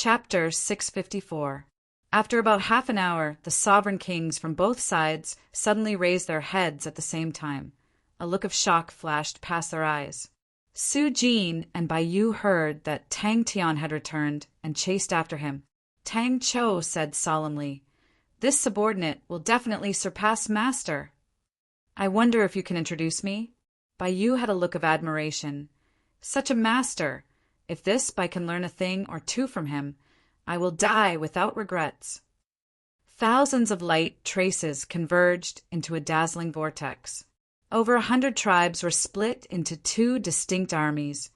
Chapter 654. After about half an hour, the sovereign kings from both sides suddenly raised their heads at the same time. A look of shock flashed past their eyes. Su Jin and Bai Yu heard that Tang Tian had returned and chased after him. Tang Chou said solemnly, "This subordinate will definitely surpass master. I wonder if you can introduce me?" Bai Yu had a look of admiration. "Such a master! If this Bai can learn a thing or two from him, I will die without regrets." Thousands of light traces converged into a dazzling vortex. Over 100 tribes were split into two distinct armies,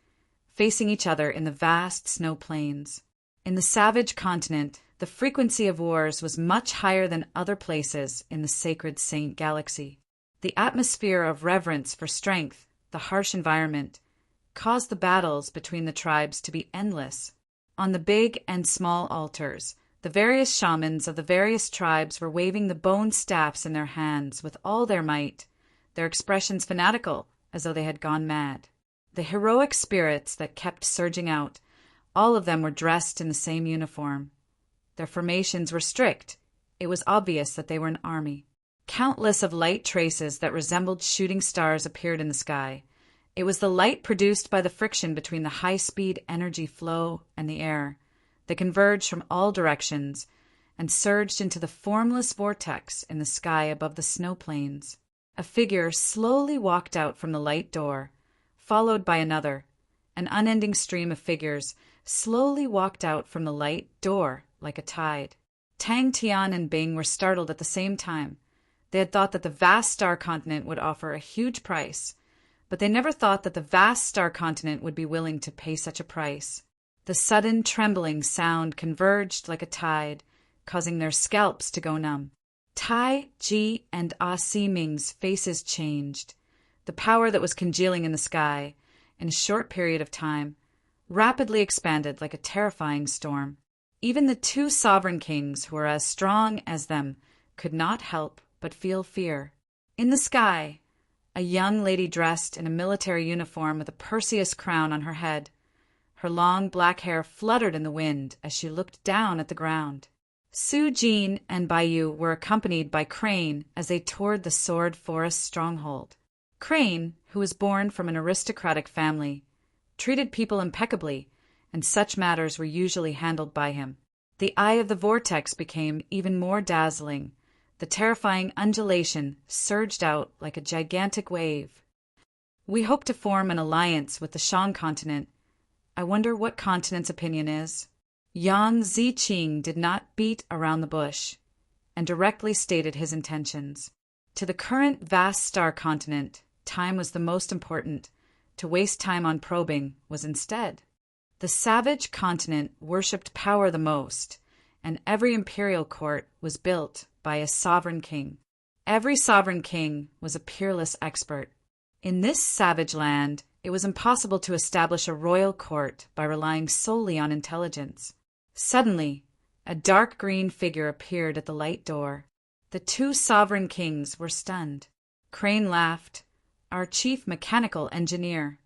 facing each other in the vast snow plains. In the savage continent, the frequency of wars was much higher than other places in the sacred Saint Galaxy. The atmosphere of reverence for strength, the harsh environment, caused the battles between the tribes to be endless. On the big and small altars, the various shamans of the various tribes were waving the bone staffs in their hands with all their might, their expressions fanatical, as though they had gone mad. The heroic spirits that kept surging out, all of them were dressed in the same uniform. Their formations were strict. It was obvious that they were an army. Countless of light traces that resembled shooting stars appeared in the sky. It was the light produced by the friction between the high-speed energy flow and the air. They converged from all directions and surged into the formless vortex in the sky above the snow plains. A figure slowly walked out from the light door, followed by another. An unending stream of figures slowly walked out from the light door like a tide. Tang Tian and Bing were startled at the same time. They had thought that the vast star continent would offer a huge price, but they never thought that the vast star continent would be willing to pay such a price. The sudden trembling sound converged like a tide, causing their scalps to go numb. Tai, Ji, and Ah Si-ming's faces changed. The power that was congealing in the sky, in a short period of time, rapidly expanded like a terrifying storm. Even the two sovereign kings, who were as strong as them, could not help but feel fear. In the sky, a young lady dressed in a military uniform with a Perseus crown on her head. Her long black hair fluttered in the wind as she looked down at the ground. Su Jin and Bai Yu were accompanied by Crane as they toured the Sword Forest stronghold. Crane, who was born from an aristocratic family, treated people impeccably, and such matters were usually handled by him. The eye of the vortex became even more dazzling. The terrifying undulation surged out like a gigantic wave. "We hope to form an alliance with the Shan continent. I wonder what continent's opinion is." Yang Ziqing did not beat around the bush, and directly stated his intentions. To the current vast star continent, time was the most important. To waste time on probing was instead. The savage continent worshipped power the most, and every imperial court was built by a sovereign king. Every sovereign king was a peerless expert. In this savage land, it was impossible to establish a royal court by relying solely on intelligence. Suddenly, a dark green figure appeared at the light door. The two sovereign kings were stunned. Crane laughed. "Our chief mechanical engineer."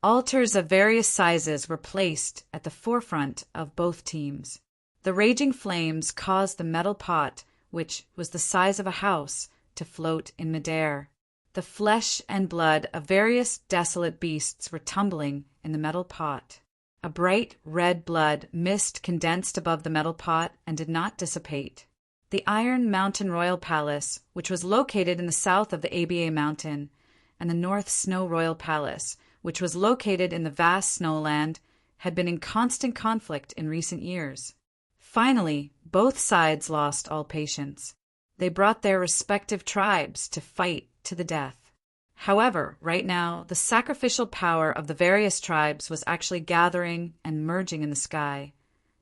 Altars of various sizes were placed at the forefront of both teams. The raging flames caused the metal pot, which was the size of a house, to float in midair. The flesh and blood of various desolate beasts were tumbling in the metal pot. A bright red blood mist condensed above the metal pot and did not dissipate. The Iron Mountain Royal Palace, which was located in the south of the ABA Mountain, and the North Snow Royal Palace, which was located in the vast snowland, had been in constant conflict in recent years. Finally, both sides lost all patience. They brought their respective tribes to fight to the death. However, right now, the sacrificial power of the various tribes was actually gathering and merging in the sky,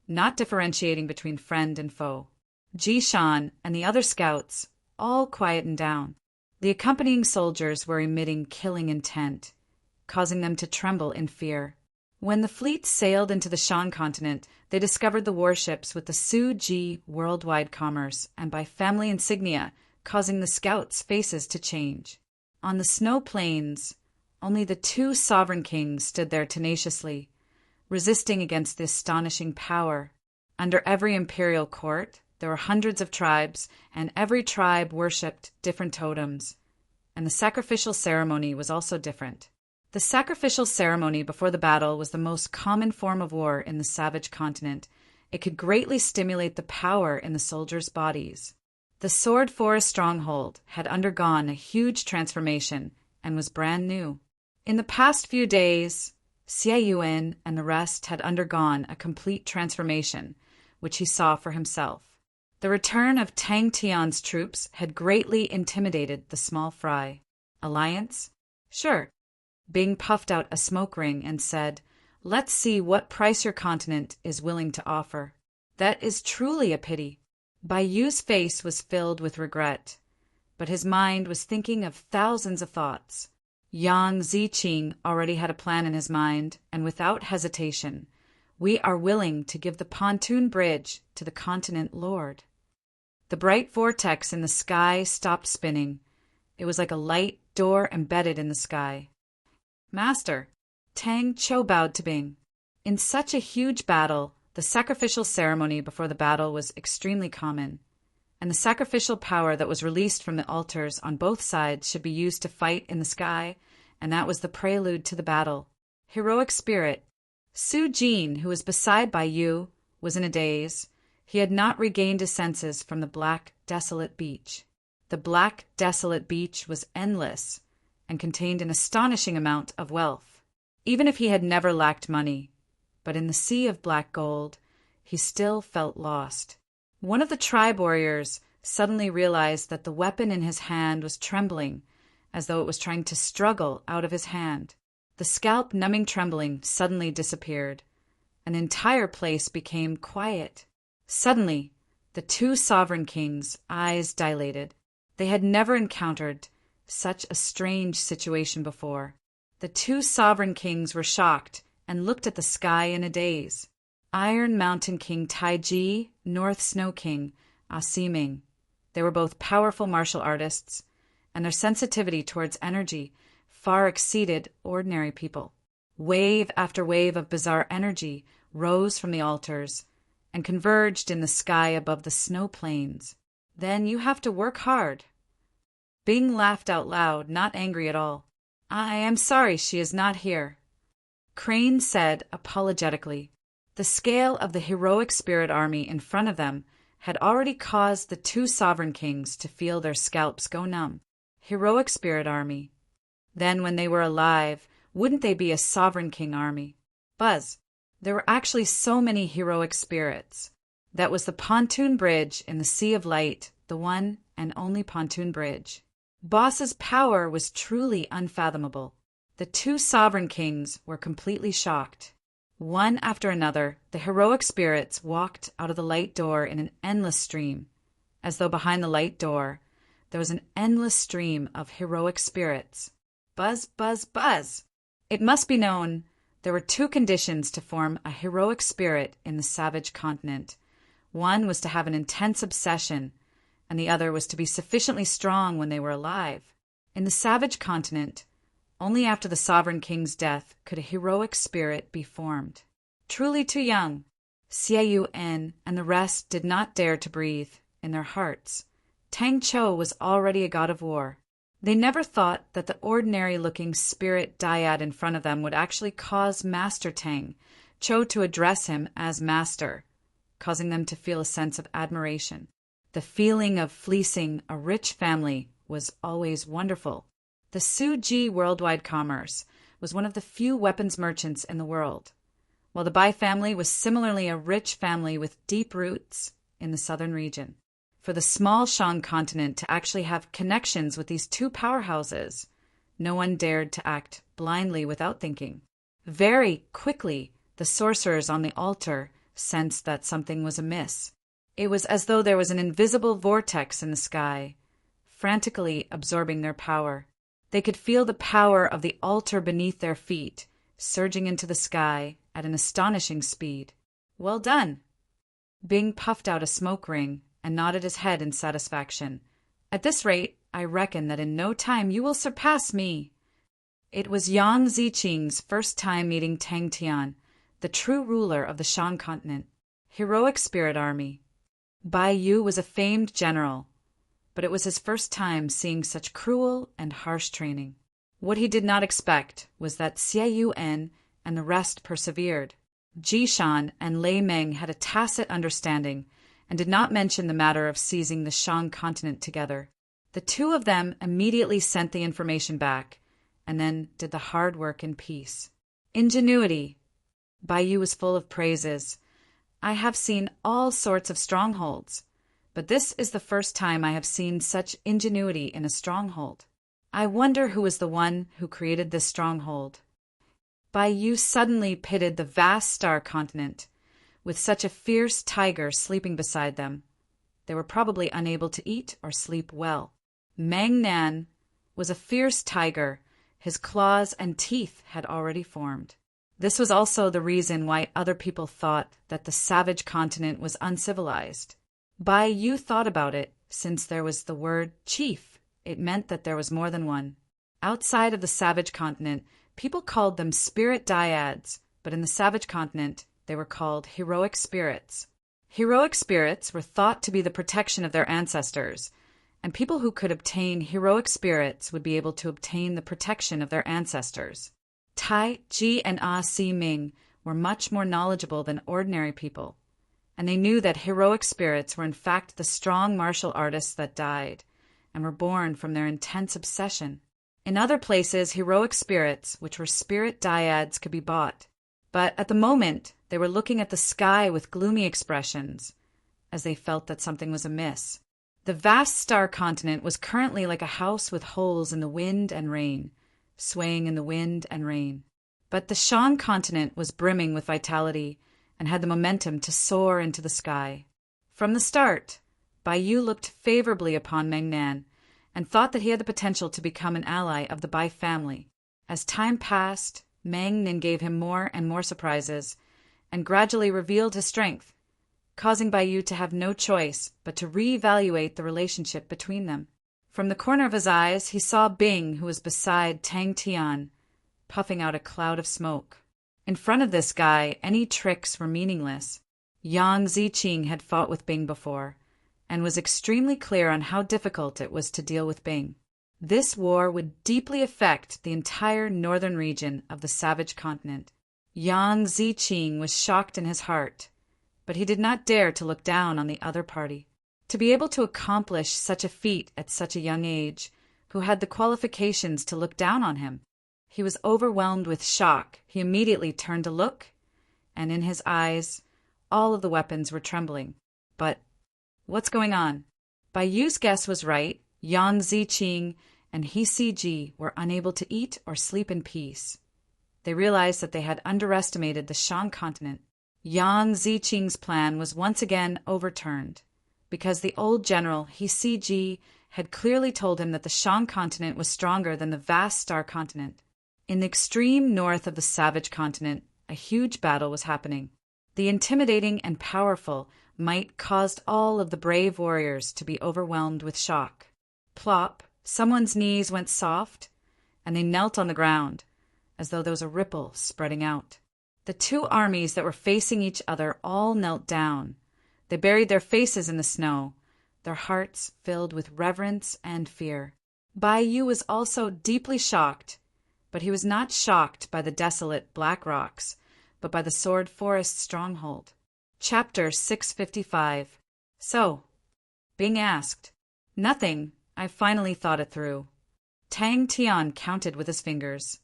not differentiating between friend and foe. Jishan and the other scouts all quietened down. The accompanying soldiers were emitting killing intent, causing them to tremble in fear. When the fleet sailed into the Shan continent, they discovered the warships with the Su-Ji worldwide commerce and by family insignia, causing the scouts' faces to change. On the snow plains, only the two sovereign kings stood there tenaciously, resisting against the astonishing power. Under every imperial court, there were hundreds of tribes, and every tribe worshipped different totems. And the sacrificial ceremony was also different. The sacrificial ceremony before the battle was the most common form of war in the savage continent. It could greatly stimulate the power in the soldiers' bodies. The Sword Forest stronghold had undergone a huge transformation and was brand new. In the past few days, Xie Yuan and the rest had undergone a complete transformation, which he saw for himself. The return of Tang Tian's troops had greatly intimidated the small fry. Alliance? Sure. Bing puffed out a smoke ring and said, "Let's see what price your continent is willing to offer." That is truly a pity. Bai Yu's face was filled with regret, but his mind was thinking of thousands of thoughts. Yang Ziqing already had a plan in his mind, and without hesitation, "We are willing to give the pontoon bridge to the continent lord." The bright vortex in the sky stopped spinning. It was like a light door embedded in the sky. "Master," Tang Chou bowed to Bing. In such a huge battle, the sacrificial ceremony before the battle was extremely common, and the sacrificial power that was released from the altars on both sides should be used to fight in the sky, and that was the prelude to the battle. Heroic spirit. Su Jin, who was beside Bai Yu, was in a daze. He had not regained his senses from the black, desolate beach. The black, desolate beach was endless and contained an astonishing amount of wealth. Even if he had never lacked money, but in the sea of black gold, he still felt lost. One of the tribe warriors suddenly realized that the weapon in his hand was trembling, as though it was trying to struggle out of his hand. The scalp-numbing trembling suddenly disappeared. An entire place became quiet. Suddenly, the two sovereign kings' eyes dilated. They had never encountered such a strange situation before. The two sovereign kings were shocked and looked at the sky in a daze. Iron Mountain King Taiji, North Snow King Asiming. They were both powerful martial artists, and their sensitivity towards energy far exceeded ordinary people. Wave after wave of bizarre energy rose from the altars and converged in the sky above the snow plains. "Then you have to work hard." Bing laughed out loud, not angry at all. "I am sorry she is not here," Crane said apologetically. The scale of the heroic spirit army in front of them had already caused the two sovereign kings to feel their scalps go numb. Heroic spirit army. Then when they were alive, wouldn't they be a sovereign king army? Buzz. There were actually so many heroic spirits. That was the pontoon bridge in the Sea of Light, the one and only pontoon bridge. Boss's power was truly unfathomable. The two sovereign kings were completely shocked. One after another, the heroic spirits walked out of the light door in an endless stream, as though behind the light door there was an endless stream of heroic spirits. Buzz, buzz, buzz! It must be known there were two conditions to form a heroic spirit in the savage continent. One was to have an intense obsession, and the other was to be sufficiently strong when they were alive. In the savage continent, only after the sovereign king's death could a heroic spirit be formed. Truly too young, Xie Yuan and the rest did not dare to breathe in their hearts. Tang Chou was already a god of war. They never thought that the ordinary-looking spirit dyad in front of them would actually cause Master Tang Chou to address him as master, causing them to feel a sense of admiration. The feeling of fleecing a rich family was always wonderful. The Suji Worldwide Commerce was one of the few weapons merchants in the world, while the Bai family was similarly a rich family with deep roots in the southern region. For the small Shang continent to actually have connections with these two powerhouses, no one dared to act blindly without thinking. Very quickly, the sorcerers on the altar sensed that something was amiss. It was as though there was an invisible vortex in the sky, frantically absorbing their power. They could feel the power of the altar beneath their feet, surging into the sky at an astonishing speed. "Well done." Bing puffed out a smoke ring and nodded his head in satisfaction. "At this rate, I reckon that in no time you will surpass me." It was Yang Ziqing's first time meeting Tang Tian, the true ruler of the Shan continent. Heroic Spirit Army. Bai Yu was a famed general, but it was his first time seeing such cruel and harsh training. What he did not expect was that Xie Yuan and the rest persevered. Jishan and Lei Meng had a tacit understanding and did not mention the matter of seizing the Shang continent together. The two of them immediately sent the information back, and then did the hard work in peace. Ingenuity. Bai Yu was full of praises. I have seen all sorts of strongholds, but this is the first time I have seen such ingenuity in a stronghold. I wonder who was the one who created this stronghold. Bai Yu suddenly pitted the vast star continent, with such a fierce tiger sleeping beside them. They were probably unable to eat or sleep well. Mang Nan was a fierce tiger. His claws and teeth had already formed. This was also the reason why other people thought that the savage continent was uncivilized. Bai Yu thought about it, since there was the word chief. It meant that there was more than one. Outside of the savage continent, people called them spirit dyads, but in the savage continent, they were called heroic spirits. Heroic spirits were thought to be the protection of their ancestors, and people who could obtain heroic spirits would be able to obtain the protection of their ancestors. Tai, Ji, and Ah Si Ming were much more knowledgeable than ordinary people, and they knew that heroic spirits were in fact the strong martial artists that died, and were born from their intense obsession. In other places, heroic spirits, which were spirit dyads, could be bought, but at the moment they were looking at the sky with gloomy expressions, as they felt that something was amiss. The vast star continent was currently like a house with holes in the wind and rain, swaying in the wind and rain. But the Shang continent was brimming with vitality and had the momentum to soar into the sky. From the start, Bai Yu looked favorably upon Meng Nan and thought that he had the potential to become an ally of the Bai family. As time passed, Meng Nan gave him more and more surprises and gradually revealed his strength, causing Bai Yu to have no choice but to reevaluate the relationship between them. From the corner of his eyes, he saw Bing, who was beside Tang Tian, puffing out a cloud of smoke. In front of this guy, any tricks were meaningless. Yang Ziqing had fought with Bing before, and was extremely clear on how difficult it was to deal with Bing. This war would deeply affect the entire northern region of the savage continent. Yang Ziqing was shocked in his heart, but he did not dare to look down on the other party. To be able to accomplish such a feat at such a young age, who had the qualifications to look down on him? He was overwhelmed with shock. He immediately turned to look, and in his eyes, all of the weapons were trembling. But what's going on? Bai Yu's guess was right. Yang Ziqing and He Si Ji were unable to eat or sleep in peace. They realized that they had underestimated the Shang continent. Yang Ziqing's plan was once again overturned, because the old general He Si Ji had clearly told him that the Shang continent was stronger than the vast star continent. In the extreme north of the savage continent, a huge battle was happening. The intimidating and powerful might caused all of the brave warriors to be overwhelmed with shock. Plop, someone's knees went soft, and they knelt on the ground, as though there was a ripple spreading out. The two armies that were facing each other all knelt down. They buried their faces in the snow, their hearts filled with reverence and fear. Bai Yu was also deeply shocked, but he was not shocked by the desolate black rocks, but by the Sword Forest stronghold. Chapter 655. So, Bing asked. Nothing. I finally thought it through. Tang Tian counted with his fingers.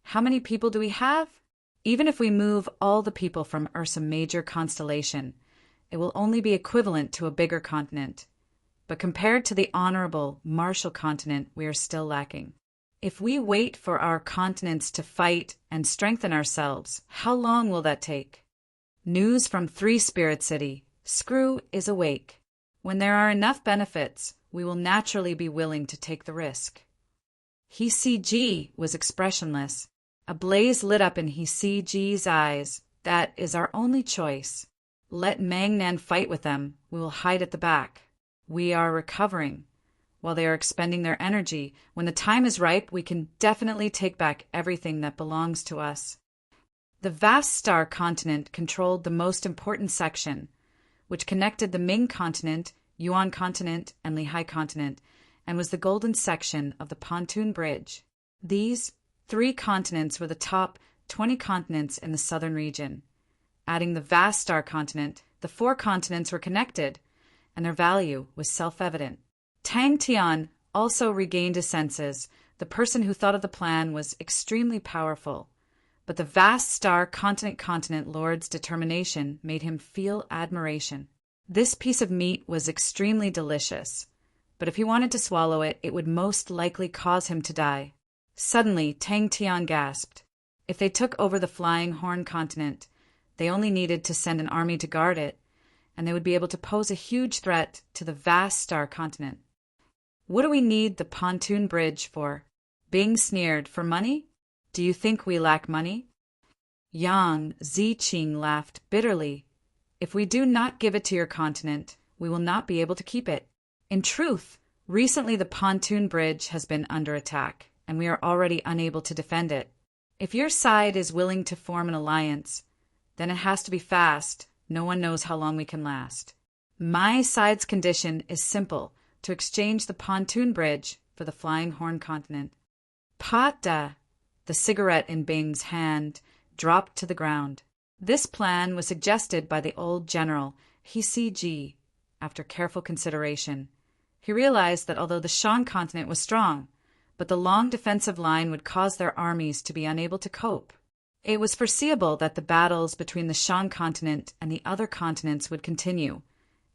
How many people do we have? Even if we move all the people from Ursa Major constellation, it will only be equivalent to a bigger continent. But compared to the honorable, martial continent, we are still lacking. If we wait for our continents to fight and strengthen ourselves, how long will that take? News from Three Spirit City. Screw is awake. When there are enough benefits, we will naturally be willing to take the risk. He Si Ji was expressionless. A blaze lit up in He Si Ji's eyes. That is our only choice. Let Mang Nan fight with them. We will hide at the back. We are recovering. While they are expending their energy, when the time is ripe, we can definitely take back everything that belongs to us. The vast star continent controlled the most important section, which connected the Ming continent, Yuan continent, and Lehigh continent, and was the golden section of the pontoon bridge. These 3 continents were the top 20 continents in the southern region. Adding the vast star continent, the 4 continents were connected, and their value was self-evident. Tang Tian also regained his senses. The person who thought of the plan was extremely powerful, but the vast star continent lord's determination made him feel admiration. This piece of meat was extremely delicious, but if he wanted to swallow it, it would most likely cause him to die. Suddenly, Tang Tian gasped. If they took over the Flying Horn continent, they only needed to send an army to guard it, and they would be able to pose a huge threat to the vast star continent. What do we need the pontoon bridge for? Bing sneered. For money? Do you think we lack money? Yang Ziqing laughed bitterly. If we do not give it to your continent, we will not be able to keep it. In truth, recently the pontoon bridge has been under attack, and we are already unable to defend it. If your side is willing to form an alliance, then it has to be fast. No one knows how long we can last. My side's condition is simple, to exchange the pontoon bridge for the Flying Horn continent. Pata! The cigarette in Bing's hand dropped to the ground. This plan was suggested by the old general, Ji. After careful consideration, he realized that although the Shan continent was strong, but the long defensive line would cause their armies to be unable to cope. It was foreseeable that the battles between the Shan continent and the other continents would continue,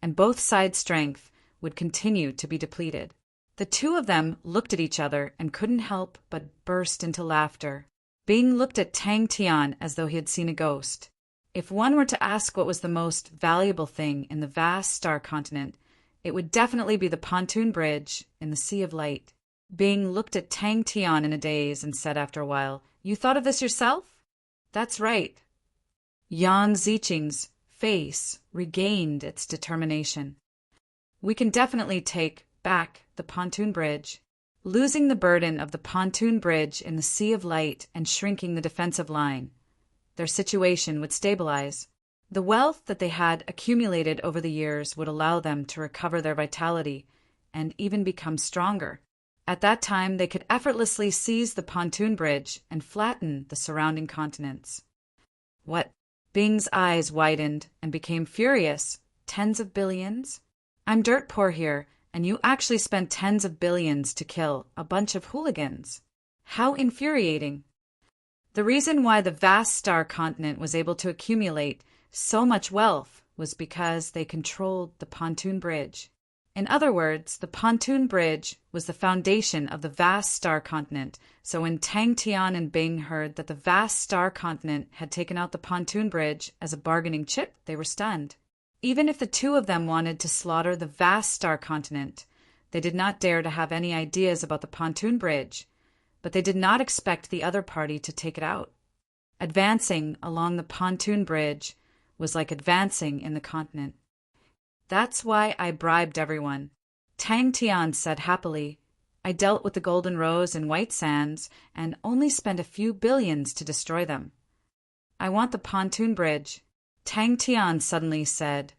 and both sides' strength would continue to be depleted. The 2 of them looked at each other and couldn't help but burst into laughter. Bing looked at Tang Tian as though he had seen a ghost. If one were to ask what was the most valuable thing in the vast star continent, it would definitely be the pontoon bridge in the Sea of Light. Bing looked at Tang Tian in a daze and said after a while, "You thought of this yourself?" "That's right." Yang Ziqing's face regained its determination. "We can definitely take back the pontoon bridge." Losing the burden of the pontoon bridge in the Sea of Light and shrinking the defensive line, their situation would stabilize. The wealth that they had accumulated over the years would allow them to recover their vitality and even become stronger. At that time, they could effortlessly seize the pontoon bridge and flatten the surrounding continents. What? Bing's eyes widened and became furious. Tens of billions? I'm dirt poor here, and you actually spent tens of billions to kill a bunch of hooligans. How infuriating. The reason why the vast star continent was able to accumulate so much wealth was because they controlled the pontoon bridge. In other words, the pontoon bridge was the foundation of the vast star continent, so when Tang Tian and Bing heard that the vast star continent had taken out the pontoon bridge as a bargaining chip, they were stunned. Even if the 2 of them wanted to slaughter the vast star continent, they did not dare to have any ideas about the pontoon bridge, but they did not expect the other party to take it out. Advancing along the pontoon bridge was like advancing in the continent. That's why I bribed everyone, Tang Tian said happily. I dealt with the Golden Rose and White Sands and only spent a few billions to destroy them. I want the pontoon bridge. Tang Tian suddenly said,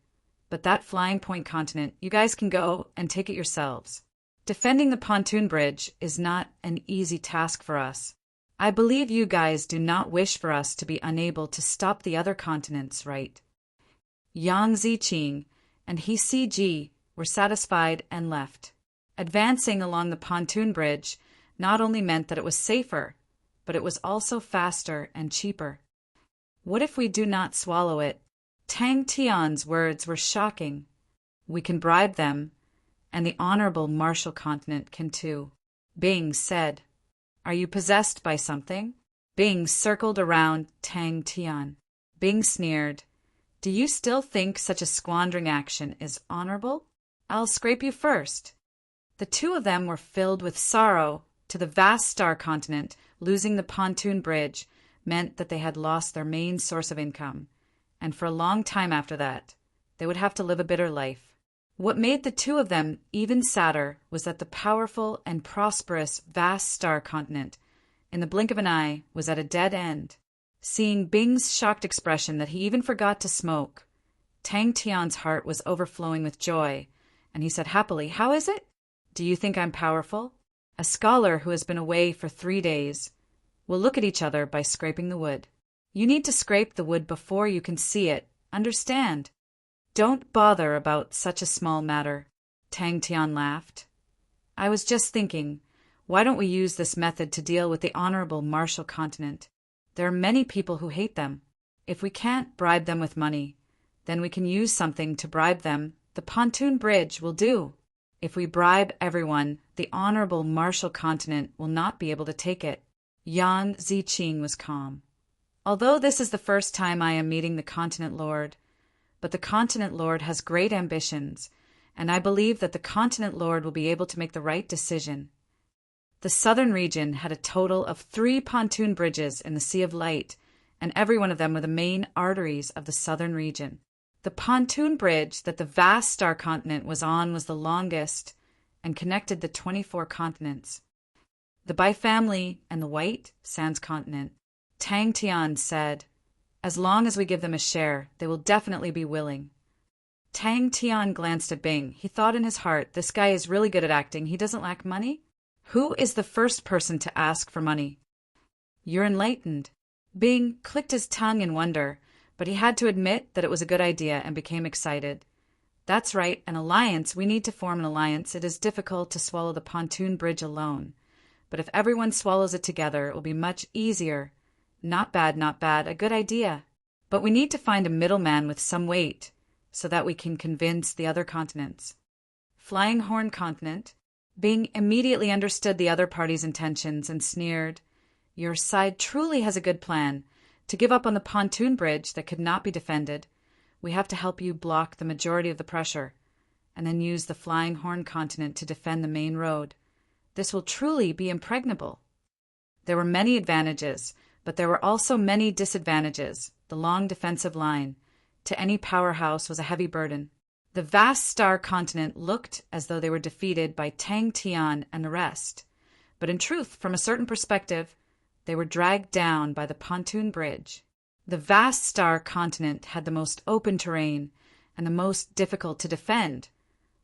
but that Flying Point continent, you guys can go and take it yourselves. Defending the pontoon bridge is not an easy task for us. I believe you guys do not wish for us to be unable to stop the other continents, right? Yang Ziqing and Ji were satisfied and left. Advancing along the pontoon bridge not only meant that it was safer, but it was also faster and cheaper. What if we do not swallow it? Tang Tian's words were shocking. We can bribe them, and the honorable Marshall continent can too. Bing said, Are you possessed by something? Bing circled around Tang Tian. Bing sneered, Do you still think such a squandering action is honorable? I'll scrape you first. The 2 of them were filled with sorrow. To the vast star continent, losing the pontoon bridge meant that they had lost their main source of income, and for a long time after that, they would have to live a bitter life. What made the 2 of them even sadder was that the powerful and prosperous vast star continent, in the blink of an eye, was at a dead end. Seeing Bing's shocked expression that he even forgot to smoke, Tang Tian's heart was overflowing with joy, and he said happily, "How is it? Do you think I'm powerful?" A scholar who has been away for 3 days will look at each other by scraping the wood. You need to scrape the wood before you can see it, understand? Don't bother about such a small matter. Tang Tian laughed. I was just thinking, why don't we use this method to deal with the honorable Marshall continent? There are many people who hate them. If we can't bribe them with money, then we can use something to bribe them. The pontoon bridge will do. If we bribe everyone, the honorable Marshall continent will not be able to take it. Yan Ziqing was calm. Although this is the first time I am meeting the continent lord, but the continent lord has great ambitions, and I believe that the continent lord will be able to make the right decision. The southern region had a total of 3 pontoon bridges in the Sea of Light, and every one of them were the main arteries of the southern region. The pontoon bridge that the vast star continent was on was the longest and connected the 24 continents. The Bai family and the White Sands continent. Tang Tian said, as long as we give them a share, they will definitely be willing. Tang Tian glanced at Bing. He thought in his heart, this guy is really good at acting. He doesn't lack money. Who is the first person to ask for money? You're enlightened. Bing clicked his tongue in wonder, but he had to admit that it was a good idea and became excited. That's right, an alliance. We need to form an alliance. It is difficult to swallow the pontoon bridge alone. But if everyone swallows it together, it will be much easier. Not bad, not bad. A good idea. But we need to find a middleman with some weight so that we can convince the other continents. Flying Horn Continent. Bing immediately understood the other party's intentions and sneered. Your side truly has a good plan. To give up on the pontoon bridge that could not be defended, we have to help you block the majority of the pressure, and then use the Flying Horn Continent to defend the main road. This will truly be impregnable. There were many advantages, but there were also many disadvantages. The long defensive line to any powerhouse was a heavy burden. The vast star continent looked as though they were defeated by Tang Tian and the rest, but in truth, from a certain perspective, they were dragged down by the pontoon bridge. The vast star continent had the most open terrain, and the most difficult to defend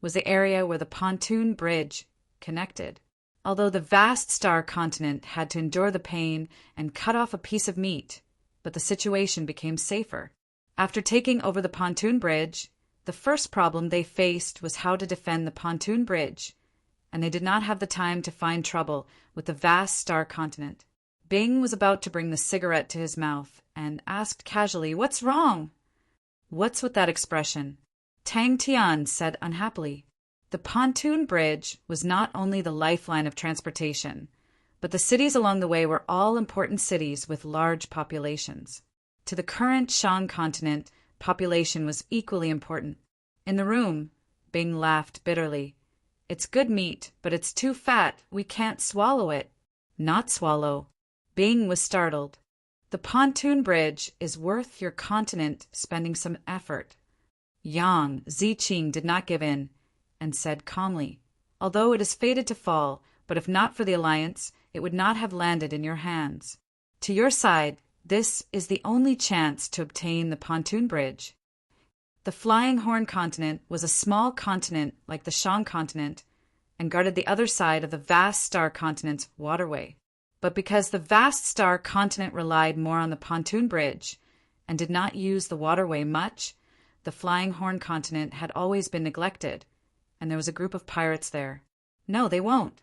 was the area where the pontoon bridge connected. Although the vast star continent had to endure the pain and cut off a piece of meat, but the situation became safer. After taking over the pontoon bridge, the first problem they faced was how to defend the pontoon bridge, and they did not have the time to find trouble with the vast star continent. Bing was about to bring the cigarette to his mouth and asked casually, "What's wrong?" "What's with that expression?" Tang Tian said unhappily. The pontoon bridge was not only the lifeline of transportation, but the cities along the way were all important cities with large populations. To the current Shang continent, population was equally important. In the room, Bing laughed bitterly. "It's good meat, but it's too fat. We can't swallow it." "Not swallow." Bing was startled. "The pontoon bridge is worth your continent spending some effort." Yang Ziqing did not give in and said calmly, "Although it is fated to fall, but if not for the alliance, it would not have landed in your hands. To your side, this is the only chance to obtain the pontoon bridge." The Flying Horn Continent was a small continent like the Shang continent and guarded the other side of the vast star continent's waterway. But because the vast star continent relied more on the pontoon bridge and did not use the waterway much, the Flying Horn Continent had always been neglected, and there was a group of pirates there. "No, they won't."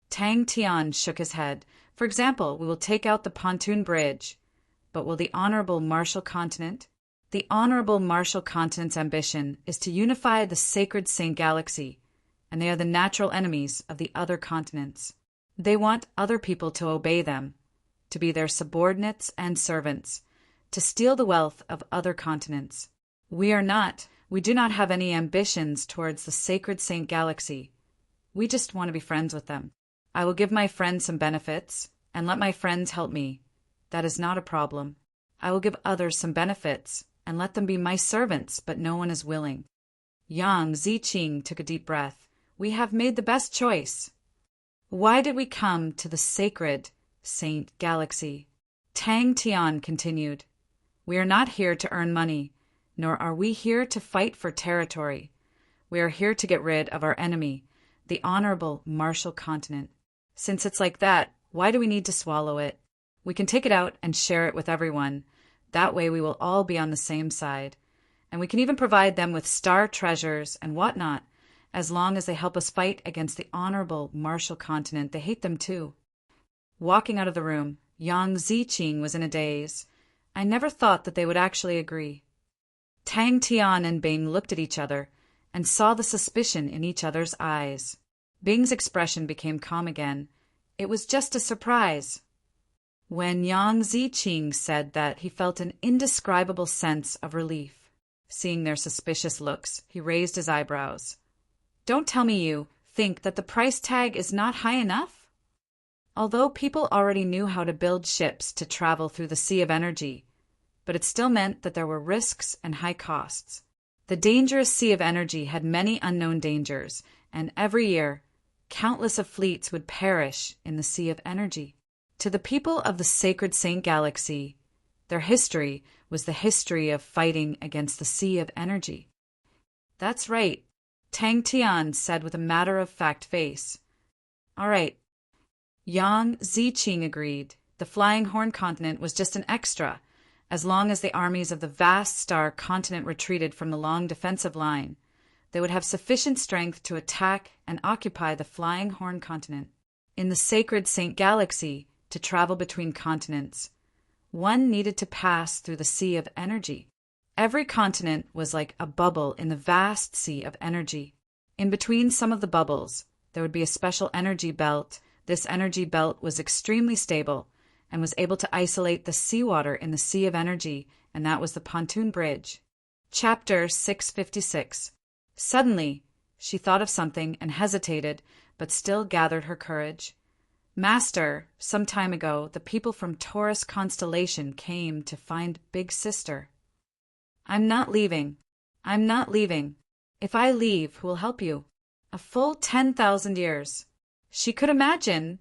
Tang Tian shook his head. "For example, we will take out the pontoon bridge, but will the Honorable Marshall Continent? The Honorable Marshall Continent's ambition is to unify the sacred Saint Galaxy, and they are the natural enemies of the other continents. They want other people to obey them, to be their subordinates and servants, to steal the wealth of other continents. We are not. We do not have any ambitions towards the sacred Saint Galaxy. We just want to be friends with them. I will give my friends some benefits, and let my friends help me. That is not a problem. I will give others some benefits, and let them be my servants, but no one is willing." Yang Ziqing took a deep breath. "We have made the best choice. Why did we come to the sacred Saint Galaxy?" Tang Tian continued, "We are not here to earn money, nor are we here to fight for territory. We are here to get rid of our enemy, the honorable Martial Continent. Since it's like that, why do we need to swallow it? We can take it out and share it with everyone. That way we will all be on the same side. And we can even provide them with star treasures and whatnot, as long as they help us fight against the honorable Martial Continent. They hate them too." Walking out of the room, Yang Ziqing was in a daze. I never thought that they would actually agree. Tang Tian and Bing looked at each other and saw the suspicion in each other's eyes. Bing's expression became calm again. It was just a surprise. When Yang Ziqing said that, he felt an indescribable sense of relief. Seeing their suspicious looks, he raised his eyebrows. "Don't tell me you think that the price tag is not high enough?" Although people already knew how to build ships to travel through the Sea of Energy, but it still meant that there were risks and high costs. The dangerous Sea of Energy had many unknown dangers, and every year, countless of fleets would perish in the Sea of Energy. To the people of the Sacred Saint Galaxy, their history was the history of fighting against the Sea of Energy. "That's right," Tang Tian said with a matter-of-fact face. "All right." Yang Ziqing agreed. The Flying Horn Continent was just an extra, as long as the armies of the vast star continent retreated from the long defensive line. They would have sufficient strength to attack and occupy the Flying Horn Continent. In the Sacred Saint Galaxy, to travel between continents, one needed to pass through the Sea of Energy. Every continent was like a bubble in the vast Sea of Energy. In between some of the bubbles, there would be a special energy belt. This energy belt was extremely stable and was able to isolate the seawater in the Sea of Energy, and that was the pontoon bridge. Chapter 656. Suddenly, she thought of something and hesitated, but still gathered her courage. "Master, some time ago, the people from Taurus constellation came to find Big Sister." I'm not leaving. If I leave, who will help you?" "A full 10,000 years." She could imagine.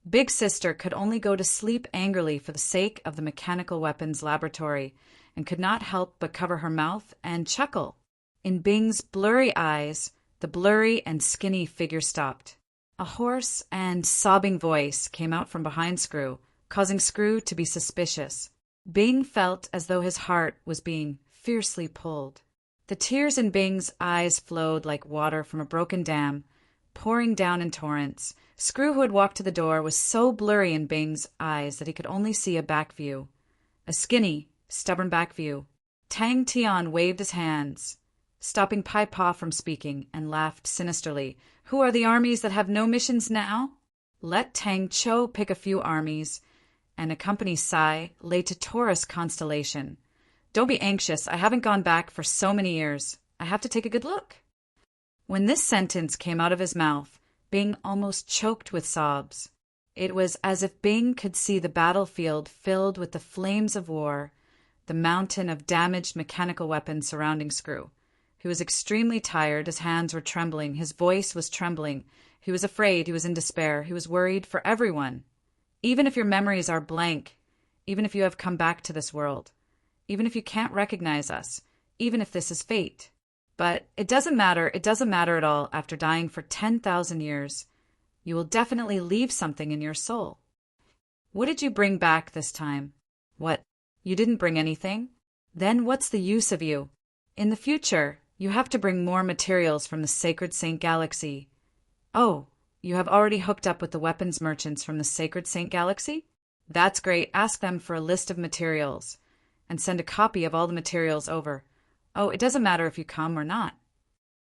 Big Sister could only go to sleep angrily for the sake of the mechanical weapons laboratory, and could not help but cover her mouth and chuckle. In Bing's blurry eyes, the blurry and skinny figure stopped. A hoarse and sobbing voice came out from behind Screw, causing Screw to be suspicious. Bing felt as though his heart was being fiercely pulled. The tears in Bing's eyes flowed like water from a broken dam, pouring down in torrents. Screw, who had walked to the door, was so blurry in Bing's eyes that he could only see a back view. A skinny, stubborn back view. Tang Tian waved his hands, stopping Pai Pa from speaking, and laughed sinisterly. "Who are the armies that have no missions now? Let Tang Cho pick a few armies and accompany Sai Lei to Taurus constellation. Don't be anxious, I haven't gone back for so many years. I have to take a good look." When this sentence came out of his mouth, Bing almost choked with sobs. It was as if Bing could see the battlefield filled with the flames of war, the mountain of damaged mechanical weapons surrounding Screw. He was extremely tired, his hands were trembling, his voice was trembling. He was afraid, he was in despair, he was worried for everyone. Even if your memories are blank, even if you have come back to this world, even if you can't recognize us, even if this is fate. But it doesn't matter at all after dying for 10,000 years. You will definitely leave something in your soul. What did you bring back this time? What? You didn't bring anything? Then what's the use of you? In the future, you have to bring more materials from the Sacred Saint Galaxy. Oh, you have already hooked up with the weapons merchants from the Sacred Saint Galaxy? That's great. Ask them for a list of materials and send a copy of all the materials over. Oh, it doesn't matter if you come or not.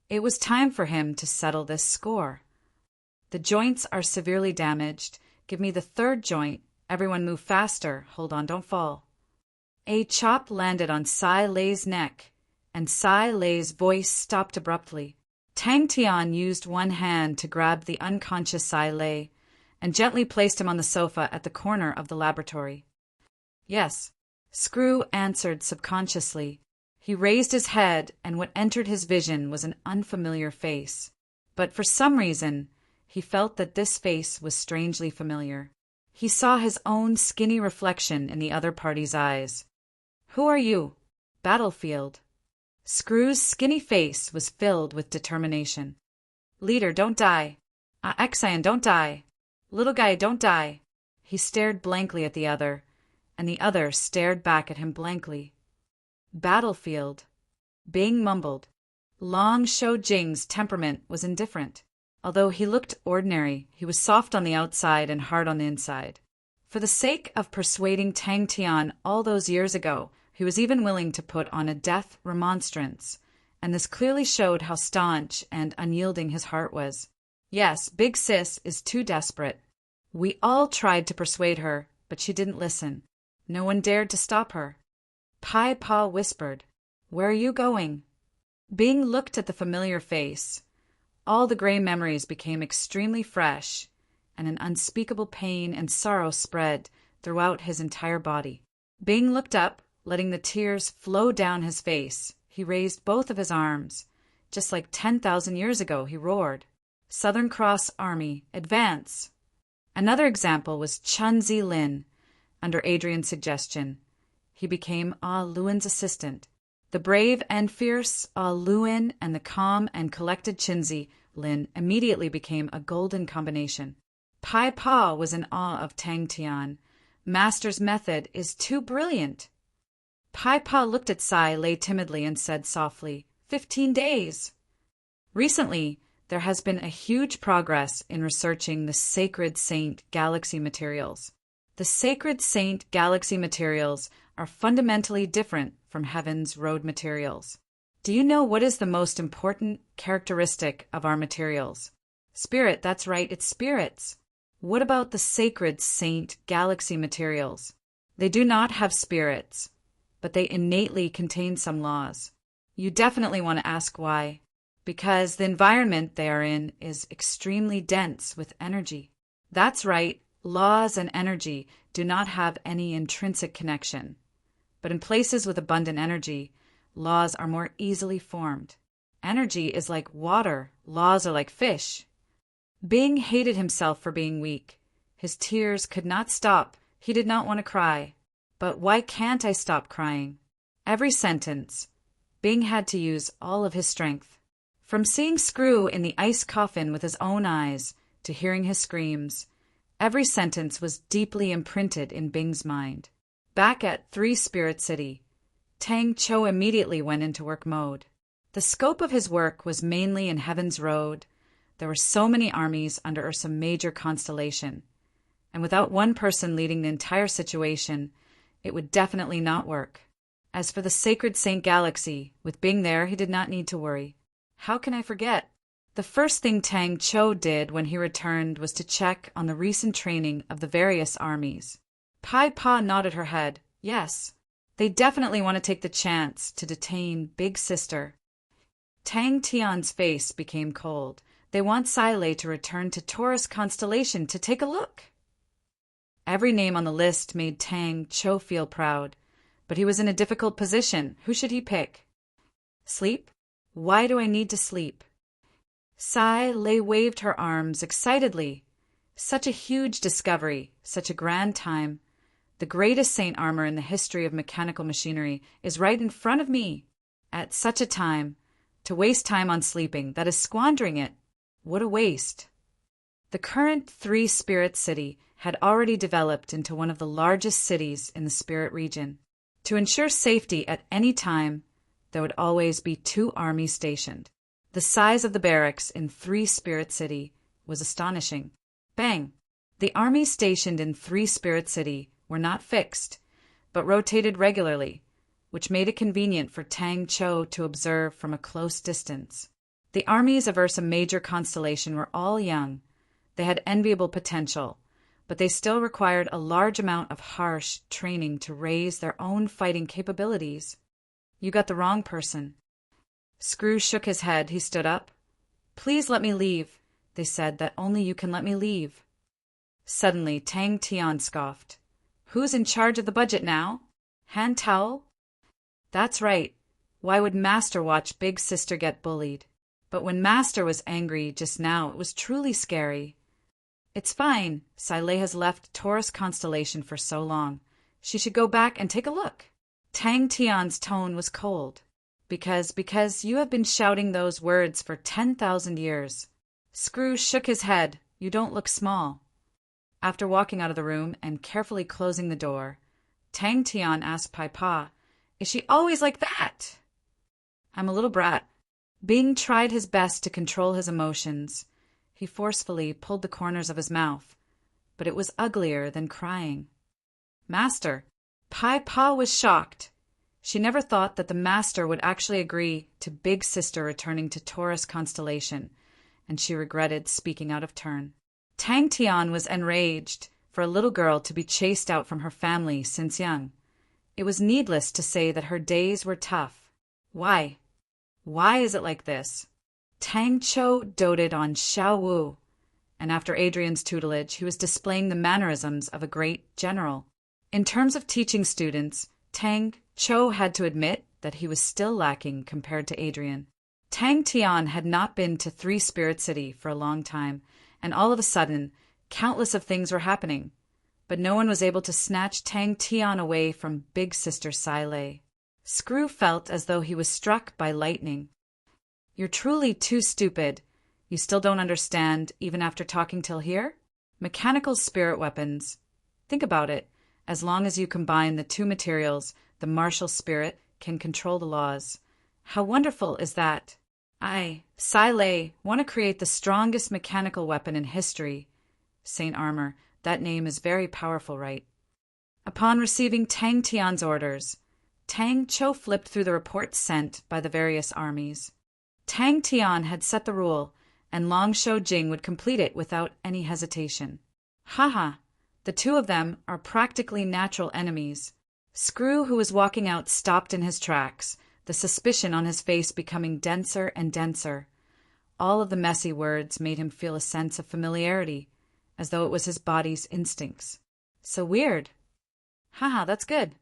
It was time for him to settle this score. The joints are severely damaged. Give me the third joint. Everyone move faster. Hold on, don't fall. A chop landed on Sai Lei's neck, and Sai Lei's voice stopped abruptly. Tang Tian used one hand to grab the unconscious Sai Lei and gently placed him on the sofa at the corner of the laboratory. Yes, Screw answered subconsciously. He raised his head, and what entered his vision was an unfamiliar face. But for some reason, he felt that this face was strangely familiar. He saw his own skinny reflection in the other party's eyes. "Who are you?" "Battlefield." Screw's skinny face was filled with determination. "Leader, don't die. Exian, don't die. Little guy, don't die." He stared blankly at the other, and the other stared back at him blankly. "Battlefield." Bing mumbled. Long Shou Jing's temperament was indifferent. Although he looked ordinary, he was soft on the outside and hard on the inside. For the sake of persuading Tang Tian all those years ago, he was even willing to put on a death remonstrance, and this clearly showed how staunch and unyielding his heart was. Yes, Big Sis is too desperate. We all tried to persuade her, but she didn't listen. No one dared to stop her. Pai Pa whispered, "Where are you going?" Bing looked at the familiar face. All the gray memories became extremely fresh, and an unspeakable pain and sorrow spread throughout his entire body. Bing looked up, letting the tears flow down his face. He raised both of his arms. Just like 10,000 years ago, he roared, "Southern Cross Army, advance!" Another example was Chun Zi Lin. Under Adrian's suggestion, he became Ah Luan's assistant. The brave and fierce Ah Luan and the calm and collected Chinzi Lin immediately became a golden combination. Pai Pa was in awe of Tang Tian. Master's method is too brilliant. Pai Pa looked at Sai Lei timidly and said softly, 15 days. Recently, there has been a huge progress in researching the Sacred Saint galaxy materials. The Sacred Saint galaxy materials are fundamentally different from Heaven's road materials. Do you know what is the most important characteristic of our materials? Spirit, that's right, it's spirits. What about the Sacred Saint galaxy materials? They do not have spirits, but they innately contain some laws. You definitely want to ask why. Because the environment they are in is extremely dense with energy. That's right, laws and energy do not have any intrinsic connection. But in places with abundant energy, laws are more easily formed. Energy is like water, laws are like fish. Bing hated himself for being weak. His tears could not stop. He did not want to cry. But why can't I stop crying? Every sentence, Bing had to use all of his strength. From seeing Screw in the ice coffin with his own eyes to hearing his screams, every sentence was deeply imprinted in Bing's mind. Back at 3 Spirit City, Tang Cho immediately went into work mode. The scope of his work was mainly in Heaven's Road. There were so many armies under some major constellation, and without one person leading the entire situation, it would definitely not work. As for the Sacred Saint Galaxy, with Bing there, he did not need to worry. How can I forget? The first thing Tang Cho did when he returned was to check on the recent training of the various armies. Pai Pa nodded her head. Yes, they definitely want to take the chance to detain Big Sister. Tang Tian's face became cold. They want Sai Lei to return to Taurus constellation to take a look. Every name on the list made Tang Cho feel proud, but he was in a difficult position. Who should he pick? Sleep? Why do I need to sleep? Sai Lei waved her arms excitedly. Such a huge discovery, such a grand time. The greatest saint armor in the history of mechanical machinery is right in front of me. At such a time, to waste time on sleeping, that is squandering it. What a waste. The current 3 Spirit City had already developed into one of the largest cities in the Spirit region. To ensure safety at any time, there would always be 2 armies stationed. The size of the barracks in 3 Spirit City was astonishing. Bang! The armies stationed in 3 Spirit City were not fixed, but rotated regularly, which made it convenient for Tang Cho to observe from a close distance. The armies of Ursa Major constellation were all young. They had enviable potential, but they still required a large amount of harsh training to raise their own fighting capabilities. You got the wrong person. Screw shook his head. He stood up. Please let me leave. They said that only you can let me leave. Suddenly, Tang Tian scoffed. Who's in charge of the budget now? Han Tao? That's right. Why would Master watch Big Sister get bullied? But when Master was angry just now, it was truly scary. It's fine. Silei has left Taurus constellation for so long. She should go back and take a look. Tang Tian's tone was cold. Because you have been shouting those words for 10,000 years. Screw shook his head. You don't look small. After walking out of the room and carefully closing the door, Tang Tian asked Pai Pa, "Is she always like that?" "I'm a little brat." Bing tried his best to control his emotions. He forcefully pulled the corners of his mouth, but it was uglier than crying. "Master." Pai Pa was shocked. She never thought that the master would actually agree to Big Sister returning to Taurus constellation, and she regretted speaking out of turn. Tang Tian was enraged for a little girl to be chased out from her family since young. It was needless to say that her days were tough. Why? Why is it like this? Tang Cho doted on Xiao Wu, and after Adrian's tutelage, he was displaying the mannerisms of a great general. In terms of teaching students, Tang Cho had to admit that he was still lacking compared to Adrian. Tang Tian had not been to Three Spirit City for a long time, and all of a sudden, countless of things were happening. But no one was able to snatch Tang Tian away from Big Sister Silei. Screw felt as though he was struck by lightning. "You're truly too stupid. You still don't understand, even after talking till here? Mechanical spirit weapons. Think about it. As long as you combine the two materials, the martial spirit can control the laws. How wonderful is that? I, Silei, want to create the strongest mechanical weapon in history. Saint Armor, that name is very powerful, right?" Upon receiving Tang Tian's orders, Tang Cho flipped through the reports sent by the various armies. Tang Tian had set the rule, and Long Shou Jing would complete it without any hesitation. Haha, the two of them are practically natural enemies. Screw, who was walking out, stopped in his tracks, the suspicion on his face becoming denser and denser. All of the messy words made him feel a sense of familiarity, as though it was his body's instincts. So weird. Haha, that's good.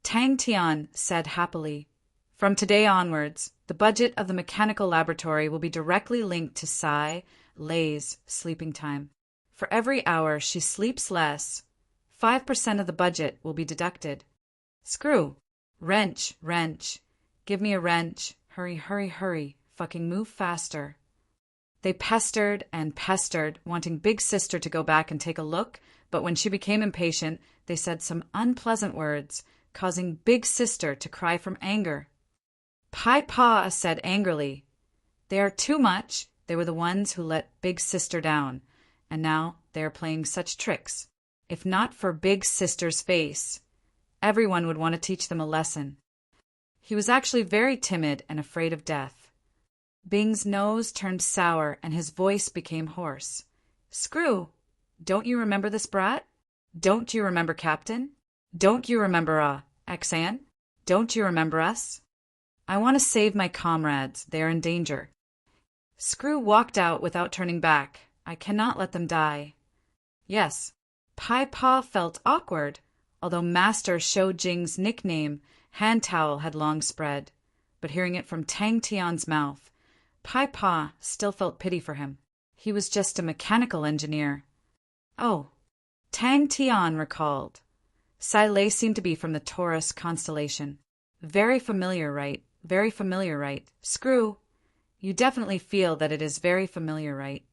Tang Tian said happily, "From today onwards, the budget of the mechanical laboratory will be directly linked to Sai Lei's sleeping time. For every hour she sleeps less, 5% of the budget will be deducted." Screw. Wrench, wrench. Give me a wrench. Hurry, hurry, hurry. Fucking move faster. They pestered and pestered, wanting Big Sister to go back and take a look, but when she became impatient, they said some unpleasant words, causing Big Sister to cry from anger. Pai Pa said angrily, "They are too much. They were the ones who let Big Sister down, and now they are playing such tricks. If not for Big Sister's face, everyone would want to teach them a lesson." He was actually very timid and afraid of death. Bing's nose turned sour and his voice became hoarse. "Screw, don't you remember this brat? Don't you remember Captain? Don't you remember, Xan? Don't you remember us? I want to save my comrades. They are in danger." Screw walked out without turning back. "I cannot let them die." Yes, Pai Pa felt awkward, although Master Shou Jing's nickname, Hand Towel, had long spread. But hearing it from Tang Tian's mouth, Pai Pa still felt pity for him. He was just a mechanical engineer. Oh, Tang Tian recalled. Silei seemed to be from the Taurus constellation. Very familiar, right? Very familiar, right? Screw, you definitely feel that it is very familiar, right?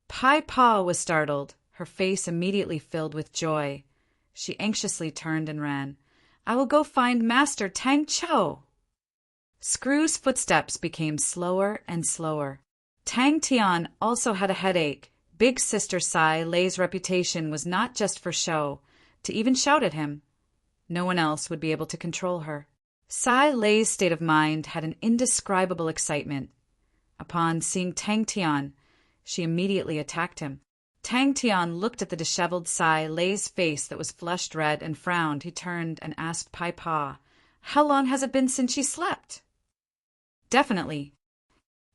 Pai Pa was startled, her face immediately filled with joy. She anxiously turned and ran. "I will go find Master Tang Cho." Screw's footsteps became slower and slower. Tang Tian also had a headache. Big Sister Sai Lei's reputation was not just for show. To even shout at him, no one else would be able to control her. Sai Lei's state of mind had an indescribable excitement. Upon seeing Tang Tian, she immediately attacked him. Tang Tian looked at the disheveled Sai Lei's face that was flushed red and frowned. He turned and asked Pai Pa, "How long has it been since she slept?" "Definitely.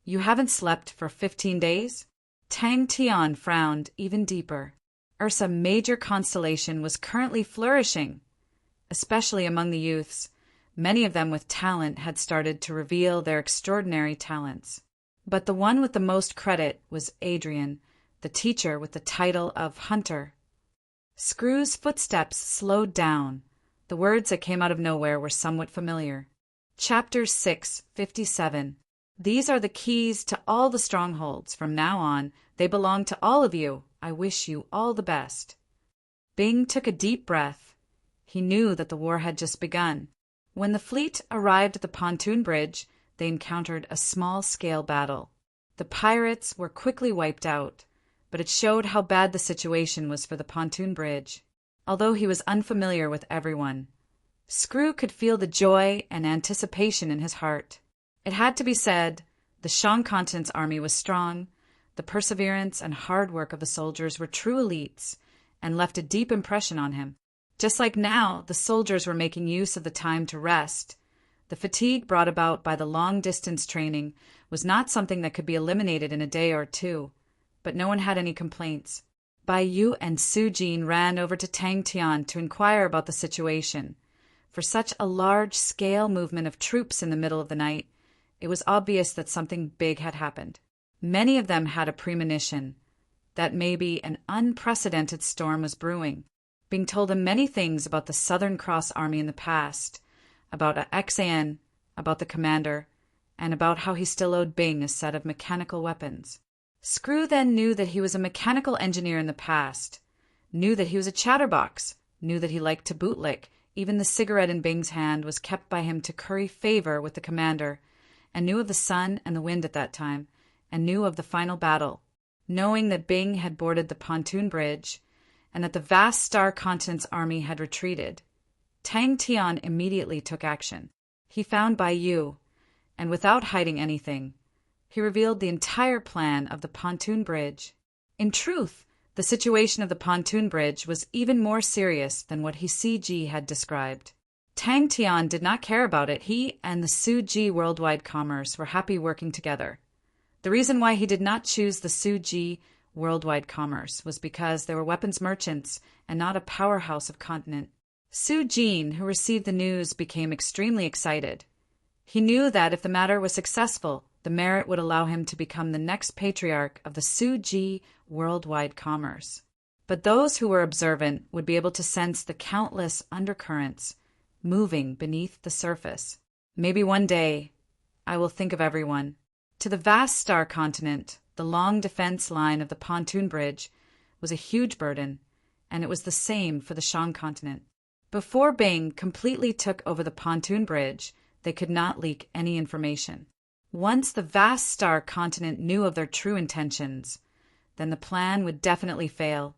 You haven't slept for 15 days? Tang Tian frowned even deeper. Ursa Major constellation was currently flourishing, especially among the youths. Many of them with talent had started to reveal their extraordinary talents. But the one with the most credit was Adrian, the teacher with the title of Hunter. Screw's footsteps slowed down. The words that came out of nowhere were somewhat familiar. Chapter 657. These are the keys to all the strongholds. From now on, they belong to all of you. I wish you all the best. Bing took a deep breath. He knew that the war had just begun. When the fleet arrived at the pontoon bridge, they encountered a small-scale battle. The pirates were quickly wiped out, but it showed how bad the situation was for the pontoon bridge. Although he was unfamiliar with everyone, Screw could feel the joy and anticipation in his heart. It had to be said, the Shang Continent's army was strong. The perseverance and hard work of the soldiers were true elites and left a deep impression on him. Just like now, the soldiers were making use of the time to rest. The fatigue brought about by the long-distance training was not something that could be eliminated in a day or two, but no one had any complaints. Bai Yu and Su Jin ran over to Tang Tian to inquire about the situation. For such a large-scale movement of troops in the middle of the night, it was obvious that something big had happened. Many of them had a premonition that maybe an unprecedented storm was brewing, being told them many things about the Southern Cross Army in the past, about XAN, about the commander, and about how he still owed Bing a set of mechanical weapons. Screw then knew that he was a mechanical engineer in the past, knew that he was a chatterbox, knew that he liked to bootlick. Even the cigarette in Bing's hand was kept by him to curry favor with the commander, and knew of the sun and the wind at that time, and knew of the final battle. Knowing that Bing had boarded the pontoon bridge, and that the vast Star Continent's army had retreated, Tang Tian immediately took action. He found Bai Yu, and without hiding anything, he revealed the entire plan of the pontoon bridge. In truth, the situation of the pontoon bridge was even more serious than what he CG had described. Tang Tian did not care about it. He and the Su Ji Worldwide Commerce were happy working together. The reason why he did not choose the Su Ji Worldwide Commerce was because they were weapons merchants and not a powerhouse of continent. Su Jin, who received the news, became extremely excited. He knew that if the matter was successful, the merit would allow him to become the next patriarch of the Su Ji Worldwide Commerce. But those who were observant would be able to sense the countless undercurrents moving beneath the surface. Maybe one day I will think of everyone. To the vast Star Continent, the long defense line of the pontoon bridge was a huge burden, and it was the same for the Shang Continent. Before Bing completely took over the pontoon bridge, they could not leak any information. Once the vast Star Continent knew of their true intentions, then the plan would definitely fail,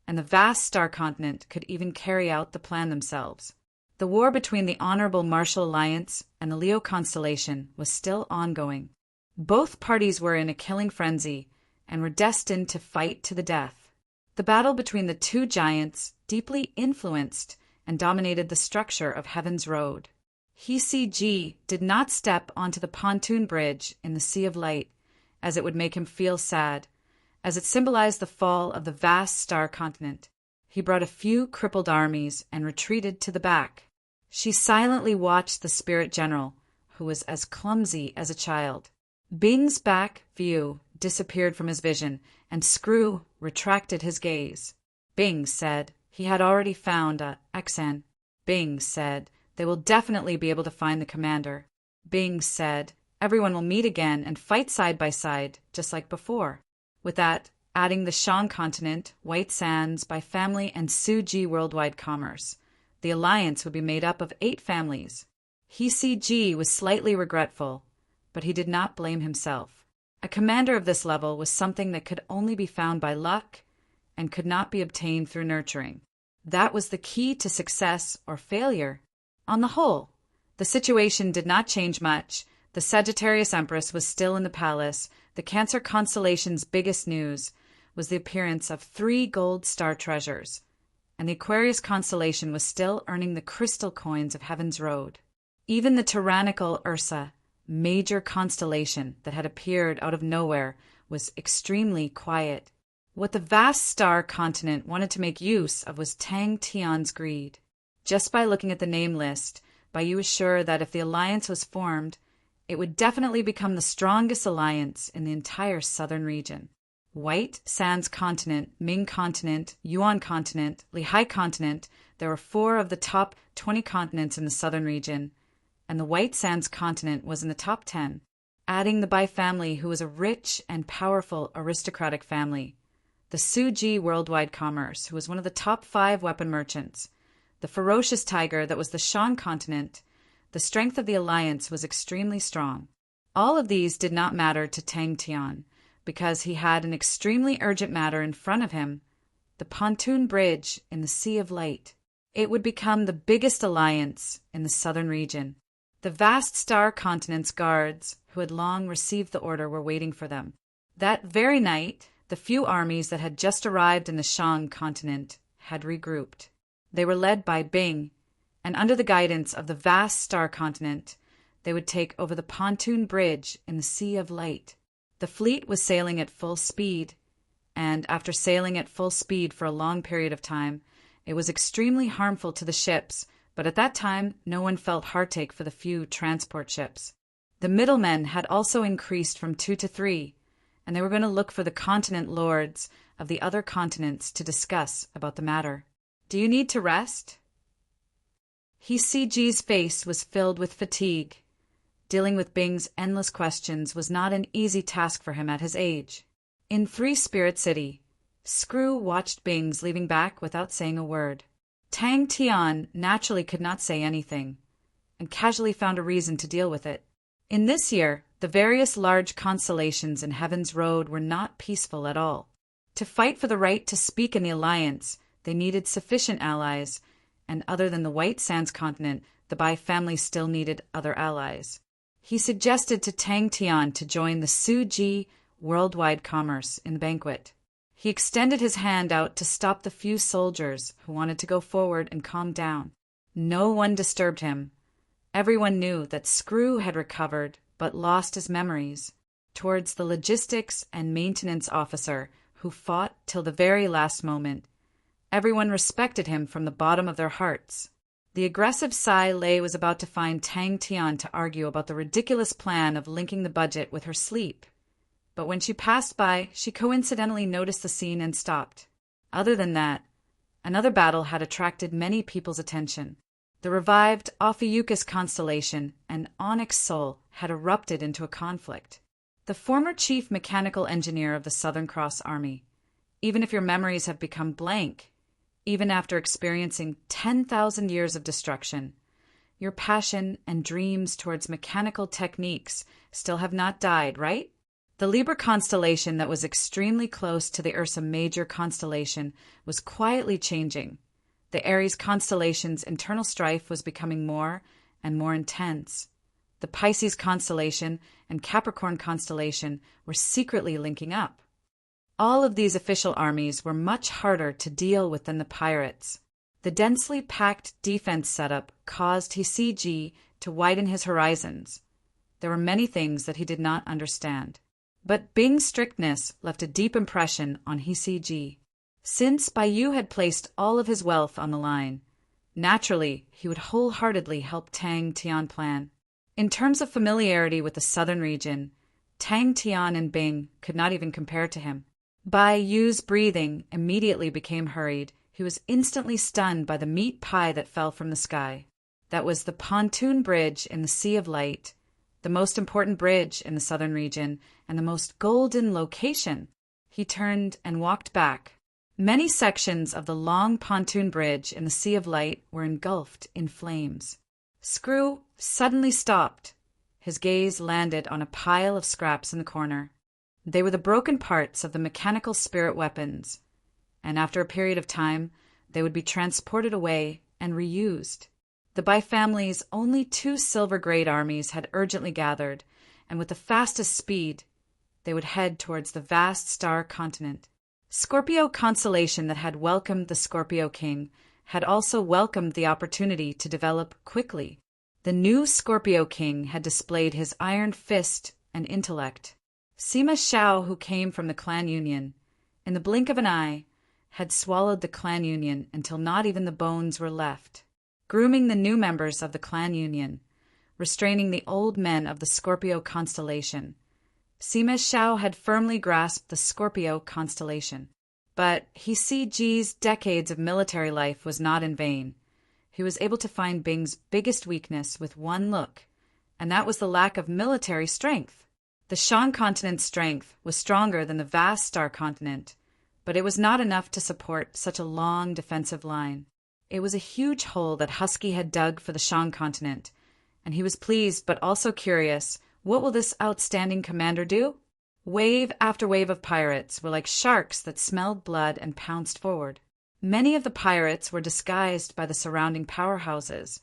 and the vast Star Continent could even carry out the plan themselves. The war between the Honorable Martial Alliance and the Leo Constellation was still ongoing. Both parties were in a killing frenzy and were destined to fight to the death. The battle between the two giants deeply influenced and dominated the structure of Heaven's Road. He CG did not step onto the pontoon bridge in the Sea of Light, as it would make him feel sad, as it symbolized the fall of the vast Star Continent. He brought a few crippled armies and retreated to the back. She silently watched the Spirit General, who was as clumsy as a child. Bing's back view disappeared from his vision, and Screw retracted his gaze. Bing said he had already found XN. Bing said they will definitely be able to find the commander. Bing said everyone will meet again and fight side by side, just like before. With that, adding the Shang Continent, White Sands, by family, and Su Ji Worldwide Commerce, the alliance would be made up of 8 families. He CG was slightly regretful, but he did not blame himself. A commander of this level was something that could only be found by luck and could not be obtained through nurturing. That was the key to success or failure. On the whole, the situation did not change much. The Sagittarius Empress was still in the palace. The Cancer constellation's biggest news was the appearance of 3 gold star treasures, and the Aquarius constellation was still earning the crystal coins of Heaven's Road. Even the tyrannical Ursa, major constellation that had appeared out of nowhere, was extremely quiet. What the vast Star Continent wanted to make use of was Tang Tian's greed. Just by looking at the name list, Bai Yu was sure that if the alliance was formed, it would definitely become the strongest alliance in the entire southern region. White Sands Continent, Ming Continent, Yuan Continent, Lehigh Continent. There were 4 of the top 20 continents in the southern region, and the White Sands Continent was in the top 10, adding the Bai family, who was a rich and powerful aristocratic family, the Suji Worldwide Commerce, who was one of the top 5 weapon merchants, the ferocious tiger that was the Shan Continent. The strength of the alliance was extremely strong. All of these did not matter to Tang Tian, because he had an extremely urgent matter in front of him, the pontoon bridge in the Sea of Light. It would become the biggest alliance in the southern region. The vast Star Continent's guards, who had long received the order, were waiting for them. That very night, the few armies that had just arrived in the Shang continent had regrouped. They were led by Bing, and under the guidance of the vast Star Continent, they would take over the pontoon bridge in the Sea of Light. The fleet was sailing at full speed, and after sailing at full speed for a long period of time, it was extremely harmful to the ships, but at that time no one felt heartache for the few transport ships. The middlemen had also increased from 2 to 3, and they were going to look for the continent lords of the other continents to discuss about the matter. Do you need to rest? He-CG's face was filled with fatigue. Dealing with Bing's endless questions was not an easy task for him at his age. In Three Spirit City, Screw watched Bing's leaving back without saying a word. Tang Tian naturally could not say anything, and casually found a reason to deal with it. In this year, the various large constellations in Heaven's Road were not peaceful at all. To fight for the right to speak in the alliance, they needed sufficient allies, and other than the White Sands Continent, the Bai family still needed other allies. He suggested to Tang Tian to join the Suji Worldwide Commerce in the banquet. He extended his hand out to stop the few soldiers who wanted to go forward and calm down. No one disturbed him. Everyone knew that Screw had recovered but lost his memories. Towards the logistics and maintenance officer, who fought till the very last moment, everyone respected him from the bottom of their hearts. The aggressive Sai Lei was about to find Tang Tian to argue about the ridiculous plan of linking the budget with her sleep. But when she passed by, she coincidentally noticed the scene and stopped. Other than that, another battle had attracted many people's attention. The revived Ophiuchus constellation and Onyx Sol had erupted into a conflict. The former chief mechanical engineer of the Southern Cross Army. Even if your memories have become blank, even after experiencing 10,000 years of destruction, your passion and dreams towards mechanical techniques still have not died, right? The Libra constellation that was extremely close to the Ursa Major constellation was quietly changing. The Aries constellation's internal strife was becoming more and more intense. The Pisces constellation and Capricorn constellation were secretly linking up. All of these official armies were much harder to deal with than the pirates. The densely packed defense setup caused He-CG to widen his horizons. There were many things that he did not understand. But Bing's strictness left a deep impression on He-CG. Since Baiyu had placed all of his wealth on the line, naturally he would wholeheartedly help Tang Tian plan. In terms of familiarity with the southern region, Tang Tian and Bing could not even compare to him. Bai Yu's breathing immediately became hurried. He was instantly stunned by the meat pie that fell from the sky. That was the pontoon bridge in the Sea of Light, the most important bridge in the southern region, and the most golden location. He turned and walked back. Many sections of the long pontoon bridge in the Sea of Light were engulfed in flames. Screw suddenly stopped. His gaze landed on a pile of scraps in the corner. They were the broken parts of the mechanical spirit weapons, and after a period of time, they would be transported away and reused. The Bai family's only 2 silver-grade armies had urgently gathered, and with the fastest speed, they would head towards the vast star continent. Scorpio constellation that had welcomed the Scorpio King had also welcomed the opportunity to develop quickly. The new Scorpio King had displayed his iron fist and intellect. Sima Xiao, who came from the clan union, in the blink of an eye, had swallowed the clan union until not even the bones were left, grooming the new members of the clan union, restraining the old men of the Scorpio constellation, Sima Xiao had firmly grasped the Scorpio constellation. But Ji's decades of military life was not in vain. He was able to find Bing's biggest weakness with one look, and that was the lack of military strength. The Shan continent's strength was stronger than the vast star continent, but it was not enough to support such a long defensive line. It was a huge hole that Husky had dug for the Shan continent, and he was pleased but also curious. What will this outstanding commander do? Wave after wave of pirates were like sharks that smelled blood and pounced forward. Many of the pirates were disguised by the surrounding powerhouses,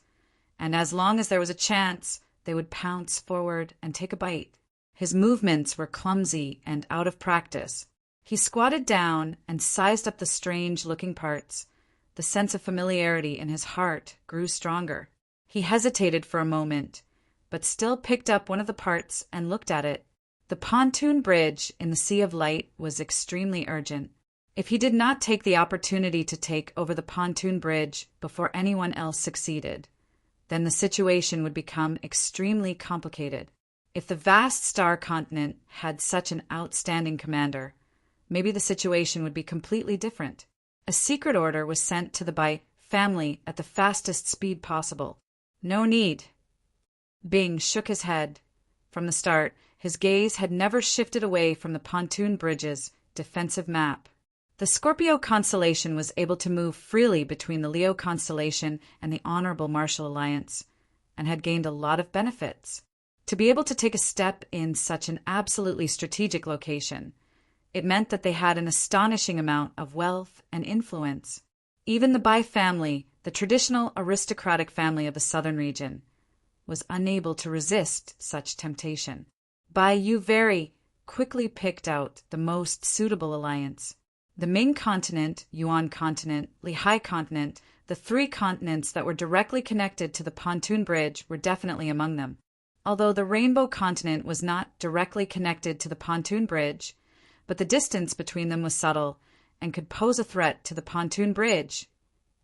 and as long as there was a chance, they would pounce forward and take a bite. His movements were clumsy and out of practice. He squatted down and sized up the strange-looking parts. The sense of familiarity in his heart grew stronger. He hesitated for a moment, but still picked up one of the parts and looked at it. The pontoon bridge in the Sea of Light was extremely urgent. If he did not take the opportunity to take over the pontoon bridge before anyone else succeeded, then the situation would become extremely complicated. If the vast star continent had such an outstanding commander, maybe the situation would be completely different. A secret order was sent to the Bai family at the fastest speed possible. No need. Bing shook his head. From the start, his gaze had never shifted away from the pontoon bridge's defensive map. The Scorpio constellation was able to move freely between the Leo constellation and the Honorable Martial Alliance, and had gained a lot of benefits. To be able to take a step in such an absolutely strategic location, it meant that they had an astonishing amount of wealth and influence. Even the Bai family, the traditional aristocratic family of the southern region, was unable to resist such temptation. Bai Yu very quickly picked out the most suitable alliance. The Ming continent, Yuan continent, Lehigh continent, the three continents that were directly connected to the pontoon bridge were definitely among them. Although the Rainbow continent was not directly connected to the pontoon bridge, but the distance between them was subtle and could pose a threat to the pontoon bridge.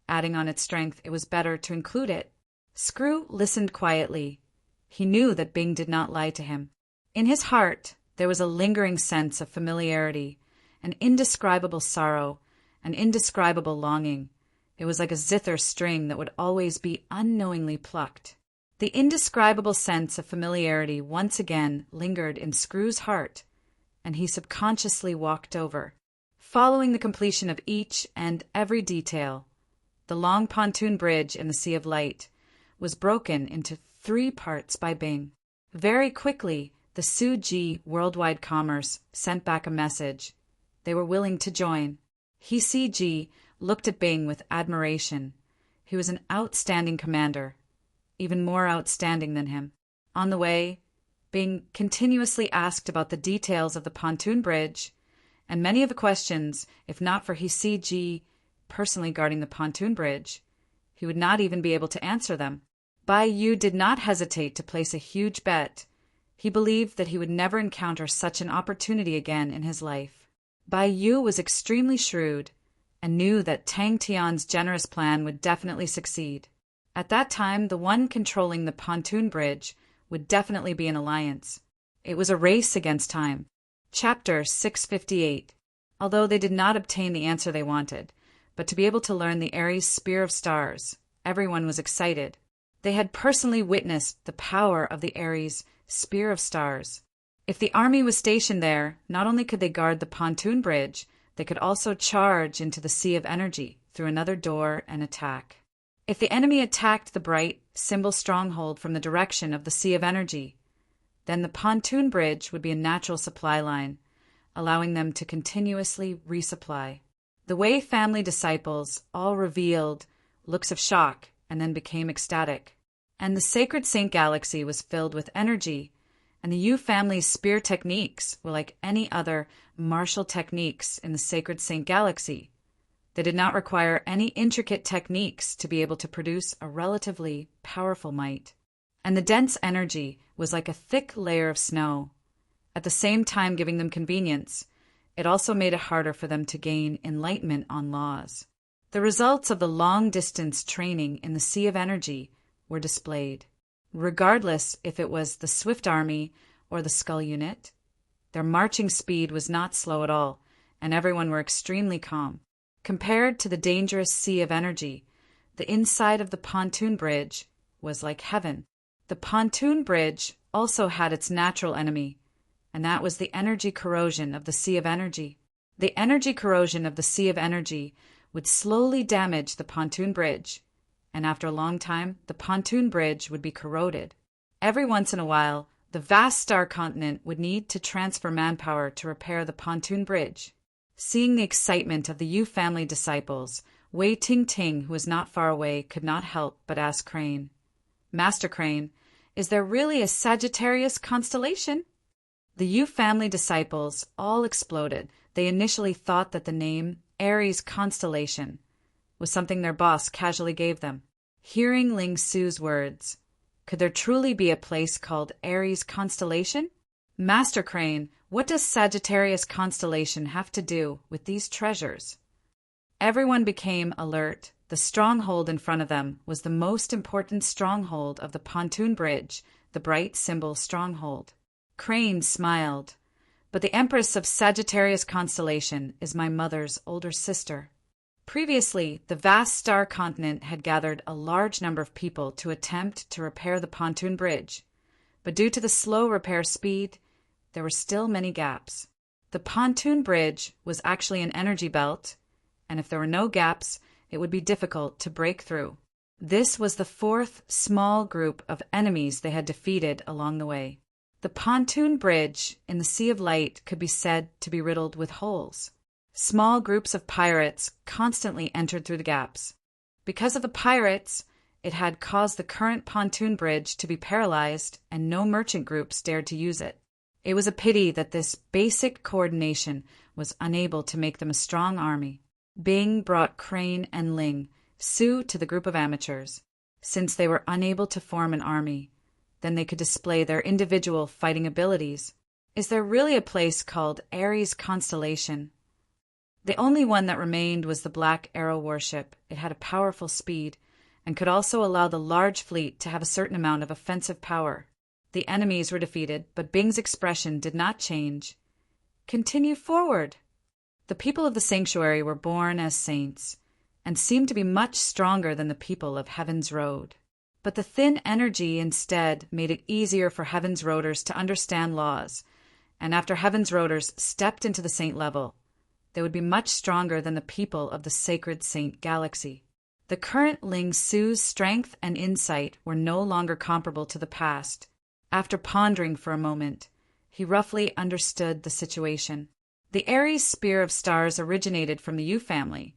Adding on its strength, it was better to include it. Screw listened quietly. He knew that Bing did not lie to him. In his heart, there was a lingering sense of familiarity, an indescribable sorrow, an indescribable longing. It was like a zither string that would always be unknowingly plucked. The indescribable sense of familiarity once again lingered in Screw's heart, and he subconsciously walked over. Following the completion of each and every detail, the long pontoon bridge in the Sea of Light was broken into 3 parts by Bing. Very quickly, the Ji Worldwide Commerce sent back a message. They were willing to join. Ji looked at Bing with admiration. He was an outstanding commander, even more outstanding than him. On the way, Bing continuously asked about the details of the pontoon bridge, and many of the questions, if not for Ji personally guarding the pontoon bridge, he would not even be able to answer them. Bai Yu did not hesitate to place a huge bet. He believed that he would never encounter such an opportunity again in his life. Bai Yu was extremely shrewd and knew that Tang Tian's generous plan would definitely succeed. At that time, the one controlling the pontoon bridge would definitely be an alliance. It was a race against time. Chapter 658. Although they did not obtain the answer they wanted, but to be able to learn the Aries Spear of Stars, everyone was excited. They had personally witnessed the power of the Aries Spear of Stars. If the army was stationed there, not only could they guard the pontoon bridge, they could also charge into the Sea of Energy through another door and attack. If the enemy attacked the bright symbol stronghold from the direction of the Sea of Energy, then the pontoon bridge would be a natural supply line, allowing them to continuously resupply. The Wei family disciples all revealed looks of shock and then became ecstatic. And the Sacred Saint Galaxy was filled with energy, and the Yu family's spear techniques were like any other martial techniques in the Sacred Saint Galaxy. They did not require any intricate techniques to be able to produce a relatively powerful might. And the dense energy was like a thick layer of snow. At the same time giving them convenience, it also made it harder for them to gain enlightenment on laws. The results of the long-distance training in the Sea of Energy were displayed. Regardless if it was the Swift Army or the Skull Unit, Their marching speed was not slow at all, and everyone were extremely calm. Compared to the dangerous sea of energy, the inside of the pontoon bridge was like heaven. The pontoon bridge also had its natural enemy, and that was the energy corrosion of the sea of energy. The energy corrosion of the sea of energy would slowly damage the pontoon bridge, and after a long time, the pontoon bridge would be corroded. Every once in a while, the vast star continent would need to transfer manpower to repair the pontoon bridge. Seeing the excitement of the Yu family disciples, Wei Ting Ting, who was not far away, could not help but ask Crane, "Master Crane, is there really a Sagittarius constellation?" The Yu family disciples all exploded. They initially thought that the name Aries constellation was something their boss casually gave them. Hearing Ling Su's words, could there truly be a place called Aries constellation? "Master Crane, what does Sagittarius constellation have to do with these treasures?" Everyone became alert. The stronghold in front of them was the most important stronghold of the pontoon bridge, the bright symbol stronghold. Crane smiled. "But the Empress of Sagittarius constellation is my mother's older sister." Previously, the vast star continent had gathered a large number of people to attempt to repair the pontoon bridge, but due to the slow repair speed, there were still many gaps. The pontoon bridge was actually an energy belt, and if there were no gaps, it would be difficult to break through. This was the fourth small group of enemies they had defeated along the way. The pontoon bridge in the Sea of Light could be said to be riddled with holes. Small groups of pirates constantly entered through the gaps. Because of the pirates, it had caused the current pontoon bridge to be paralyzed, and no merchant groups dared to use it. It was a pity that this basic coordination was unable to make them a strong army. Bing brought Crane and Ling Su to the group of amateurs. Since they were unable to form an army, then they could display their individual fighting abilities. Is there really a place called Aries constellation? The only one that remained was the Black Arrow warship. It had a powerful speed, and could also allow the large fleet to have a certain amount of offensive power. The enemies were defeated, but Bing's expression did not change. "Continue forward." The people of the sanctuary were born as saints, and seemed to be much stronger than the people of Heaven's Road. But the thin energy instead made it easier for Heaven's Roaders to understand laws, and after Heaven's Roaders stepped into the saint level, they would be much stronger than the people of the sacred saint galaxy. The current Ling Su's strength and insight were no longer comparable to the past. After pondering for a moment, he roughly understood the situation. The Aries Spear of Stars originated from the Yu family,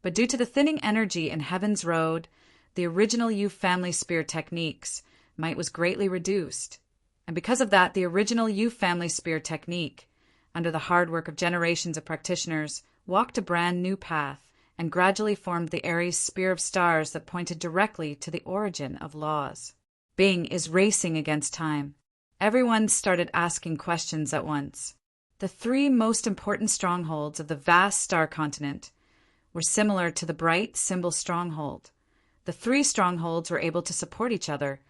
but due to the thinning energy in Heaven's Road, the original Yu family spear technique's might was greatly reduced. And because of that, the original Yu family spear technique, under the hard work of generations of practitioners, walked a brand new path and gradually formed the Aries Spear of Stars that pointed directly to the origin of laws. Bing is racing against time. Everyone started asking questions at once. The three most important strongholds of the vast star continent were similar to the bright symbol stronghold. The three strongholds were able to support each other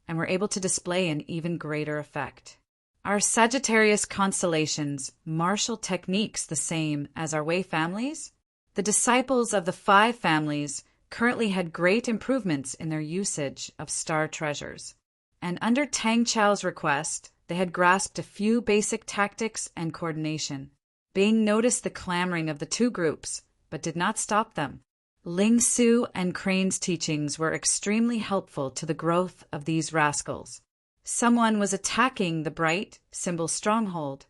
and were able to display an even greater effect. Are Sagittarius constellations martial techniques the same as our Wei families? The disciples of the 5 families currently had great improvements in their usage of star treasures, and under Tang Chao's request, they had grasped a few basic tactics and coordination. Bing noticed the clamoring of the two groups, but did not stop them. Ling Su and Crane's teachings were extremely helpful to the growth of these rascals. Someone was attacking the bright symbol stronghold.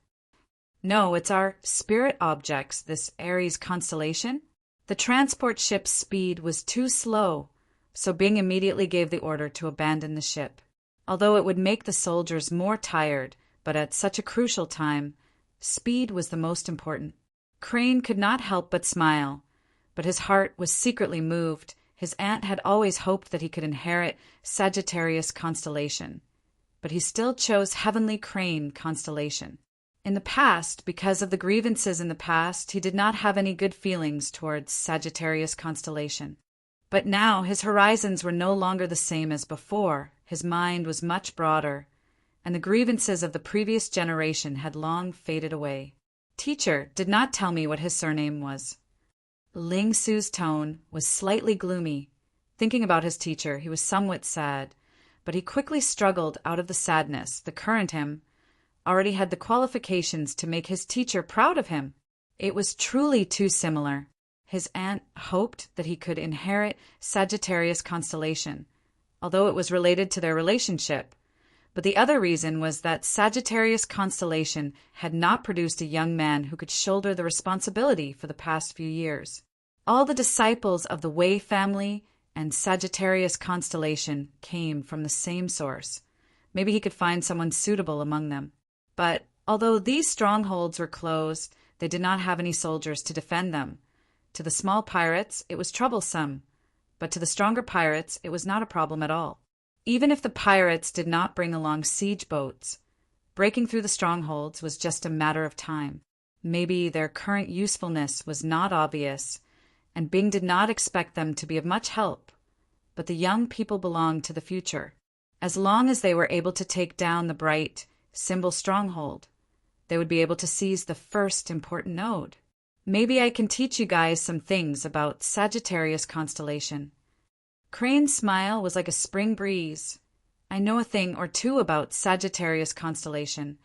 No, it's our spirit objects, this Aries constellation. The transport ship's speed was too slow, so Bing immediately gave the order to abandon the ship. Although it would make the soldiers more tired, but at such a crucial time, speed was the most important. Crane could not help but smile, but his heart was secretly moved. His aunt had always hoped that he could inherit Sagittarius constellation, but he still chose Heavenly Crane constellation. In the past, because of the grievances in the past, he did not have any good feelings towards Sagittarius constellation. But now his horizons were no longer the same as before. His mind was much broader, and the grievances of the previous generation had long faded away. Teacher did not tell me what his surname was. Ling Su's tone was slightly gloomy. Thinking about his teacher, he was somewhat sad, but he quickly struggled out of the sadness. The current him already had the qualifications to make his teacher proud of him. It was truly too similar. His aunt hoped that he could inherit Sagittarius constellation, although it was related to their relationship. But the other reason was that Sagittarius constellation had not produced a young man who could shoulder the responsibility for the past few years. All the disciples of the Wei family and Sagittarius constellation came from the same source. Maybe he could find someone suitable among them. But although these strongholds were closed, they did not have any soldiers to defend them. To the small pirates, it was troublesome, but to the stronger pirates, it was not a problem at all. Even if the pirates did not bring along siege boats, breaking through the strongholds was just a matter of time. Maybe their current usefulness was not obvious, and Bing did not expect them to be of much help, but the young people belonged to the future. As long as they were able to take down the bright symbol stronghold, they would be able to seize the first important node. Maybe I can teach you guys some things about Sagittarius constellation. Crane's smile was like a spring breeze. I know a thing or two about Sagittarius constellation.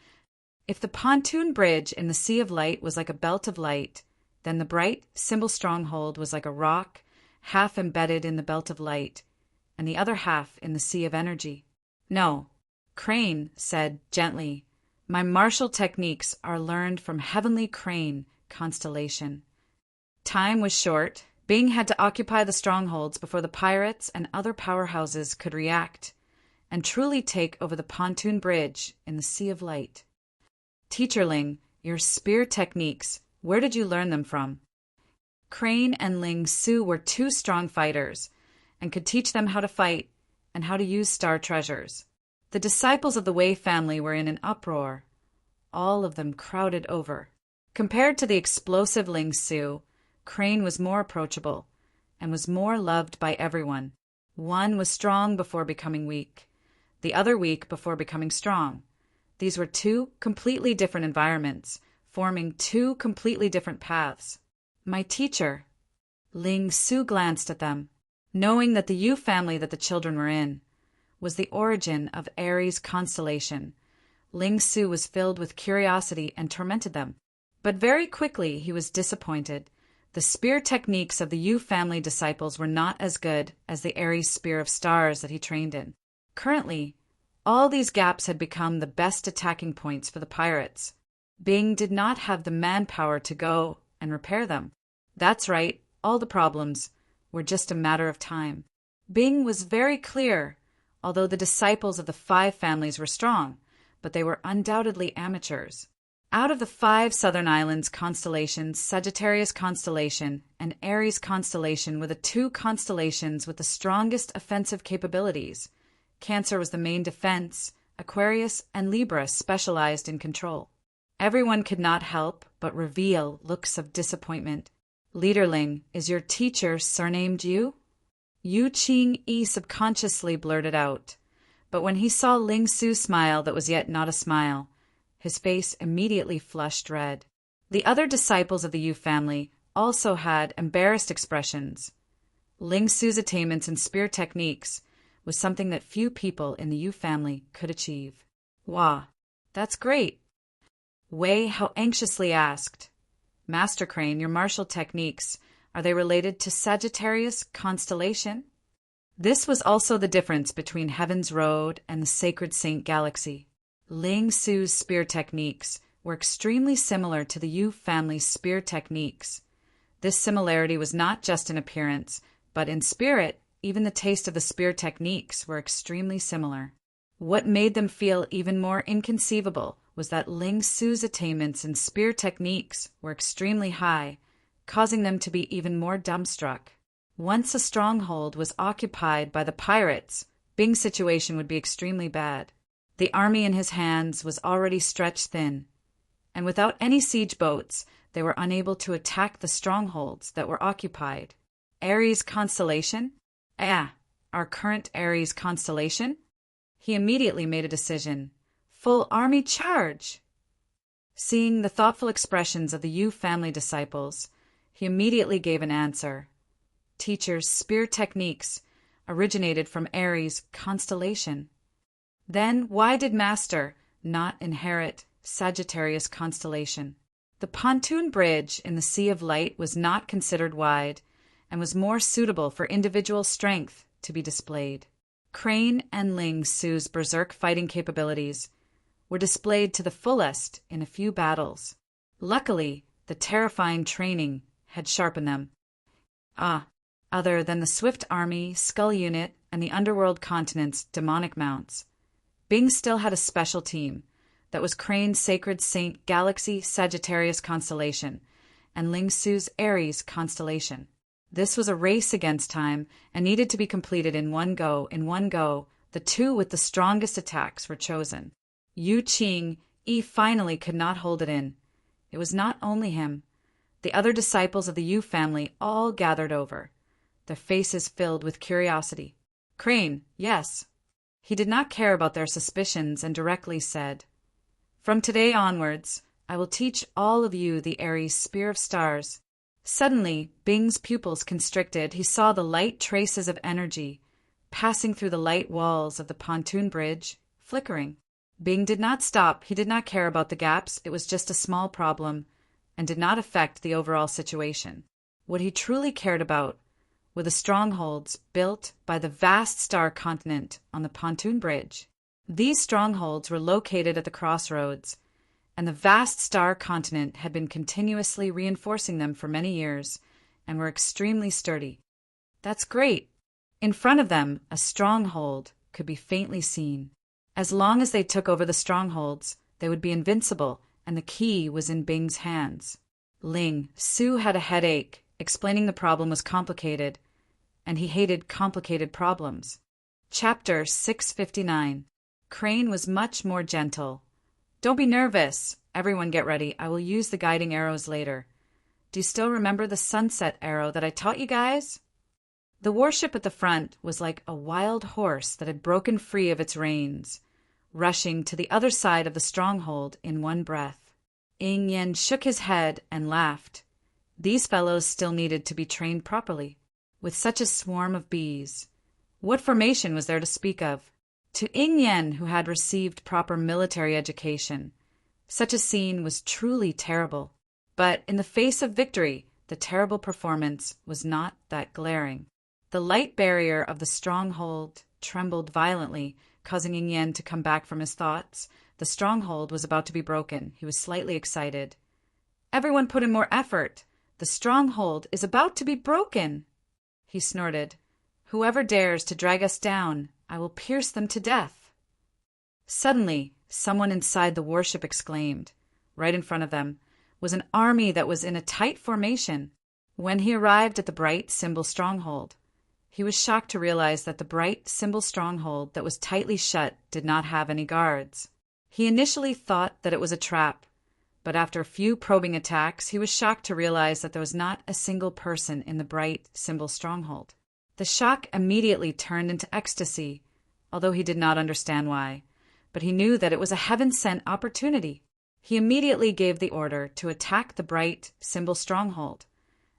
If the pontoon bridge in the Sea of Light was like a belt of light, then the bright symbol stronghold was like a rock, half embedded in the belt of light, and the other half in the sea of energy. No, Crane said gently, my martial techniques are learned from Heavenly Crane constellation. Time was short. Bing had to occupy the strongholds before the pirates and other powerhouses could react and truly take over the pontoon bridge in the Sea of Light. Teacher Ling, your spear techniques, where did you learn them from? Crane and Ling Su were two strong fighters and could teach them how to fight and how to use star treasures. The disciples of the Wei family were in an uproar. All of them crowded over. Compared to the explosive Ling Su, Crane was more approachable and was more loved by everyone. One was strong before becoming weak, the other weak before becoming strong. These were two completely different environments, forming two completely different paths. My teacher. Ling Su glanced at them, knowing that the Yu family that the children were in was the origin of Aries constellation. Ling Su was filled with curiosity and tormented them. But very quickly he was disappointed. The spear techniques of the Yu family disciples were not as good as the Aries spear of stars that he trained in. Currently, all these gaps had become the best attacking points for the pirates. Bing did not have the manpower to go and repair them. That's right, all the problems were just a matter of time. Bing was very clear, although the disciples of the 5 families were strong, but they were undoubtedly amateurs. Out of the 5 southern islands constellations, Sagittarius constellation and Aries constellation were the 2 constellations with the strongest offensive capabilities. Cancer was the main defense, Aquarius and Libra specialized in control. Everyone could not help but reveal looks of disappointment. Leaderling, is your teacher surnamed Yu? Yu Qing-yi subconsciously blurted out, but when he saw Ling Su smile that was yet not a smile, his face immediately flushed red. The other disciples of the Yu family also had embarrassed expressions. Ling Su's attainments in spear techniques was something that few people in the Yu family could achieve. Wah, that's great. Wei Hao anxiously asked, Master Crane, your martial techniques, are they related to Sagittarius constellation? This was also the difference between Heaven's Road and the Sacred Saint Galaxy. Ling Su's spear techniques were extremely similar to the Yu family's spear techniques. This similarity was not just in appearance, but in spirit. Even the taste of the spear techniques were extremely similar. What made them feel even more inconceivable was that Ling Su's attainments in spear techniques were extremely high, causing them to be even more dumbstruck. Once a stronghold was occupied by the pirates, Bing's situation would be extremely bad. The army in his hands was already stretched thin, and without any siege boats, they were unable to attack the strongholds that were occupied. Aries constellation? Our current Aries constellation? He immediately made a decision. full army charge. Seeing the thoughtful expressions of the Yu family disciples, he immediately gave an answer. Teacher's spear techniques originated from Aries' constellation. Then why did Master not inherit Sagittarius constellation? The pontoon bridge in the Sea of Light was not considered wide and was more suitable for individual strength to be displayed. Crane and Ling Su's berserk fighting capabilities were displayed to the fullest in a few battles. Luckily, the terrifying training had sharpened them. Other than the Swift Army, Skull Unit, and the Underworld Continent's demonic mounts, Bing still had a special team that was Crane's Sacred Saint Galaxy Sagittarius constellation and Ling Su's Aries constellation. This was a race against time and needed to be completed in one go. The two with the strongest attacks were chosen. Yu Qing finally could not hold it in. It was not only him. The other disciples of the Yu family all gathered over, their faces filled with curiosity. Crane, yes. He did not care about their suspicions and directly said, "From today onwards, I will teach all of you the Aries Spear of Stars." Suddenly, Bing's pupils constricted. He saw the light traces of energy passing through the light walls of the pontoon bridge, flickering. Bing did not stop. He did not care about the gaps. It was just a small problem and did not affect the overall situation. What he truly cared about were the strongholds built by the vast star continent on the pontoon bridge. These strongholds were located at the crossroads, and the vast star continent had been continuously reinforcing them for many years and were extremely sturdy. That's great. In front of them, a stronghold could be faintly seen. As long as they took over the strongholds, they would be invincible, and the key was in Bing's hands. Ling Su had a headache. Explaining the problem was complicated, and he hated complicated problems. Chapter 659. Crane was much more gentle. Don't be nervous. Everyone get ready. I will use the guiding arrows later. Do you still remember the sunset arrow that I taught you guys? The warship at the front was like a wild horse that had broken free of its reins, rushing to the other side of the stronghold in one breath. Ing Yen shook his head and laughed. These fellows still needed to be trained properly. With such a swarm of bees, what formation was there to speak of? To Ing Yen, who had received proper military education, such a scene was truly terrible. But in the face of victory, the terrible performance was not that glaring. The light barrier of the stronghold trembled violently, causing Ing Yen to come back from his thoughts. The stronghold was about to be broken. He was slightly excited. Everyone put in more effort. The stronghold is about to be broken. He snorted. Whoever dares to drag us down, I will pierce them to death. Suddenly, someone inside the warship exclaimed. Right in front of them was an army that was in a tight formation. When he arrived at the bright symbol stronghold, he was shocked to realize that the bright symbol stronghold that was tightly shut did not have any guards. He initially thought that it was a trap, but after a few probing attacks, he was shocked to realize that there was not a single person in the bright symbol stronghold. The shock immediately turned into ecstasy, although he did not understand why, but he knew that it was a heaven-sent opportunity. He immediately gave the order to attack the bright symbol stronghold.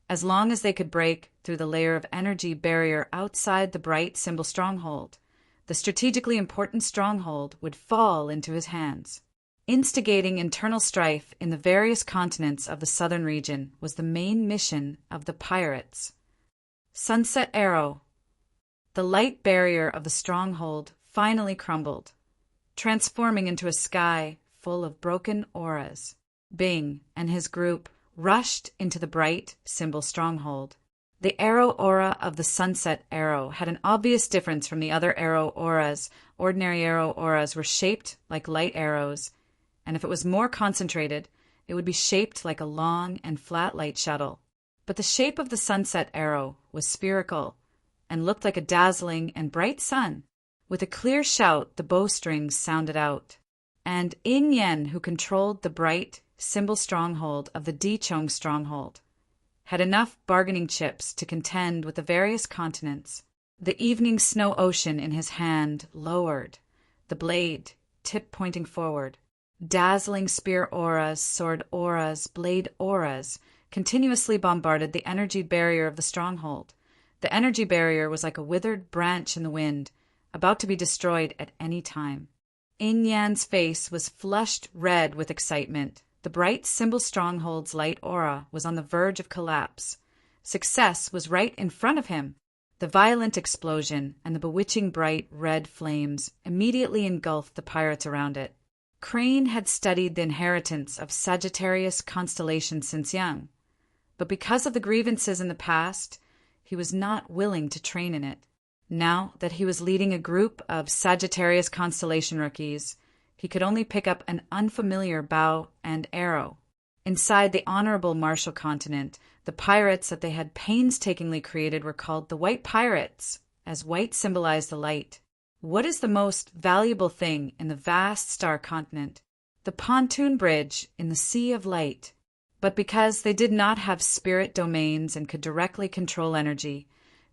As long as they could break through the layer of energy barrier outside the bright symbol stronghold, the strategically important stronghold would fall into his hands. Instigating internal strife in the various continents of the southern region was the main mission of the pirates. Sunset Arrow. The light barrier of the stronghold finally crumbled, transforming into a sky full of broken auras. Bing and his group rushed into the bright symbol stronghold. The arrow aura of the sunset arrow had an obvious difference from the other arrow auras. Ordinary arrow auras were shaped like light arrows, and if it was more concentrated, it would be shaped like a long and flat light shuttle. But the shape of the sunset arrow was spherical and looked like a dazzling and bright sun. With a clear shout, the bowstrings sounded out, and Ing Yen, who controlled the bright symbol stronghold of the Dichong stronghold, had enough bargaining chips to contend with the various continents. The evening snow ocean in his hand lowered, the blade tip pointing forward. Dazzling spear auras, sword auras, blade auras continuously bombarded the energy barrier of the stronghold. The energy barrier was like a withered branch in the wind, about to be destroyed at any time. Yin Yan's face was flushed red with excitement. The bright symbol stronghold's light aura was on the verge of collapse. Success was right in front of him. The violent explosion and the bewitching bright red flames immediately engulfed the pirates around it. Crane had studied the inheritance of Sagittarius constellation since young, but because of the grievances in the past, he was not willing to train in it. Now that he was leading a group of Sagittarius constellation rookies, he could only pick up an unfamiliar bow and arrow. Inside the honorable Martial continent, the pirates that they had painstakingly created were called the White Pirates, as white symbolized the light. What is the most valuable thing in the vast star continent? The pontoon bridge in the sea of light. But because they did not have spirit domains and could directly control energy,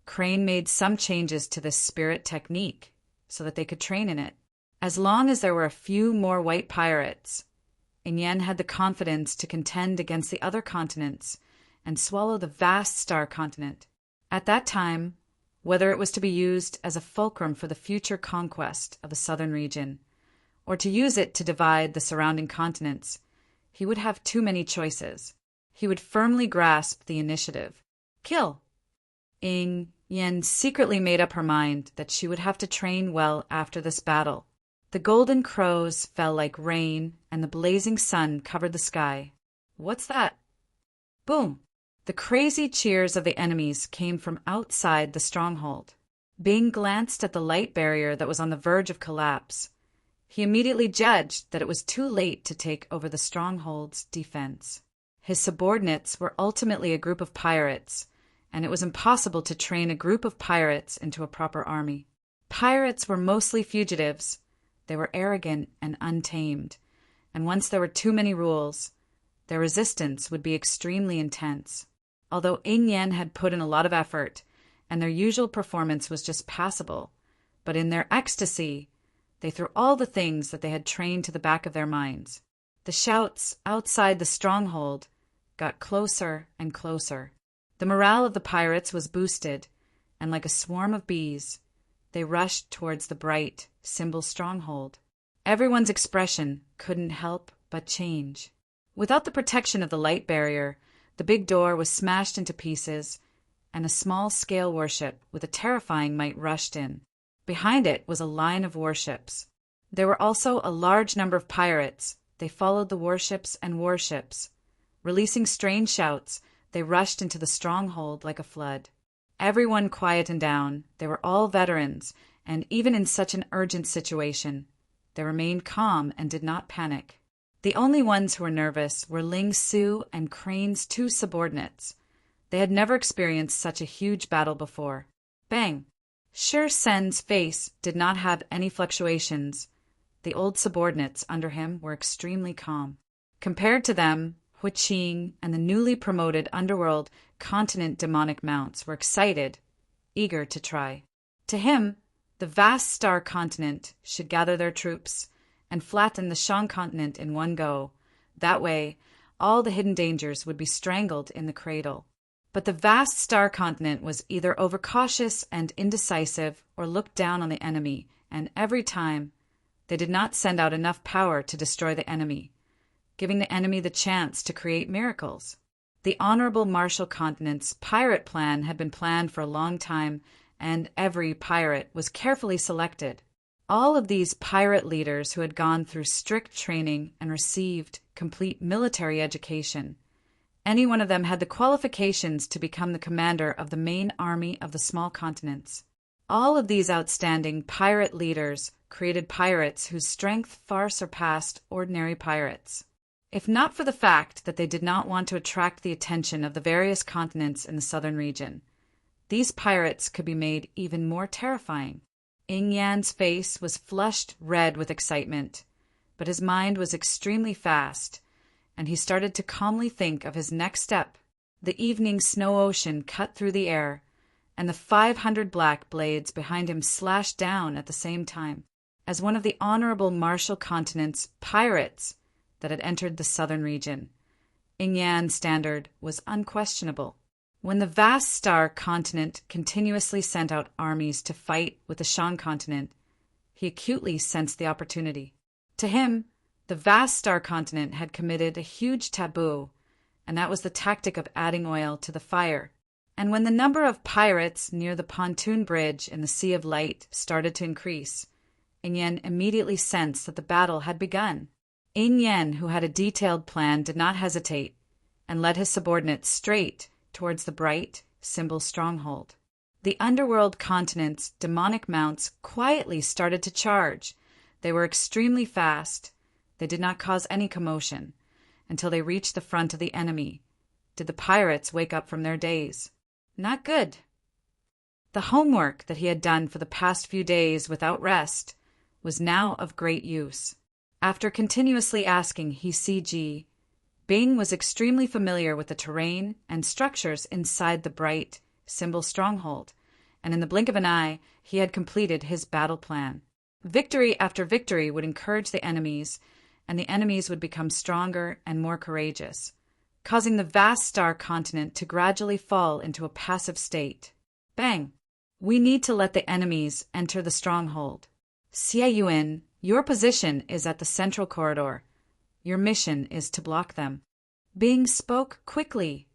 Crane made some changes to this spirit technique so that they could train in it. As long as there were a few more white pirates, Yin had the confidence to contend against the other continents and swallow the vast star continent. At that time, whether it was to be used as a fulcrum for the future conquest of the southern region, or to use it to divide the surrounding continents, he would have too many choices. He would firmly grasp the initiative. Kill! Yin secretly made up her mind that she would have to train well after this battle. The golden crows fell like rain, and the blazing sun covered the sky. What's that? Boom! The crazy cheers of the enemies came from outside the stronghold. Bing glanced at the light barrier that was on the verge of collapse. He immediately judged that it was too late to take over the stronghold's defense. His subordinates were ultimately a group of pirates, and it was impossible to train a group of pirates into a proper army. Pirates were mostly fugitives. They were arrogant and untamed, and once there were too many rules, their resistance would be extremely intense. Although Yin had put in a lot of effort, and their usual performance was just passable, but in their ecstasy, they threw all the things that they had trained to the back of their minds. The shouts outside the stronghold got closer and closer. The morale of the pirates was boosted, and like a swarm of bees, they rushed towards the bright symbol stronghold. Everyone's expression couldn't help but change. Without the protection of the light barrier, the big door was smashed into pieces, and a small-scale warship with a terrifying might rushed in. Behind it was a line of warships. There were also a large number of pirates. They followed the warships and warships. Releasing strange shouts, they rushed into the stronghold like a flood. Everyone quieted down. They were all veterans, and even in such an urgent situation, they remained calm and did not panic. The only ones who were nervous were Ling Su and Crane's two subordinates. They had never experienced such a huge battle before. Bang! Shi Sen's face did not have any fluctuations. The old subordinates under him were extremely calm. Compared to them, Hui Qing and the newly promoted underworld continent demonic mounts were excited, eager to try. To him, the vast star continent should gather their troops and flatten the Shang continent in one go. That way, all the hidden dangers would be strangled in the cradle. But the vast star continent was either overcautious and indecisive or looked down on the enemy, and every time, they did not send out enough power to destroy the enemy, giving the enemy the chance to create miracles. The Honorable Martial Continent's pirate plan had been planned for a long time, and every pirate was carefully selected. All of these pirate leaders who had gone through strict training and received complete military education. Any one of them had the qualifications to become the commander of the main army of the small continents. All of these outstanding pirate leaders created pirates whose strength far surpassed ordinary pirates. If not for the fact that they did not want to attract the attention of the various continents in the southern region, these pirates could be made even more terrifying. Yin Yan's face was flushed red with excitement, but his mind was extremely fast, and he started to calmly think of his next step. The evening snow ocean cut through the air, and the 500 black blades behind him slashed down at the same time. as one of the honorable Marshall Continent's pirates that had entered the southern region. Ingyan's standard was unquestionable. When the vast star continent continuously sent out armies to fight with the Shan continent, he acutely sensed the opportunity. To him, the vast star continent had committed a huge taboo, and that was the tactic of adding oil to the fire. And when the number of pirates near the pontoon bridge in the Sea of Light started to increase, Ingyan immediately sensed that the battle had begun. Ingyan, who had a detailed plan, did not hesitate, and led his subordinates straight towards the bright symbol stronghold. The underworld continent's demonic mounts quietly started to charge. They were extremely fast. They did not cause any commotion until they reached the front of the enemy. Did the pirates wake up from their daze? Not good. The homework that he had done for the past few days without rest was now of great use. After continuously asking HCG, Bing was extremely familiar with the terrain and structures inside the bright symbol stronghold, and in the blink of an eye, he had completed his battle plan. Victory after victory would encourage the enemies, and the enemies would become stronger and more courageous, causing the vast star continent to gradually fall into a passive state. Bang! We need to let the enemies enter the stronghold. Xie Yuan, your position is at the central corridor. Your mission is to block them. Bing spoke quickly.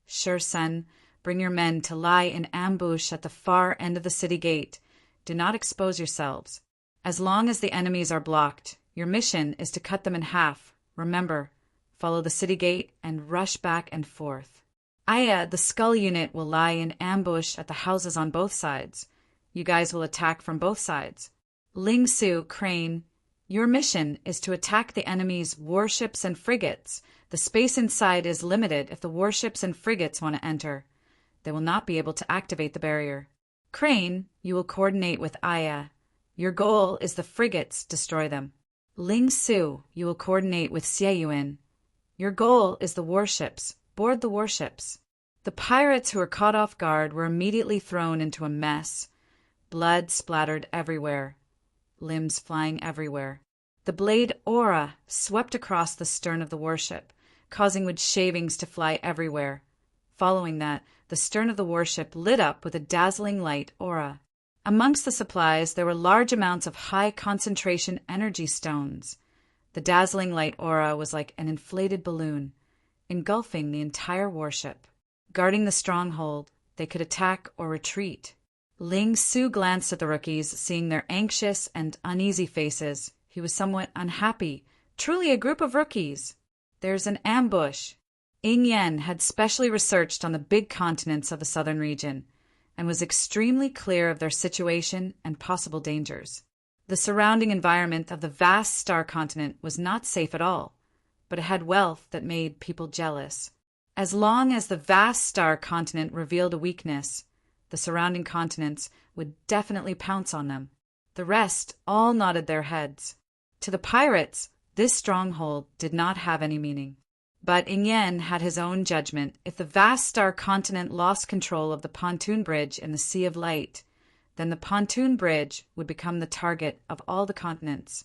Sure, son, bring your men to lie in ambush at the far end of the city gate. Do not expose yourselves. As long as the enemies are blocked, your mission is to cut them in half. Remember, follow the city gate and rush back and forth. Aya, the skull unit, will lie in ambush at the houses on both sides. You guys will attack from both sides. Ling Su, Crane, your mission is to attack the enemy's warships and frigates. The space inside is limited if the warships and frigates want to enter. They will not be able to activate the barrier. Crane, you will coordinate with Aya. Your goal is the frigates, destroy them. Ling Su, you will coordinate with Xie Yuan. Your goal is the warships, board the warships. The pirates who were caught off guard were immediately thrown into a mess. Blood splattered everywhere. Limbs flying everywhere. The blade aura swept across the stern of the warship, causing wood shavings to fly everywhere. Following that, the stern of the warship lit up with a dazzling light aura. Amongst the supplies, there were large amounts of high-concentration energy stones. The dazzling light aura was like an inflated balloon, engulfing the entire warship. Guarding the stronghold, they could attack or retreat. Ling Su glanced at the rookies, seeing their anxious and uneasy faces. He was somewhat unhappy. Truly a group of rookies. There's an ambush. Ingyan had specially researched on the big continents of the southern region, and was extremely clear of their situation and possible dangers. The surrounding environment of the vast star continent was not safe at all, but it had wealth that made people jealous. As long as the vast star continent revealed a weakness, the surrounding continents would definitely pounce on them. The rest all nodded their heads. To the pirates, this stronghold did not have any meaning. But Ingyan had his own judgment. If the vast star continent lost control of the pontoon bridge in the Sea of Light, then the pontoon bridge would become the target of all the continents,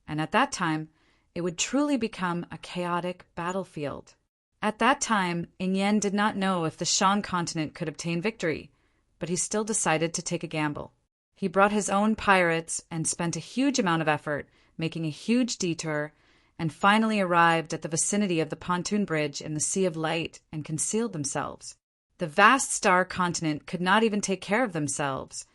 and at that time, it would truly become a chaotic battlefield. At that time, Ingyan did not know if the Shan continent could obtain victory, but he still decided to take a gamble. He brought his own pirates and spent a huge amount of effort, making a huge detour, and finally arrived at the vicinity of the pontoon bridge in the Sea of Light and concealed themselves. The vast star continent could not even take care of themselves,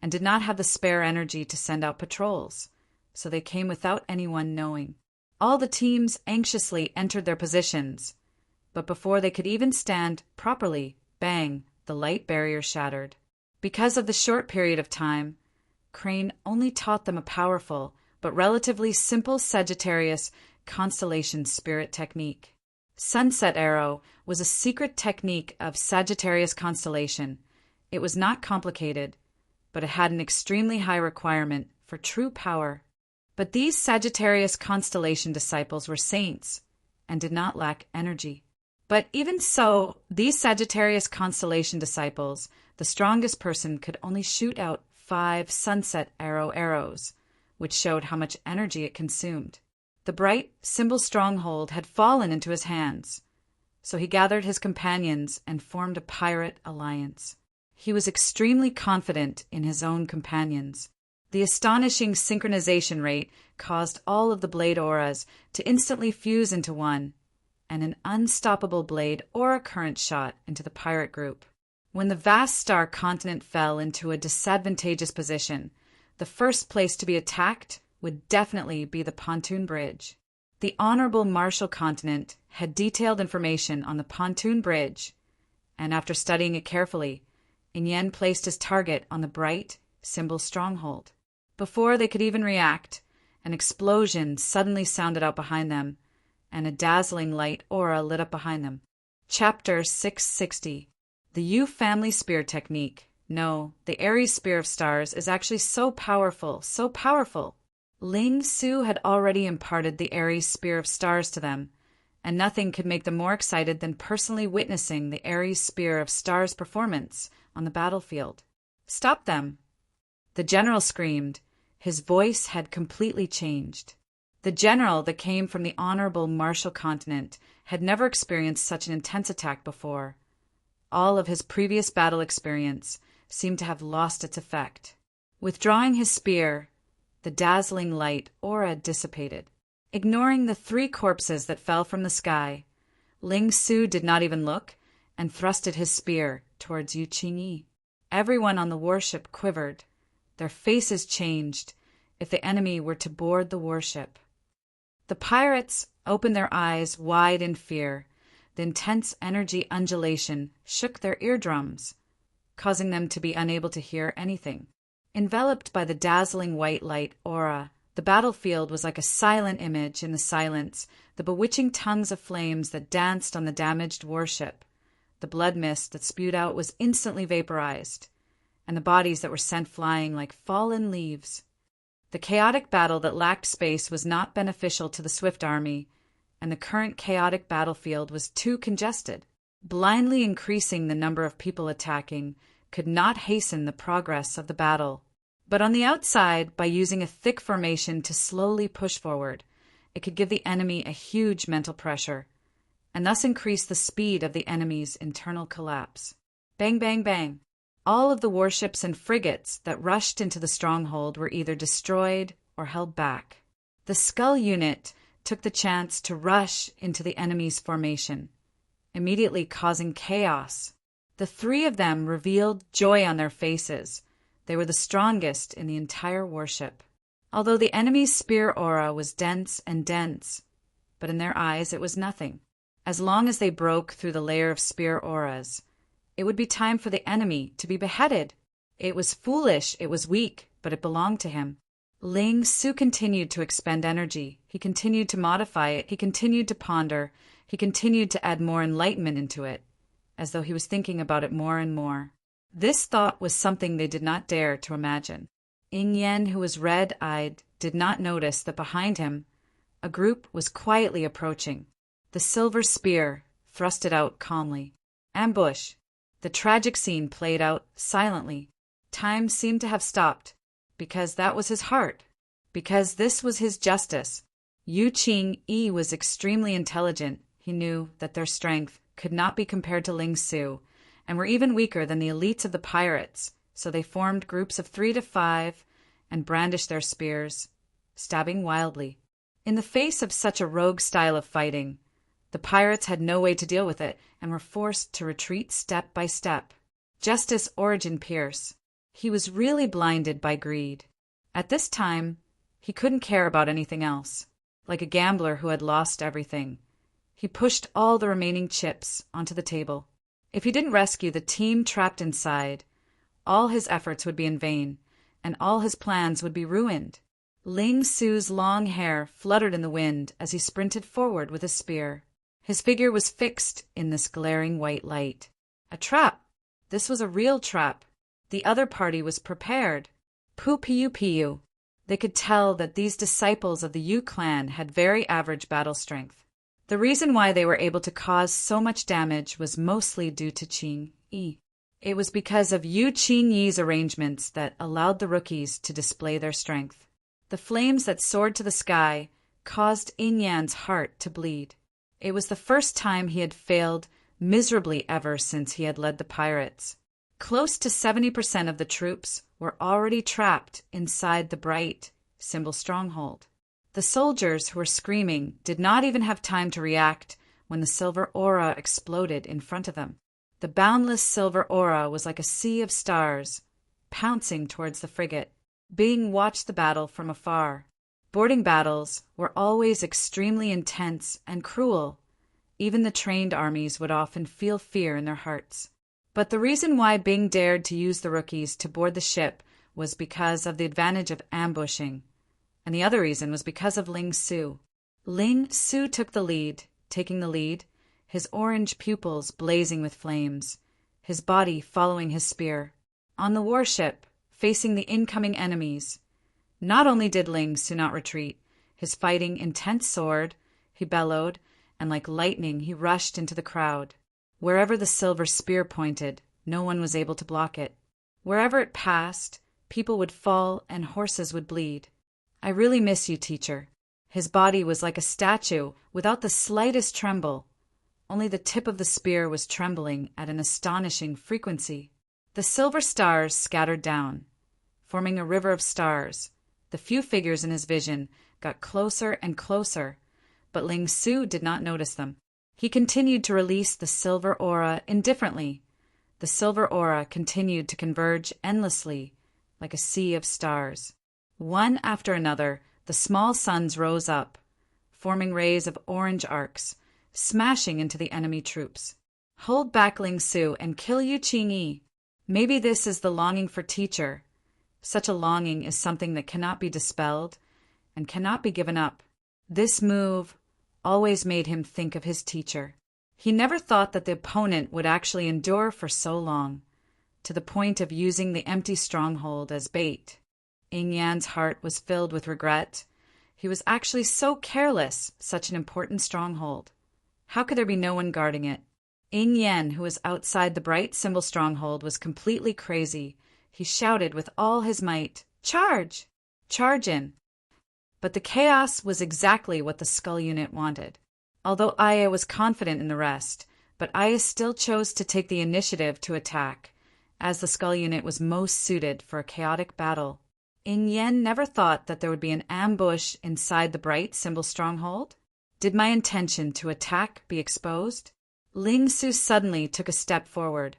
and did not have the spare energy to send out patrols, so they came without anyone knowing. All the teams anxiously entered their positions, but before they could even stand properly, bang, the light barrier shattered. Because of the short period of time, Crane only taught them a powerful but relatively simple Sagittarius constellation spirit technique. Sunset Arrow was a secret technique of Sagittarius constellation. It was not complicated, but it had an extremely high requirement for true power. But these Sagittarius constellation disciples were saints and did not lack energy. But even so, these Sagittarius constellation disciples, the strongest person could only shoot out 5 sunset arrow arrows, which showed how much energy it consumed. The bright symbol stronghold had fallen into his hands, so he gathered his companions and formed a pirate alliance. He was extremely confident in his own companions. The astonishing synchronization rate caused all of the blade auras to instantly fuse into one, and an unstoppable blade aura current shot into the pirate group. When the vast star continent fell into a disadvantageous position, the first place to be attacked would definitely be the pontoon bridge. The Honorable Marshall continent had detailed information on the pontoon bridge, and after studying it carefully, Yin placed his target on the bright symbol stronghold. Before they could even react, an explosion suddenly sounded out behind them, and a dazzling light aura lit up behind them. Chapter 660. The Yu Family Spear Technique. No, the Aries Spear of Stars is actually so powerful, so powerful. Ling Su had already imparted the Aries Spear of Stars to them, and nothing could make them more excited than personally witnessing the Aries Spear of Stars performance on the battlefield. "Stop them!" The general screamed. His voice had completely changed. The general that came from the Honorable Marshall continent had never experienced such an intense attack before. All of his previous battle experience seemed to have lost its effect. Withdrawing his spear, the dazzling light aura dissipated. Ignoring the 3 corpses that fell from the sky, Ling Su did not even look and thrusted his spear towards Yu Qingyi. Everyone on the warship quivered. Their faces changed if the enemy were to board the warship. The pirates opened their eyes wide in fear. The intense energy undulation shook their eardrums, causing them to be unable to hear anything. Enveloped by the dazzling white light aura, the battlefield was like a silent image in the silence, the bewitching tongues of flames that danced on the damaged warship. The blood mist that spewed out was instantly vaporized, and the bodies that were sent flying like fallen leaves. The chaotic battle that lacked space was not beneficial to the Swift Army, and the current chaotic battlefield was too congested. Blindly increasing the number of people attacking could not hasten the progress of the battle. But on the outside, by using a thick formation to slowly push forward, it could give the enemy a huge mental pressure, and thus increase the speed of the enemy's internal collapse. Bang, bang, bang. All of the warships and frigates that rushed into the stronghold were either destroyed or held back. The Skull unit took the chance to rush into the enemy's formation, immediately causing chaos. The 3 of them revealed joy on their faces. They were the strongest in the entire warship. Although the enemy's spear aura was dense and dense, but in their eyes it was nothing. As long as they broke through the layer of spear auras, it would be time for the enemy to be beheaded. It was foolish, it was weak, but it belonged to him. Ling Su continued to expend energy. He continued to modify it. He continued to ponder. He continued to add more enlightenment into it, as though he was thinking about it more and more. This thought was something they did not dare to imagine. Yen, who was red-eyed, did not notice that behind him, a group was quietly approaching. The silver spear thrusted out calmly. Ambush. The tragic scene played out silently. Time seemed to have stopped, because that was his heart, because this was his justice. Yu Qingyi was extremely intelligent. He knew that their strength could not be compared to Ling Su, and were even weaker than the elites of the pirates, so they formed groups of 3 to 5 and brandished their spears, stabbing wildly. In the face of such a rogue style of fighting, the pirates had no way to deal with it and were forced to retreat step by step. Justice Origin Pierce. He was really blinded by greed. At this time, he couldn't care about anything else. Like a gambler who had lost everything, he pushed all the remaining chips onto the table. If he didn't rescue the team trapped inside, all his efforts would be in vain, and all his plans would be ruined. Ling Su's long hair fluttered in the wind as he sprinted forward with his spear. His figure was fixed in this glaring white light. A trap! This was a real trap. The other party was prepared. Pu. They could tell that these disciples of the Yu clan had very average battle strength. The reason why they were able to cause so much damage was mostly due to Qingyi. It was because of Yu Qingyi's arrangements that allowed the rookies to display their strength. The flames that soared to the sky caused Yin Yan's heart to bleed. It was the first time he had failed miserably ever since he had led the pirates. Close to 70% of the troops were already trapped inside the bright symbol stronghold. The soldiers who were screaming did not even have time to react when the silver aura exploded in front of them. The boundless silver aura was like a sea of stars, pouncing towards the frigate. Bing watched the battle from afar. Boarding battles were always extremely intense and cruel. Even the trained armies would often feel fear in their hearts. But the reason why Bing dared to use the rookies to board the ship was because of the advantage of ambushing, and the other reason was because of Ling Su. Ling Su took the lead, taking the lead, his orange pupils blazing with flames, his body following his spear. On the warship, facing the incoming enemies, not only did Ling Su not retreat, his fighting intent soared, he bellowed, and like lightning he rushed into the crowd. Wherever the silver spear pointed, no one was able to block it. Wherever it passed, people would fall and horses would bleed. I really miss you, teacher. His body was like a statue, without the slightest tremble. Only the tip of the spear was trembling at an astonishing frequency. The silver stars scattered down, forming a river of stars. The few figures in his vision got closer and closer, but Ling Su did not notice them. He continued to release the silver aura indifferently. The silver aura continued to converge endlessly, like a sea of stars. One after another, the small suns rose up, forming rays of orange arcs, smashing into the enemy troops. Hold back, Ling Su, and kill Yu Qingyi. Maybe this is the longing for teacher. Such a longing is something that cannot be dispelled and cannot be given up. This move always made him think of his teacher. He never thought that the opponent would actually endure for so long, to the point of using the empty stronghold as bait. Yin Yan's heart was filled with regret. He was actually so careless, such an important stronghold. How could there be no one guarding it? Yin Yan, who was outside the bright symbol stronghold, was completely crazy. He shouted with all his might, "Charge! Charge in!" But the chaos was exactly what the Skull unit wanted. Although Aya was confident in the rest, but Aya still chose to take the initiative to attack, as the Skull unit was most suited for a chaotic battle. Yin Yan never thought that there would be an ambush inside the bright symbol stronghold. Did my intention to attack be exposed? Ling Su suddenly took a step forward,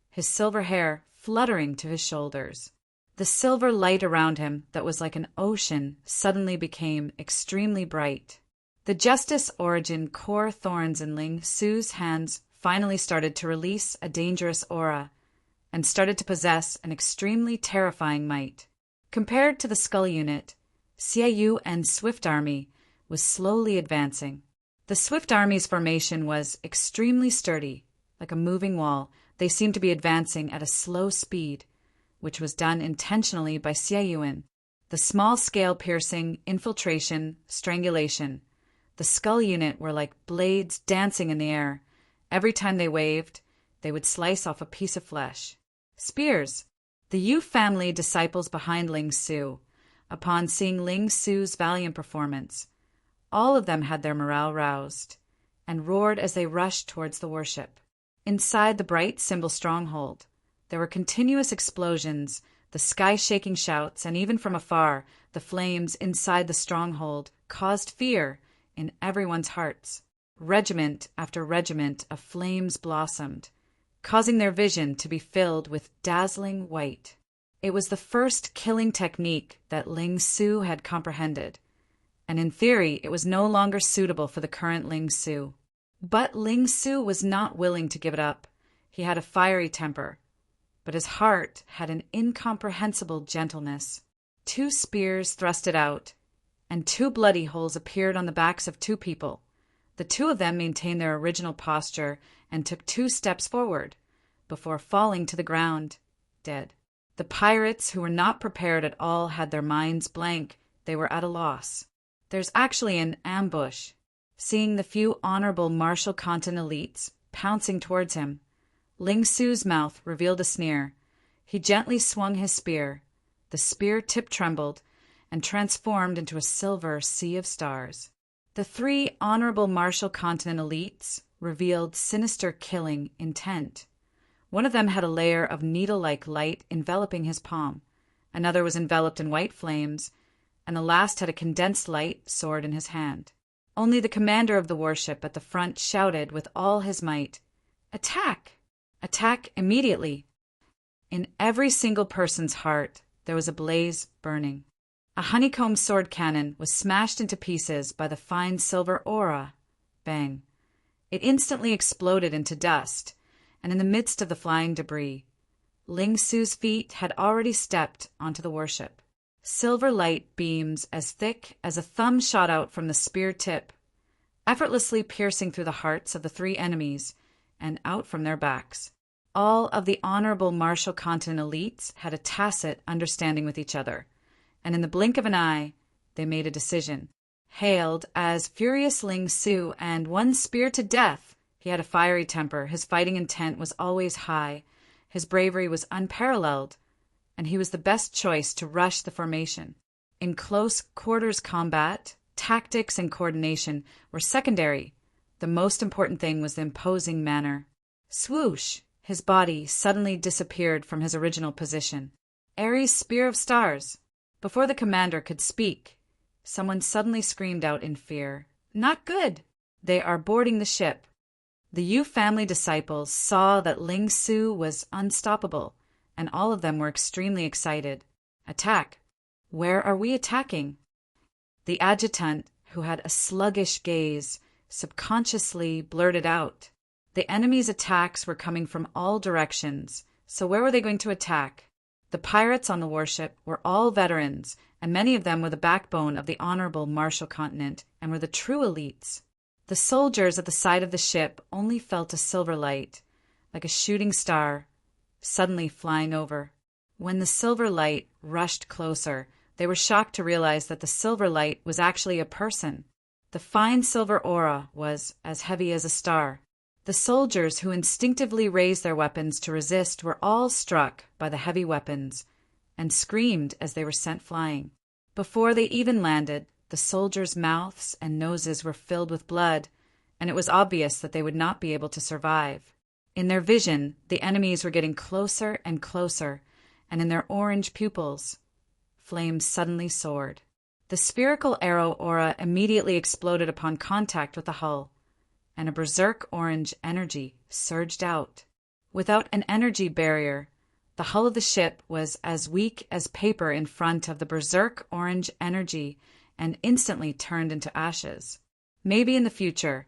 his silver hair fluttering to his shoulders. The silver light around him, that was like an ocean, suddenly became extremely bright. The Justice Origin core thorns in Ling Su's hands finally started to release a dangerous aura, and started to possess an extremely terrifying might. Compared to the Skull unit, Xiaoyu and Swift Army was slowly advancing. The Swift Army's formation was extremely sturdy, like a moving wall. They seemed to be advancing at a slow speed, which was done intentionally by Xiaoyuan. The small-scale piercing, infiltration, strangulation. The Skull unit were like blades dancing in the air. Every time they waved, they would slice off a piece of flesh. Spears. The Yu family disciples behind Ling Su, upon seeing Ling Su's valiant performance, all of them had their morale roused, and roared as they rushed towards the warship. Inside the bright symbol stronghold, there were continuous explosions, the sky-shaking shouts, and even from afar, the flames inside the stronghold caused fear in everyone's hearts. Regiment after regiment of flames blossomed, causing their vision to be filled with dazzling white. It was the first killing technique that Ling Su had comprehended, and in theory it was no longer suitable for the current Ling Su. But Ling Su was not willing to give it up. He had a fiery temper, but his heart had an incomprehensible gentleness. 2 spears thrusted out, and 2 bloody holes appeared on the backs of 2 people. The 2 of them maintained their original posture and took 2 steps forward, before falling to the ground, dead. The pirates, who were not prepared at all, had their minds blank. They were at a loss. There's actually an ambush. Seeing the few honorable martial content elites pouncing towards him, Ling Su's mouth revealed a sneer. He gently swung his spear. The spear tip trembled, and transformed into a silver sea of stars. The three honorable Marshall Continent elites revealed sinister killing intent. One of them had a layer of needle-like light enveloping his palm. Another was enveloped in white flames, and the last had a condensed light sword in his hand. Only the commander of the warship at the front shouted with all his might, "Attack! Attack immediately!" In every single person's heart there was a blaze burning. A honeycomb sword cannon was smashed into pieces by the fine silver aura. Bang. It instantly exploded into dust, and in the midst of the flying debris, Ling Su's feet had already stepped onto the warship. Silver light beams as thick as a thumb shot out from the spear tip, effortlessly piercing through the hearts of the three enemies and out from their backs. All of the honorable Marshall Continent elites had a tacit understanding with each other, and in the blink of an eye, they made a decision. Hailed as Furious Ling Su and one spear to death, he had a fiery temper, his fighting intent was always high, his bravery was unparalleled, and he was the best choice to rush the formation. In close quarters combat, tactics and coordination were secondary. The most important thing was the imposing manner. Swoosh! His body suddenly disappeared from his original position. Ares' Spear of Stars! Before the commander could speak, someone suddenly screamed out in fear, "Not good! They are boarding the ship." The Yu family disciples saw that Ling Su was unstoppable, and all of them were extremely excited. Attack! Where are we attacking? The adjutant, who had a sluggish gaze, subconsciously blurted out. The enemy's attacks were coming from all directions, so where were they going to attack? The pirates on the warship were all veterans, and many of them were the backbone of the honorable Marshall Continent and were the true elites. The soldiers at the side of the ship only felt a silver light, like a shooting star, suddenly flying over. When the silver light rushed closer, they were shocked to realize that the silver light was actually a person. The fine silver aura was as heavy as a star. The soldiers who instinctively raised their weapons to resist were all struck by the heavy weapons and screamed as they were sent flying. Before they even landed, the soldiers' mouths and noses were filled with blood, and it was obvious that they would not be able to survive. In their vision, the enemies were getting closer and closer, and in their orange pupils, flames suddenly soared. The spherical arrow aura immediately exploded upon contact with the hull, and a berserk orange energy surged out. Without an energy barrier, the hull of the ship was as weak as paper in front of the berserk orange energy and instantly turned into ashes. Maybe in the future,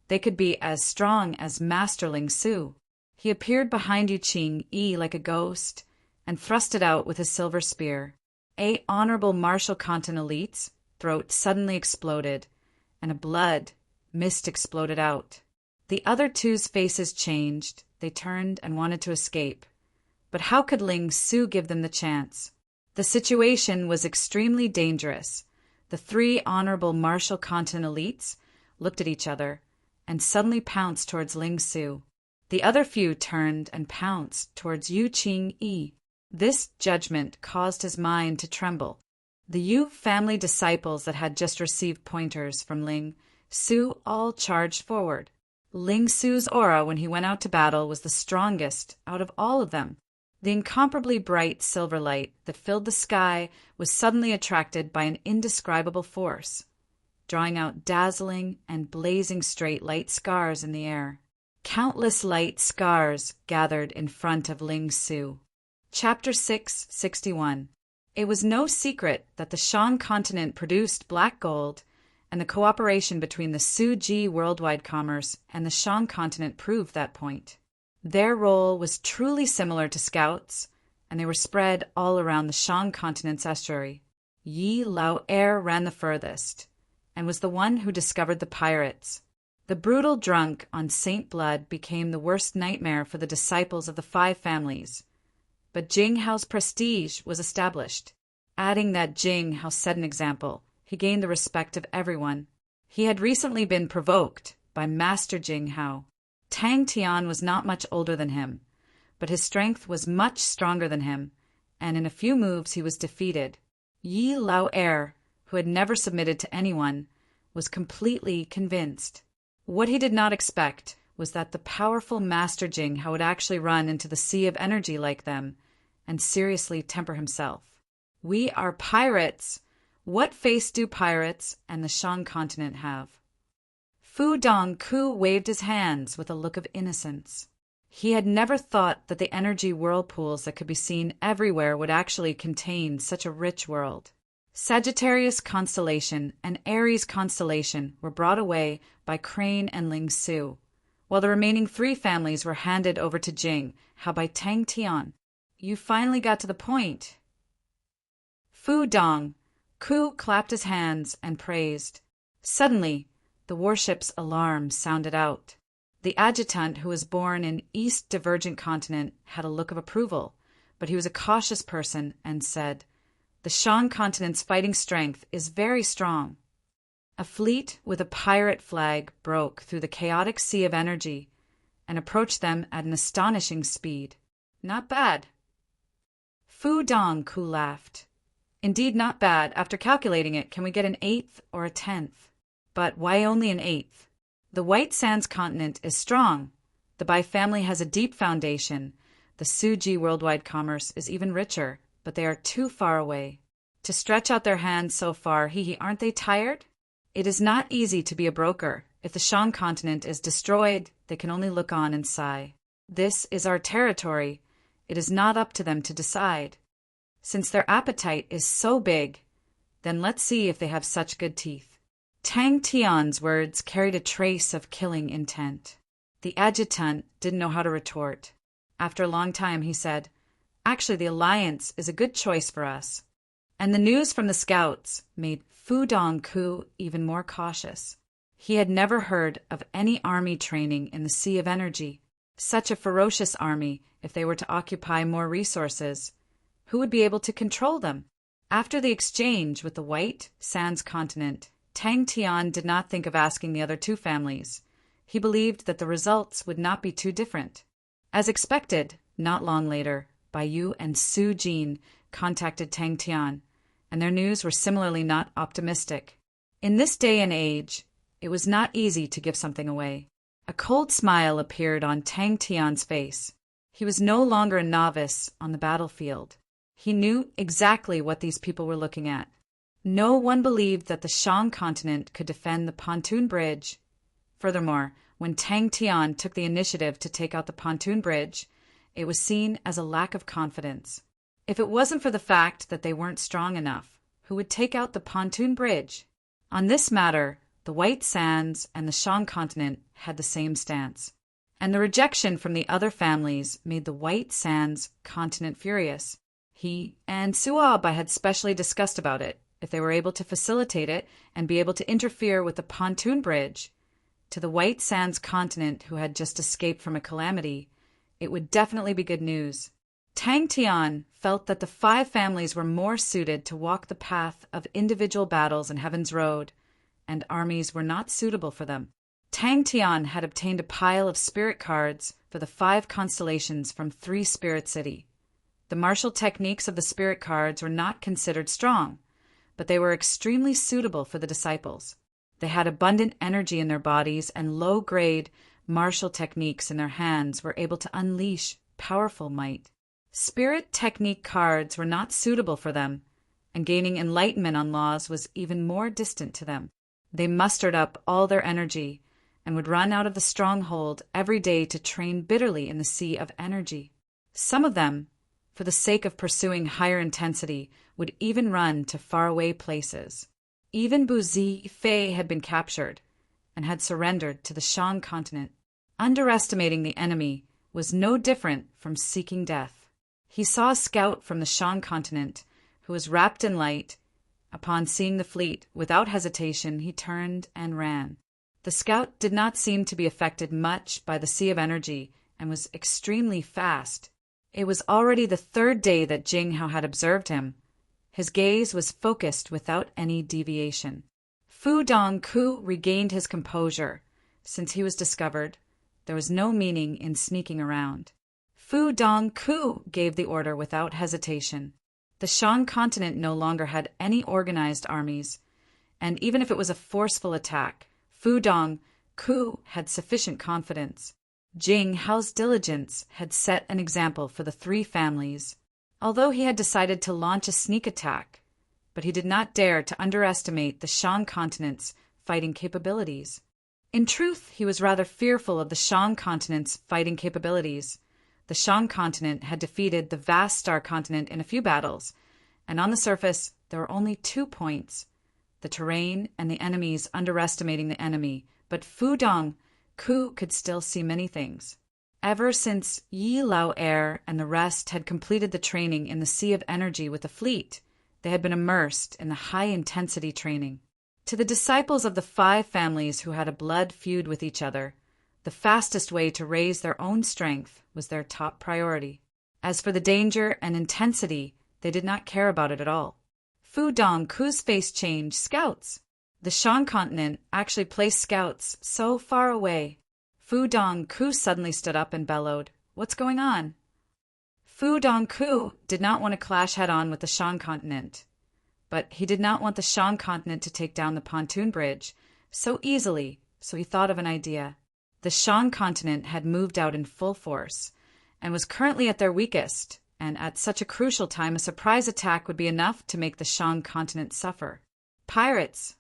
they could be as strong as Master Ling Su. He appeared behind Yu Qing Yi like a ghost and thrust it out with his silver spear. A honorable Marshall Continent elite's throat suddenly exploded, and a blood mist exploded out. The other two's faces changed. They turned and wanted to escape. But how could Ling Su give them the chance? The situation was extremely dangerous. The three honorable Marshall Continent elites looked at each other and suddenly pounced towards Ling Su. The other few turned and pounced towards Yu Qing Yi. This judgment caused his mind to tremble. The Yu family disciples that had just received pointers from Ling Su all charged forward. Ling Su's aura when he went out to battle was the strongest out of all of them. The incomparably bright silver light that filled the sky was suddenly attracted by an indescribable force, drawing out dazzling and blazing straight light scars in the air. Countless light scars gathered in front of Ling Su. Chapter 661. It was no secret that the Shang continent produced black gold, and the cooperation between the Su-Ji worldwide commerce and the Shang continent proved that point. Their role was truly similar to scouts, and they were spread all around the Shang continent's estuary. Yi Lao-er ran the furthest, and was the one who discovered the pirates. The brutal drunk on Saint Blood became the worst nightmare for the disciples of the five families. But Jing Hao's prestige was established. Adding that Jing Hao set an example, he gained the respect of everyone. He had recently been provoked by Master Jing Hao. Tang Tian was not much older than him, but his strength was much stronger than him, and in a few moves he was defeated. Yi Lao Er, who had never submitted to anyone, was completely convinced. What he did not expect was that the powerful Master Jing would actually run into the sea of energy like them and seriously temper himself. We are pirates. What face do pirates and the Shang continent have? Fu Dongku waved his hands with a look of innocence. He had never thought that the energy whirlpools that could be seen everywhere would actually contain such a rich world. Sagittarius constellation and Aries constellation were brought away by Crane and Ling Su, while the remaining 3 families were handed over to Jing Hao by Tang Tian. You finally got to the point. Fu Dongku clapped his hands and praised. Suddenly, the warship's alarm sounded out. The adjutant, who was born in East Divergent Continent, had a look of approval, but he was a cautious person and said, "The Shang continent's fighting strength is very strong." A fleet with a pirate flag broke through the chaotic sea of energy and approached them at an astonishing speed. Not bad. Fu Dongku laughed. Indeed not bad. After calculating it, can we get an 1/8 or a 10th? But why only an 1/8? The White Sands continent is strong. The Bai family has a deep foundation. The Suji worldwide commerce is even richer, but they are too far away to stretch out their hands so far. Aren't they tired? It is not easy to be a broker. If the Shang continent is destroyed, they can only look on and sigh. This is our territory. It is not up to them to decide. Since their appetite is so big, then let's see if they have such good teeth. Tang Tian's words carried a trace of killing intent. The adjutant didn't know how to retort. After a long time, he said, "Actually, the alliance is a good choice for us." And the news from the scouts made Fu Dongku even more cautious. He had never heard of any army training in the Sea of Energy. Such a ferocious army, if they were to occupy more resources, who would be able to control them? After the exchange with the White Sands continent, Tang Tian did not think of asking the other 2 families. He believed that the results would not be too different. As expected, not long later, Bai Yu and Su Jin contacted Tang Tian, and their news were similarly not optimistic. In this day and age, it was not easy to give something away. A cold smile appeared on Tang Tian's face. He was no longer a novice on the battlefield. He knew exactly what these people were looking at. No one believed that the Shang continent could defend the pontoon bridge. Furthermore, when Tang Tian took the initiative to take out the pontoon bridge, it was seen as a lack of confidence. If it wasn't for the fact that they weren't strong enough, who would take out the pontoon bridge? On this matter, the White Sands and the Shang continent had the same stance, and the rejection from the other families made the White Sands continent furious. He and Suaba had specially discussed about it. If they were able to facilitate it and be able to interfere with the pontoon bridge, to the White Sands continent who had just escaped from a calamity, it would definitely be good news. Tang Tian felt that the 5 families were more suited to walk the path of individual battles in Heaven's Road, and armies were not suitable for them. Tang Tian had obtained a pile of spirit cards for the 5 constellations from 3 Spirit City. The martial techniques of the spirit cards were not considered strong, but they were extremely suitable for the disciples. They had abundant energy in their bodies, and low-grade martial techniques in their hands were able to unleash powerful might. Spirit technique cards were not suitable for them, and gaining enlightenment on laws was even more distant to them. They mustered up all their energy and would run out of the stronghold every day to train bitterly in the sea of energy. Some of them, for the sake of pursuing higher intensity, would even run to faraway places. Even Buzi Fei had been captured and had surrendered to the Shang continent. Underestimating the enemy was no different from seeking death. He saw a scout from the Shang continent who was wrapped in light. Upon seeing the fleet, without hesitation, he turned and ran. The scout did not seem to be affected much by the sea of energy and was extremely fast. It was already the 3rd day that Jing Hao had observed him. His gaze was focused without any deviation. Fu Dongku regained his composure. Since he was discovered, there was no meaning in sneaking around. Fu Dongku gave the order without hesitation. The Shang continent no longer had any organized armies, and even if it was a forceful attack, Fu Dongku had sufficient confidence. Jing Hao's diligence had set an example for the three families. Although he had decided to launch a sneak attack, but he did not dare to underestimate the Shang continent's fighting capabilities. In truth, he was rather fearful of the Shang continent's fighting capabilities. The Shang continent had defeated the vast Star continent in a few battles, and on the surface there were only 2 points: the terrain and the enemies underestimating the enemy, but Fu Dongku could still see many things. Ever since Yi Lao Air and the rest had completed the training in the Sea of Energy with the fleet, they had been immersed in the high-intensity training. To the disciples of the 5 families who had a blood feud with each other, the fastest way to raise their own strength was their top priority. As for the danger and intensity, they did not care about it at all. Fu Dongku's face changed. Scouts! The Shang continent actually placed scouts so far away. Fu Dongku suddenly stood up and bellowed, "What's going on?" Fu Dongku did not want to clash head-on with the Shang continent, but he did not want the Shang continent to take down the pontoon bridge so easily, so he thought of an idea. The Shang continent had moved out in full force and was currently at their weakest, and at such a crucial time a surprise attack would be enough to make the Shang continent suffer. Pirates!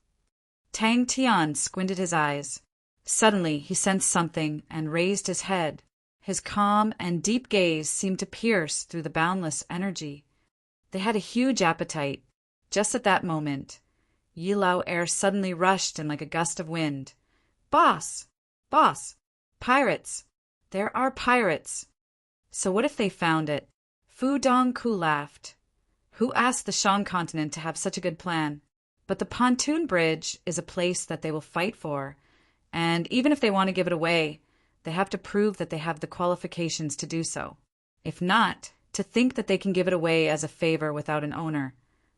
Tang Tian squinted his eyes. Suddenly he sensed something and raised his head. His calm and deep gaze seemed to pierce through the boundless energy. They had a huge appetite. Just at that moment, Yi Lao Air suddenly rushed in like a gust of wind. "Boss! Boss! Pirates! There are pirates!" So what if they found it? Fu Dongku laughed. Who asked the Shang continent to have such a good plan? But the pontoon bridge is a place that they will fight for, and even if they want to give it away, they have to prove that they have the qualifications to do so. If not, to think that they can give it away as a favor without an owner,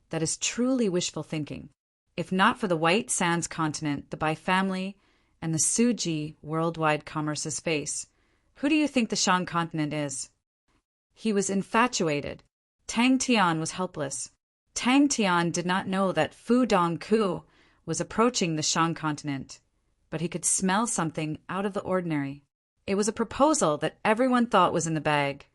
that is truly wishful thinking. If not for the White Sands continent, the Bai family, and the Suji worldwide commerce's face, who do you think the Shang continent is? He was infatuated. Tang Tian was helpless. Tang Tian did not know that Fu Dongku was approaching the Shang continent, but he could smell something out of the ordinary. It was a proposal that everyone thought was in the bag,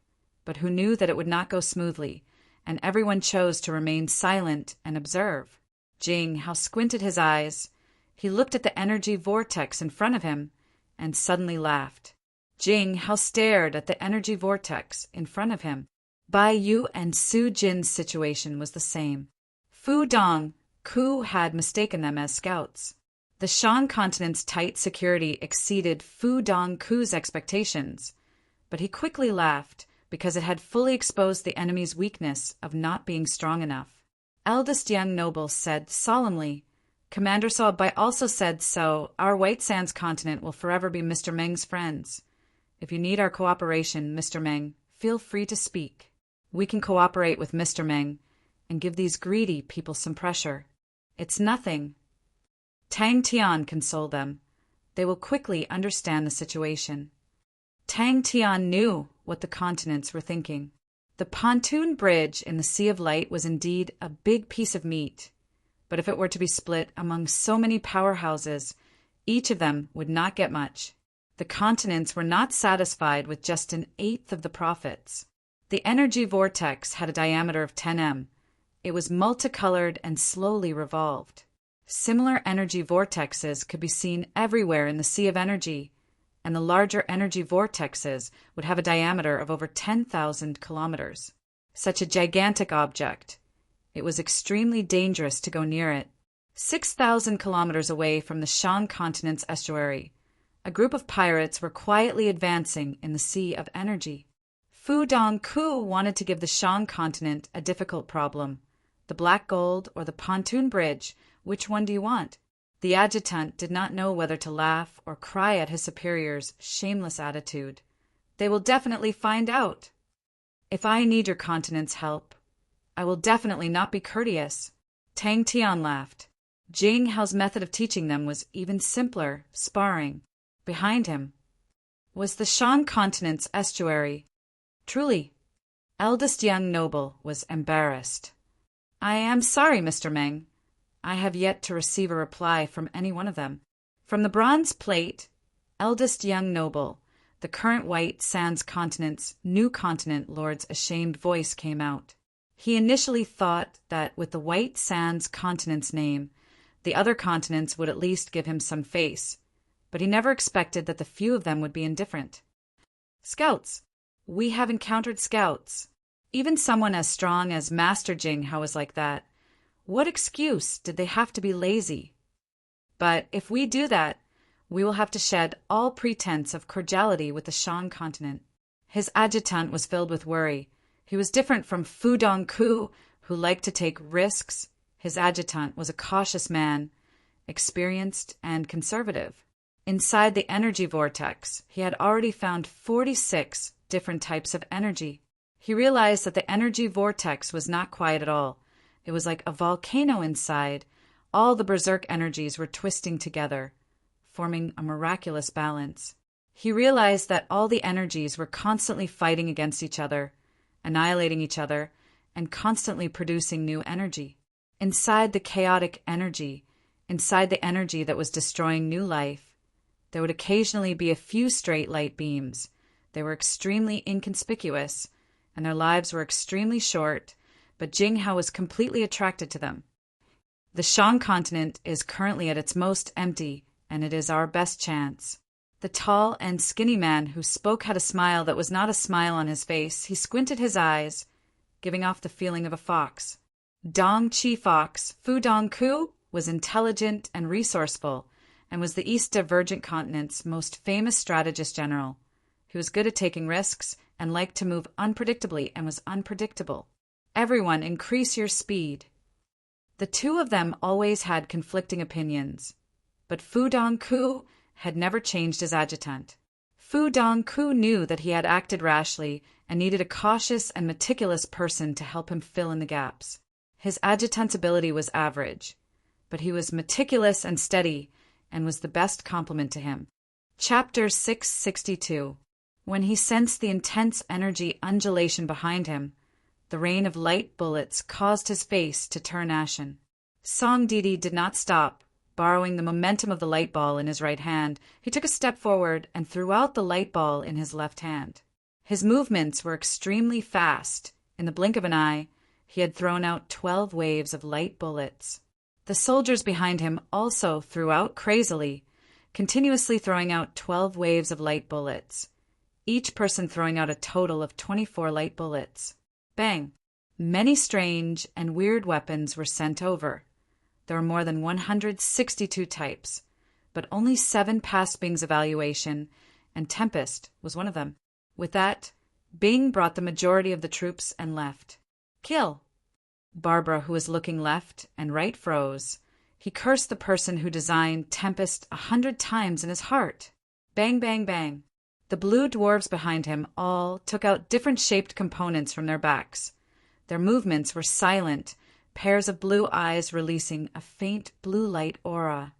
but who knew that it would not go smoothly, and everyone chose to remain silent and observe. Jing Hao squinted his eyes. He looked at the energy vortex in front of him and suddenly laughed. Jing Hao stared at the energy vortex in front of him. Bai Yu and Su Jin's situation was the same. Fu Dongku had mistaken them as scouts. The Shang continent's tight security exceeded Fu Dongku's expectations, but he quickly laughed because it had fully exposed the enemy's weakness of not being strong enough. Eldest young noble said solemnly, "Commander Bai also said so. Our White Sands continent will forever be Mr. Meng's friends. If you need our cooperation, Mr. Meng, feel free to speak. We can cooperate with Mr. Meng and give these greedy people some pressure. It's nothing." Tang Tian consoled them. They will quickly understand the situation. Tang Tian knew what the continents were thinking. The pontoon bridge in the Sea of Light was indeed a big piece of meat, but if it were to be split among so many powerhouses, each of them would not get much. The continents were not satisfied with just an eighth of the profits. The energy vortex had a diameter of 10 m. It was multicolored and slowly revolved. Similar energy vortexes could be seen everywhere in the Sea of Energy, and the larger energy vortexes would have a diameter of over 10,000 kilometers. Such a gigantic object. It was extremely dangerous to go near it. 6,000 kilometers away from the Shang continent's estuary, a group of pirates were quietly advancing in the Sea of Energy. Fu Dongku wanted to give the Shang continent a difficult problem. The black gold or the pontoon bridge, which one do you want? The adjutant did not know whether to laugh or cry at his superior's shameless attitude. They will definitely find out. If I need your continent's help, I will definitely not be courteous. Tang Tian laughed. Jing Hao's method of teaching them was even simpler, sparring. Behind him was the Shang continent's estuary. Truly, eldest young noble was embarrassed. I am sorry, Mr. Meng. I have yet to receive a reply from any one of them. From the bronze plate, eldest young noble, the current White Sands Continent's new continent lord's ashamed voice came out. He initially thought that with the White Sands Continent's name, the other continents would at least give him some face, but he never expected that the few of them would be indifferent. Scouts. We have encountered scouts. Even someone as strong as Master Jinghao was like that. What excuse did they have to be lazy? But if we do that, we will have to shed all pretense of cordiality with the Shan continent. His adjutant was filled with worry. He was different from Fu Dongku, who liked to take risks. His adjutant was a cautious man, experienced and conservative. Inside the energy vortex, he had already found 46 different types of energy. He realized that the energy vortex was not quiet at all. It was like a volcano inside. All the berserk energies were twisting together, forming a miraculous balance. He realized that all the energies were constantly fighting against each other, annihilating each other, and constantly producing new energy. Inside the chaotic energy, inside the energy that was destroying new life, there would occasionally be a few straight light beams. They were extremely inconspicuous, and their lives were extremely short, but Jinghao was completely attracted to them. The Shan continent is currently at its most empty, and it is our best chance. The tall and skinny man who spoke had a smile that was not a smile on his face. He squinted his eyes, giving off the feeling of a fox. Dong Chi Fox, Fu Dongku, was intelligent and resourceful, and was the East Divergent Continent's most famous strategist general. He was good at taking risks and liked to move unpredictably and was unpredictable. Everyone, increase your speed. The two of them always had conflicting opinions, but Fu Dongku had never changed his adjutant. Fu Dongku knew that he had acted rashly and needed a cautious and meticulous person to help him fill in the gaps. His adjutant's ability was average, but he was meticulous and steady and was the best compliment to him. Chapter 662. When he sensed the intense energy undulation behind him, the rain of light bullets caused his face to turn ashen. Song Didi did not stop. Borrowing the momentum of the light ball in his right hand, he took a step forward and threw out the light ball in his left hand. His movements were extremely fast. In the blink of an eye, he had thrown out 12 waves of light bullets. The soldiers behind him also threw out crazily, continuously throwing out 12 waves of light bullets, each person throwing out a total of 24 light bullets. Bang! Many strange and weird weapons were sent over. There were more than 162 types, but only 7 passed Bing's evaluation, and Tempest was one of them. With that, Bing brought the majority of the troops and left. Kill! Barbara, who was looking left and right, froze. He cursed the person who designed Tempest 100 times in his heart. Bang, bang, bang. The blue dwarves behind him all took out different shaped components from their backs. Their movements were silent, pairs of blue eyes releasing a faint blue light aura,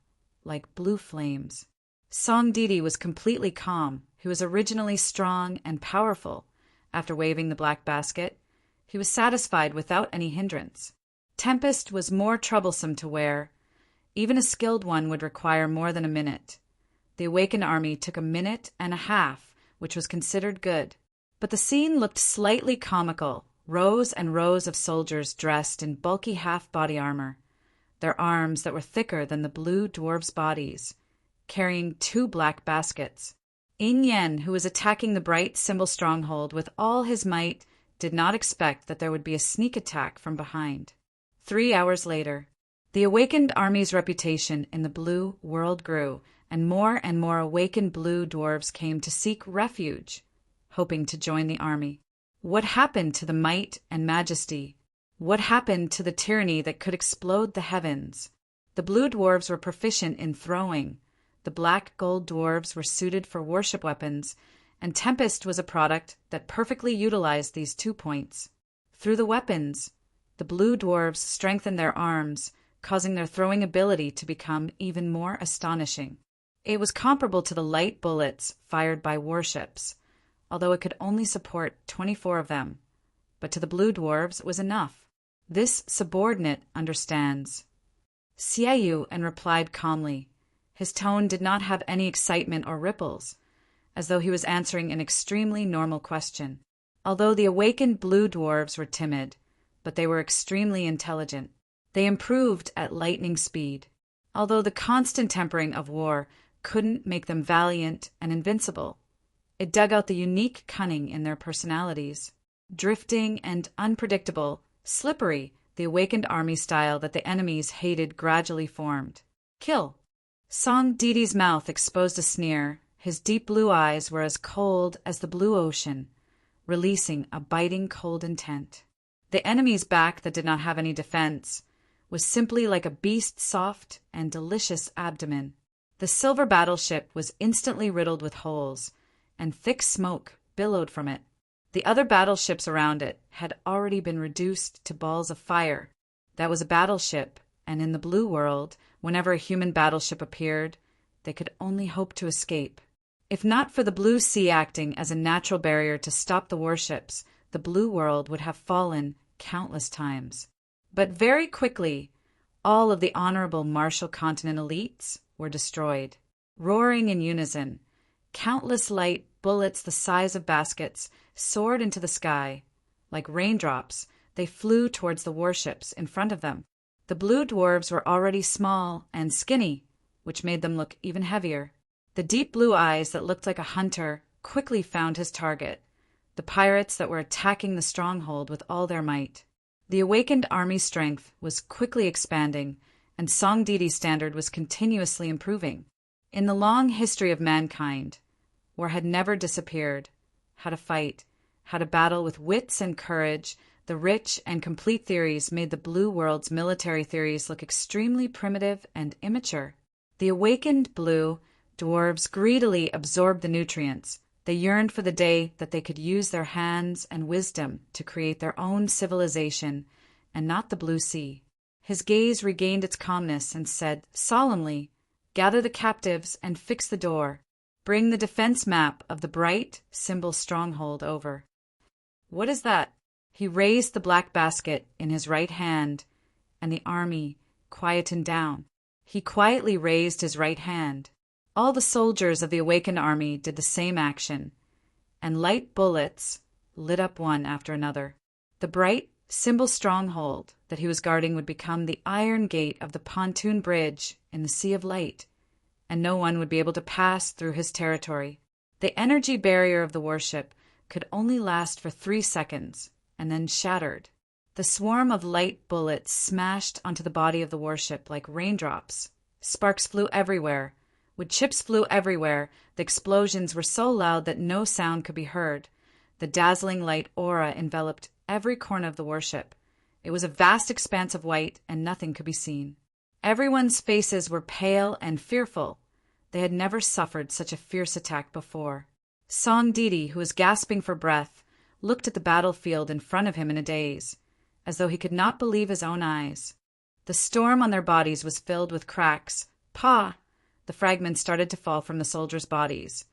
like blue flames. Song Didi was completely calm. He was originally strong and powerful. After waving the black basket, he was satisfied without any hindrance. Tempest was more troublesome to wear. Even a skilled one would require more than a minute. The awakened army took a minute and a half, which was considered good. But the scene looked slightly comical. Rows and rows of soldiers dressed in bulky half-body armor, their arms that were thicker than the blue dwarves' bodies, carrying 2 black baskets. Yin Yen, who was attacking the bright symbol stronghold with all his might, did not expect that there would be a sneak attack from behind. 3 hours later, the awakened army's reputation in the blue world grew, and more awakened blue dwarves came to seek refuge, hoping to join the army. What happened to the might and majesty? What happened to the tyranny that could explode the heavens? The blue dwarves were proficient in throwing, the black gold dwarves were suited for worship weapons, and Tempest was a product that perfectly utilized these 2 points. Through the weapons, the blue dwarves strengthened their arms, causing their throwing ability to become even more astonishing. It was comparable to the light bullets fired by warships, although it could only support 24 of them, but to the blue dwarves it was enough. This subordinate understands. Xiaoyu and replied calmly. His tone did not have any excitement or ripples, as though he was answering an extremely normal question. Although the awakened blue dwarves were timid, but they were extremely intelligent. They improved at lightning speed. Although the constant tempering of war couldn't make them valiant and invincible, it dug out the unique cunning in their personalities. Drifting and unpredictable, slippery, the awakened army style that the enemies hated gradually formed. Kill. Song Didi's mouth exposed a sneer. His deep blue eyes were as cold as the blue ocean, releasing a biting cold intent. The enemy's back that did not have any defense was simply like a beast's soft and delicious abdomen. The silver battleship was instantly riddled with holes, and thick smoke billowed from it. The other battleships around it had already been reduced to balls of fire. That was a battleship, and in the blue world, whenever a human battleship appeared, they could only hope to escape. If not for the blue sea acting as a natural barrier to stop the warships, the blue world would have fallen countless times. But very quickly, all of the honorable Marshall Continent elites were destroyed. Roaring in unison, countless light bullets the size of baskets soared into the sky. Like raindrops, they flew towards the warships in front of them. The blue dwarves were already small and skinny, which made them look even heavier. The deep blue eyes that looked like a hunter quickly found his target, the pirates that were attacking the stronghold with all their might. The awakened army strength was quickly expanding, and Song Didi's standard was continuously improving. In the long history of mankind, war had never disappeared. How to fight, how to battle with wits and courage, the rich and complete theories made the blue world's military theories look extremely primitive and immature. The awakened blue dwarves greedily absorbed the nutrients. They yearned for the day that they could use their hands and wisdom to create their own civilization, and not the blue sea. His gaze regained its calmness and said solemnly, "Gather the captives and fix the door. Bring the defense map of the bright symbol stronghold over." "What is that?" He raised the black basket in his right hand, and the army quietened down. He quietly raised his right hand. All the soldiers of the awakened army did the same action, and light bullets lit up one after another. The bright symbol stronghold that he was guarding would become the iron gate of the pontoon bridge in the Sea of Light, and no one would be able to pass through his territory. The energy barrier of the warship could only last for 3 seconds, and then shattered. The swarm of light bullets smashed onto the body of the warship like raindrops. Sparks flew everywhere. Wood chips flew everywhere. The explosions were so loud that no sound could be heard. The dazzling light aura enveloped every corner of the warship. It was a vast expanse of white, and nothing could be seen. Everyone's faces were pale and fearful. They had never suffered such a fierce attack before. Song Didi, who was gasping for breath, looked at the battlefield in front of him in a daze, as though he could not believe his own eyes. The storm on their bodies was filled with cracks. "Pa!" The fragments started to fall from the soldiers' bodies.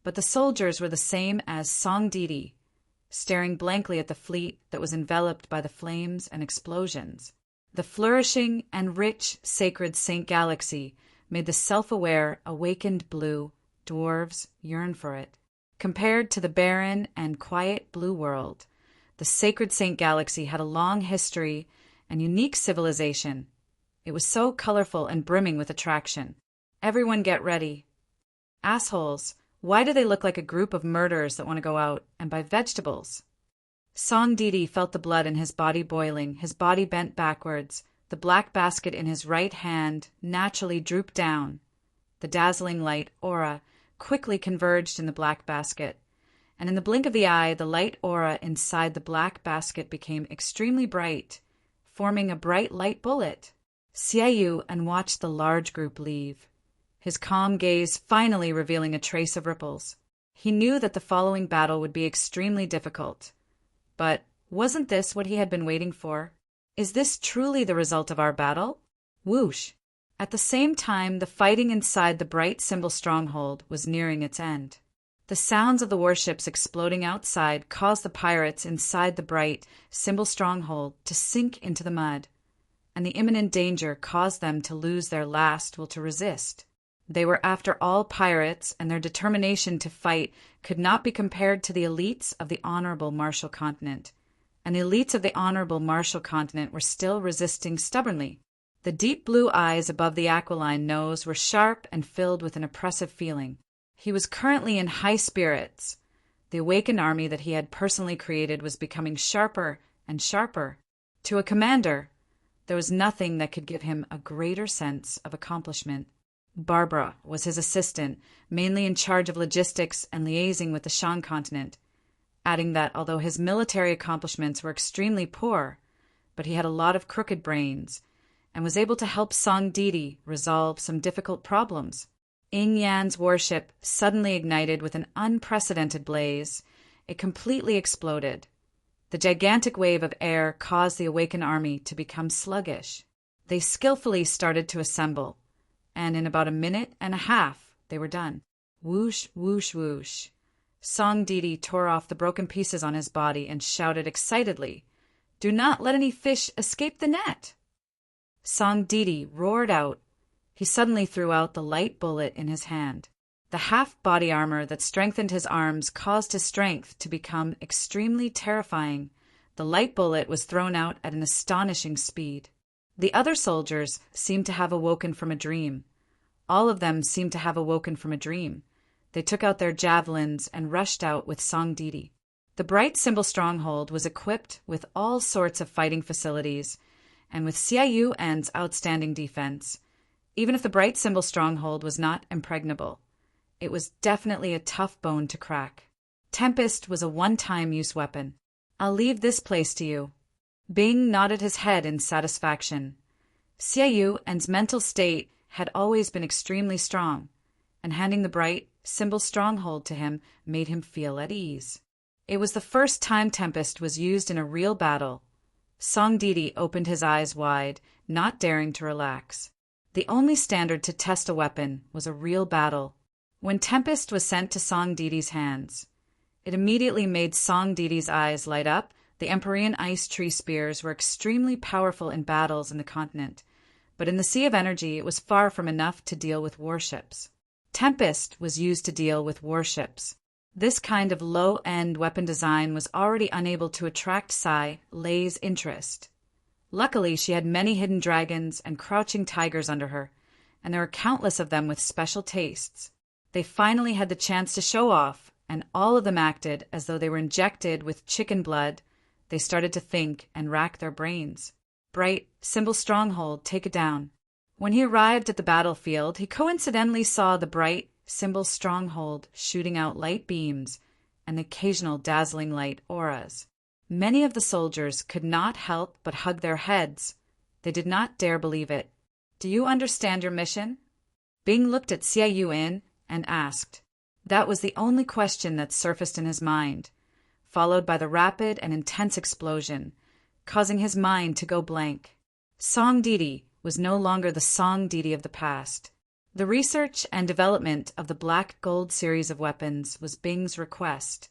But the soldiers were the same as Song Didi, staring blankly at the fleet that was enveloped by the flames and explosions. The flourishing and rich sacred Saint Galaxy made the self-aware, awakened blue dwarves yearn for it. Compared to the barren and quiet blue world, the sacred Saint Galaxy had a long history and unique civilization. It was so colorful and brimming with attraction. Everyone get ready. Assholes, why do they look like a group of murderers that want to go out and buy vegetables? Song Didi felt the blood in his body boiling, his body bent backwards. The black basket in his right hand naturally drooped down. The dazzling light aura quickly converged in the black basket, and in the blink of the eye, the light aura inside the black basket became extremely bright, forming a bright light bullet. Xiaoyu and watched the large group leave, his calm gaze finally revealing a trace of ripples. He knew that the following battle would be extremely difficult. But wasn't this what he had been waiting for? Is this truly the result of our battle? Whoosh! At the same time, the fighting inside the bright symbol stronghold was nearing its end. The sounds of the warships exploding outside caused the pirates inside the bright, symbol stronghold to sink into the mud, and the imminent danger caused them to lose their last will to resist. They were, after all, pirates, and their determination to fight could not be compared to the elites of the honorable Marshall Continent. And the elites of the honorable Marshall Continent were still resisting stubbornly. The deep blue eyes above the aquiline nose were sharp and filled with an oppressive feeling. He was currently in high spirits. The awakened army that he had personally created was becoming sharper and sharper. To a commander, there was nothing that could give him a greater sense of accomplishment. Barbara was his assistant, mainly in charge of logistics and liaising with the Shan continent, adding that although his military accomplishments were extremely poor, but he had a lot of crooked brains, and was able to help Song Didi resolve some difficult problems. Ing Yan's warship suddenly ignited with an unprecedented blaze. It completely exploded. The gigantic wave of air caused the awakened army to become sluggish. They skillfully started to assemble, and in about a minute and a half they were done. Whoosh, whoosh, whoosh. Song Didi tore off the broken pieces on his body and shouted excitedly, "Do not let any fish escape the net!" Song Didi roared out. He suddenly threw out the light bullet in his hand. The half-body armor that strengthened his arms caused his strength to become extremely terrifying. The light bullet was thrown out at an astonishing speed. The other soldiers seemed to have awoken from a dream. All of them seemed to have awoken from a dream. They took out their javelins and rushed out with Song Didi. The bright symbol stronghold was equipped with all sorts of fighting facilities, and with Xiaoyu En's outstanding defense. Even if the bright symbol stronghold was not impregnable, it was definitely a tough bone to crack. Tempest was a one-time use weapon. "I'll leave this place to you." Bing nodded his head in satisfaction. Xiaoyu En's mental state had always been extremely strong, and handing the bright symbol stronghold to him made him feel at ease. It was the first time Tempest was used in a real battle. Song Didi opened his eyes wide, not daring to relax. The only standard to test a weapon was a real battle. When Tempest was sent to Song Didi's hands, it immediately made Song Didi's eyes light up. The Empyrean ice tree spears were extremely powerful in battles in the continent, but in the Sea of Energy it was far from enough to deal with warships. Tempest was used to deal with warships. This kind of low-end weapon design was already unable to attract Sai Lei's interest. Luckily, she had many hidden dragons and crouching tigers under her, and there were countless of them with special tastes. They finally had the chance to show off, and all of them acted as though they were injected with chicken blood. They started to think and rack their brains. Bright, symbol stronghold, take it down. When he arrived at the battlefield, he coincidentally saw the bright symbol stronghold shooting out light beams and occasional dazzling light auras. Many of the soldiers could not help but hug their heads. They did not dare believe it. "Do you understand your mission?" Bing looked at Xiaoyu En and asked. That was the only question that surfaced in his mind, followed by the rapid and intense explosion, causing his mind to go blank. Song Didi was no longer the Song Didi of the past. The research and development of the Black Gold series of weapons was Bing's request.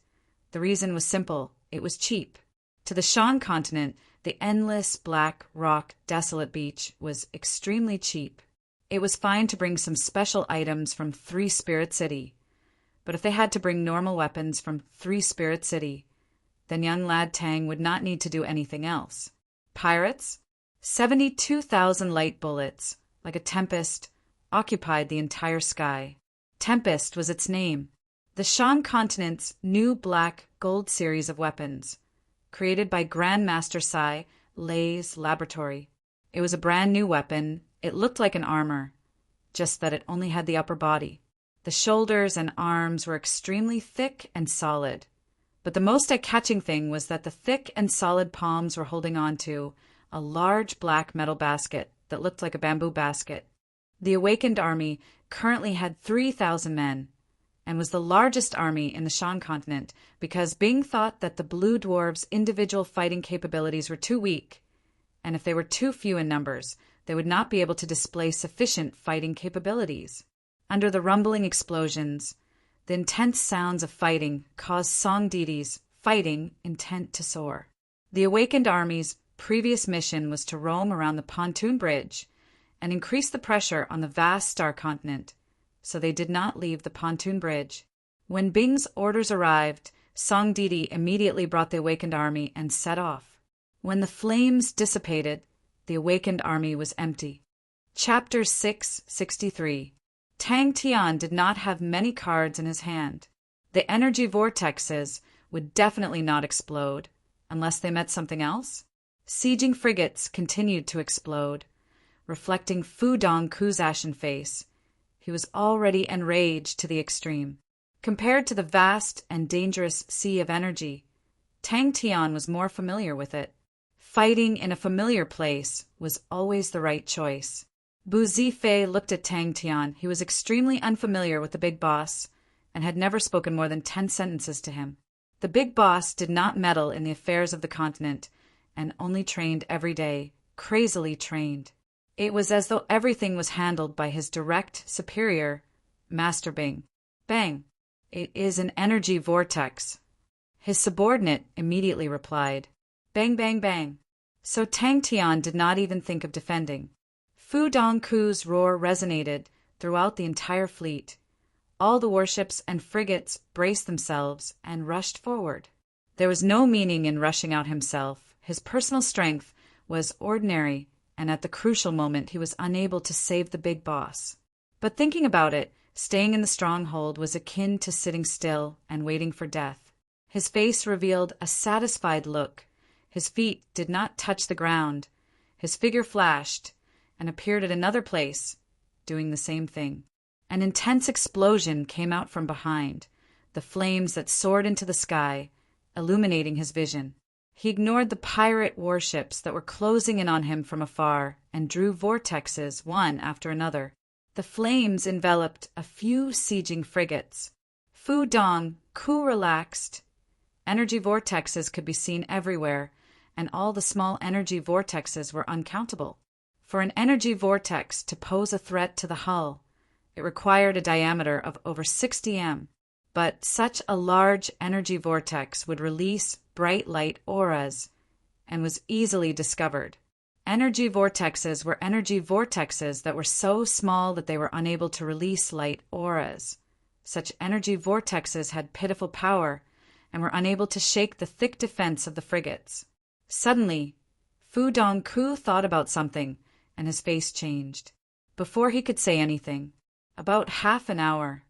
The reason was simple. It was cheap. To the Shan continent, the endless black rock desolate beach was extremely cheap. It was fine to bring some special items from Three Spirit City, but if they had to bring normal weapons from Three Spirit City, then young lad Tang would not need to do anything else. Pirates? 72,000 light bullets, like a tempest, occupied the entire sky. Tempest was its name. The Shan continent's new Black Gold series of weapons, created by Grandmaster Sai Lei's laboratory. It was a brand new weapon. It looked like an armor, just that it only had the upper body. The shoulders and arms were extremely thick and solid. But the most eye-catching thing was that the thick and solid palms were holding on to a large black metal basket that looked like a bamboo basket. The awakened army currently had 3,000 men, and was the largest army in the Shan continent because Bing thought that the Blue Dwarves' individual fighting capabilities were too weak, and if they were too few in numbers, they would not be able to display sufficient fighting capabilities. Under the rumbling explosions, The intense sounds of fighting caused Song Didi's fighting intent to soar. The awakened army's previous mission was to roam around the pontoon bridge and increase the pressure on the vast star continent, so they did not leave the pontoon bridge. When Bing's orders arrived, Song Didi immediately brought the awakened army and set off. When the flames dissipated, the awakened army was empty. Chapter 663. Tang Tian did not have many cards in his hand. The energy vortexes would definitely not explode, unless they met something else. Sieging frigates continued to explode, reflecting Fu Dongku's ashen face. He was already enraged to the extreme. Compared to the vast and dangerous sea of energy, Tang Tian was more familiar with it. Fighting in a familiar place was always the right choice. Bu Zifei looked at Tang Tian. He was extremely unfamiliar with the big boss and had never spoken more than 10 sentences to him. The big boss did not meddle in the affairs of the continent and only trained every day, crazily trained. It was as though everything was handled by his direct superior, Master Bing. Bang! It is an energy vortex. His subordinate immediately replied. Bang, bang, bang. So Tang Tian did not even think of defending. Fu Dongku's roar resonated throughout the entire fleet. All the warships and frigates braced themselves and rushed forward. There was no meaning in rushing out himself. His personal strength was ordinary, and at the crucial moment he was unable to save the big boss. But thinking about it, staying in the stronghold was akin to sitting still and waiting for death. His face revealed a satisfied look. His feet did not touch the ground. His figure flashed and appeared at another place, doing the same thing. An intense explosion came out from behind, the flames that soared into the sky, illuminating his vision. He ignored the pirate warships that were closing in on him from afar and drew vortexes one after another. The flames enveloped a few sieging frigates. Fu Dongku relaxed. Energy vortexes could be seen everywhere, and all the small energy vortexes were uncountable. For an energy vortex to pose a threat to the hull, it required a diameter of over 60 m. But such a large energy vortex would release bright light auras and was easily discovered. Energy vortexes were energy vortexes that were so small that they were unable to release light auras. Such energy vortexes had pitiful power and were unable to shake the thick defense of the frigates. Suddenly, Fu Dongku thought about something, and his face changed. Before he could say anything, about half an hour.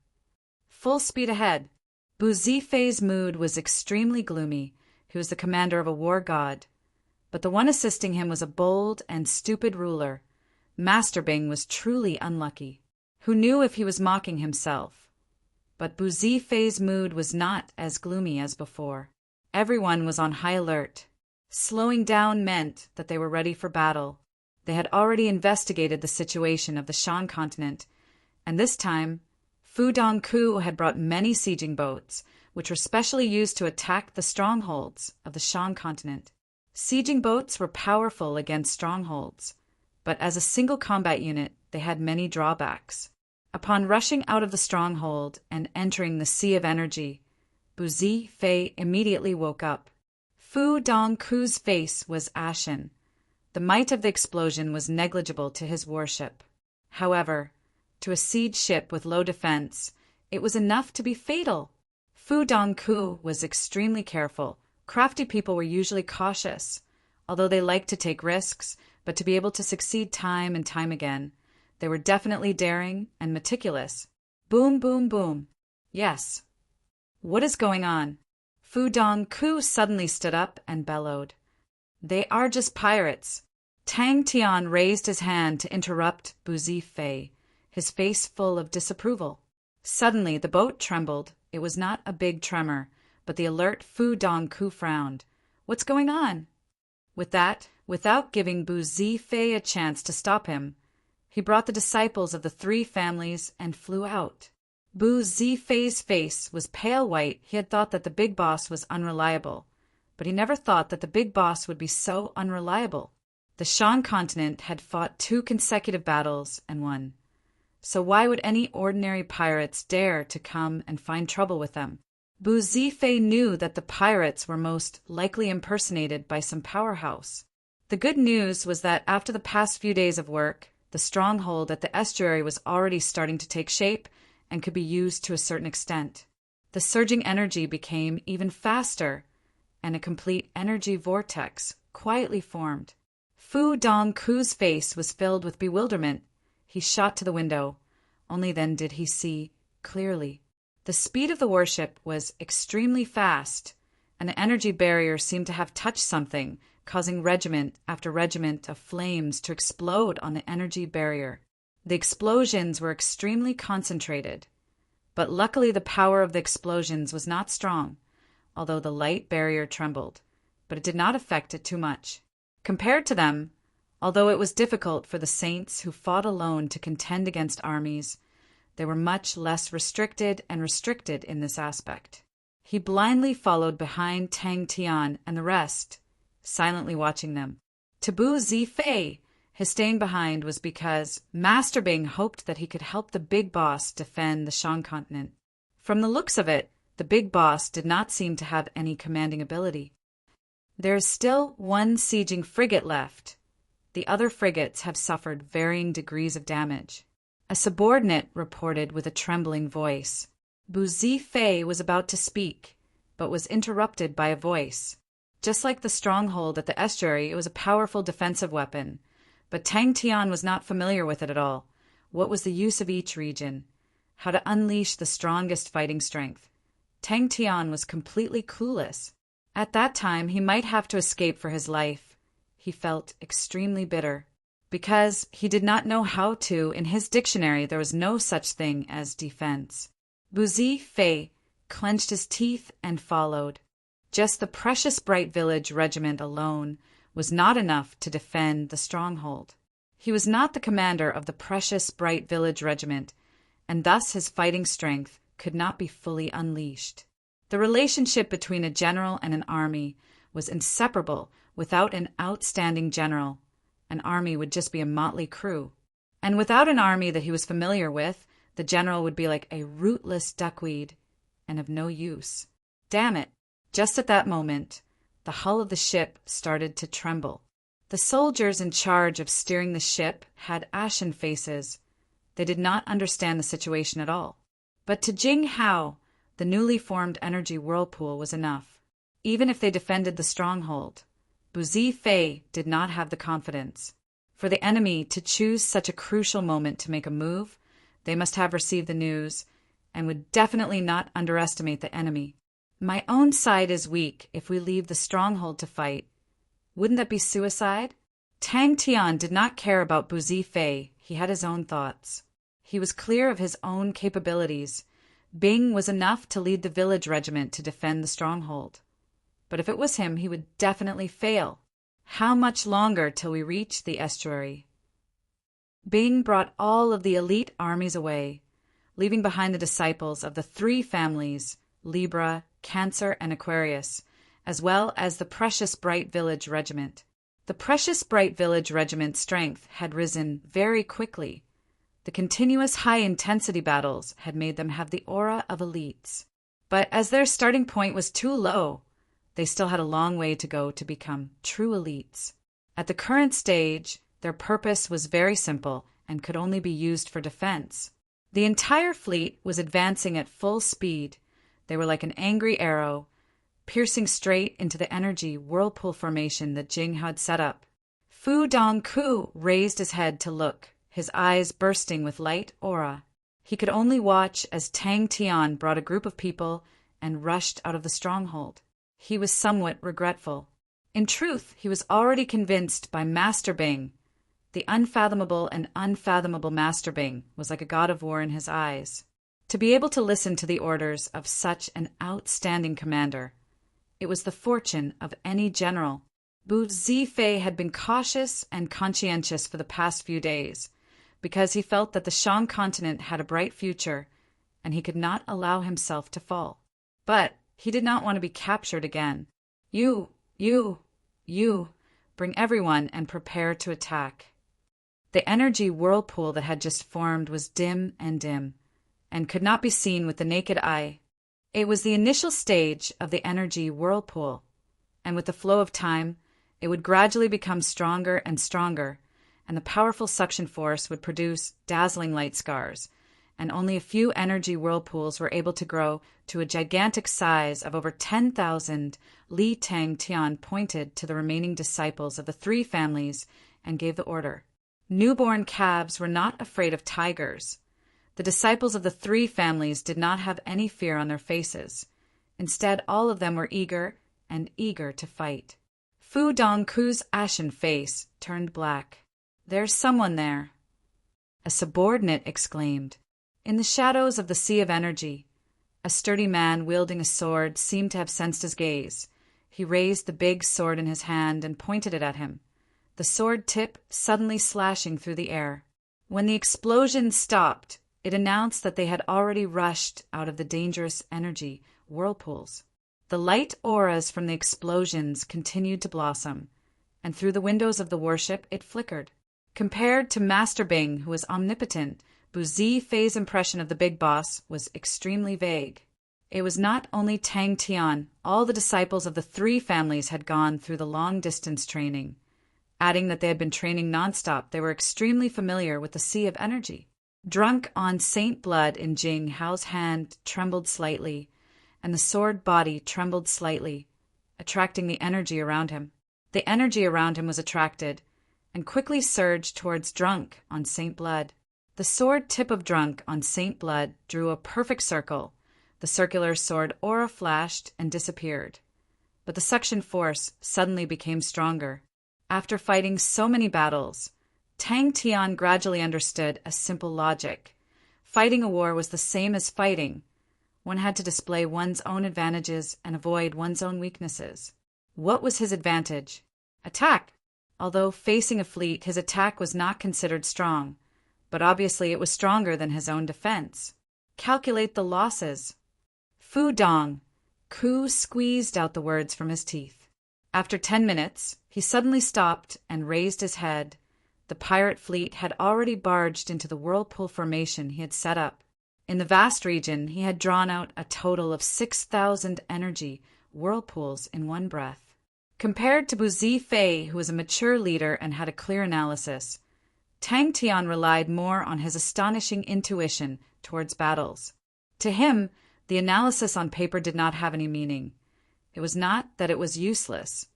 Full speed ahead. Bu Zifei's mood was extremely gloomy. He was the commander of a war god. But the one assisting him was a bold and stupid ruler. Master Bing was truly unlucky. Who knew if he was mocking himself? But Bu Zifei's mood was not as gloomy as before. Everyone was on high alert. Slowing down meant that they were ready for battle. They had already investigated the situation of the Shan continent, and this time, Fu Dongku had brought many sieging boats, which were specially used to attack the strongholds of the Shan continent. Sieging boats were powerful against strongholds, but as a single combat unit, they had many drawbacks. Upon rushing out of the stronghold and entering the sea of energy, Bu Zifei immediately woke up. Fu Dongku's face was ashen. The might of the explosion was negligible to his warship. However, to a siege ship with low defense, it was enough to be fatal. Fu Dongku was extremely careful. Crafty people were usually cautious, although they liked to take risks, but to be able to succeed time and time again, they were definitely daring and meticulous. Boom, boom, boom. Yes. What is going on? Fu Dongku suddenly stood up and bellowed. They are just pirates. Tang Tian raised his hand to interrupt Bu Zifei, his face full of disapproval. Suddenly the boat trembled. It was not a big tremor, but the alert Fu Dongku frowned. What's going on? With that, without giving Bu Zifei a chance to stop him, he brought the disciples of the 3 families and flew out. Bu Zifei's face was pale white. He had thought that the big boss was unreliable, but he never thought that the big boss would be so unreliable. The Shan continent had fought 2 consecutive battles and won. so why would any ordinary pirates dare to come and find trouble with them? Bu Zifei knew that the pirates were most likely impersonated by some powerhouse. The good news was that after the past few days of work, the stronghold at the estuary was already starting to take shape and could be used to a certain extent. The surging energy became even faster, and a complete energy vortex quietly formed. Fu Dongku's face was filled with bewilderment. He shot to the window. Only then did he see clearly. The speed of the warship was extremely fast, and the energy barrier seemed to have touched something, causing regiment after regiment of flames to explode on the energy barrier. The explosions were extremely concentrated, but luckily the power of the explosions was not strong, although the light barrier trembled, but it did not affect it too much. Compared to them, although it was difficult for the saints who fought alone to contend against armies, they were much less restricted in this aspect. He blindly followed behind Tang Tian and the rest, silently watching them. To Bu Zifei, his staying behind was because Master Bing hoped that he could help the big boss defend the Shang continent. From the looks of it, the big boss did not seem to have any commanding ability. There is still one sieging frigate left. The other frigates have suffered varying degrees of damage. A subordinate reported with a trembling voice. Bu Zifei was about to speak, but was interrupted by a voice. Just like the stronghold at the estuary, it was a powerful defensive weapon, but Tang Tian was not familiar with it at all. What was the use of each region? How to unleash the strongest fighting strength? Tang Tian was completely clueless. At that time, he might have to escape for his life. He felt extremely bitter. Because he did not know how to, in his dictionary there was no such thing as defense. Bu Zifei clenched his teeth and followed. Just the precious Bright Village regiment alone was not enough to defend the stronghold. He was not the commander of the precious Bright Village regiment, and thus his fighting strength could not be fully unleashed. The relationship between a general and an army was inseparable. Without an outstanding general, an army would just be a motley crew. And without an army that he was familiar with, the general would be like a rootless duckweed and of no use. Damn it! Just at that moment, the hull of the ship started to tremble. The soldiers in charge of steering the ship had ashen faces. They did not understand the situation at all. But to Jing Hao, the newly formed energy whirlpool was enough. Even if they defended the stronghold, Bu Zifei did not have the confidence. For the enemy to choose such a crucial moment to make a move, they must have received the news, and would definitely not underestimate the enemy. My own side is weak if we leave the stronghold to fight. Wouldn't that be suicide? Tang Tian did not care about Bu Zifei. He had his own thoughts. He was clear of his own capabilities. Bing was enough to lead the village regiment to defend the stronghold. But if it was him, he would definitely fail. How much longer till we reach the estuary? Bing brought all of the elite armies away, leaving behind the disciples of the three families, Libra, Cancer, and Aquarius, as well as the precious Bright Village regiment. The precious Bright Village regiment's strength had risen very quickly. The continuous high-intensity battles had made them have the aura of elites. But as their starting point was too low, they still had a long way to go to become true elites. At the current stage, their purpose was very simple and could only be used for defense. The entire fleet was advancing at full speed. They were like an angry arrow, piercing straight into the energy whirlpool formation that Jing had set up. Fu Dongku raised his head to look, his eyes bursting with light aura. He could only watch as Tang Tian brought a group of people and rushed out of the stronghold. He was somewhat regretful. In truth, he was already convinced by Master Bing. The unfathomable and unfathomable Master Bing was like a god of war in his eyes. To be able to listen to the orders of such an outstanding commander, it was the fortune of any general. Bu Zifei had been cautious and conscientious for the past few days, because he felt that the Shang continent had a bright future, and he could not allow himself to fall. But he did not want to be captured again. You, bring everyone and prepare to attack. The energy whirlpool that had just formed was dim, and could not be seen with the naked eye. It was the initial stage of the energy whirlpool, and with the flow of time, it would gradually become stronger and stronger, and the powerful suction force would produce dazzling light scars, and only a few energy whirlpools were able to grow to a gigantic size of over 10,000. Li Tang Tian pointed to the remaining disciples of the three families and gave the order. Newborn calves were not afraid of tigers. The disciples of the three families did not have any fear on their faces. Instead, all of them were eager to fight. Fu Dongku's ashen face turned black. "There's someone there," a subordinate exclaimed. In the shadows of the sea of energy, a sturdy man wielding a sword seemed to have sensed his gaze. He raised the big sword in his hand and pointed it at him, the sword tip suddenly slashing through the air. When the explosion stopped, it announced that they had already rushed out of the dangerous energy whirlpools. The light auras from the explosions continued to blossom, and through the windows of the warship it flickered. Compared to Master Bing, who was omnipotent, Bu Zifei's impression of the big boss was extremely vague. It was not only Tang Tian, all the disciples of the three families had gone through the long-distance training. Adding that they had been training nonstop, they were extremely familiar with the sea of energy. Drunk on saint blood in Jing Hao's hand trembled slightly, and the sword body trembled slightly, attracting the energy around him. The energy around him was attracted, and quickly surged towards Drunk on saint blood. The sword tip of Drunk on saint blood drew a perfect circle. The circular sword aura flashed and disappeared. But the suction force suddenly became stronger. After fighting so many battles, Tang Tian gradually understood a simple logic. Fighting a war was the same as fighting. One had to display one's own advantages and avoid one's own weaknesses. What was his advantage? Attack. Although facing a fleet, his attack was not considered strong, but obviously it was stronger than his own defense. Calculate the losses. Fu Dong. Ku squeezed out the words from his teeth. After 10 minutes, he suddenly stopped and raised his head. The pirate fleet had already barged into the whirlpool formation he had set up. In the vast region, he had drawn out a total of 6,000 energy whirlpools in one breath. Compared to Bu Zifei, who was a mature leader and had a clear analysis, Tang Tian relied more on his astonishing intuition towards battles. To him, the analysis on paper did not have any meaning. It was not that it was useless,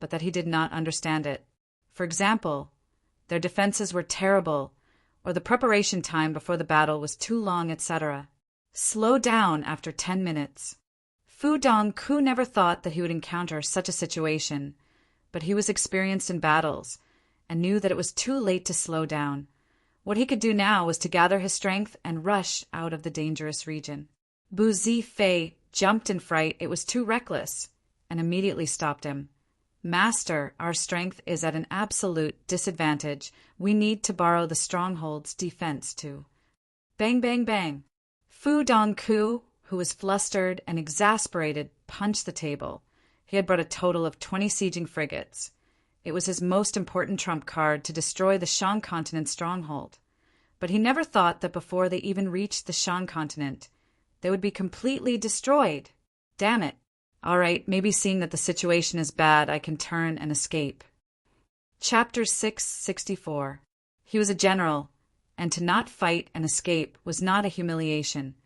but that he did not understand it. For example, their defenses were terrible, or the preparation time before the battle was too long, etc. Slow down after 10 minutes. Fu Dongku never thought that he would encounter such a situation, but he was experienced in battles and knew that it was too late to slow down. What he could do now was to gather his strength and rush out of the dangerous region. Bu Zifei jumped in fright. It was too reckless, and immediately stopped him. "Master, our strength is at an absolute disadvantage. We need to borrow the stronghold's defense to..." Bang, bang, bang. Fu Dongku, who was flustered and exasperated, punched the table. He had brought a total of 20 sieging frigates. It was his most important trump card to destroy the Shang continent stronghold. But he never thought that before they even reached the Shang continent, they would be completely destroyed. Damn it. All right, maybe seeing that the situation is bad, I can turn and escape. Chapter 664. He was a general, and to not fight and escape was not a humiliation.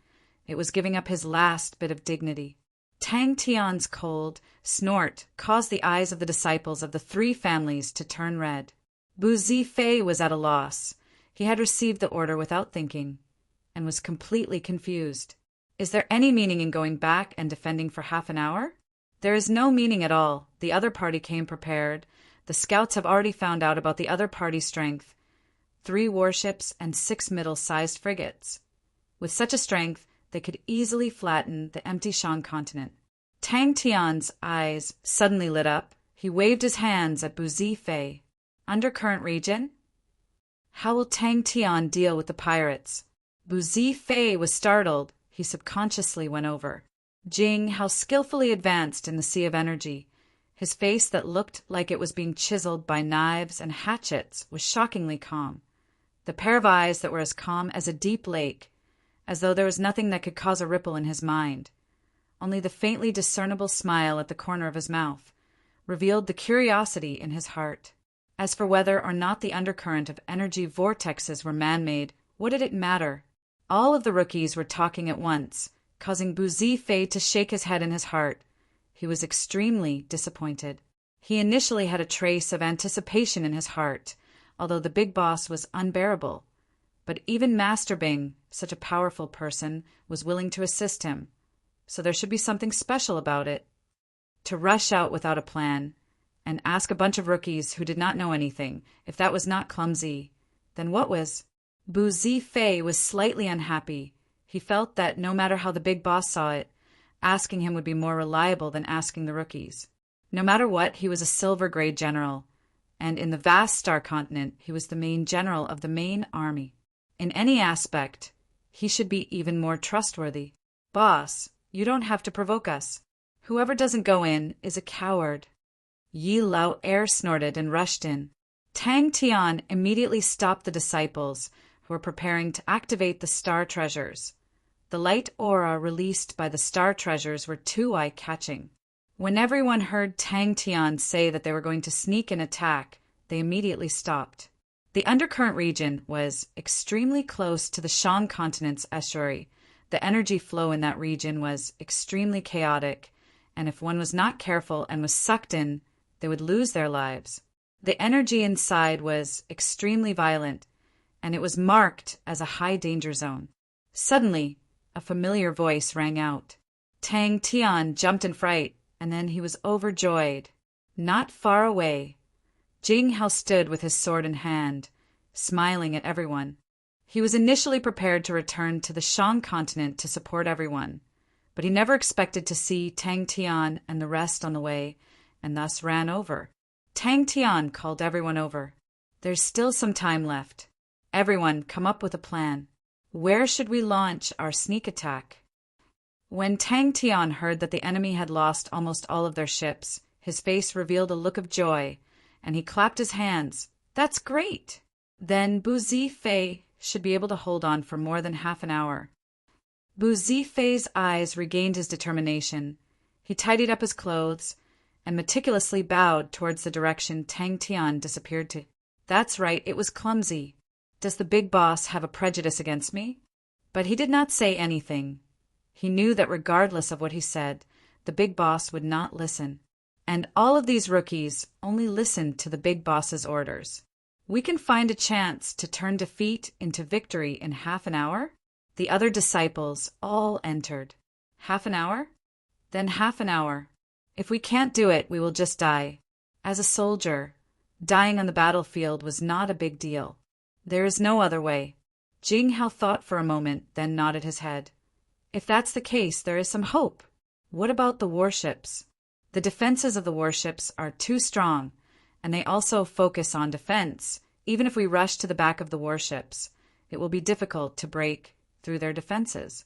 It was giving up his last bit of dignity. Tang Tian's cold snort caused the eyes of the disciples of the three families to turn red. Bu Zifei was at a loss. He had received the order without thinking, and was completely confused. Is there any meaning in going back and defending for half an hour? There is no meaning at all. The other party came prepared. The scouts have already found out about the other party's strength. 3 warships and 6 middle-sized frigates. With such a strength, they could easily flatten the empty Shang continent. Tang Tian's eyes suddenly lit up. He waved his hands at Bu Zifei. Undercurrent region? How will Tang Tian deal with the pirates? Bu Zifei was startled. He subconsciously went over. Jing, how skillfully advanced in the sea of energy. His face that looked like it was being chiseled by knives and hatchets was shockingly calm. the pair of eyes that were as calm as a deep lake, as though there was nothing that could cause a ripple in his mind. Only the faintly discernible smile at the corner of his mouth revealed the curiosity in his heart. As for whether or not the undercurrent of energy vortexes were man-made, what did it matter? All of the rookies were talking at once, causing Buzi Fei to shake his head in his heart. He was extremely disappointed. He initially had a trace of anticipation in his heart, although the big boss was unbearable. But even Master Bing, such a powerful person, was willing to assist him, so there should be something special about it. To rush out without a plan and ask a bunch of rookies who did not know anything, if that was not clumsy, then what was? Buzi Fei was slightly unhappy. He felt that no matter how the big boss saw it, asking him would be more reliable than asking the rookies. No matter what, he was a silver-grade general, and in the vast star continent, he was the main general of the main army. In any aspect, he should be even more trustworthy. Boss, you don't have to provoke us. Whoever doesn't go in is a coward. Yi Lao air snorted and rushed in. Tang Tian immediately stopped the disciples, who were preparing to activate the star treasures. The light aura released by the star treasures were too eye-catching. When everyone heard Tang Tian say that they were going to sneak and attack, they immediately stopped. The undercurrent region was extremely close to the Shang continent's estuary. The energy flow in that region was extremely chaotic, and if one was not careful and was sucked in, they would lose their lives. The energy inside was extremely violent, and it was marked as a high danger zone. Suddenly, a familiar voice rang out. Tang Tian jumped in fright, and then he was overjoyed. Not far away, Jing Hao stood with his sword in hand, smiling at everyone. He was initially prepared to return to the Shang continent to support everyone, but he never expected to see Tang Tian and the rest on the way, and thus ran over. Tang Tian called everyone over. There's still some time left. Everyone, come up with a plan. Where should we launch our sneak attack? When Tang Tian heard that the enemy had lost almost all of their ships, his face revealed a look of joy, and he clapped his hands. That's great! Then Buzi Fei should be able to hold on for more than half an hour. Buzi Fei's eyes regained his determination. He tidied up his clothes and meticulously bowed towards the direction Tang Tian disappeared to. That's right, it was clumsy. Does the big boss have a prejudice against me? But he did not say anything. He knew that regardless of what he said, the big boss would not listen. And all of these rookies only listened to the big boss's orders. We can find a chance to turn defeat into victory in half an hour? The other disciples all entered. Half an hour? Then half an hour. If we can't do it, we will just die. As a soldier, dying on the battlefield was not a big deal. There is no other way. Jing Hao thought for a moment, then nodded his head. If that's the case, there is some hope. What about the warships? The defenses of the warships are too strong, and they also focus on defense. Even if we rush to the back of the warships, it will be difficult to break through their defenses.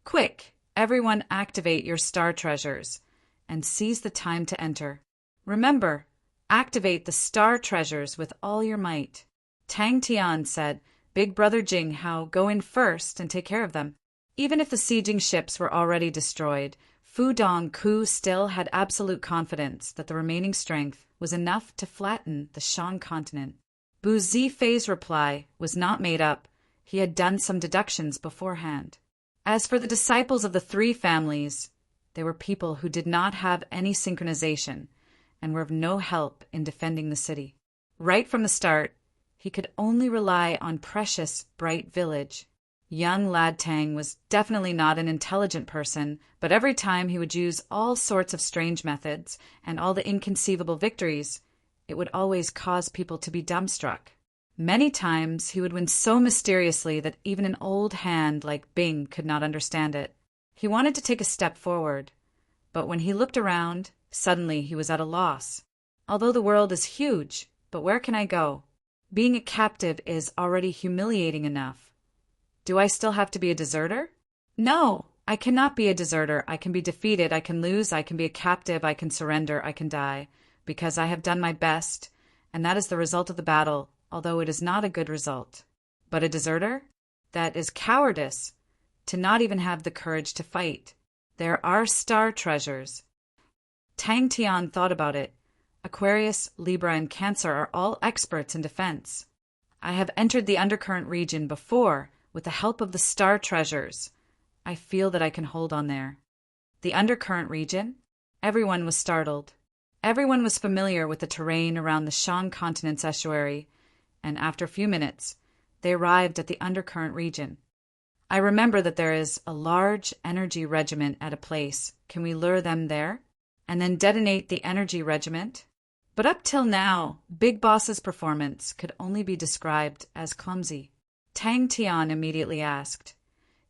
Quick, everyone activate your star treasures and seize the time to enter. Remember, activate the star treasures with all your might. Tang Tian said, Big Brother Jing Hao, go in first and take care of them. Even if the sieging ships were already destroyed, Fu Dongku still had absolute confidence that the remaining strength was enough to flatten the Shang continent. Buzi Fei's reply was not made up. He had done some deductions beforehand. As for the disciples of the three families, they were people who did not have any synchronization and were of no help in defending the city. Right from the start, he could only rely on precious, bright village. Young Lad Tang was definitely not an intelligent person, but every time he would use all sorts of strange methods and all the inconceivable victories, it would always cause people to be dumbstruck. Many times he would win so mysteriously that even an old hand like Bing could not understand it. He wanted to take a step forward, but when he looked around, suddenly he was at a loss. Although the world is huge, but where can I go? Being a captive is already humiliating enough. Do I still have to be a deserter? No, I cannot be a deserter. I can be defeated, I can lose, I can be a captive, I can surrender, I can die, because I have done my best, and that is the result of the battle, although it is not a good result. But a deserter? That is cowardice, to not even have the courage to fight. There are star treasures. Tang Tian thought about it. Aquarius, Libra, and Cancer are all experts in defense. I have entered the undercurrent region before with the help of the star treasures. I feel that I can hold on there. The undercurrent region? Everyone was startled. Everyone was familiar with the terrain around the Shan continent's estuary, and after a few minutes, they arrived at the undercurrent region. I remember that there is a large energy regiment at a place. Can we lure them there? And then detonate the energy regiment? But up till now, Big Boss's performance could only be described as clumsy. Tang Tian immediately asked,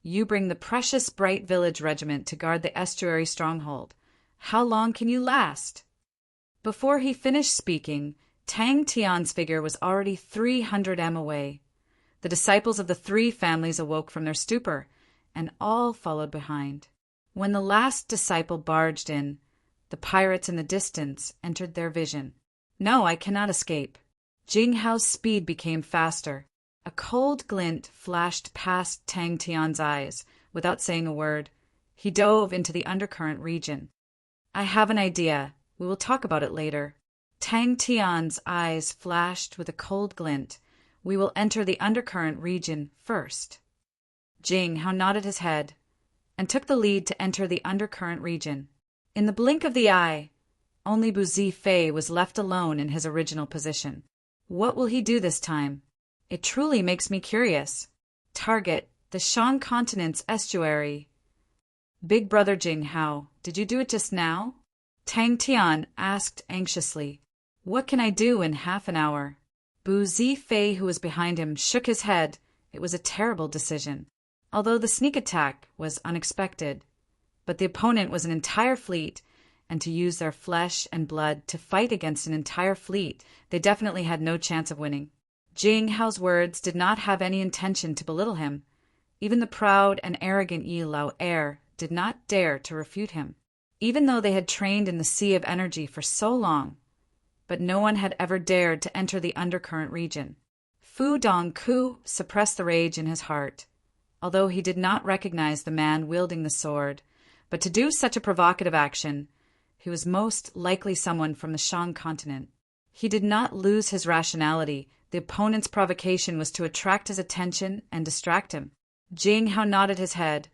"You bring the precious Bright Village regiment to guard the estuary stronghold. How long can you last?" Before he finished speaking, Tang Tian's figure was already 300 m away. The disciples of the three families awoke from their stupor, and all followed behind. When the last disciple barged in, the pirates in the distance entered their vision. No, I cannot escape. Jing Hao's speed became faster. A cold glint flashed past Tang Tian's eyes. Without saying a word, he dove into the undercurrent region. I have an idea. We will talk about it later. Tang Tian's eyes flashed with a cold glint. We will enter the undercurrent region first. Jing Hao nodded his head and took the lead to enter the undercurrent region. In the blink of the eye, only Bu Zifei was left alone in his original position. What will he do this time? It truly makes me curious. Target, the Shan continent's estuary. Big brother Jing Hao, did you do it just now? Tang Tian asked anxiously. What can I do in half an hour? Bu Zifei, who was behind him, shook his head. It was a terrible decision. Although the sneak attack was unexpected, but the opponent was an entire fleet, and to use their flesh and blood to fight against an entire fleet, they definitely had no chance of winning. Jing Hao's words did not have any intention to belittle him. Even the proud and arrogant Yi Lao heir did not dare to refute him. Even though they had trained in the Sea of Energy for so long, but no one had ever dared to enter the undercurrent region. Fu Dongku suppressed the rage in his heart, although he did not recognize the man wielding the sword. But to do such a provocative action, he was most likely someone from the Shan continent. He did not lose his rationality. The opponent's provocation was to attract his attention and distract him. Jing Hao nodded his head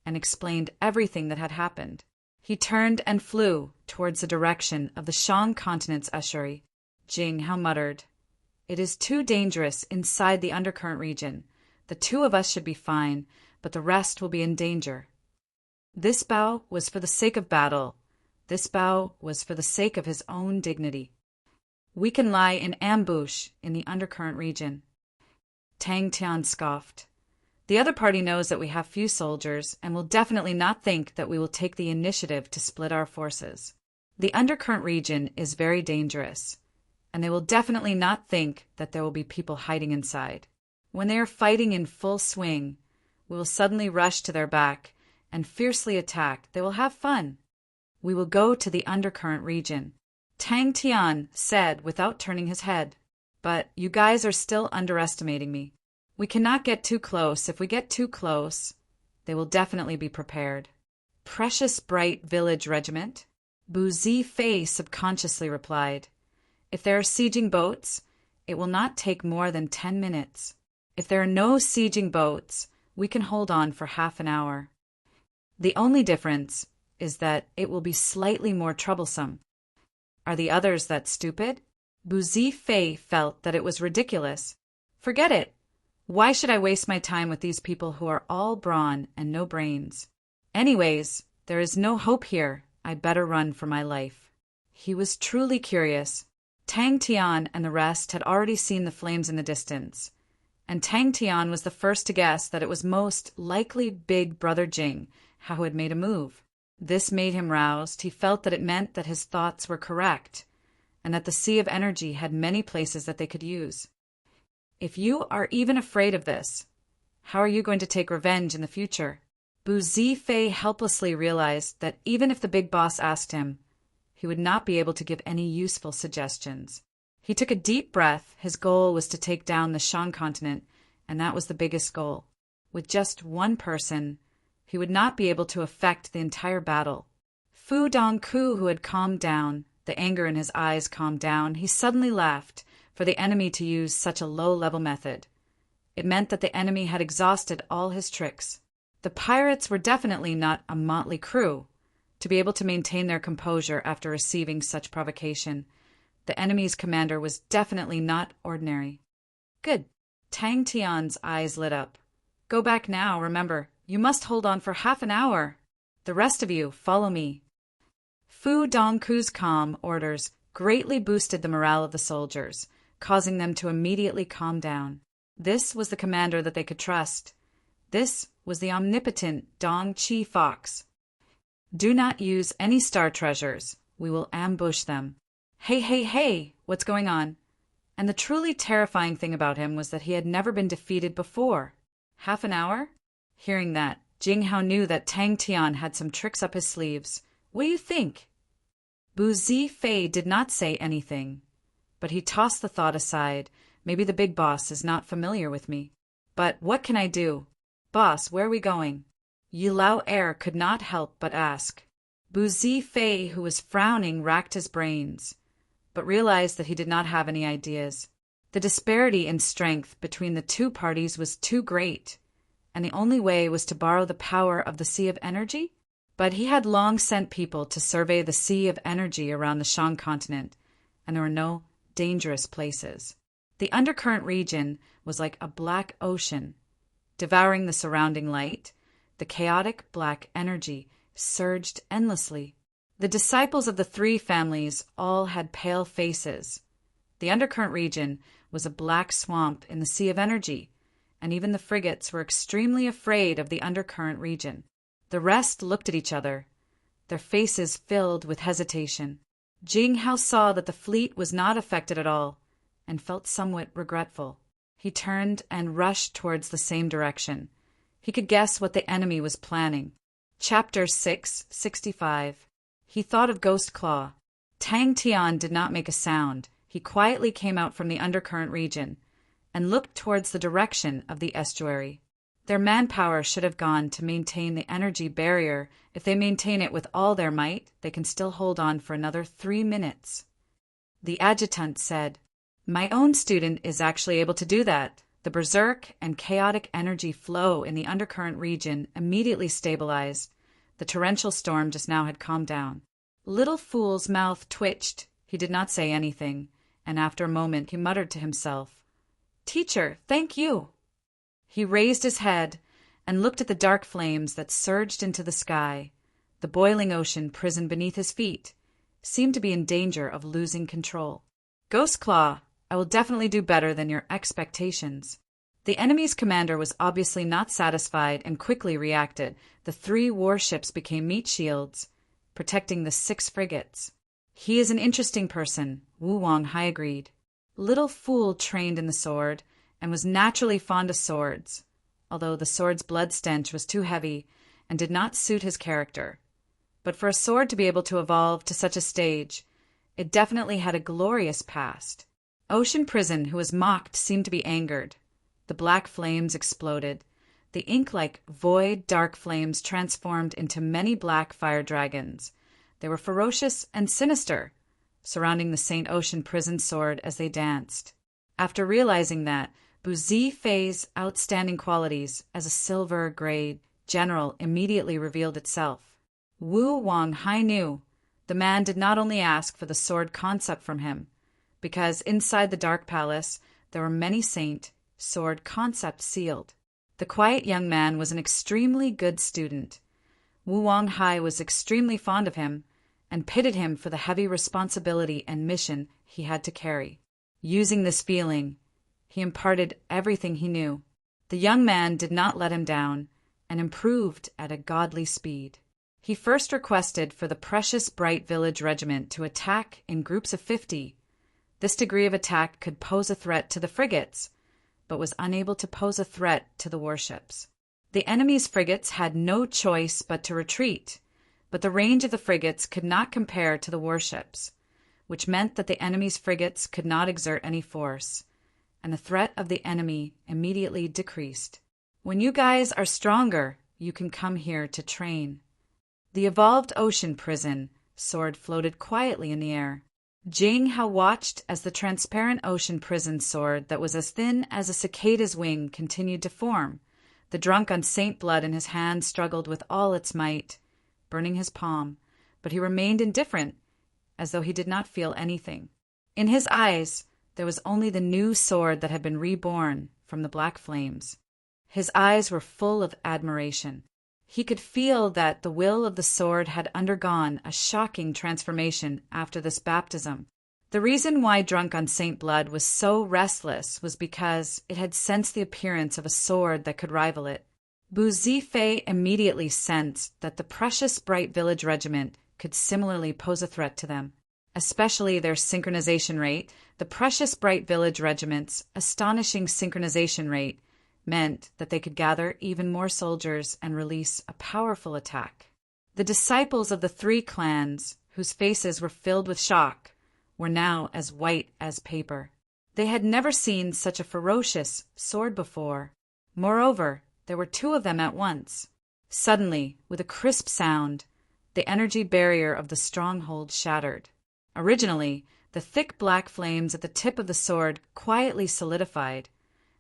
and explained everything that had happened. He turned and flew towards the direction of the Shan continent's estuary. Jing Hao muttered, "It is too dangerous inside the undercurrent region. The two of us should be fine, but the rest will be in danger." This bow was for the sake of battle. This bow was for the sake of his own dignity. We can lie in ambush in the undercurrent region. Tang Tian scoffed. The other party knows that we have few soldiers and will definitely not think that we will take the initiative to split our forces. The undercurrent region is very dangerous, and they will definitely not think that there will be people hiding inside. When they are fighting in full swing, we will suddenly rush to their back and fiercely attack. They will have fun. We will go to the undercurrent region, Tang Tian said without turning his head. But you guys are still underestimating me. We cannot get too close. If we get too close, they will definitely be prepared. Precious Bright Village regiment? Bu Zifei subconsciously replied. If there are sieging boats, it will not take more than 10 minutes. If there are no sieging boats, we can hold on for half an hour. The only difference is that it will be slightly more troublesome. Are the others that stupid? Bu Zifei felt that it was ridiculous. Forget it. Why should I waste my time with these people who are all brawn and no brains? Anyways, there is no hope here. I better run for my life. He was truly curious. Tang Tian and the rest had already seen the flames in the distance, and Tang Tian was the first to guess that it was most likely Big Brother Jing who had made a move. This made him roused. He felt that it meant that his thoughts were correct, and that the Sea of Energy had many places that they could use. If you are even afraid of this, how are you going to take revenge in the future? Bu Zifei helplessly realized that even if the big boss asked him, he would not be able to give any useful suggestions. He took a deep breath. His goal was to take down the Shan continent and that was the biggest goal. With just one person, he would not be able to affect the entire battle. Fu Dongku, who had calmed down, the anger in his eyes calmed down, he suddenly laughed for the enemy to use such a low-level method. It meant that the enemy had exhausted all his tricks. The pirates were definitely not a motley crew. To be able to maintain their composure after receiving such provocation, the enemy's commander was definitely not ordinary. Good. Tang Tian's eyes lit up. Go back now, remember, you must hold on for half an hour. The rest of you, follow me. Fu Dongku's calm orders greatly boosted the morale of the soldiers, causing them to immediately calm down. This was the commander that they could trust. This was the omnipotent Dong Chi Fox. Do not use any star treasures. We will ambush them. Hey, hey, hey, what's going on? And the truly terrifying thing about him was that he had never been defeated before. Half an hour? Hearing that, Jing Hao knew that Tang Tian had some tricks up his sleeves. What do you think? Bu Zifei did not say anything, but he tossed the thought aside. Maybe the big boss is not familiar with me. But what can I do? Boss, where are we going? Yi Lao Er could not help but ask. Bu Zifei, who was frowning, racked his brains, but realized that he did not have any ideas. The disparity in strength between the two parties was too great, and the only way was to borrow the power of the Sea of Energy? But he had long sent people to survey the Sea of Energy around the Shang continent, and there were no dangerous places. The undercurrent region was like a black ocean, devouring the surrounding light. The chaotic black energy surged endlessly. The disciples of the three families all had pale faces. The undercurrent region was a black swamp in the Sea of Energy, and even the frigates were extremely afraid of the undercurrent region. The rest looked at each other, their faces filled with hesitation. Jing Hao saw that the fleet was not affected at all, and felt somewhat regretful. He turned and rushed towards the same direction. He could guess what the enemy was planning. Chapter 665. He thought of Ghost Claw. Tang Tian did not make a sound. He quietly came out from the undercurrent region and looked towards the direction of the estuary. Their manpower should have gone to maintain the energy barrier. If they maintain it with all their might, they can still hold on for another 3 minutes. The adjutant said, "My own student is actually able to do that." The berserk and chaotic energy flow in the undercurrent region immediately stabilized. The torrential storm just now had calmed down. Little Fool's mouth twitched. He did not say anything, and after a moment he muttered to himself, "Teacher, thank you." He raised his head and looked at the dark flames that surged into the sky. The boiling ocean prison beneath his feet seemed to be in danger of losing control. "Ghost Claw, I will definitely do better than your expectations." The enemy's commander was obviously not satisfied and quickly reacted. The 3 warships became meat shields, protecting the 6 frigates. "He is an interesting person," Wu Wanghai agreed. Little Fool trained in the sword and was naturally fond of swords, although the sword's blood stench was too heavy and did not suit his character. But for a sword to be able to evolve to such a stage, it definitely had a glorious past. Ocean Prison, who was mocked, seemed to be angered. The black flames exploded. The ink-like void dark flames transformed into many black fire dragons. They were ferocious and sinister, surrounding the Saint Ocean Prison sword as they danced. After realizing that, Bu Zifei's outstanding qualities as a silver-grade general immediately revealed itself. Wu Wanghai knew the man did not only ask for the sword concept from him, because inside the Dark Palace there were many saint sword concepts sealed. The quiet young man was an extremely good student. Wu Wanghai was extremely fond of him and pitied him for the heavy responsibility and mission he had to carry. Using this feeling, he imparted everything he knew. The young man did not let him down and improved at a godly speed. He first requested for the precious Bright Village Regiment to attack in groups of 50. This degree of attack could pose a threat to the frigates, but was unable to pose a threat to the warships. The enemy's frigates had no choice but to retreat, but the range of the frigates could not compare to the warships, which meant that the enemy's frigates could not exert any force, and the threat of the enemy immediately decreased. When you guys are stronger, you can come here to train. The evolved ocean prison sword floated quietly in the air. Jing Hao watched as the transparent ocean prison sword that was as thin as a cicada's wing continued to form. The drunk on Saint Blood in his hand struggled with all its might, burning his palm, but he remained indifferent, as though he did not feel anything. In his eyes, there was only the new sword that had been reborn from the black flames. His eyes were full of admiration. He could feel that the will of the sword had undergone a shocking transformation after this baptism. The reason why Drunk on Saint Blood was so restless was because it had sensed the appearance of a sword that could rival it. Bu Zifei immediately sensed that the precious Bright Village Regiment could similarly pose a threat to them, especially their synchronization rate. The precious Bright Village Regiment's astonishing synchronization rate meant that they could gather even more soldiers and release a powerful attack. The disciples of the three clans, whose faces were filled with shock, were now as white as paper. They had never seen such a ferocious sword before. Moreover, there were two of them at once. Suddenly, with a crisp sound, the energy barrier of the stronghold shattered. Originally, the thick black flames at the tip of the sword quietly solidified,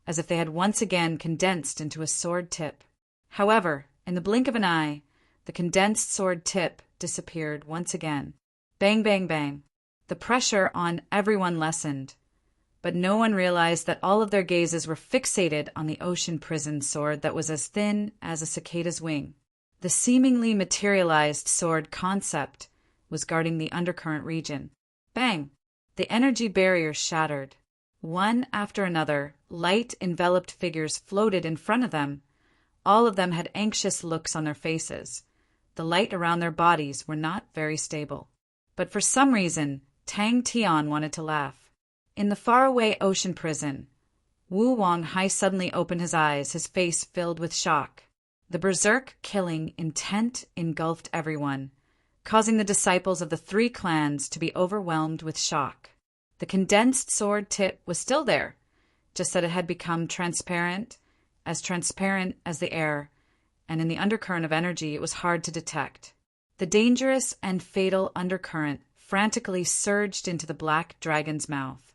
as if they had once again condensed into a sword tip. However, in the blink of an eye, the condensed sword tip disappeared once again. Bang, bang, bang. The pressure on everyone lessened, but no one realized that all of their gazes were fixated on the ocean prison sword that was as thin as a cicada's wing. The seemingly materialized sword concept was guarding the undercurrent region. Bang! The energy barrier shattered. One after another, light-enveloped figures floated in front of them. All of them had anxious looks on their faces. The light around their bodies were not very stable. But for some reason, Tang Tian wanted to laugh. In the faraway ocean prison, Wu Wanghai suddenly opened his eyes, his face filled with shock. The berserk killing intent engulfed everyone, causing the disciples of the three clans to be overwhelmed with shock. The condensed sword tip was still there, just that it had become transparent as the air, and in the undercurrent of energy it was hard to detect. The dangerous and fatal undercurrent frantically surged into the black dragon's mouth.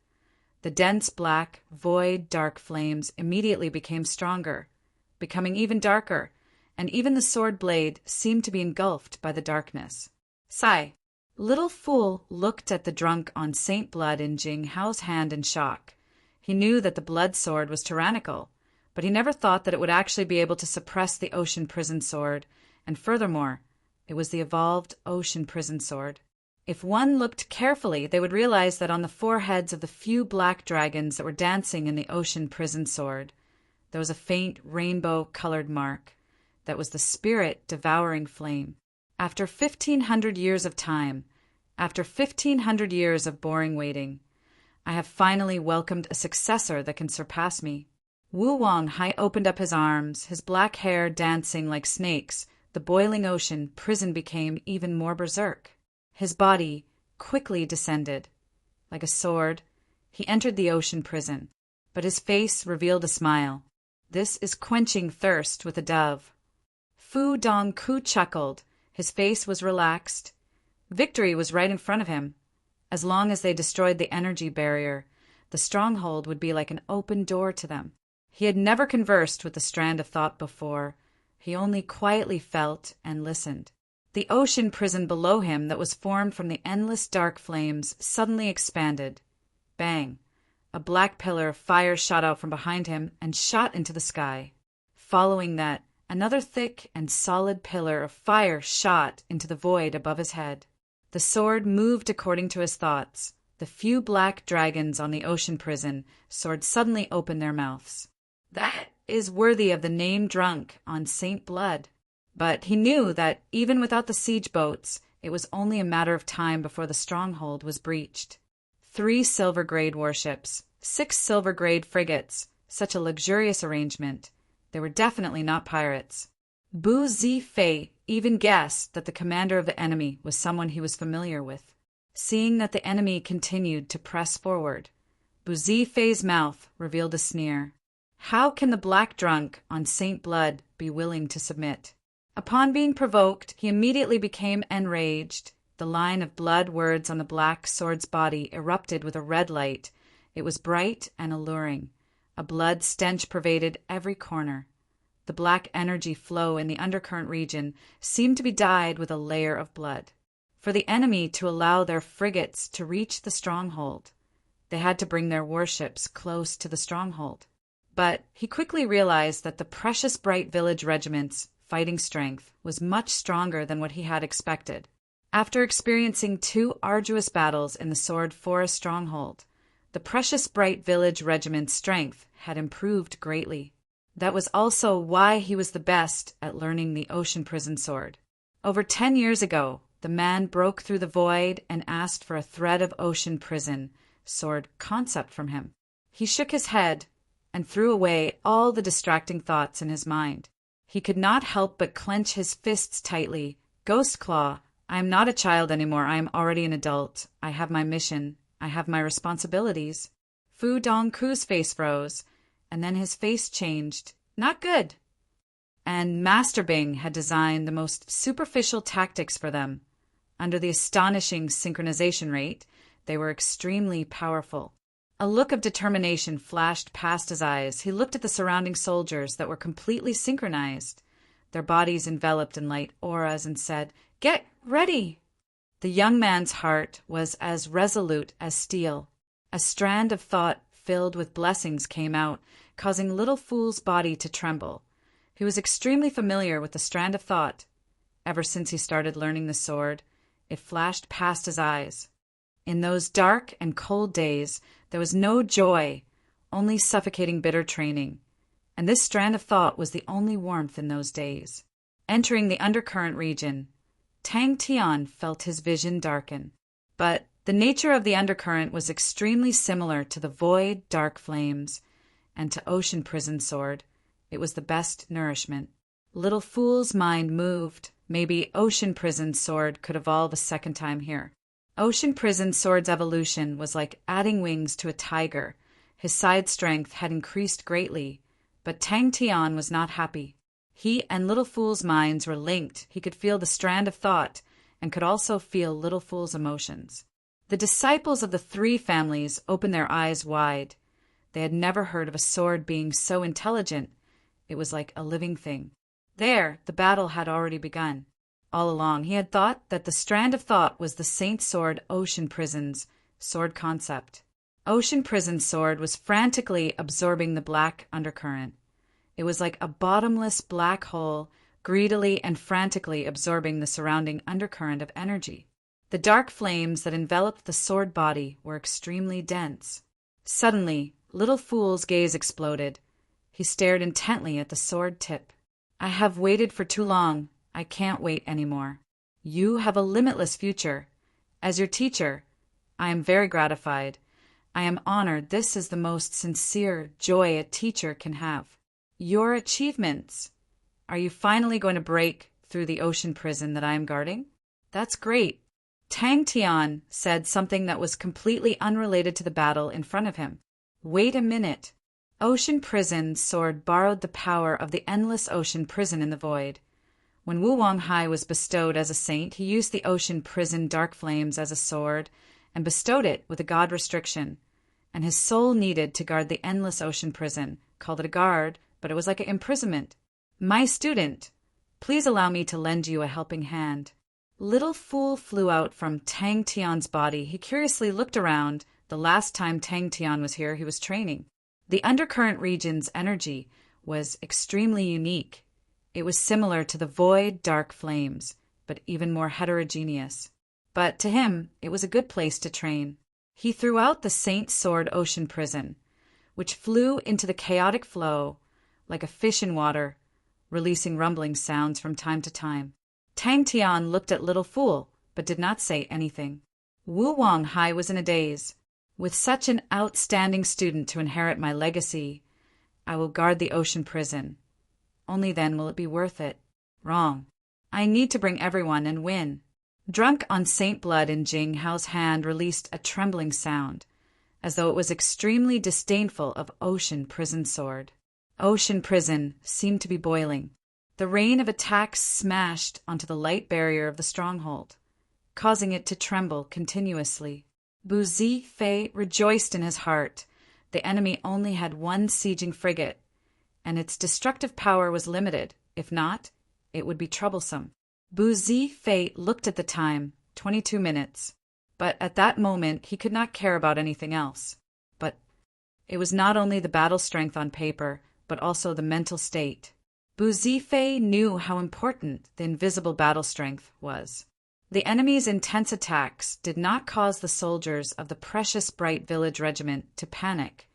The dense black, void, dark flames immediately became stronger, becoming even darker, and even the sword blade seemed to be engulfed by the darkness. Sigh. Little Fool looked at the drunk on Saint Blood in Jing Hao's hand in shock. He knew that the blood sword was tyrannical, but he never thought that it would actually be able to suppress the ocean prison sword, and furthermore, it was the evolved ocean prison sword. If one looked carefully, they would realize that on the foreheads of the few black dragons that were dancing in the ocean prison sword, there was a faint rainbow-colored mark that was the spirit-devouring flame. After 1,500 years of time, after 1,500 years of boring waiting, I have finally welcomed a successor that can surpass me. Wu Wanghai opened up his arms, his black hair dancing like snakes. The boiling ocean prison became even more berserk. His body quickly descended. Like a sword, he entered the ocean prison, but his face revealed a smile. This is quenching thirst with a dove. Fu Dongku chuckled. His face was relaxed. Victory was right in front of him. As long as they destroyed the energy barrier, the stronghold would be like an open door to them. He had never conversed with the strand of thought before. He only quietly felt and listened. The ocean prison below him that was formed from the endless dark flames suddenly expanded. Bang! A black pillar of fire shot out from behind him and shot into the sky. Following that, another thick and solid pillar of fire shot into the void above his head. The sword moved according to his thoughts. The few black dragons on the ocean prison sword suddenly opened their mouths. That is worthy of the name Drunk on Saint Blood. But he knew that even without the siege boats, it was only a matter of time before the stronghold was breached. 3 silver-grade warships, 6 silver-grade frigates, such a luxurious arrangement. They were definitely not pirates. Bu Zifei even guessed that the commander of the enemy was someone he was familiar with. Seeing that the enemy continued to press forward, Bu Fei's mouth revealed a sneer. How can the black drunk on Saint Blood be willing to submit? Upon being provoked, he immediately became enraged. The line of blood words on the black sword's body erupted with a red light. It was bright and alluring. A blood stench pervaded every corner. The black energy flow in the undercurrent region seemed to be dyed with a layer of blood. For the enemy to allow their frigates to reach the stronghold, they had to bring their warships close to the stronghold. But he quickly realized that the precious bright village regiment's fighting strength was much stronger than what he had expected. After experiencing 2 arduous battles in the Sword Forest stronghold, the precious bright village regiment's strength had improved greatly. That was also why he was the best at learning the Ocean Prison Sword. Over 10 years ago, the man broke through the void and asked for a thread of Ocean Prison Sword concept from him. He shook his head and threw away all the distracting thoughts in his mind. He could not help but clench his fists tightly. Ghost Claw, I am not a child anymore. I am already an adult. I have my mission. I have my responsibilities. Fu Dongku's face froze, and then his face changed. Not good. And Master Bing had designed the most superficial tactics for them. Under the astonishing synchronization rate, they were extremely powerful. A look of determination flashed past his eyes. He looked at the surrounding soldiers that were completely synchronized, their bodies enveloped in light auras, and said, "Get ready!" The young man's heart was as resolute as steel. A strand of thought filled with blessings came out, causing Little Fool's body to tremble. He was extremely familiar with the strand of thought. Ever since he started learning the sword, it flashed past his eyes. In those dark and cold days, there was no joy, only suffocating bitter training. And this strand of thought was the only warmth in those days. Entering the undercurrent region, Tang Tian felt his vision darken. But the nature of the undercurrent was extremely similar to the void dark flames, and to Ocean Prison Sword. It was the best nourishment. Little Fool's mind moved. Maybe Ocean Prison Sword could evolve a second time here. Ocean Prison Sword's evolution was like adding wings to a tiger. His side strength had increased greatly, but Tang Tian was not happy. He and Little Fool's minds were linked. He could feel the strand of thought and could also feel Little Fool's emotions. The disciples of the 3 families opened their eyes wide. They had never heard of a sword being so intelligent. It was like a living thing. There, the battle had already begun. All along, he had thought that the strand of thought was the Saint Sword Ocean Prison's sword concept. Ocean Prison Sword was frantically absorbing the black undercurrent. It was like a bottomless black hole, greedily and frantically absorbing the surrounding undercurrent of energy. The dark flames that enveloped the sword body were extremely dense. Suddenly, Little Fool's gaze exploded. He stared intently at the sword tip. "I have waited for too long. I can't wait anymore. You have a limitless future. As your teacher, I am very gratified. I am honored. This is the most sincere joy a teacher can have. Your achievements. Are you finally going to break through the ocean prison that I am guarding? That's great." Tang Tian said something that was completely unrelated to the battle in front of him. "Wait a minute." Ocean Prison Sword borrowed the power of the endless ocean prison in the void. When Wu Wanghai was bestowed as a saint, he used the ocean prison dark flames as a sword and bestowed it with a god restriction. And his soul needed to guard the endless ocean prison. Called it a guard, but it was like an imprisonment. "My student, please allow me to lend you a helping hand." Little Fool flew out from Tang Tian's body. He curiously looked around. The last time Tang Tian was here, he was training. The undercurrent region's energy was extremely unique. It was similar to the void dark flames, but even more heterogeneous. But to him, it was a good place to train. He threw out the Saint Sword Ocean Prison, which flew into the chaotic flow like a fish in water, releasing rumbling sounds from time to time. Tang Tian looked at Little Fool, but did not say anything. Wu Wanghai was in a daze. With such an outstanding student to inherit my legacy, I will guard the ocean prison. Only then will it be worth it. Wrong. I need to bring everyone and win. Drunk on Saint Blood in Jing Hao's hand released a trembling sound. as though it was extremely disdainful of Ocean Prison's sword. Ocean Prison seemed to be boiling. The rain of attacks smashed onto the light barrier of the stronghold, causing it to tremble continuously. Bu Zifei rejoiced in his heart. The enemy only had one sieging frigate, and its destructive power was limited. If not, it would be troublesome. Bu Zifei looked at the time, 22 minutes. But at that moment he could not care about anything else. But it was not only the battle strength on paper, but also the mental state. Bu Zifei knew how important the invisible battle strength was. The enemy's intense attacks did not cause the soldiers of the precious Bright Village Regiment to panic.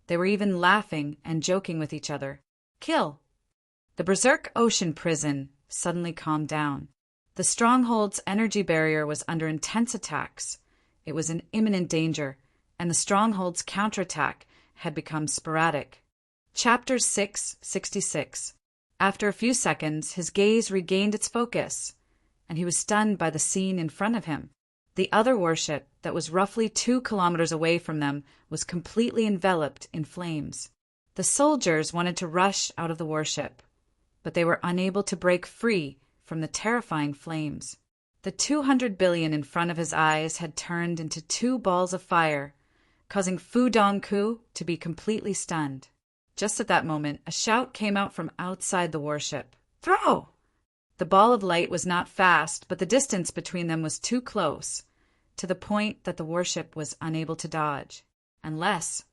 They were even laughing and joking with each other. Kill! The Berserk Ocean Prison suddenly calmed down. The stronghold's energy barrier was under intense attacks. It was in imminent danger, and the stronghold's counterattack had become sporadic. Chapter 666. After a few seconds, his gaze regained its focus, and he was stunned by the scene in front of him. The other warship, that was roughly 2 kilometers away from them, was completely enveloped in flames. The soldiers wanted to rush out of the warship, but they were unable to break free from the terrifying flames. The 200 billion in front of his eyes had turned into 2 balls of fire, causing Fu Dongku to be completely stunned. Just at that moment, a shout came out from outside the warship. Throw! The ball of light was not fast, but the distance between them was too close, to the point that the warship was unable to dodge. Unless...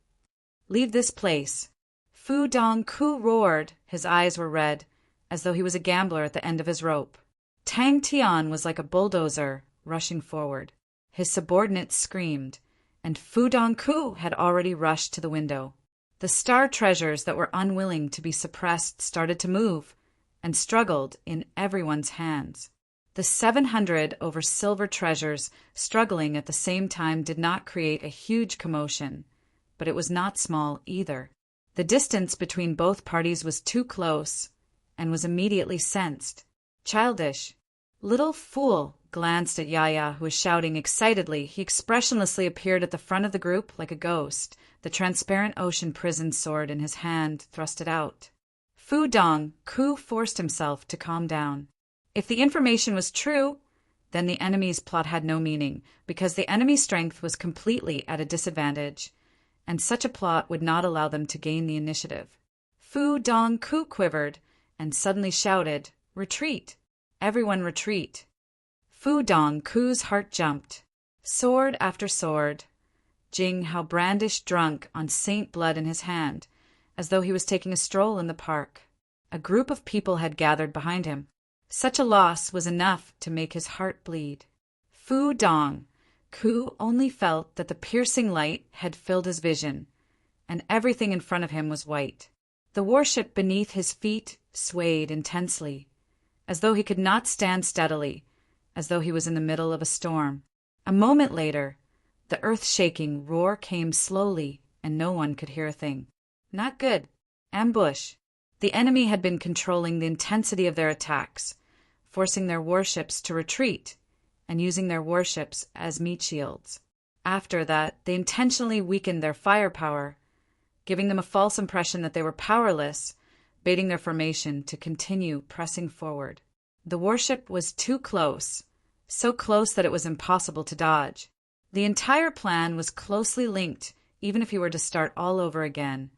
Leave this place. Fu Dongku roared. His eyes were red, as though he was a gambler at the end of his rope. Tang Tian was like a bulldozer, rushing forward. His subordinates screamed, and Fu Dongku had already rushed to the window. The star treasures that were unwilling to be suppressed started to move, and struggled in everyone's hands. The 700 over silver treasures struggling at the same time did not create a huge commotion, but it was not small either. The distance between both parties was too close, and was immediately sensed. Childish. Little fool glanced at Yaya, who was shouting excitedly. He expressionlessly appeared at the front of the group like a ghost, the transparent Ocean Prison sword in his hand thrusted out. Fu Dongku forced himself to calm down. If the information was true, then the enemy's plot had no meaning, because the enemy's strength was completely at a disadvantage, and such a plot would not allow them to gain the initiative. Fu Dongku quivered, and suddenly shouted, "Retreat! Everyone retreat!" Fu Dongku's heart jumped. Sword after sword. Jing Hao brandished drunk on saint blood in his hand, as though he was taking a stroll in the park. A group of people had gathered behind him. Such a loss was enough to make his heart bleed. Fu Dongku only felt that the piercing light had filled his vision, and everything in front of him was white. The warship beneath his feet swayed intensely, as though he could not stand steadily, as though he was in the middle of a storm. A moment later, the earth-shaking roar came slowly, and no one could hear a thing. Not good. Ambush. The enemy had been controlling the intensity of their attacks, forcing their warships to retreat, and using their warships as meat shields. After that, they intentionally weakened their firepower, giving them a false impression that they were powerless, baiting their formation to continue pressing forward. The warship was too close, so close that it was impossible to dodge. The entire plan was closely linked, even if he were to start all over again.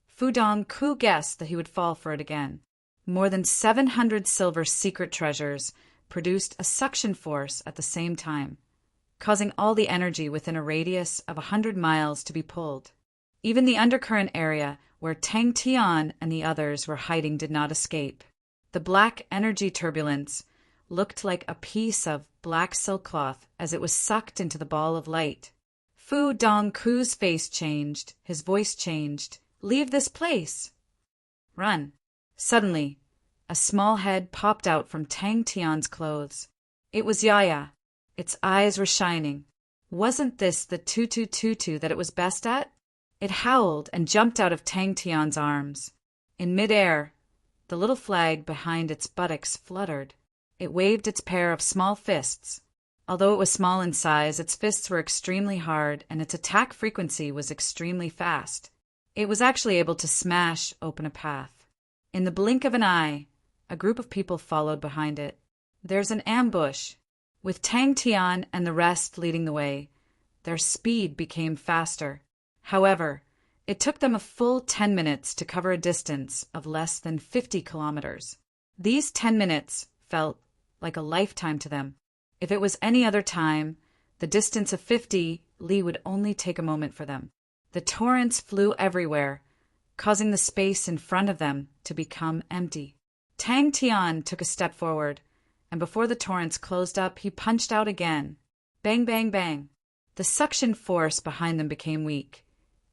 Fu Dongku guessed that he would fall for it again. More than 700 silver secret treasures produced a suction force at the same time, causing all the energy within a radius of 100 miles to be pulled. Even the undercurrent area where Tang Tian and the others were hiding did not escape. The black energy turbulence looked like a piece of black silk cloth as it was sucked into the ball of light. Fu Dongku's face changed, his voice changed. "Leave this place!" "Run!" Suddenly, a small head popped out from Tang Tian's clothes. It was Yaya. Its eyes were shining. Wasn't this the tutu that it was best at? It howled and jumped out of Tang Tian's arms. In midair, the little flag behind its buttocks fluttered. It waved its pair of small fists. Although it was small in size, its fists were extremely hard and its attack frequency was extremely fast. It was actually able to smash open a path. In the blink of an eye, a group of people followed behind it. There's an ambush. With Tang Tian and the rest leading the way, their speed became faster. However, it took them a full 10 minutes to cover a distance of less than 50 kilometers. These 10 minutes felt like a lifetime to them. If it was any other time, the distance of 50 li would only take a moment for them. The torrents flew everywhere, causing the space in front of them to become empty. Tang Tian took a step forward, and before the torrents closed up, he punched out again. Bang, bang, bang. The suction force behind them became weak,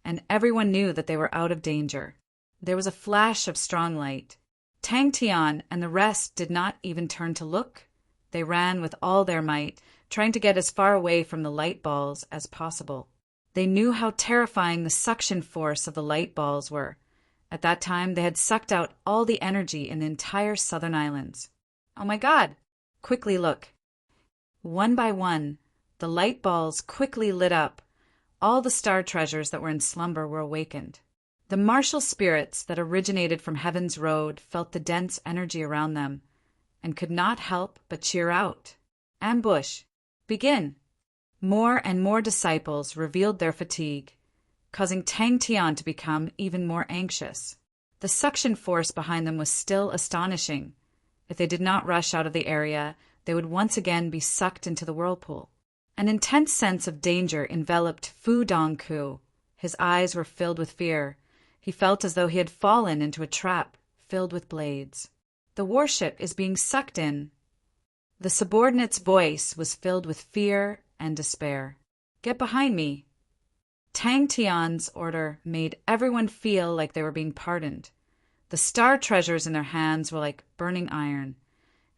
and everyone knew that they were out of danger. There was a flash of strong light. Tang Tian and the rest did not even turn to look. They ran with all their might, trying to get as far away from the light balls as possible. They knew how terrifying the suction force of the light balls were. At that time, they had sucked out all the energy in the entire southern islands. Oh my God! Quickly look. One by one, the light balls quickly lit up. All the star treasures that were in slumber were awakened. The martial spirits that originated from Heaven's Road felt the dense energy around them and could not help but cheer out. Ambush! Begin! More and more disciples revealed their fatigue, causing Tang Tian to become even more anxious. The suction force behind them was still astonishing. If they did not rush out of the area, they would once again be sucked into the whirlpool. An intense sense of danger enveloped Fu Dongku. His eyes were filled with fear. He felt as though he had fallen into a trap filled with blades. The warship is being sucked in. The subordinate's voice was filled with fear and despair. Get behind me. Tang Tian's order made everyone feel like they were being pardoned. The star treasures in their hands were like burning iron,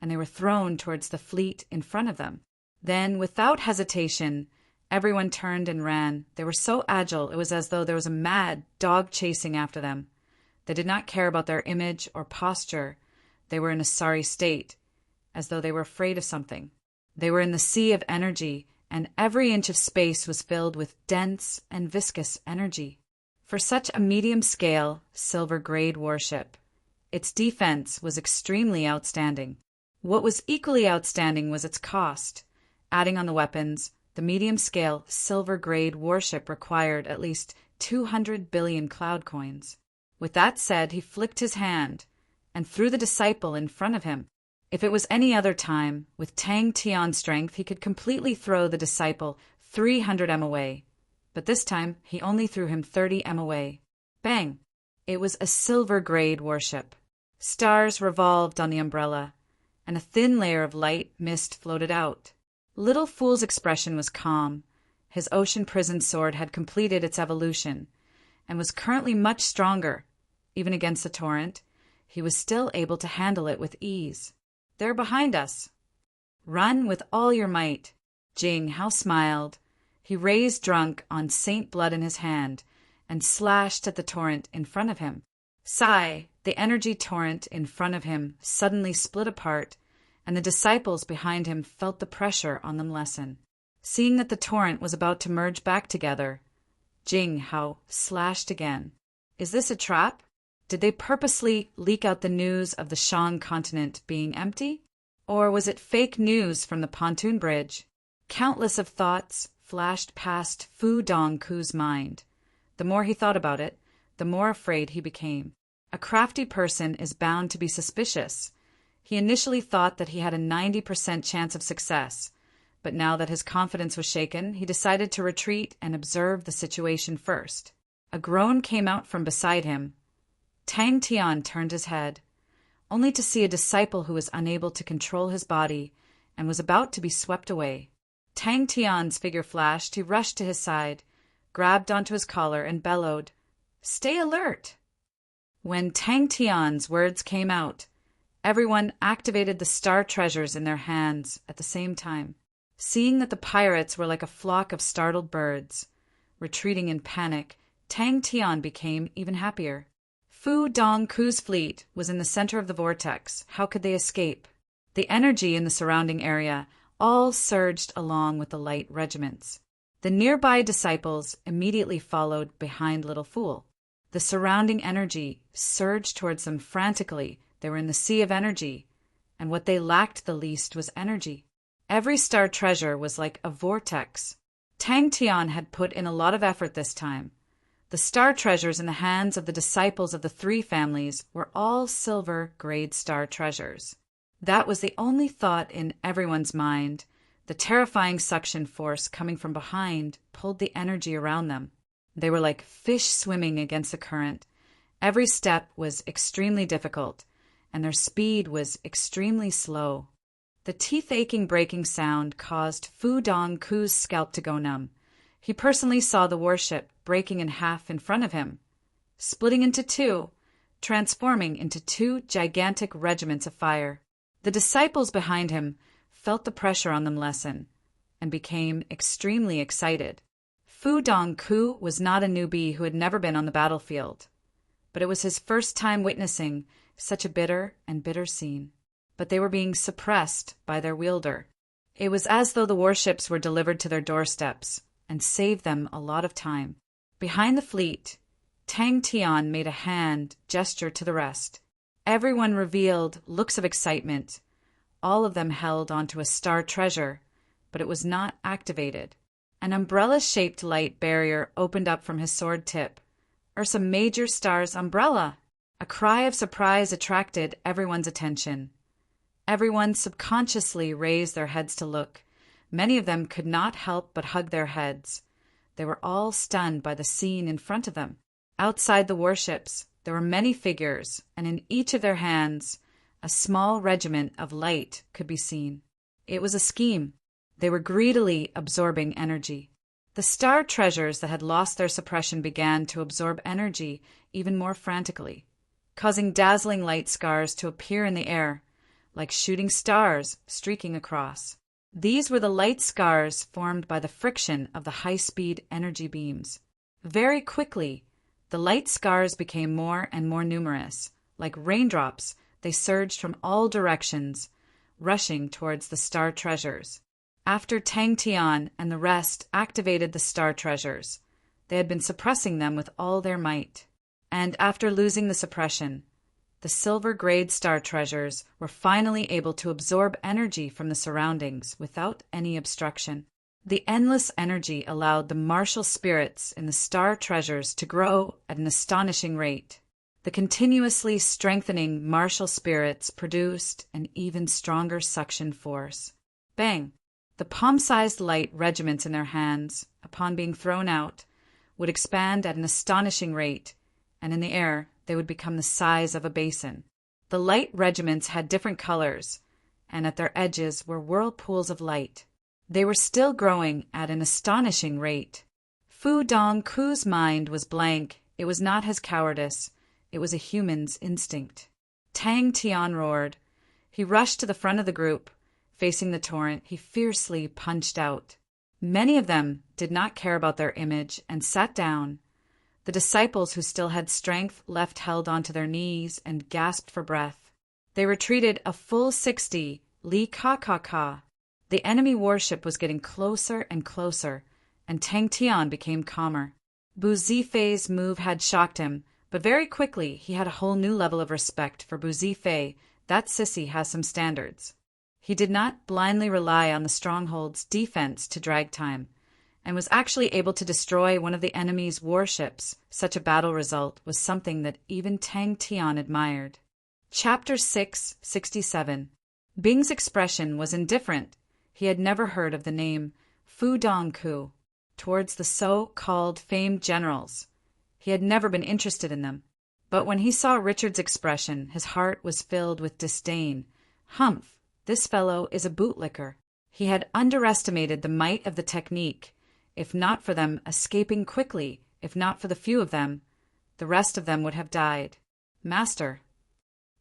and they were thrown towards the fleet in front of them. Then, without hesitation, everyone turned and ran. They were so agile, it was as though there was a mad dog chasing after them. They did not care about their image or posture. They were in a sorry state, as though they were afraid of something. They were in the sea of energy, and every inch of space was filled with dense and viscous energy. For such a medium-scale, silver-grade warship, its defense was extremely outstanding. What was equally outstanding was its cost. Adding on the weapons, the medium-scale, silver-grade warship required at least 200 billion cloud coins. With that said, he flicked his hand and threw the disciple in front of him. If it was any other time, with Tang Tian's strength, he could completely throw the disciple 300 m away. But this time, he only threw him 30 m away. Bang! It was a silver-grade warship. Stars revolved on the umbrella, and a thin layer of light mist floated out. Little Fool's expression was calm. His ocean prison sword had completed its evolution, and was currently much stronger. Even against the torrent, he was still able to handle it with ease. They're behind us. Run with all your might. Jing Hao smiled. He raised drunk on saint blood in his hand and slashed at the torrent in front of him. Sigh, the energy torrent in front of him suddenly split apart, and the disciples behind him felt the pressure on them lessen. Seeing that the torrent was about to merge back together, Jing Hao slashed again. Is this a trap? Did they purposely leak out the news of the Shang continent being empty? Or was it fake news from the pontoon bridge? Countless of thoughts flashed past Fu Dongku's mind. The more he thought about it, the more afraid he became. A crafty person is bound to be suspicious. He initially thought that he had a 90% chance of success, but now that his confidence was shaken, he decided to retreat and observe the situation first. A groan came out from beside him. Tang Tian turned his head, only to see a disciple who was unable to control his body and was about to be swept away. Tang Tian's figure flashed. He rushed to his side, grabbed onto his collar, and bellowed, "Stay alert!" When Tang Tian's words came out, everyone activated the star treasures in their hands at the same time. Seeing that the pirates were like a flock of startled birds, retreating in panic, Tang Tian became even happier. Fu Dongku's fleet was in the center of the vortex. How could they escape? The energy in the surrounding area all surged along with the light regiments. The nearby disciples immediately followed behind Little Fool. The surrounding energy surged towards them frantically. They were in the sea of energy, and what they lacked the least was energy. Every star treasure was like a vortex. Tang Tian had put in a lot of effort this time. The star treasures in the hands of the disciples of the three families were all silver-grade star treasures. That was the only thought in everyone's mind. The terrifying suction force coming from behind pulled the energy around them. They were like fish swimming against the current. Every step was extremely difficult, and their speed was extremely slow. The teeth-aching breaking sound caused Fu Dongku's scalp to go numb. He personally saw the warship breaking in half in front of him, splitting into two, transforming into two gigantic regiments of fire. The disciples behind him felt the pressure on them lessen and became extremely excited. Fu Dongku was not a newbie who had never been on the battlefield, but it was his first time witnessing such a bitter scene. But they were being suppressed by their wielder. It was as though the warships were delivered to their doorsteps and saved them a lot of time. Behind the fleet, Tang Tian made a hand gesture to the rest. Everyone revealed looks of excitement. All of them held onto a star treasure, but it was not activated. An umbrella-shaped light barrier opened up from his sword tip. Ursa Major Star's umbrella! A cry of surprise attracted everyone's attention. Everyone subconsciously raised their heads to look. Many of them could not help but hug their heads. They were all stunned by the scene in front of them. Outside the warships, there were many figures, and in each of their hands, a small regiment of light could be seen. It was a scheme. They were greedily absorbing energy. The star treasures that had lost their suppression began to absorb energy even more frantically, causing dazzling light scars to appear in the air, like shooting stars streaking across. These were the light scars formed by the friction of the high-speed energy beams. Very quickly, the light scars became more and more numerous. Like raindrops, they surged from all directions, rushing towards the star treasures. After Tang Tian and the rest activated the star treasures, they had been suppressing them with all their might. And after losing the suppression, the silver-grade star treasures were finally able to absorb energy from the surroundings without any obstruction. The endless energy allowed the martial spirits in the star treasures to grow at an astonishing rate. The continuously strengthening martial spirits produced an even stronger suction force. Bang! The palm-sized light regiments in their hands, upon being thrown out, would expand at an astonishing rate, and in the air they would become the size of a basin. The light regiments had different colors, and at their edges were whirlpools of light. They were still growing at an astonishing rate. Fu Dongku's mind was blank. It was not his cowardice. It was a human's instinct. Tang Tian roared. He rushed to the front of the group. Facing the torrent, he fiercely punched out. Many of them did not care about their image and sat down. The disciples who still had strength left held onto their knees and gasped for breath. They retreated a full 60 li ka ka ka. The enemy warship was getting closer and closer, and Tang Tian became calmer. Bu Zifei's move had shocked him, but very quickly he had a whole new level of respect for Bu Zifei. That sissy has some standards. He did not blindly rely on the stronghold's defense to drag time, and was actually able to destroy one of the enemy's warships. Such a battle result was something that even Tang Tian admired. Chapter 667. Bing's expression was indifferent. He had never heard of the name Fu Dongku. Towards the so-called famed generals, he had never been interested in them. But when he saw Richard's expression, his heart was filled with disdain. Humph! This fellow is a bootlicker. He had underestimated the might of the technique. If not for them escaping quickly, if not for the few of them, the rest of them would have died. Master.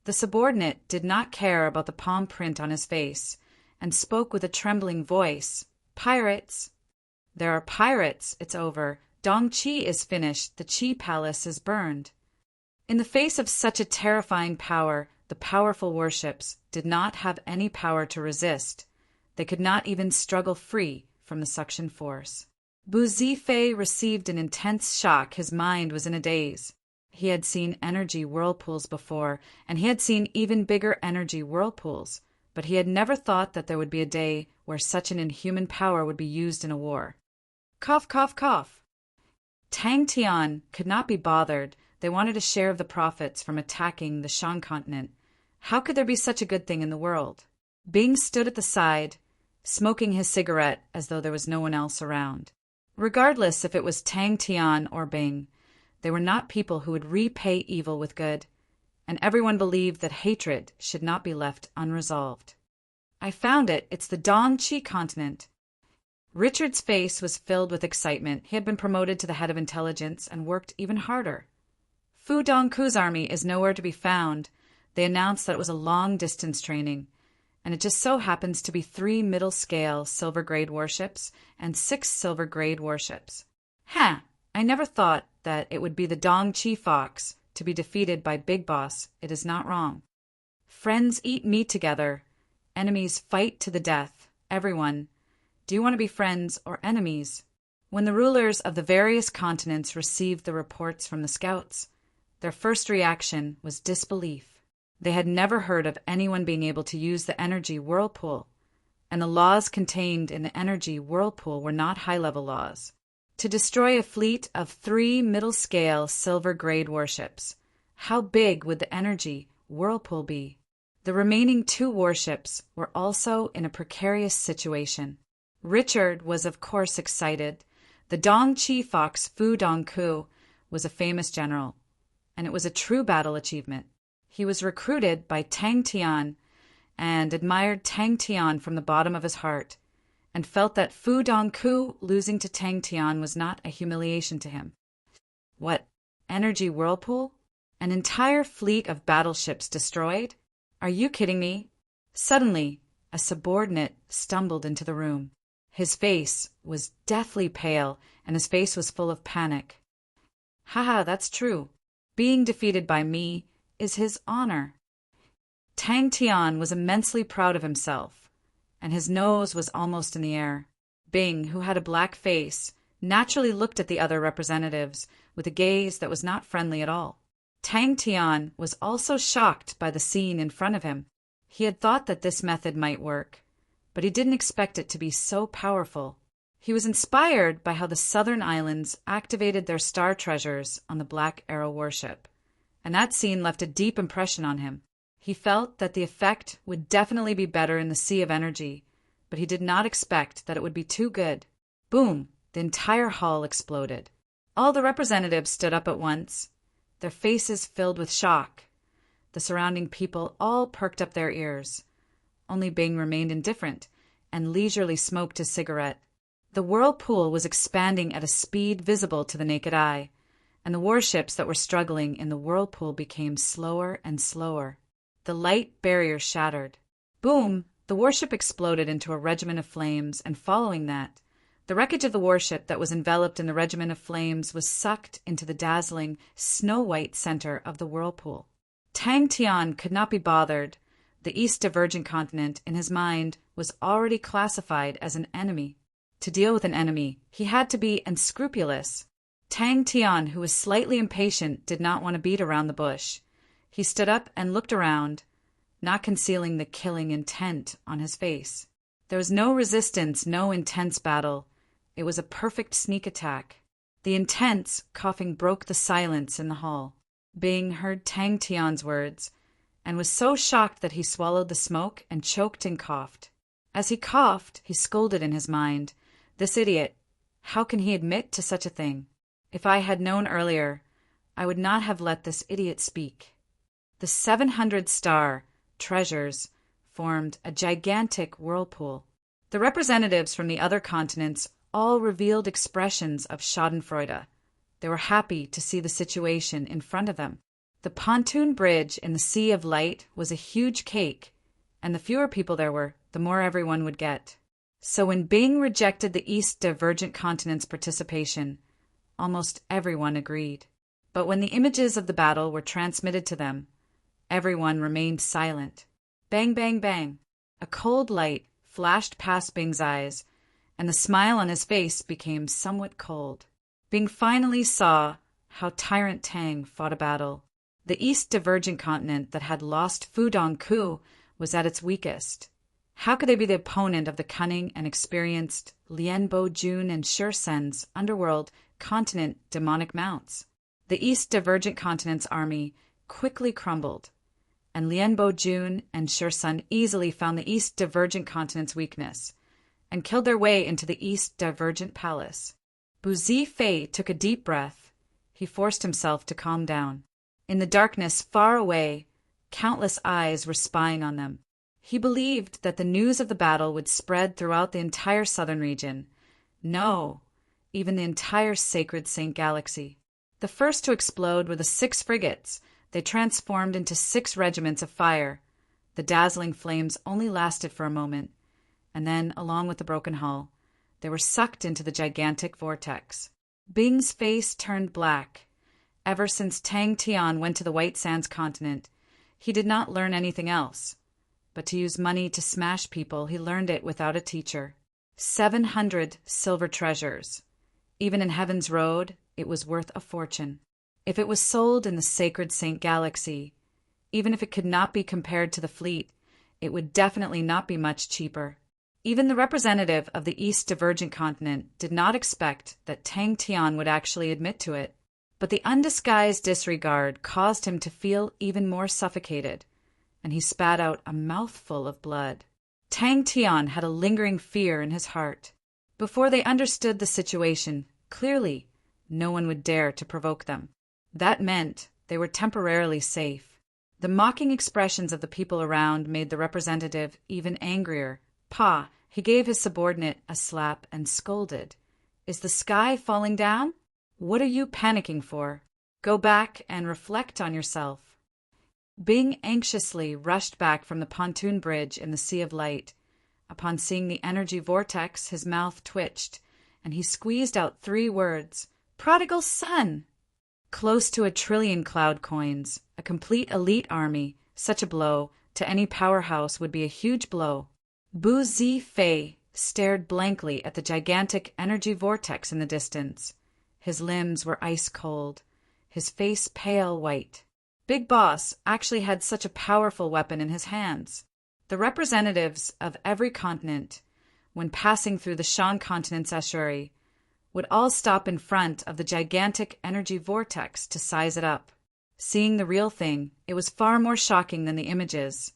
The subordinate did not care about the palm print on his face, and spoke with a trembling voice. Pirates! There are pirates, it's over. Dong Qi is finished, the Qi palace is burned. In the face of such a terrifying power, the powerful warships did not have any power to resist. They could not even struggle free from the suction force. Buzife received an intense shock. His mind was in a daze. He had seen energy whirlpools before, and he had seen even bigger energy whirlpools, but he had never thought that there would be a day where such an inhuman power would be used in a war. Cough, cough, cough. Tang Tian could not be bothered. They wanted a share of the profits from attacking the Shan continent. How could there be such a good thing in the world? Bing stood at the side, smoking his cigarette as though there was no one else around. Regardless if it was Tang Tian or Bing, they were not people who would repay evil with good, and everyone believed that hatred should not be left unresolved. I found it. It's the Dongqi continent. Richard's face was filled with excitement. He had been promoted to the head of intelligence and worked even harder. Fu Dongku's army is nowhere to be found. They announced that it was a long-distance training, and it just so happens to be 3 middle-scale silver-grade warships and 6 silver-grade warships. I never thought that it would be the Dongqi Fox to be defeated by Big Boss. It is not wrong. Friends eat meat together. Enemies fight to the death. Everyone. Do you want to be friends or enemies? When the rulers of the various continents received the reports from the scouts, their first reaction was disbelief. They had never heard of anyone being able to use the energy whirlpool, and the laws contained in the energy whirlpool were not high-level laws. To destroy a fleet of 3 middle-scale silver-grade warships, how big would the energy whirlpool be? The remaining 2 warships were also in a precarious situation. Richard was of course excited. The Dongqi Fox Fu Dongku was a famous general, and it was a true battle achievement. He was recruited by Tang Tian and admired Tang Tian from the bottom of his heart, and felt that Fu Dongku losing to Tang Tian was not a humiliation to him. What? Energy whirlpool? An entire fleet of battleships destroyed? Are you kidding me? Suddenly, a subordinate stumbled into the room. His face was deathly pale, and his face was full of panic. Haha, that's true. Being defeated by me is his honor. Tang Tian was immensely proud of himself, and his nose was almost in the air. Bing, who had a black face, naturally looked at the other representatives with a gaze that was not friendly at all. Tang Tian was also shocked by the scene in front of him. He had thought that this method might work, but he didn't expect it to be so powerful. He was inspired by how the Southern Islands activated their star treasures on the Black Arrow warship, and that scene left a deep impression on him. He felt that the effect would definitely be better in the sea of energy, but he did not expect that it would be too good. Boom! The entire hall exploded. All the representatives stood up at once, their faces filled with shock. The surrounding people all perked up their ears. Only Bing remained indifferent and leisurely smoked his cigarette. The whirlpool was expanding at a speed visible to the naked eye, and the warships that were struggling in the whirlpool became slower and slower. The light barrier shattered. Boom! The warship exploded into a regiment of flames, and following that, the wreckage of the warship that was enveloped in the regiment of flames was sucked into the dazzling, snow-white center of the whirlpool. Tang Tian could not be bothered. The East Divergent Continent, in his mind, was already classified as an enemy. To deal with an enemy, he had to be unscrupulous. Tang Tian, who was slightly impatient, did not want to beat around the bush. He stood up and looked around, not concealing the killing intent on his face. There was no resistance, no intense battle. It was a perfect sneak attack. The intense coughing broke the silence in the hall. Bing heard Tang Tian's words, and was so shocked that he swallowed the smoke and choked and coughed. As he coughed, he scolded in his mind, "This idiot! How can he admit to such a thing? If I had known earlier, I would not have let this idiot speak." The 700 star treasures formed a gigantic whirlpool. The representatives from the other continents all revealed expressions of schadenfreude. They were happy to see the situation in front of them. The pontoon bridge in the Sea of Light was a huge cake, and the fewer people there were, the more everyone would get. So when Bing rejected the East Divergent Continent's participation, almost everyone agreed. But when the images of the battle were transmitted to them, everyone remained silent. Bang, bang, bang. A cold light flashed past Bing's eyes, and the smile on his face became somewhat cold. Bing finally saw how Tyrant Tang fought a battle. The East Divergent Continent that had lost Fudong Ku was at its weakest. How could they be the opponent of the cunning and experienced Lianbo Jun and Shursen's underworld continent demonic mounts? The East Divergent Continent's army quickly crumbled, and Lianbo Jun and Shursen easily found the East Divergent Continent's weakness and killed their way into the East Divergent Palace. Bu Zifei took a deep breath. He forced himself to calm down. In the darkness far away, countless eyes were spying on them. He believed that the news of the battle would spread throughout the entire southern region. No, even the entire Sacred Saint Galaxy. The first to explode were the 6 frigates. They transformed into 6 regiments of fire. The dazzling flames only lasted for a moment, and then, along with the broken hull, they were sucked into the gigantic vortex. Bing's face turned black. Ever since Tang Tian went to the White Sands continent, he did not learn anything else. But to use money to smash people, he learned it without a teacher. 700 silver treasures. Even in Heaven's Road, it was worth a fortune. If it was sold in the Sacred Saint Galaxy, even if it could not be compared to the fleet, it would definitely not be much cheaper. Even the representative of the East Divergent Continent did not expect that Tang Tian would actually admit to it. But the undisguised disregard caused him to feel even more suffocated, and he spat out a mouthful of blood. Tang Tian had a lingering fear in his heart. Before they understood the situation clearly, no one would dare to provoke them. That meant they were temporarily safe. The mocking expressions of the people around made the representative even angrier. Pa, he gave his subordinate a slap and scolded. Is the sky falling down? What are you panicking for? Go back and reflect on yourself. Bing anxiously rushed back from the pontoon bridge in the Sea of Light. Upon seeing the energy vortex, his mouth twitched, and he squeezed out 3 words. Prodigal son! Close to 1 trillion cloud coins, a complete elite army, such a blow to any powerhouse would be a huge blow. Bu Zifei stared blankly at the gigantic energy vortex in the distance. His limbs were ice cold, his face pale white. Big Boss actually had such a powerful weapon in his hands. The representatives of every continent, when passing through the Shan continent's estuary, would all stop in front of the gigantic energy vortex to size it up. Seeing the real thing, it was far more shocking than the images,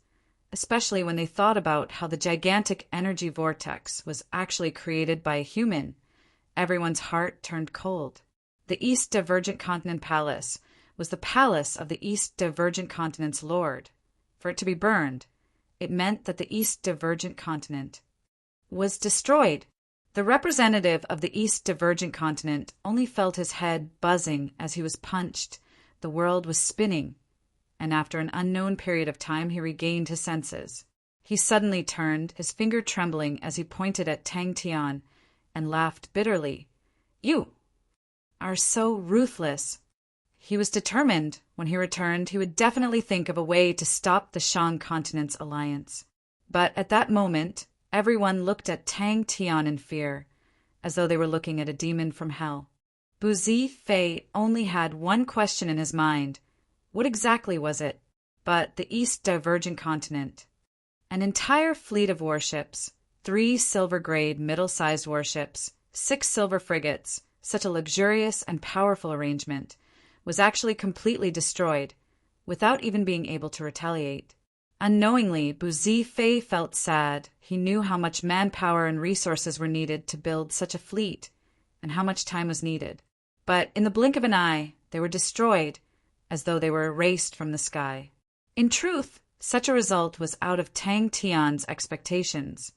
especially when they thought about how the gigantic energy vortex was actually created by a human. Everyone's heart turned cold. The East Divergent Continent Palace was the palace of the East Divergent Continent's lord. For it to be burned, it meant that the East Divergent Continent was destroyed. The representative of the East Divergent Continent only felt his head buzzing as he was punched. The world was spinning, and after an unknown period of time he regained his senses. He suddenly turned, his finger trembling as he pointed at Tang Tian, and laughed bitterly. You are so ruthless. He was determined, when he returned, he would definitely think of a way to stop the Shan continent's alliance. But at that moment, everyone looked at Tang Tian in fear, as though they were looking at a demon from hell. Bu Zifei only had one question in his mind. What exactly was it? But the East Divergent Continent. An entire fleet of warships, 3 silver-grade middle-sized warships, 6 silver frigates, such a luxurious and powerful arrangement, was actually completely destroyed, without even being able to retaliate. Unknowingly, Bu Zifei felt sad. He knew how much manpower and resources were needed to build such a fleet, and how much time was needed. But in the blink of an eye, they were destroyed, as though they were erased from the sky. In truth, such a result was out of Tang Tian's expectations,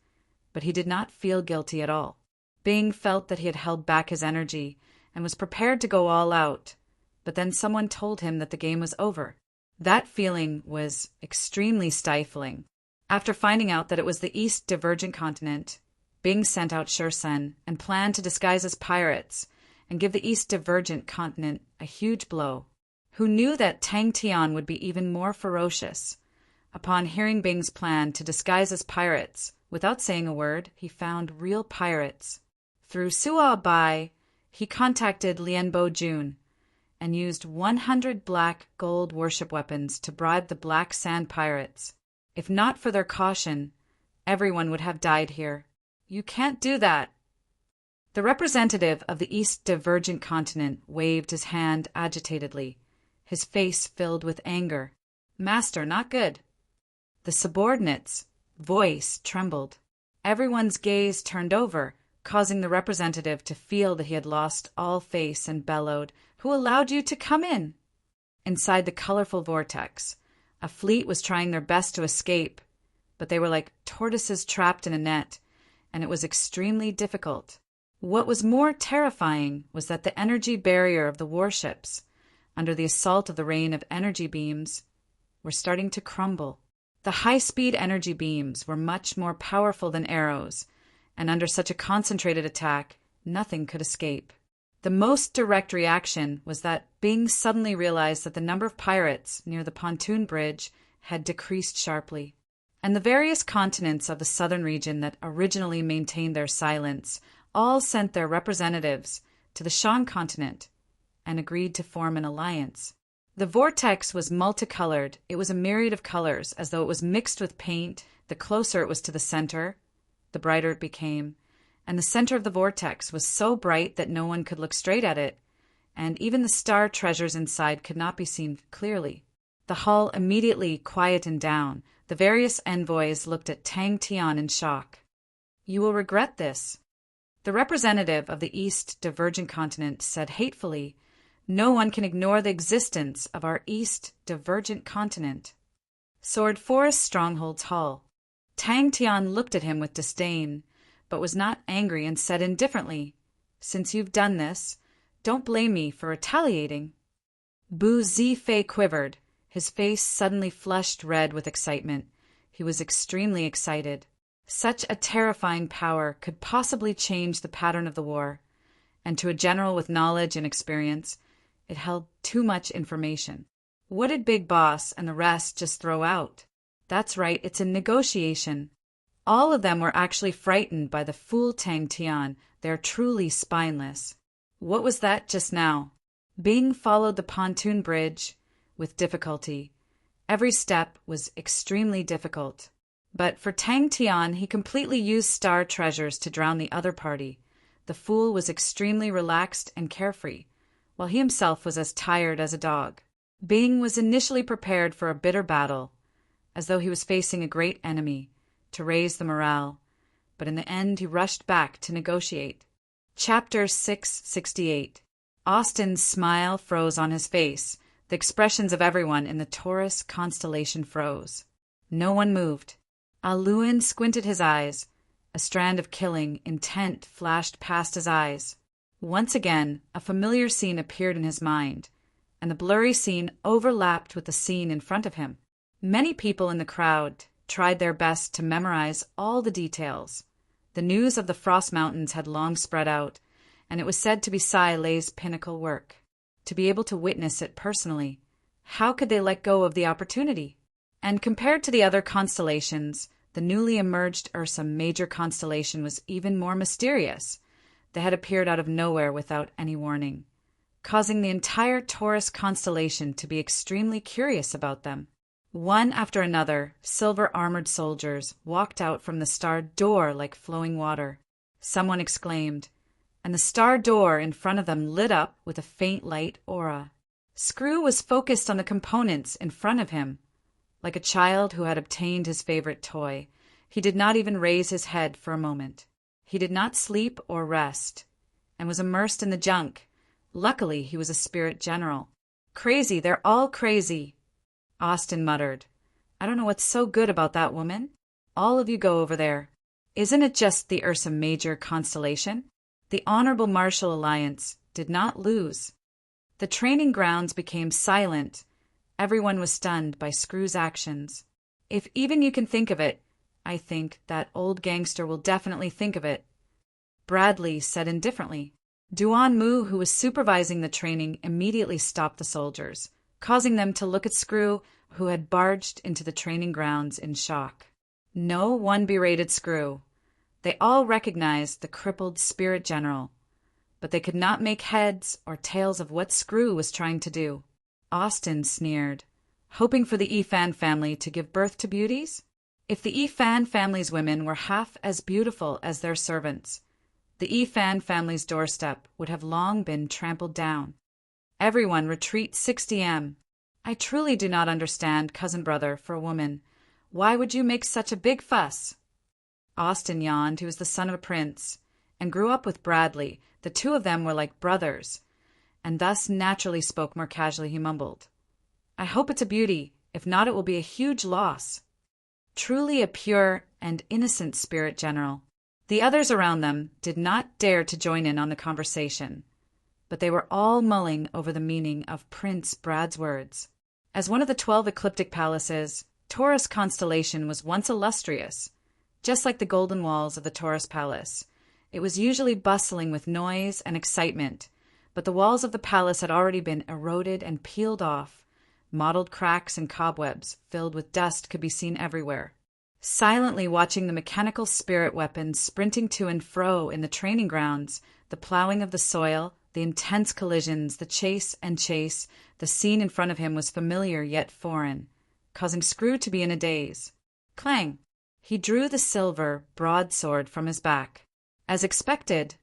but he did not feel guilty at all. Bing felt that he had held back his energy and was prepared to go all out, but then someone told him that the game was over. That feeling was extremely stifling. After finding out that it was the East Divergent Continent, Bing sent out Shursen and planned to disguise as pirates and give the East Divergent Continent a huge blow. Who knew that Tang Tian would be even more ferocious? Upon hearing Bing's plan to disguise as pirates, Without saying a word, he found real pirates. Through Sua Bai, he contacted Lianbo Jun and used 100 black gold worship weapons to bribe the Black Sand pirates. If not for their caution, everyone would have died here. You can't do that. The representative of the East Divergent Continent waved his hand agitatedly, his face filled with anger. Master, not good. The subordinate's voice trembled. Everyone's gaze turned over, causing the representative to feel that he had lost all face, and bellowed, "Who allowed you to come in?" Inside the colorful vortex, a fleet was trying their best to escape, but they were like tortoises trapped in a net, and it was extremely difficult. What was more terrifying was that the energy barrier of the warships, under the assault of the rain of energy beams, were starting to crumble. The high-speed energy beams were much more powerful than arrows, and under such a concentrated attack, nothing could escape. The most direct reaction was that Bing suddenly realized that the number of pirates near the pontoon bridge had decreased sharply, and the various continents of the southern region that originally maintained their silence all sent their representatives to the Shan continent and agreed to form an alliance. The vortex was multicolored. It was a myriad of colors, as though it was mixed with paint. The closer it was to the center, the brighter it became, and the center of the vortex was so bright that no one could look straight at it, and even the star treasures inside could not be seen clearly. The hull immediately quietened down. The various envoys looked at Tang Tian in shock. "You will regret this." The representative of the East Divergent Continent said hatefully, "No one can ignore the existence of our East Divergent Continent." Sword Forest Stronghold's hull. Tang Tian looked at him with disdain, but was not angry, and said indifferently, "Since you've done this, don't blame me for retaliating." Bu Zifei quivered. His face suddenly flushed red with excitement. He was extremely excited. Such a terrifying power could possibly change the pattern of the war, and to a general with knowledge and experience, it held too much information. What did Big Boss and the rest just throw out? That's right, it's a negotiation. All of them were actually frightened by the fool Tang Tian. They're truly spineless. What was that just now? Bing followed the pontoon bridge with difficulty. Every step was extremely difficult. But for Tang Tian, he completely used star treasures to drown the other party. The fool was extremely relaxed and carefree, while he himself was as tired as a dog. Bing was initially prepared for a bitter battle, as though he was facing a great enemy, to raise the morale, but in the end he rushed back to negotiate. Chapter 668. Austin's smile froze on his face. The expressions of everyone in the Taurus constellation froze. No one moved. Aluin squinted his eyes. A strand of killing intent flashed past his eyes. Once again, a familiar scene appeared in his mind, and the blurry scene overlapped with the scene in front of him. Many people in the crowd tried their best to memorize all the details. The news of the Frost Mountains had long spread out, and it was said to be Sai Lei's pinnacle work. To be able to witness it personally, how could they let go of the opportunity? And compared to the other constellations, the newly emerged Ursa Major constellation was even more mysterious. They had appeared out of nowhere without any warning, causing the entire Taurus constellation to be extremely curious about them. One after another, silver-armored soldiers walked out from the star door like flowing water. Someone exclaimed, and the star door in front of them lit up with a faint light aura. Screw was focused on the components in front of him. Like a child who had obtained his favorite toy, he did not even raise his head for a moment. He did not sleep or rest, and was immersed in the junk. Luckily, he was a spirit general. "Crazy, they're all crazy," Austin muttered. "I don't know what's so good about that woman. All of you go over there. Isn't it just the Ursa Major constellation?" The Honorable Martial Alliance did not lose. The training grounds became silent. Everyone was stunned by Screw's actions. "If even you can think of it, I think that old gangster will definitely think of it," Bradley said indifferently. Duan Mu, who was supervising the training, immediately stopped the soldiers, causing them to look at Screw, who had barged into the training grounds in shock. No one berated Screw. They all recognized the crippled spirit general, but they could not make heads or tails of what Screw was trying to do. Austin sneered, hoping for the Efan family to give birth to beauties? If the Efan family's women were half as beautiful as their servants, the Efan family's doorstep would have long been trampled down. Everyone retreat 60M. I truly do not understand, cousin brother, for a woman. Why would you make such a big fuss? Austin yawned. He was the son of a prince, and grew up with Bradley. The two of them were like brothers, and thus naturally spoke more casually. He mumbled, I hope it's a beauty. If not, it will be a huge loss. Truly a pure and innocent spirit general. The others around them did not dare to join in on the conversation, but they were all mulling over the meaning of Prince Brad's words. As one of the 12 ecliptic palaces, Taurus constellation was once illustrious. Just like the golden walls of the Taurus palace, it was usually bustling with noise and excitement, but the walls of the palace had already been eroded and peeled off. Mottled cracks and cobwebs filled with dust could be seen everywhere. Silently watching the mechanical spirit weapons sprinting to and fro in the training grounds, the plowing of the soil, the intense collisions, the chase, the scene in front of him was familiar yet foreign, causing Screw to be in a daze. Clang! He drew the silver broadsword from his back. As expected,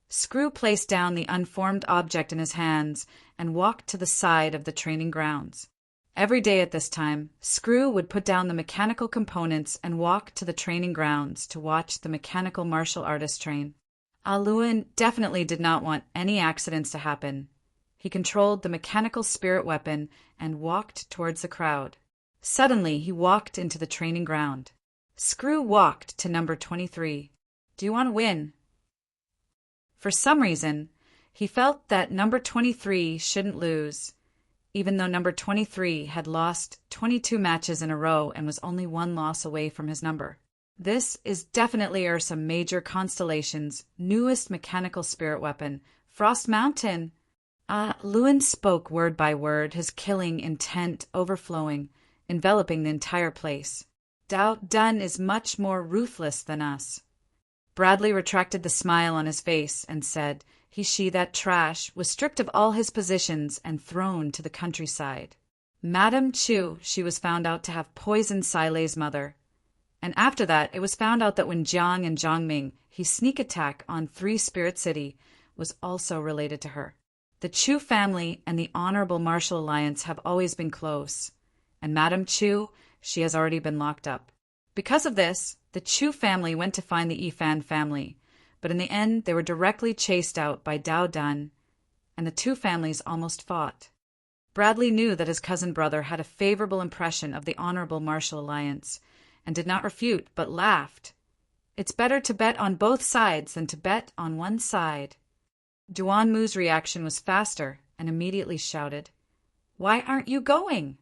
Screw placed down the unformed object in his hands and walked to the side of the training grounds. Every day at this time, Screw would put down the mechanical components and walk to the training grounds to watch the mechanical martial artists train. Aluin definitely did not want any accidents to happen. He controlled the mechanical spirit weapon and walked towards the crowd. Suddenly, he walked into the training ground. Screw walked to number 23. Do you want to win? For some reason, he felt that number 23 shouldn't lose, even though number 23 had lost 22 matches in a row and was only one loss away from his number. This is definitely Ursa Major Constellation's newest mechanical spirit weapon, Frost Mountain. Lewin spoke word by word, his killing intent overflowing, enveloping the entire place. Dao Dun is much more ruthless than us. Bradley retracted the smile on his face and said, she that trash was stripped of all his positions and thrown to the countryside. Madame Chu, she was found out to have poisoned Silei's mother. And after that, it was found out that when Jiang and Jiangming, his sneak attack on 3 Spirit City, was also related to her. The Chu family and the Honorable Martial Alliance have always been close, and Madame Chu, she has already been locked up. Because of this, the Chu family went to find the Efan family, but in the end they were directly chased out by Dao Dun, and the two families almost fought. Bradley knew that his cousin brother had a favorable impression of the Honorable Martial Alliance, and did not refute, but laughed. It's better to bet on both sides than to bet on one side. Duan Mu's reaction was faster and immediately shouted, Why aren't you going?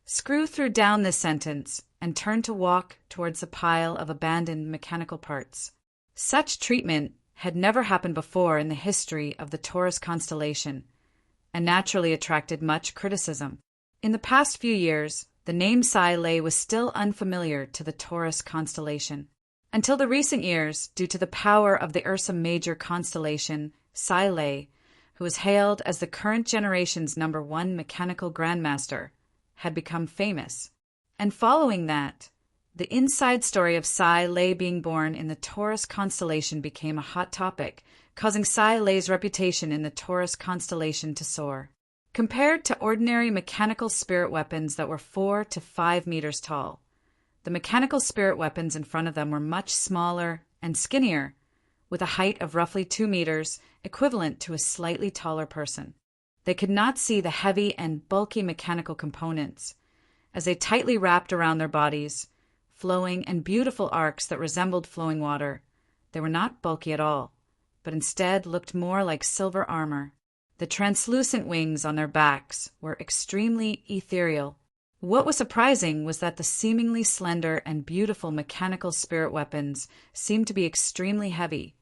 Screw threw down this sentence and turned to walk towards the pile of abandoned mechanical parts. Such treatment had never happened before in the history of the Taurus constellation, and naturally attracted much criticism. In the past few years, the name Silei was still unfamiliar to the Taurus constellation. Until the recent years, due to the power of the Ursa Major constellation, Silei, who is hailed as the current generation's #1 mechanical grandmaster, had become famous. And following that, the inside story of Silei being born in the Taurus constellation became a hot topic, causing Silei's reputation in the Taurus constellation to soar. Compared to ordinary mechanical spirit weapons that were 4 to 5 meters tall, the mechanical spirit weapons in front of them were much smaller and skinnier, with a height of roughly 2 meters, equivalent to a slightly taller person. They could not see the heavy and bulky mechanical components, as they tightly wrapped around their bodies, flowing and beautiful arcs that resembled flowing water. They were not bulky at all, but instead looked more like silver armor. The translucent wings on their backs were extremely ethereal. What was surprising was that the seemingly slender and beautiful mechanical spirit weapons seemed to be extremely heavy.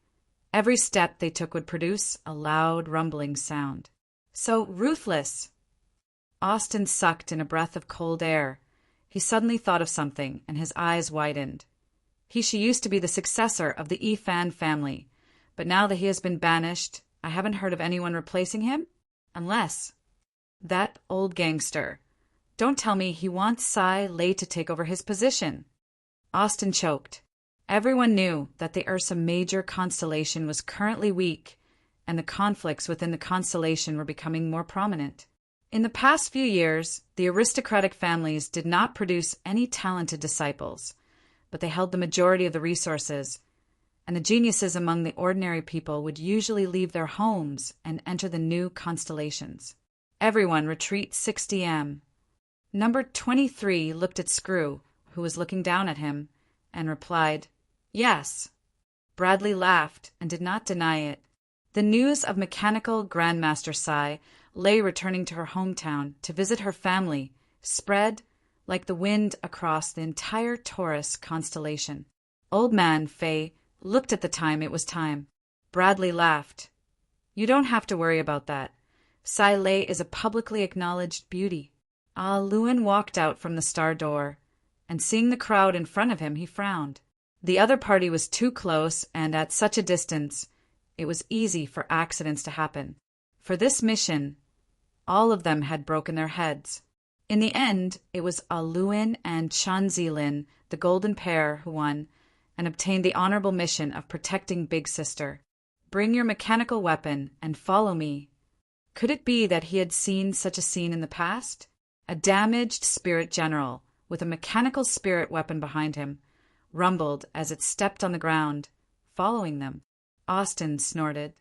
Every step they took would produce a loud, rumbling sound. So ruthless! Austin sucked in a breath of cold air. He suddenly thought of something, and his eyes widened. She used to be the successor of the Ifan family, but now that he has been banished, I haven't heard of anyone replacing him? Unless that old gangster. Don't tell me he wants Sai Lei to take over his position. Austin choked. Everyone knew that the Ursa Major constellation was currently weak, and the conflicts within the constellation were becoming more prominent. In the past few years, the aristocratic families did not produce any talented disciples, but they held the majority of the resources, and the geniuses among the ordinary people would usually leave their homes and enter the new constellations. Everyone retreat 6 DM. Number 23 looked at Screw, who was looking down at him, and replied, "Yes." Bradley laughed and did not deny it. The news of mechanical Grandmaster Sai Lei returning to her hometown to visit her family spread like the wind across the entire Taurus constellation. Old man Fei looked at the time. It was time. Bradley laughed. "You don't have to worry about that. Sai Lei is a publicly acknowledged beauty." Luan walked out from the star door, and seeing the crowd in front of him, he frowned. The other party was too close, and at such a distance, it was easy for accidents to happen. For this mission, all of them had broken their heads. In the end, it was Luan and Chan Zilin, the golden pair, who won, and obtained the honorable mission of protecting Big Sister. "Bring your mechanical weapon and follow me." Could it be that he had seen such a scene in the past? A damaged spirit general, with a mechanical spirit weapon behind him, rumbled as it stepped on the ground, following them. Austin snorted.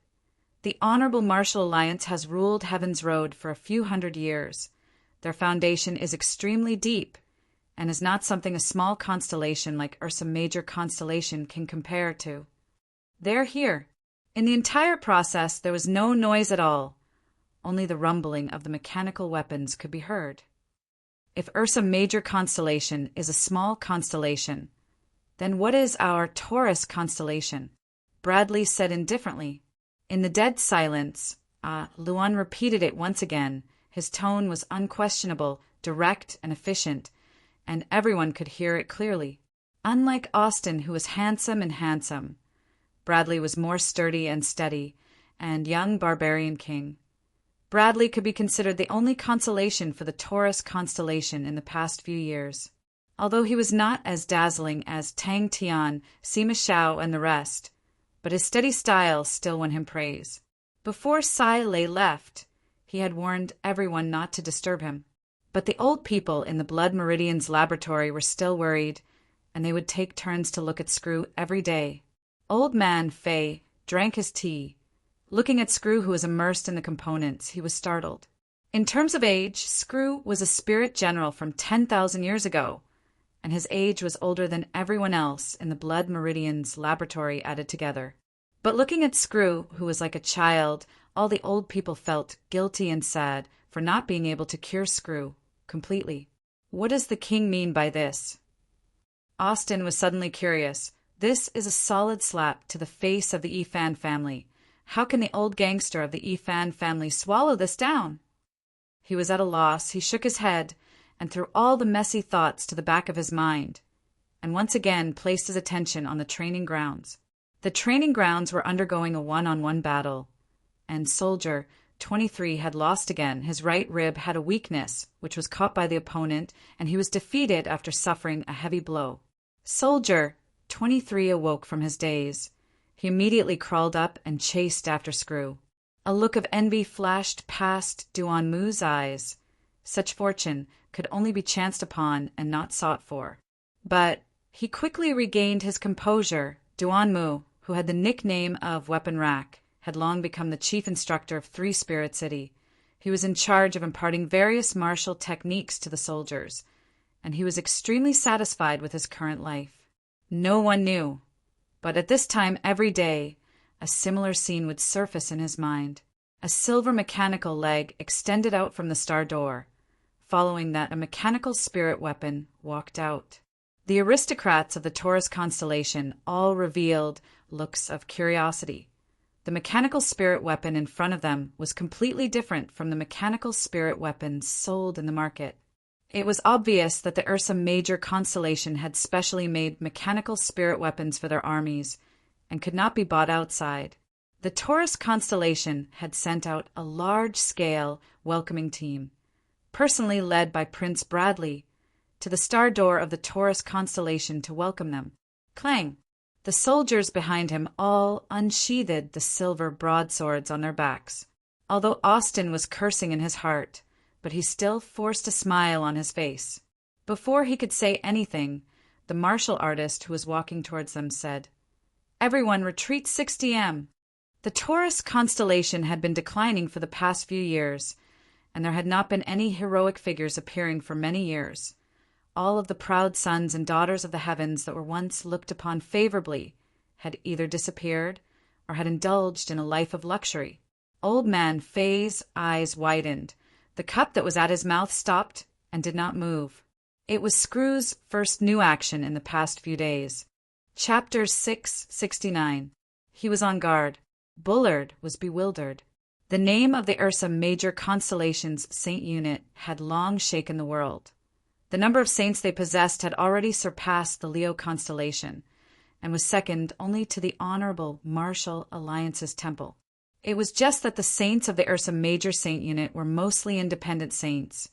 The Honorable Martial Alliance has ruled Heaven's Road for a few hundred years. Their foundation is extremely deep, and is not something a small constellation like Ursa Major constellation can compare to. They're here. In the entire process, there was no noise at all. Only the rumbling of the mechanical weapons could be heard. If Ursa Major constellation is a small constellation, then what is our Taurus constellation? Bradley said indifferently. In the dead silence, Luan repeated it once again. His tone was unquestionable, direct, and efficient, and everyone could hear it clearly. Unlike Austin, who was handsome, Bradley was more sturdy and steady, and young barbarian king. Bradley could be considered the only consolation for the Taurus constellation in the past few years. Although he was not as dazzling as Tang Tian, Sima Shao, and the rest, but his steady style still won him praise. Before Sai Lei left, he had warned everyone not to disturb him. But the old people in the Blood Meridian's laboratory were still worried, and they would take turns to look at Screw every day. Old man Fei drank his tea. Looking at Screw, who was immersed in the components, he was startled. In terms of age, Screw was a spirit general from 10,000 years ago, and his age was older than everyone else in the Blood Meridian's laboratory added together. But looking at Screw, who was like a child, all the old people felt guilty and sad for not being able to cure Screw completely. What does the king mean by this? Austin was suddenly curious. This is a solid slap to the face of the Ifan family. How can the old gangster of the Ifan family swallow this down? He was at a loss. He shook his head and threw all the messy thoughts to the back of his mind, and once again placed his attention on the training grounds. The training grounds were undergoing a one-on-one battle, and Soldier 23 had lost again. His right rib had a weakness, which was caught by the opponent, and he was defeated after suffering a heavy blow. Soldier 23 awoke from his daze. He immediately crawled up and chased after Screw. A look of envy flashed past Duan Mu's eyes. Such fortune could only be chanced upon and not sought for. But he quickly regained his composure. Duan Mu, who had the nickname of Weapon Rack, had long become the chief instructor of Three Spirit City. He was in charge of imparting various martial techniques to the soldiers, and he was extremely satisfied with his current life. No one knew, but at this time every day, a similar scene would surface in his mind. A silver mechanical leg extended out from the star door. Following that, a mechanical spirit weapon walked out. The aristocrats of the Taurus constellation all revealed looks of curiosity. The mechanical spirit weapon in front of them was completely different from the mechanical spirit weapons sold in the market. It was obvious that the Ursa Major constellation had specially made mechanical spirit weapons for their armies and could not be bought outside. The Taurus constellation had sent out a large-scale welcoming team, personally led by Prince Bradley, to the star door of the Taurus constellation to welcome them. Clang! The soldiers behind him all unsheathed the silver broadswords on their backs. Although Austin was cursing in his heart, but he still forced a smile on his face. Before he could say anything, the martial artist who was walking towards them said, "Everyone retreat 60 m." The Taurus constellation had been declining for the past few years, and there had not been any heroic figures appearing for many years. All of the proud sons and daughters of the heavens that were once looked upon favorably had either disappeared or had indulged in a life of luxury. Old man Faye's eyes widened. The cup that was at his mouth stopped and did not move. It was Screw's first new action in the past few days. Chapter 669. He was on guard. Bullard was bewildered. The name of the Ursa Major constellation's saint unit had long shaken the world. The number of saints they possessed had already surpassed the Leo constellation, and was second only to the Honorable Martial Alliance's temple. It was just that the saints of the Ursa Major saint unit were mostly independent saints,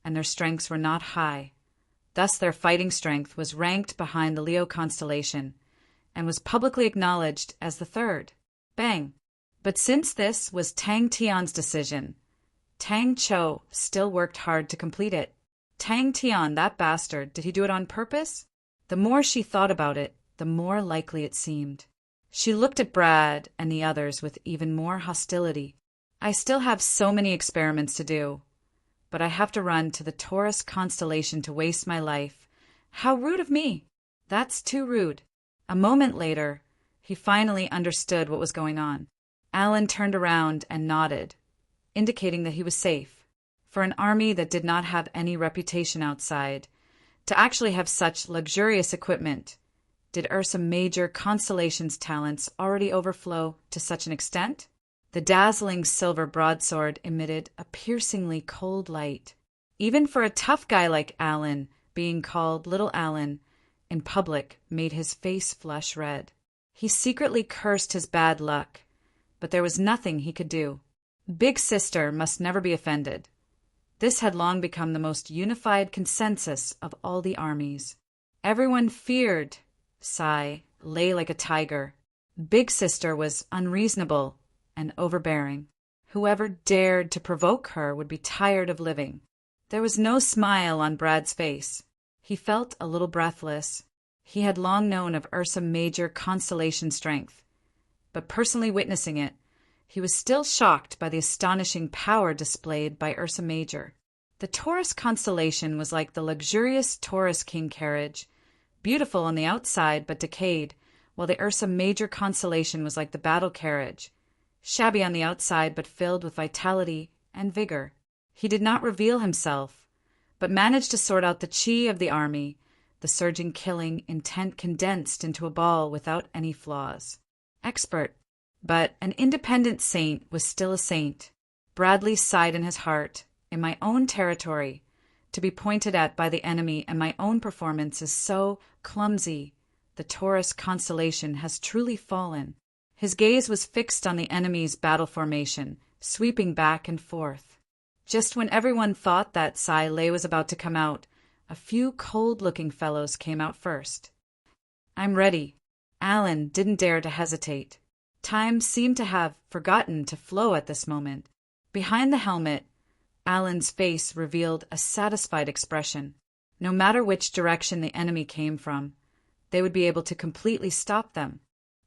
and their strengths were not high. Thus their fighting strength was ranked behind the Leo constellation, and was publicly acknowledged as the third. Bang! But since this was Tang Tian's decision, Tang Cho still worked hard to complete it. Tang Tian, that bastard, did he do it on purpose? The more she thought about it, the more likely it seemed. She looked at Brad and the others with even more hostility. I still have so many experiments to do, but I have to run to the Taurus constellation to waste my life. How rude of me! That's too rude. A moment later, he finally understood what was going on. Alan turned around and nodded, indicating that he was safe. For an army that did not have any reputation outside, to actually have such luxurious equipment, did Ursa Major Constellation's talents already overflow to such an extent? The dazzling silver broadsword emitted a piercingly cold light. Even for a tough guy like Alan, being called Little Alan in public made his face flush red. He secretly cursed his bad luck, but there was nothing he could do. Big Sister must never be offended. This had long become the most unified consensus of all the armies. Everyone feared Sai lay like a tiger. Big Sister was unreasonable and overbearing. Whoever dared to provoke her would be tired of living. There was no smile on Brad's face. He felt a little breathless. He had long known of Ursa Major constellation strength, but personally witnessing it, he was still shocked by the astonishing power displayed by Ursa Major. The Taurus constellation was like the luxurious Taurus King carriage, beautiful on the outside but decayed, while the Ursa Major constellation was like the battle carriage, shabby on the outside but filled with vitality and vigor. He did not reveal himself, but managed to sort out the chi of the army, the surging killing intent condensed into a ball without any flaws. Expert. But an independent saint was still a saint. Bradley sighed in his heart. In my own territory, to be pointed at by the enemy and my own performance is so clumsy. The Taurus constellation has truly fallen. His gaze was fixed on the enemy's battle formation, sweeping back and forth. Just when everyone thought that Sai Lei was about to come out, a few cold-looking fellows came out first. I'm ready. Alan didn't dare to hesitate. Time seemed to have forgotten to flow at this moment. Behind the helmet, Alan's face revealed a satisfied expression. No matter which direction the enemy came from, they would be able to completely stop them.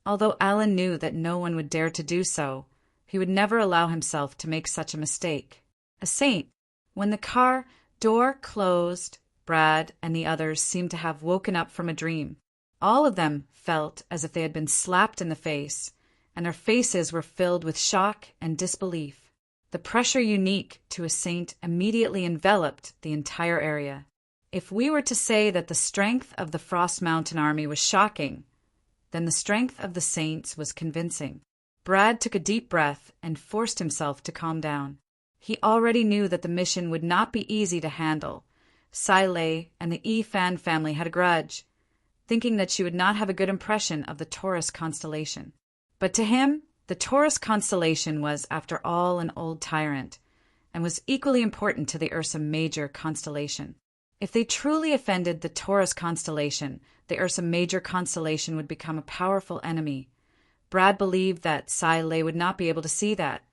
Although Alan knew that no one would dare to do so, he would never allow himself to make such a mistake. A saint. When the car door closed, Brad and the others seemed to have woken up from a dream. All of them felt as if they had been slapped in the face, and their faces were filled with shock and disbelief. The pressure unique to a saint immediately enveloped the entire area. If we were to say that the strength of the Frost Mountain army was shocking, then the strength of the saints was convincing. Brad took a deep breath and forced himself to calm down. He already knew that the mission would not be easy to handle, Sai Lei and the Yi Fan family had a grudge, thinking that she would not have a good impression of the Taurus constellation. But to him, the Taurus constellation was, after all, an old tyrant, and was equally important to the Ursa Major constellation. If they truly offended the Taurus constellation, the Ursa Major constellation would become a powerful enemy. Brad believed that Sai Lei would not be able to see that.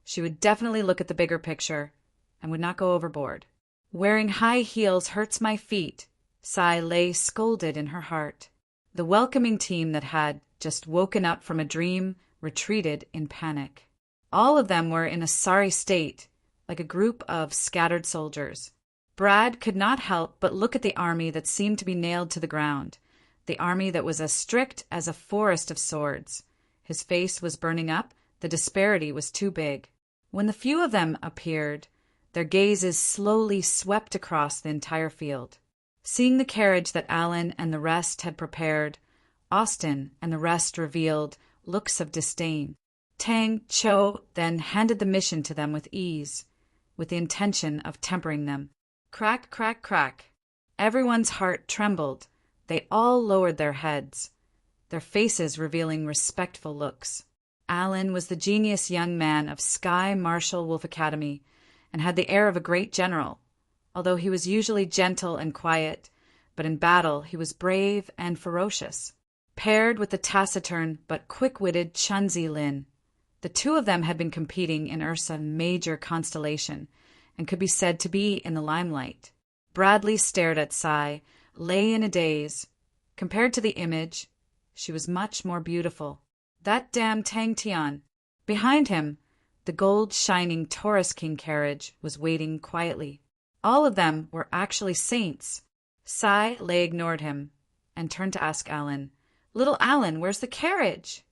She would definitely look at the bigger picture and would not go overboard. Wearing high heels hurts my feet, Sai Lei scolded in her heart. The welcoming team that had just woken up from a dream retreated in panic. All of them were in a sorry state, like a group of scattered soldiers. Brad could not help but look at the army that seemed to be nailed to the ground, the army that was as strict as a forest of swords. His face was burning up, the disparity was too big. When the few of them appeared, their gazes slowly swept across the entire field. Seeing the carriage that Alan and the rest had prepared, Austin and the rest revealed looks of disdain. Tang Cho then handed the mission to them with ease, with the intention of tempering them. Crack, crack, crack. Everyone's heart trembled. They all lowered their heads, their faces revealing respectful looks. Alan was the genius young man of Sky Marshal Wolf Academy and had the air of a great general, although he was usually gentle and quiet, but in battle he was brave and ferocious. Paired with the taciturn but quick-witted Chunzi Lin, the two of them had been competing in Ursa Major constellation and could be said to be in the limelight. Bradley stared at Sai, lay in a daze. Compared to the image, she was much more beautiful. That damn Tang Tian. Behind him, the gold-shining Taurus King carriage was waiting quietly. All of them were actually saints. Sai Lei ignored him and turned to ask Alan, "Little Alan, where's the carriage?"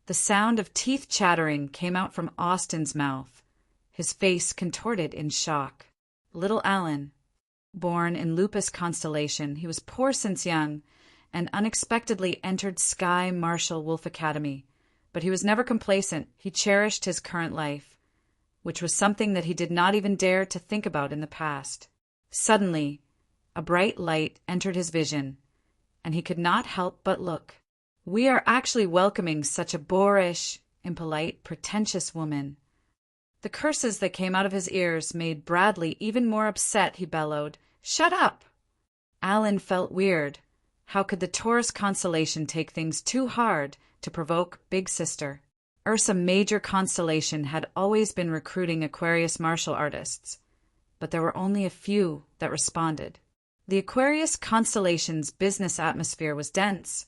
The sound of teeth chattering came out from Austin's mouth. His face contorted in shock. Little Alan. Born in Lupus constellation, he was poor since young, and unexpectedly entered Sky Marshal Wolf Academy. But he was never complacent. He cherished his current life, which was something that he did not even dare to think about in the past. Suddenly, a bright light entered his vision, and he could not help but look. We are actually welcoming such a boorish, impolite, pretentious woman. The curses that came out of his ears made Bradley even more upset. He bellowed, "Shut up!" Alan felt weird. How could the Taurus constellation take things too hard to provoke Big Sister? Ursa Major constellation had always been recruiting Aquarius martial artists, but there were only a few that responded. The Aquarius constellation's business atmosphere was dense,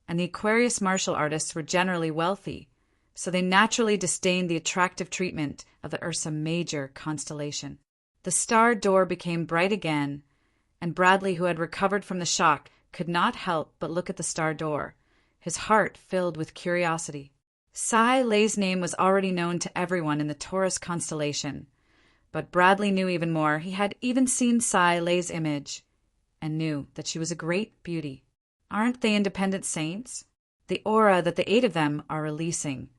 and the Aquarius martial artists were generally wealthy, so they naturally disdained the attractive treatment of the Ursa Major constellation. The star door became bright again, and Bradley, who had recovered from the shock, could not help but look at the star door, his heart filled with curiosity. Sai Lei's name was already known to everyone in the Taurus constellation, but Bradley knew even more. He had even seen Sai Lei's image, and knew that she was a great beauty. Aren't they independent saints? The aura that the 8 of them are releasing.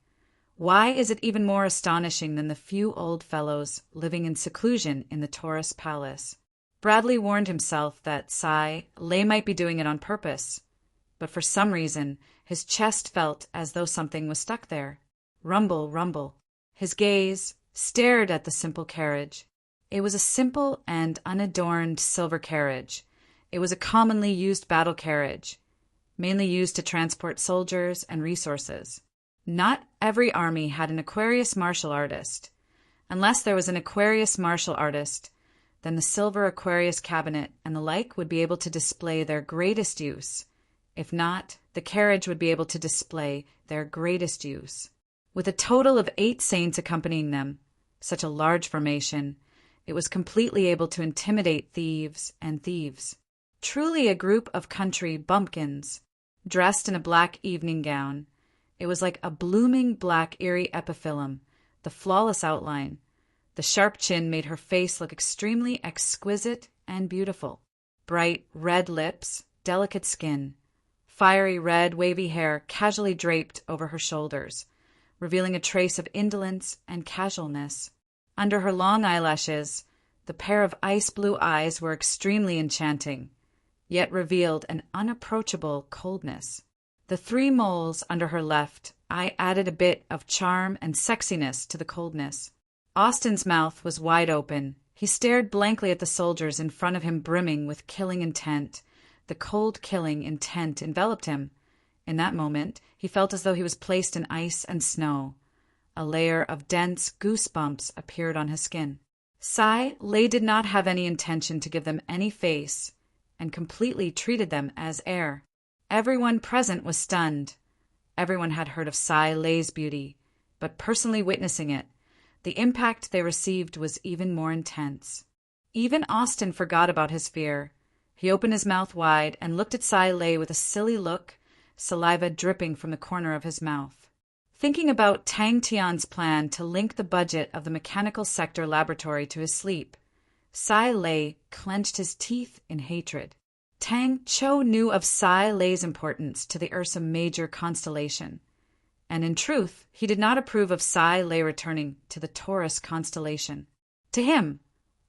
Why is it even more astonishing than the few old fellows living in seclusion in the Taurus palace? Bradley warned himself that Sai Lei might be doing it on purpose, but for some reason his chest felt as though something was stuck there. Rumble, rumble. His gaze stared at the simple carriage. It was a simple and unadorned silver carriage. It was a commonly used battle carriage, mainly used to transport soldiers and resources. Not every army had an Aquarius martial artist. Unless there was an Aquarius martial artist, then the silver Aquarius cabinet and the like would be able to display their greatest use. If not, the carriage would be able to display their greatest use. With a total of 8 saints accompanying them, such a large formation, it was completely able to intimidate thieves and thieves. Truly a group of country bumpkins, dressed in a black evening gown. It was like a blooming black eerie epiphyllum, the flawless outline. The sharp chin made her face look extremely exquisite and beautiful. Bright red lips, delicate skin, fiery red wavy hair casually draped over her shoulders, revealing a trace of indolence and casualness. Under her long eyelashes, The pair of ice-blue eyes were extremely enchanting, yet revealed an unapproachable coldness. The 3 moles under her left eye added a bit of charm and sexiness to the coldness. Austin's mouth was wide open. He stared blankly at the soldiers in front of him, brimming with killing intent. The cold killing intent enveloped him. In that moment, he felt as though he was placed in ice and snow. A layer of dense goosebumps appeared on his skin. Sai Lei did not have any intention to give them any face, and completely treated them as air. Everyone present was stunned. Everyone had heard of Sai Lei's beauty, but personally witnessing it, the impact they received was even more intense. Even Austin forgot about his fear. He opened his mouth wide and looked at Sai Lei with a silly look, saliva dripping from the corner of his mouth. Thinking about Tang Tian's plan to link the budget of the mechanical sector laboratory to his sleep, Sai Lei clenched his teeth in hatred. Tang Cho knew of Sai Lei's importance to the Ursa Major constellation, and in truth, he did not approve of Sai Lei returning to the Taurus constellation. To him,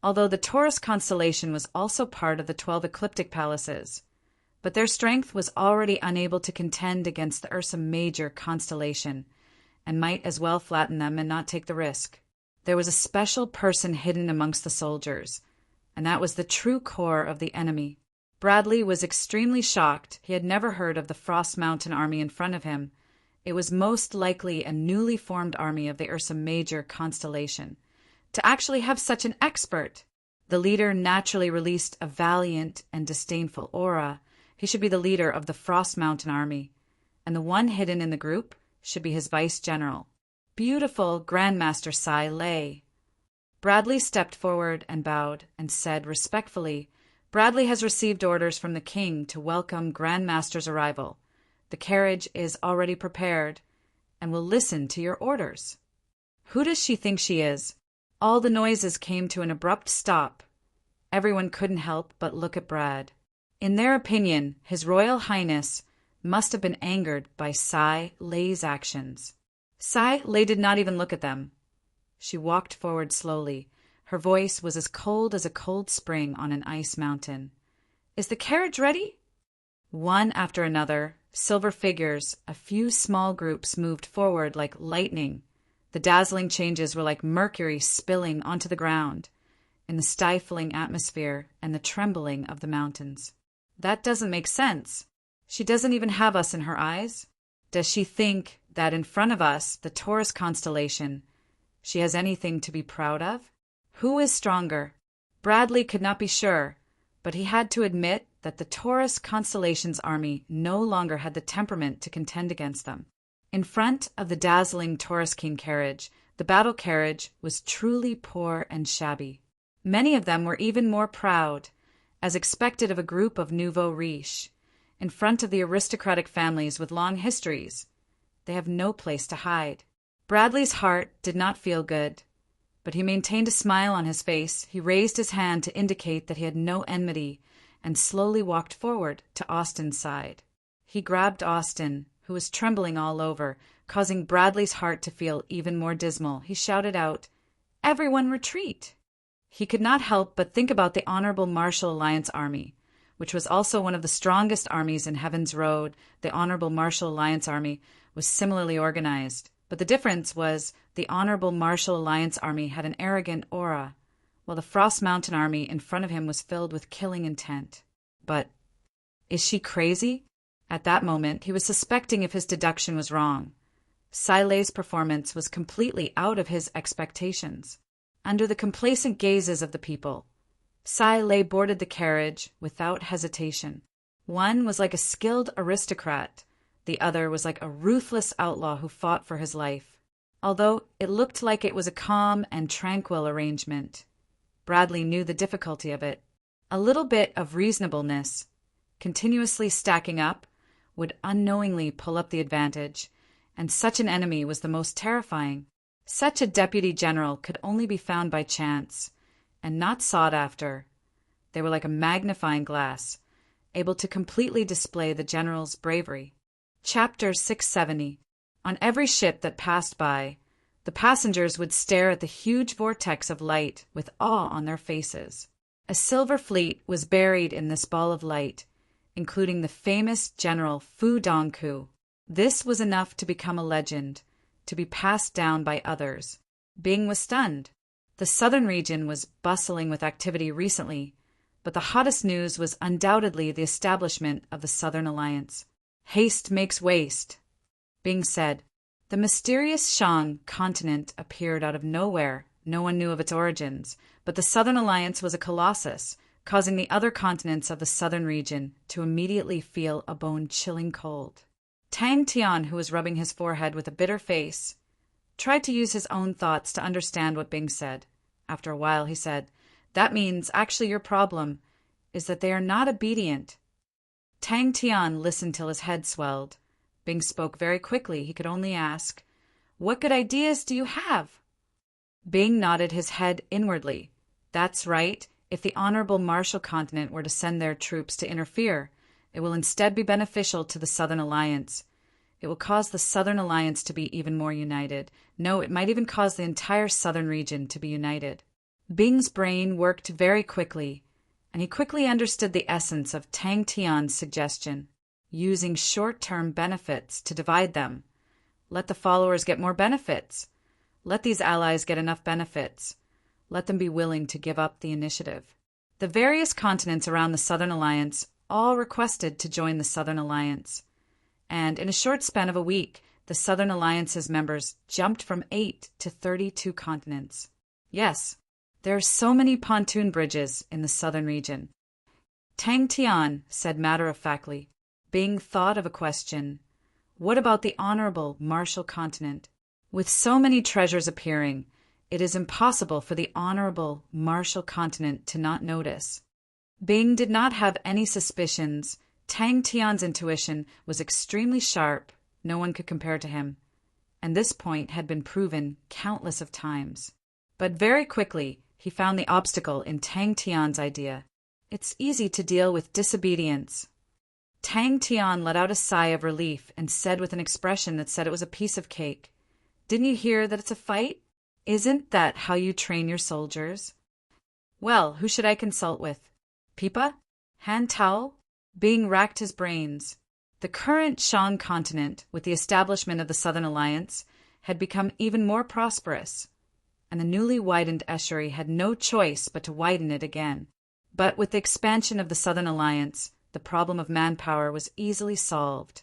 although the Taurus constellation was also part of the 12 ecliptic palaces, but their strength was already unable to contend against the Ursa Major constellation, and might as well flatten them and not take the risk. There was a special person hidden amongst the soldiers, and that was the true core of the enemy. Bradley was extremely shocked. He had never heard of the Frost Mountain army in front of him. It was most likely a newly formed army of the Ursa Major constellation. To actually have such an expert! The leader naturally released a valiant and disdainful aura. He should be the leader of the Frost Mountain army, and the one hidden in the group should be his vice-general. Beautiful Grandmaster Sai Lei. Bradley stepped forward and bowed and said respectfully, "Bradley has received orders from the king to welcome Grandmaster's arrival. The carriage is already prepared and will listen to your orders." Who does she think she is? All the noises came to an abrupt stop. Everyone couldn't help but look at Brad. In their opinion, His Royal Highness must have been angered by Sai Lei's actions. Sai Lei did not even look at them. She walked forward slowly. Her voice was as cold as a cold spring on an ice mountain. "Is the carriage ready?" One after another, silver figures, a few small groups moved forward like lightning. The dazzling changes were like mercury spilling onto the ground, in the stifling atmosphere and the trembling of the mountains. That doesn't make sense. She doesn't even have us in her eyes. Does she think that in front of us, the Taurus constellation, she has anything to be proud of? Who is stronger? Bradley could not be sure, but he had to admit that the Taurus constellation's army no longer had the temperament to contend against them. In front of the dazzling Taurus King carriage, the battle carriage was truly poor and shabby. Many of them were even more proud, as expected of a group of nouveau riche, in front of the aristocratic families with long histories. They have no place to hide. Bradley's heart did not feel good, but he maintained a smile on his face. He raised his hand to indicate that he had no enmity and slowly walked forward to Austin's side. He grabbed Austin, who was trembling all over, causing Bradley's heart to feel even more dismal. He shouted out, "Everyone retreat!" He could not help but think about the Honorable Martial Alliance Army, which was also one of the strongest armies in Heaven's Road. The Honorable Martial Alliance Army was similarly organized, but the difference was the Honorable Martial Alliance Army had an arrogant aura, while the Frost Mountain Army in front of him was filled with killing intent. But is she crazy? At that moment, he was suspecting if his deduction was wrong. Sai Lei's performance was completely out of his expectations. Under the complacent gazes of the people, Sai Lei boarded the carriage without hesitation. One was like a skilled aristocrat. The other was like a ruthless outlaw who fought for his life. Although it looked like it was a calm and tranquil arrangement, Bradley knew the difficulty of it. A little bit of reasonableness, continuously stacking up, would unknowingly pull up the advantage, and such an enemy was the most terrifying. Such a deputy general could only be found by chance, and not sought after. They were like a magnifying glass, able to completely display the general's bravery. Chapter 670. On every ship that passed by, The passengers would stare at the huge vortex of light with awe on their faces. A silver fleet was buried in this ball of light, including the famous General Fu Dongku. This was enough to become a legend, to be passed down by others. Bing was stunned. The southern region was bustling with activity recently, but the hottest news was undoubtedly the establishment of the Southern Alliance. Haste makes waste, Bing said. The mysterious Shang continent appeared out of nowhere. No one knew of its origins, but the Southern Alliance was a colossus, causing the other continents of the southern region to immediately feel a bone-chilling cold. Tang Tian, who was rubbing his forehead with a bitter face, tried to use his own thoughts to understand what Bing said. After a while, he said, "That means actually your problem is that they are not obedient." Tang Tian listened till his head swelled. Bing spoke very quickly. He could only ask, "What good ideas do you have?" Bing nodded his head inwardly. "That's right. If the Honorable Marshall Continent were to send their troops to interfere, it will instead be beneficial to the Southern Alliance. It will cause the Southern Alliance to be even more united. No, it might even cause the entire southern region to be united." Bing's brain worked very quickly, and he quickly understood the essence of Tang Tian's suggestion, using short-term benefits to divide them. Let the followers get more benefits. Let these allies get enough benefits. Let them be willing to give up the initiative. The various continents around the Southern Alliance all requested to join the Southern Alliance, and in a short span of a week, the Southern Alliance's members jumped from 8 to 32 continents. Yes, there are so many pontoon bridges in the southern region. Tang Tian said matter-of-factly. Bing thought of a question. What about the Honorable Marshall Continent? With so many treasures appearing, it is impossible for the Honorable Marshall Continent to not notice. Bing did not have any suspicions. Tang Tian's intuition was extremely sharp. No one could compare to him, and this point had been proven countless of times. But very quickly, he found the obstacle in Tang Tian's idea. It's easy to deal with disobedience. Tang Tian let out a sigh of relief and said with an expression that said it was a piece of cake, "Didn't you hear that it's a fight? Isn't that how you train your soldiers?" "Well, who should I consult with? Pipa? Han Tao?" Bing racked his brains. The current Shang continent, with the establishment of the Southern Alliance, had become even more prosperous, and the newly widened estuary had no choice but to widen it again. But with the expansion of the Southern Alliance, the problem of manpower was easily solved,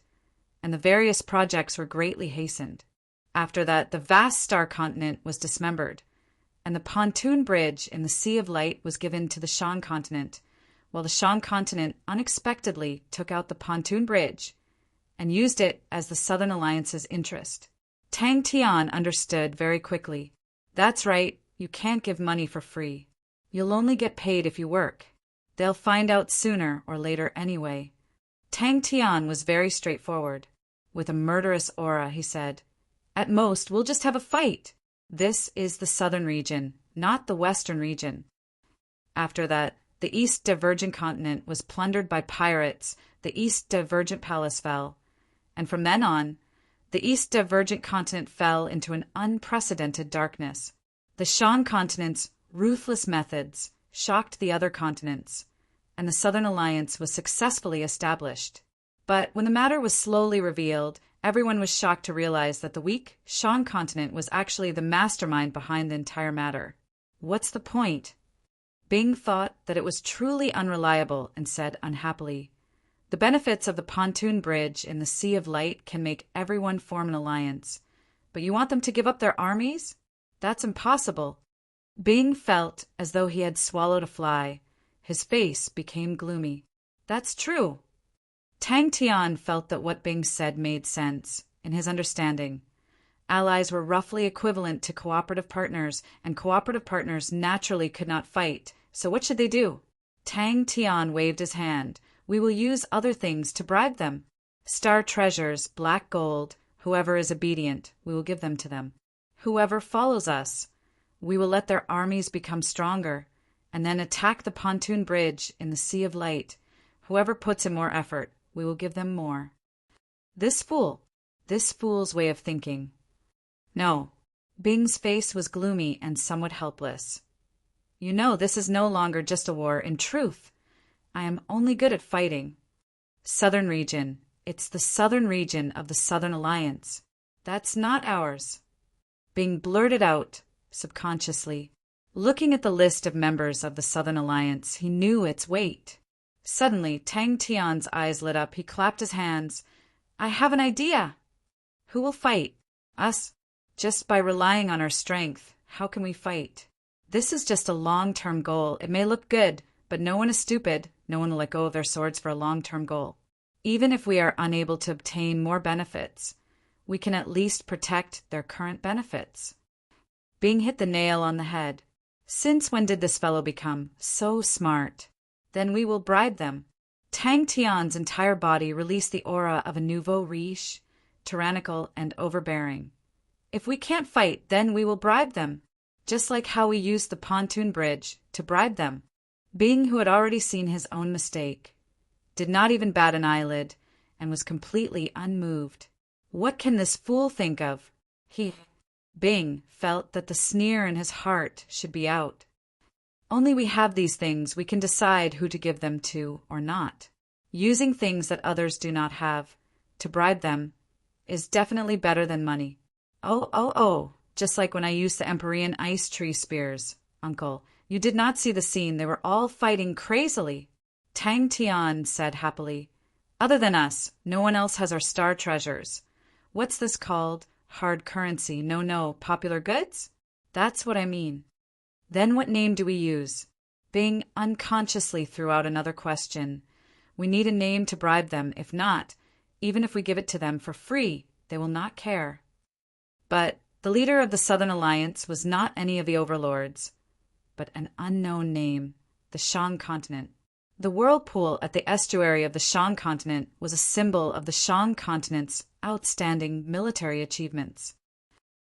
and the various projects were greatly hastened. After that, the vast Star Continent was dismembered, and the pontoon bridge in the Sea of Light was given to the Shang continent, while the Shang continent unexpectedly took out the pontoon bridge and used it as the Southern Alliance's interest. Tang Tian understood very quickly. That's right, you can't give money for free. You'll only get paid if you work. They'll find out sooner or later anyway. Tang Tian was very straightforward. With a murderous aura, he said, "At most, we'll just have a fight. This is the southern region, not the western region." After that, the East Divergent Continent was plundered by pirates. The East Divergent Palace fell, and from then on, the East Divergent Continent fell into an unprecedented darkness. The Shang continent's ruthless methods shocked the other continents, and the Southern Alliance was successfully established. But when the matter was slowly revealed, everyone was shocked to realize that the weak Shang continent was actually the mastermind behind the entire matter. What's the point? Bing thought that it was truly unreliable and said unhappily, "The benefits of the pontoon bridge in the Sea of Light can make everyone form an alliance. But you want them to give up their armies? That's impossible." Bing felt as though he had swallowed a fly. His face became gloomy. "That's true." Tang Tian felt that what Bing said made sense. In his understanding, allies were roughly equivalent to cooperative partners, and cooperative partners naturally could not fight. So what should they do? Tang Tian waved his hand. "We will use other things to bribe them. Star treasures, black gold. Whoever is obedient, we will give them to them. Whoever follows us, we will let their armies become stronger, and then attack the pontoon bridge in the Sea of Light. Whoever puts in more effort, we will give them more." This fool's way of thinking. No, Bing's face was gloomy and somewhat helpless. You know, this is no longer just a war. In truth, I am only good at fighting. Southern region. It's the southern region of the Southern Alliance. That's not ours. Bing blurted out, subconsciously. Looking at the list of members of the Southern Alliance, he knew its weight. Suddenly, Tang Tian's eyes lit up. He clapped his hands. I have an idea. Who will fight? Us. Just by relying on our strength, how can we fight? This is just a long-term goal. It may look good, but no one is stupid. No one will let go of their swords for a long-term goal. Even if we are unable to obtain more benefits, we can at least protect their current benefits. Bing hit the nail on the head. Since when did this fellow become so smart? Then we will bribe them. Tang Tian's entire body released the aura of a nouveau riche, tyrannical and overbearing. If we can't fight, then we will bribe them, just like how we used the pontoon bridge to bribe them. Bing, who had already seen his own mistake, did not even bat an eyelid and was completely unmoved. What can this fool think of? Bing felt that the sneer in his heart should be out. Only we have these things, we can decide who to give them to or not. Using things that others do not have to bribe them is definitely better than money. Oh, just like when I used the Empyrean ice tree spears, Uncle. You did not see the scene. They were all fighting crazily. Tang Tian said happily. Other than us, no one else has our star treasures. What's this called? Hard currency. No, popular goods? That's what I mean. Then what name do we use? Bing unconsciously threw out another question. We need a name to bribe them. If not, even if we give it to them for free, they will not care. But the leader of the Southern Alliance was not any of the overlords, but an unknown name, the Shang continent. The whirlpool at the estuary of the Shang continent was a symbol of the Shang continent's outstanding military achievements.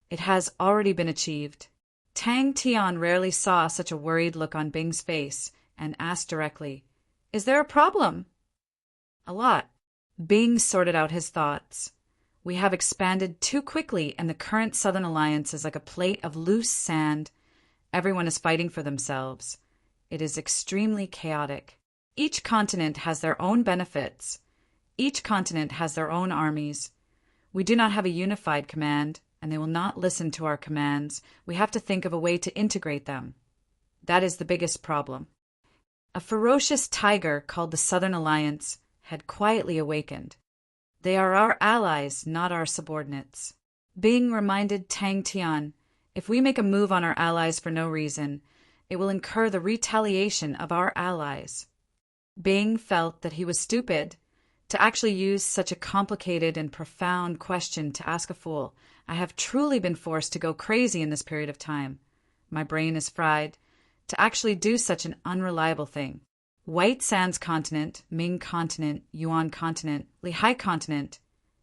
It has already been achieved. Tang Tian rarely saw such a worried look on Bing's face and asked directly, Is there a problem? A lot. Bing sorted out his thoughts. We have expanded too quickly, and the current Southern Alliance is like a plate of loose sand. Everyone is fighting for themselves. It is extremely chaotic. Each continent has their own benefits. Each continent has their own armies. We do not have a unified command, and they will not listen to our commands. We have to think of a way to integrate them. That is the biggest problem. A ferocious tiger called the Southern Alliance had quietly awakened. They are our allies, not our subordinates. Bing reminded Tang Tian, if we make a move on our allies for no reason, it will incur the retaliation of our allies. Bing felt that he was stupid to actually use such a complicated and profound question to ask a fool. I have truly been forced to go crazy in this period of time. My brain is fried. To actually do such an unreliable thing. White Sands continent, Ming continent, Yuan continent, Lehigh continent.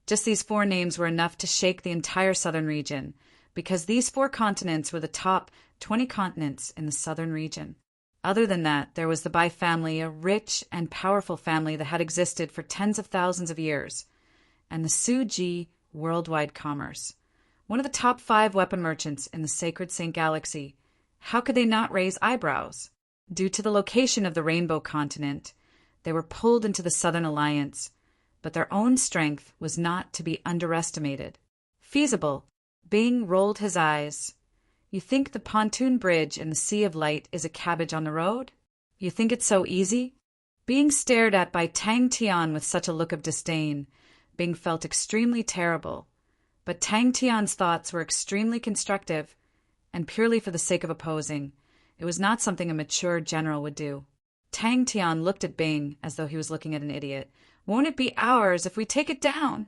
Just these 4 names were enough to shake the entire southern region, because these 4 continents were the top 20 continents in the southern region. Other than that, there was the Bai family, a rich and powerful family that had existed for tens of thousands of years, and the Suji worldwide commerce, one of the top 5 weapon merchants in the sacred Saint Galaxy. How could they not raise eyebrows? Due to the location of the Rainbow Continent, they were pulled into the Southern Alliance, but their own strength was not to be underestimated. Feasible. Bing rolled his eyes. You think the pontoon bridge in the Sea of Light is a cabbage on the road? You think it's so easy? Being stared at by Tang Tian with such a look of disdain, Bing felt extremely terrible. But Tang Tian's thoughts were extremely constructive, and purely for the sake of opposing. It was not something a mature general would do. Tang Tian looked at Bing as though he was looking at an idiot. Won't it be ours if we take it down?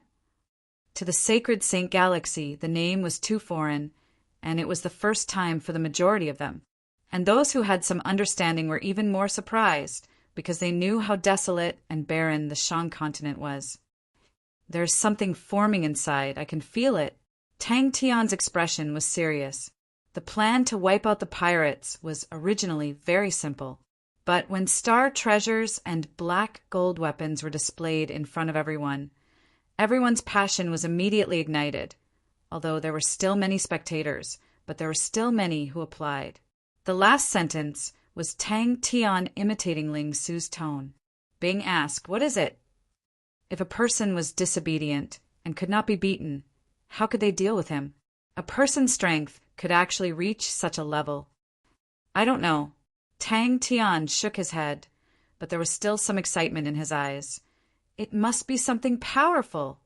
To the sacred Saint Galaxy, the name was too foreign, and it was the first time for the majority of them. And those who had some understanding were even more surprised, because they knew how desolate and barren the Shang continent was. There's something forming inside. I can feel it. Tang Tian's expression was serious. The plan to wipe out the pirates was originally very simple. But when star treasures and black gold weapons were displayed in front of everyone, everyone's passion was immediately ignited. although there were still many spectators, but there were still many who applied. The last sentence was Tang Tian imitating Ling Su's tone. Being asked, "What is it?" If a person was disobedient and could not be beaten, how could they deal with him? A person's strength could actually reach such a level. I don't know. Tang Tian shook his head, but there was still some excitement in his eyes. It must be something powerful.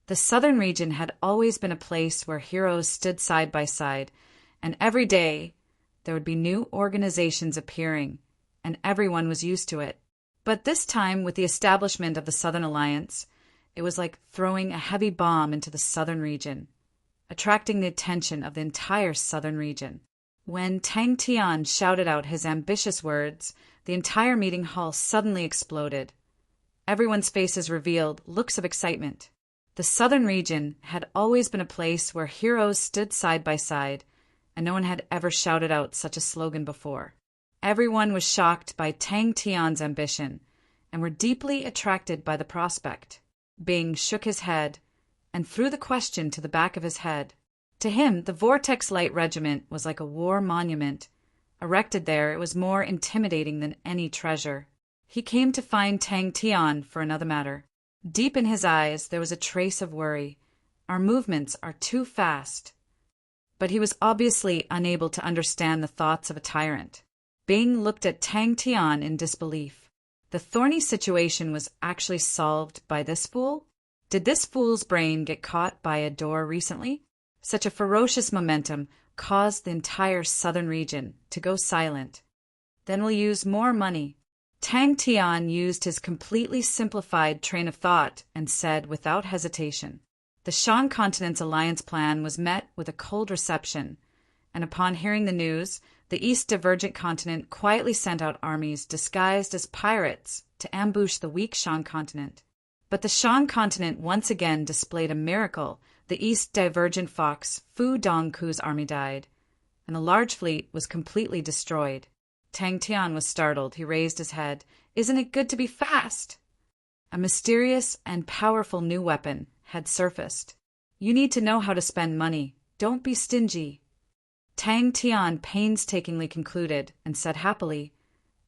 The southern region had always been a place where heroes stood side by side, and every day there would be new organizations appearing, and everyone was used to it. But this time, with the establishment of the Southern Alliance, it was like throwing a heavy bomb into the southern region, attracting the attention of the entire southern region. When Tang Tian shouted out his ambitious words, the entire meeting hall suddenly exploded. Everyone's faces revealed looks of excitement. The southern region had always been a place where heroes stood side by side, and no one had ever shouted out such a slogan before. Everyone was shocked by Tang Tian's ambition, and were deeply attracted by the prospect. Bing shook his head, and threw the question to the back of his head. To him, the Vortex Light Regiment was like a war monument. Erected there, it was more intimidating than any treasure. He came to find Tang Tian for another matter. Deep in his eyes there was a trace of worry. Our movements are too fast. But he was obviously unable to understand the thoughts of a tyrant. Bing looked at Tang Tian in disbelief. The thorny situation was actually solved by this fool? Did this fool's brain get caught by a door recently? Such a ferocious momentum caused the entire southern region to go silent. Then we'll use more money. Tang Tian used his completely simplified train of thought and said without hesitation. The Shan Continent's alliance plan was met with a cold reception, and upon hearing the news, the East Divergent Continent quietly sent out armies disguised as pirates to ambush the weak Shan Continent. But the Shan Continent once again displayed a miracle. The East Divergent Fox, Fu Dongku's army died, and the large fleet was completely destroyed. Tang Tian was startled. He raised his head. "Isn't it good to be fast?" A mysterious and powerful new weapon had surfaced. "You need to know how to spend money. Don't be stingy." Tang Tian painstakingly concluded and said happily,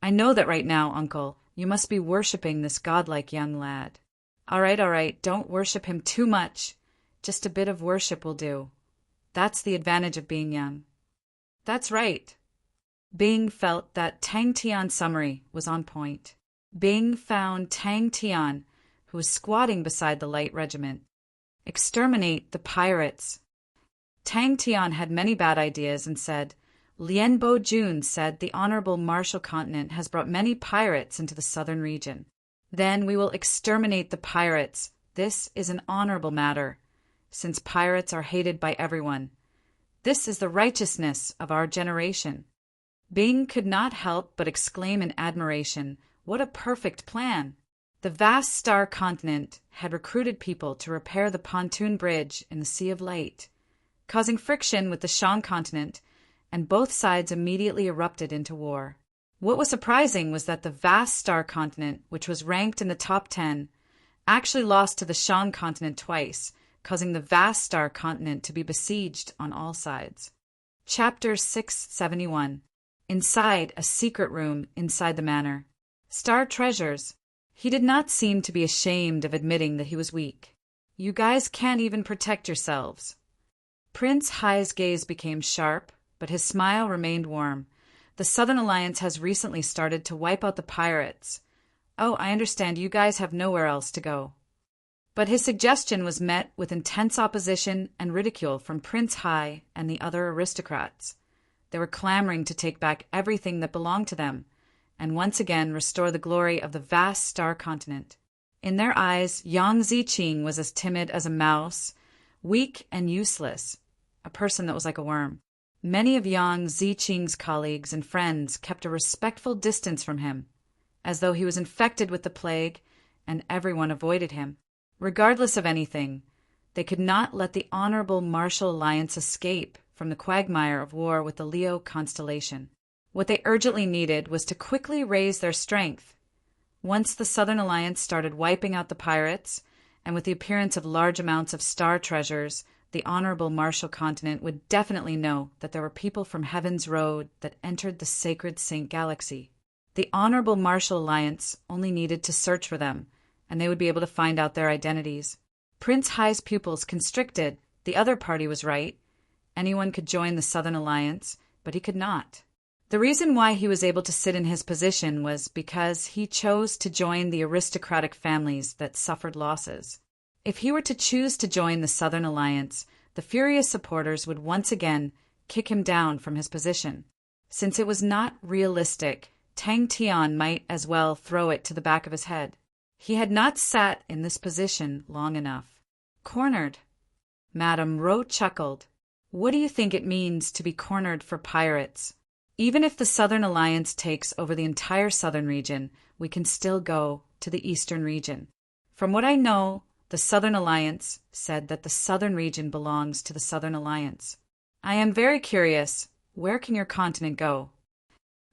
"I know that right now, uncle, you must be worshipping this godlike young lad." All right, don't worship him too much. Just a bit of worship will do. That's the advantage of being young." "That's right." Bing felt that Tang Tian's summary was on point. Bing found Tang Tian, who was squatting beside the light regiment. "Exterminate the pirates." Tang Tian had many bad ideas and said, "Lien Bo Jun said the Honorable Marshal Continent has brought many pirates into the southern region. Then we will exterminate the pirates. This is an honorable matter, since pirates are hated by everyone. This is the righteousness of our generation." Bing could not help but exclaim in admiration, "What a perfect plan!" The vast star continent had recruited people to repair the pontoon bridge in the Sea of Light, causing friction with the Shan continent, and both sides immediately erupted into war. What was surprising was that the vast star continent, which was ranked in the top 10, actually lost to the Shan continent twice, causing the vast star continent to be besieged on all sides. Chapter 671. Inside a secret room inside the manor. Star treasures. He did not seem to be ashamed of admitting that he was weak. "You guys can't even protect yourselves." Prince Hai's gaze became sharp, but his smile remained warm. "The Southern Alliance has recently started to wipe out the pirates. Oh, I understand you guys have nowhere else to go." But his suggestion was met with intense opposition and ridicule from Prince Hai and the other aristocrats. They were clamoring to take back everything that belonged to them, and once again restore the glory of the vast star continent. In their eyes, Yang Ziqing was as timid as a mouse, weak and useless, a person that was like a worm. Many of Yang Ziqing's colleagues and friends kept a respectful distance from him, as though he was infected with the plague, and everyone avoided him. Regardless of anything, they could not let the Honorable Martial Alliance escape from the quagmire of war with the Leo constellation. What they urgently needed was to quickly raise their strength. Once the Southern Alliance started wiping out the pirates, and with the appearance of large amounts of star treasures, the Honorable Marshall Continent would definitely know that there were people from Heaven's Road that entered the sacred Saint Galaxy. The Honorable Marshall Alliance only needed to search for them, and they would be able to find out their identities. Prince Hai's pupils constricted. The other party was right. Anyone could join the Southern Alliance, but he could not. The reason why he was able to sit in his position was because he chose to join the aristocratic families that suffered losses. If he were to choose to join the Southern Alliance, the furious supporters would once again kick him down from his position. Since it was not realistic, Tang Tian might as well throw it to the back of his head. He had not sat in this position long enough. Cornered. Madame Ro chuckled. What do you think it means to be cornered for pirates? Even if the Southern Alliance takes over the entire southern region, we can still go to the eastern region. From what I know, the Southern Alliance said that the southern region belongs to the Southern Alliance. I am very curious, where can your continent go?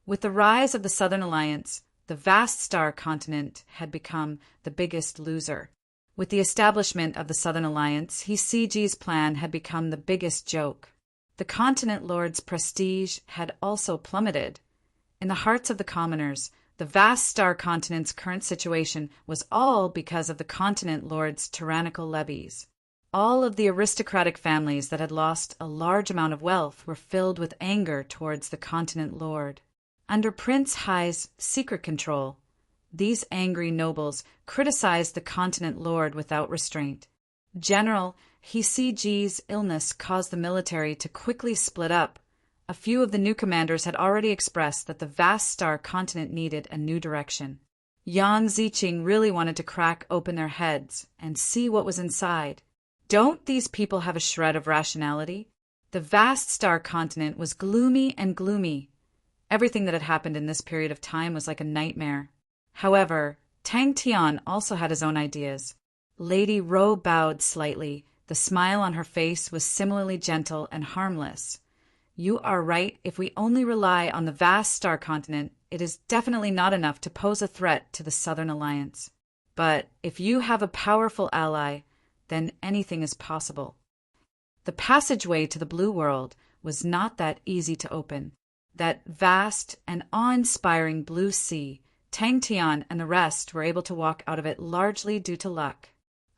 With the rise of the Southern Alliance, the vast star continent had become the biggest loser. With the establishment of the Southern Alliance, CG's plan had become the biggest joke. The continent lord's prestige had also plummeted. In the hearts of the commoners, the vast star continent's current situation was all because of the continent lord's tyrannical levies. All of the aristocratic families that had lost a large amount of wealth were filled with anger towards the continent lord. Under Prince Hai's secret control, these angry nobles criticized the continent lord without restraint. General CG's illness caused the military to quickly split up. A few of the new commanders had already expressed that the vast star continent needed a new direction. Yang Ziqing really wanted to crack open their heads and see what was inside. Don't these people have a shred of rationality? The vast star continent was gloomy and gloomy. Everything that had happened in this period of time was like a nightmare. However, Tang Tian also had his own ideas. Lady Ro bowed slightly. The smile on her face was similarly gentle and harmless. You are right. If we only rely on the vast star continent, it is definitely not enough to pose a threat to the Southern Alliance. But if you have a powerful ally, then anything is possible. The passageway to the Blue World was not that easy to open. That vast and awe-inspiring blue sea, Tang Tian and the rest were able to walk out of it largely due to luck.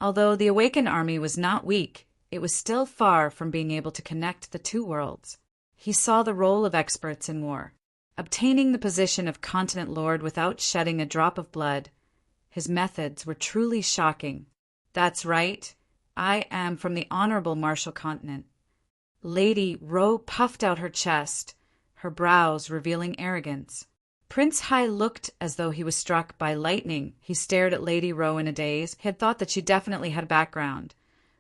Although the awakened army was not weak, it was still far from being able to connect the two worlds. He saw the role of experts in war. Obtaining the position of continent lord without shedding a drop of blood, his methods were truly shocking. That's right, I am from the Honorable Marshall Continent. Lady Ro puffed out her chest, her brows revealing arrogance. Prince Hai looked as though he was struck by lightning. He stared at Lady Ro in a daze. He had thought that she definitely had a background,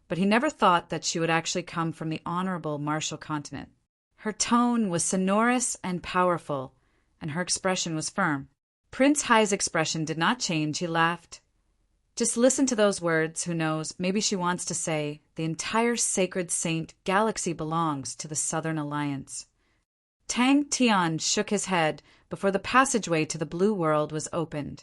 but he never thought that she would actually come from the Honorable Marshall Continent. Her tone was sonorous and powerful, and her expression was firm. Prince Hai's expression did not change. He laughed. Just listen to those words. Who knows, maybe she wants to say, the entire sacred saint galaxy belongs to the Southern Alliance. Tang Tian shook his head before the passageway to the Blue World was opened.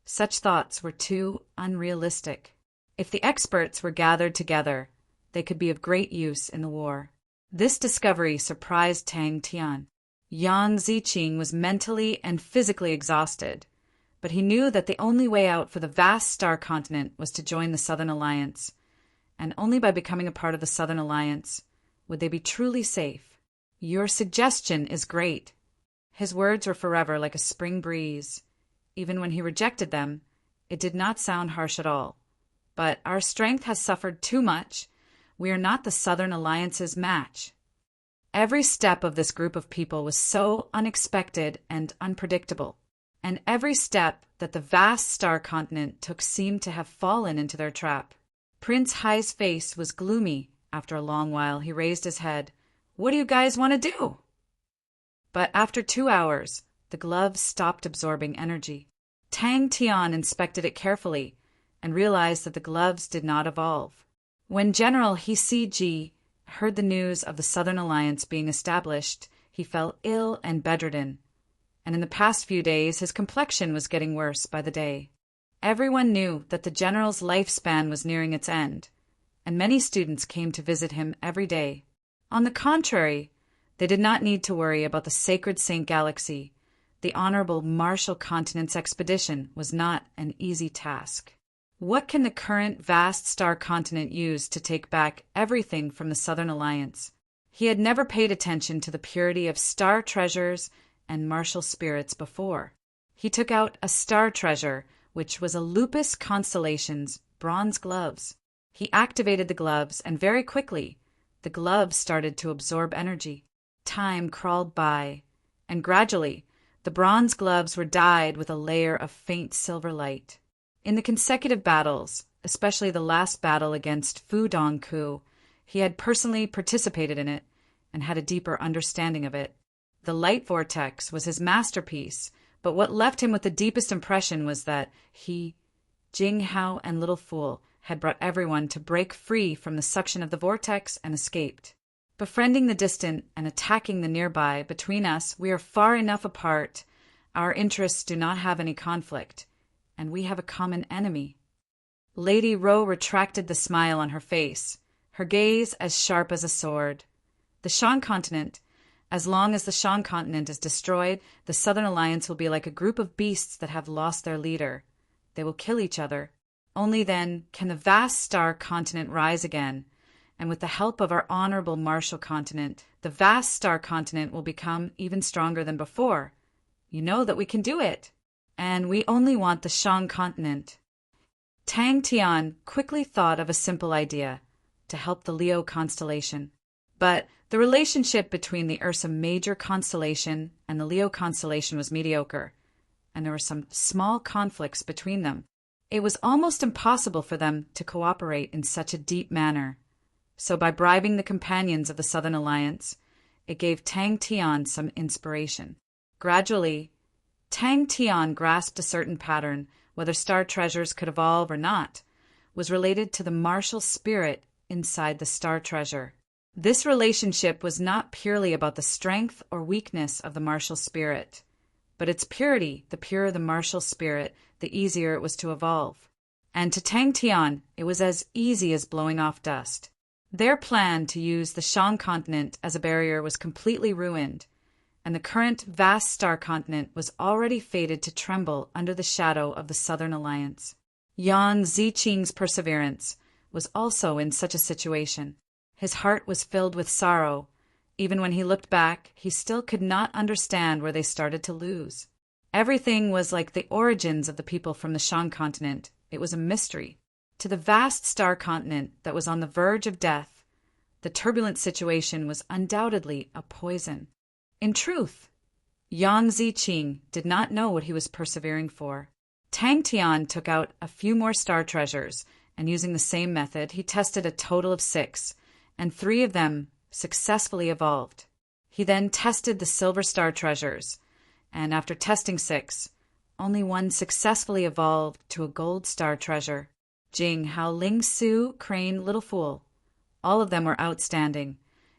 Such thoughts were too unrealistic. If the experts were gathered together, they could be of great use in the war. This discovery surprised Tang Tian. Yang Ziqing was mentally and physically exhausted, but he knew that the only way out for the vast star continent was to join the Southern Alliance, and only by becoming a part of the Southern Alliance would they be truly safe. Your suggestion is great. His words were forever like a spring breeze. Even when he rejected them, it did not sound harsh at all. But our strength has suffered too much. We are not the Southern Alliance's match. Every step of this group of people was so unexpected and unpredictable, and every step that the vast star continent took seemed to have fallen into their trap. Prince Hai's face was gloomy. After a long while, he raised his head. What do you guys want to do? But after 2 hours, the gloves stopped absorbing energy. Tang Tian inspected it carefully and realized that the gloves did not evolve. When General CG heard the news of the Southern Alliance being established, he fell ill and bedridden, and in the past few days his complexion was getting worse by the day. Everyone knew that the general's lifespan was nearing its end, and many students came to visit him every day. On the contrary, they did not need to worry about the sacred Saint Galaxy. The Honorable Martial Continent's expedition was not an easy task. What can the current vast star continent use to take back everything from the Southern Alliance? He had never paid attention to the purity of star treasures and martial spirits before. He took out a star treasure, which was a Lupus constellation's bronze gloves. He activated the gloves, and very quickly, the gloves started to absorb energy. Time crawled by, and gradually, the bronze gloves were dyed with a layer of faint silver light. In the consecutive battles, especially the last battle against Fu Dongku, he had personally participated in it and had a deeper understanding of it. The light vortex was his masterpiece, but what left him with the deepest impression was that he, Jing Hao, and Little Fool had brought everyone to break free from the suction of the vortex and escaped. Befriending the distant and attacking the nearby, between us we are far enough apart, our interests do not have any conflict, and we have a common enemy. Lady Ro retracted the smile on her face, her gaze as sharp as a sword. The Shan continent, as long as the Shan continent is destroyed, the Southern Alliance will be like a group of beasts that have lost their leader. They will kill each other. Only then can the vast star continent rise again, and with the help of our honorable Martial continent, the vast star continent will become even stronger than before. You know that we can do it, and we only want the Shan continent. Tang Tian quickly thought of a simple idea to help the Leo constellation. But the relationship between the Ursa Major constellation and the Leo constellation was mediocre, and there were some small conflicts between them. It was almost impossible for them to cooperate in such a deep manner. So by bribing the companions of the Southern Alliance, it gave Tang Tian some inspiration. Gradually, Tang Tian grasped a certain pattern, whether star treasures could evolve or not, was related to the martial spirit inside the star treasure. This relationship was not purely about the strength or weakness of the martial spirit, but its purity. The purer the martial spirit, the easier it was to evolve. And to Tang Tian, it was as easy as blowing off dust. Their plan to use the Shan continent as a barrier was completely ruined, and the current vast star continent was already fated to tremble under the shadow of the Southern Alliance. Yan Ziqing's perseverance was also in such a situation. His heart was filled with sorrow. Even when he looked back, he still could not understand where they started to lose. Everything was like the origins of the people from the Shan continent. It was a mystery. To the vast star continent that was on the verge of death, the turbulent situation was undoubtedly a poison. In truth, Yang Ziqing did not know what he was persevering for. Tang Tian took out a few more star treasures, and using the same method, he tested a total of 6, and 3 of them successfully evolved. He then tested the silver star treasures, and after testing 6, only 1 successfully evolved to a gold star treasure. Jing, Hao, Ling Su, Crane, Little Fool. All of them were outstanding,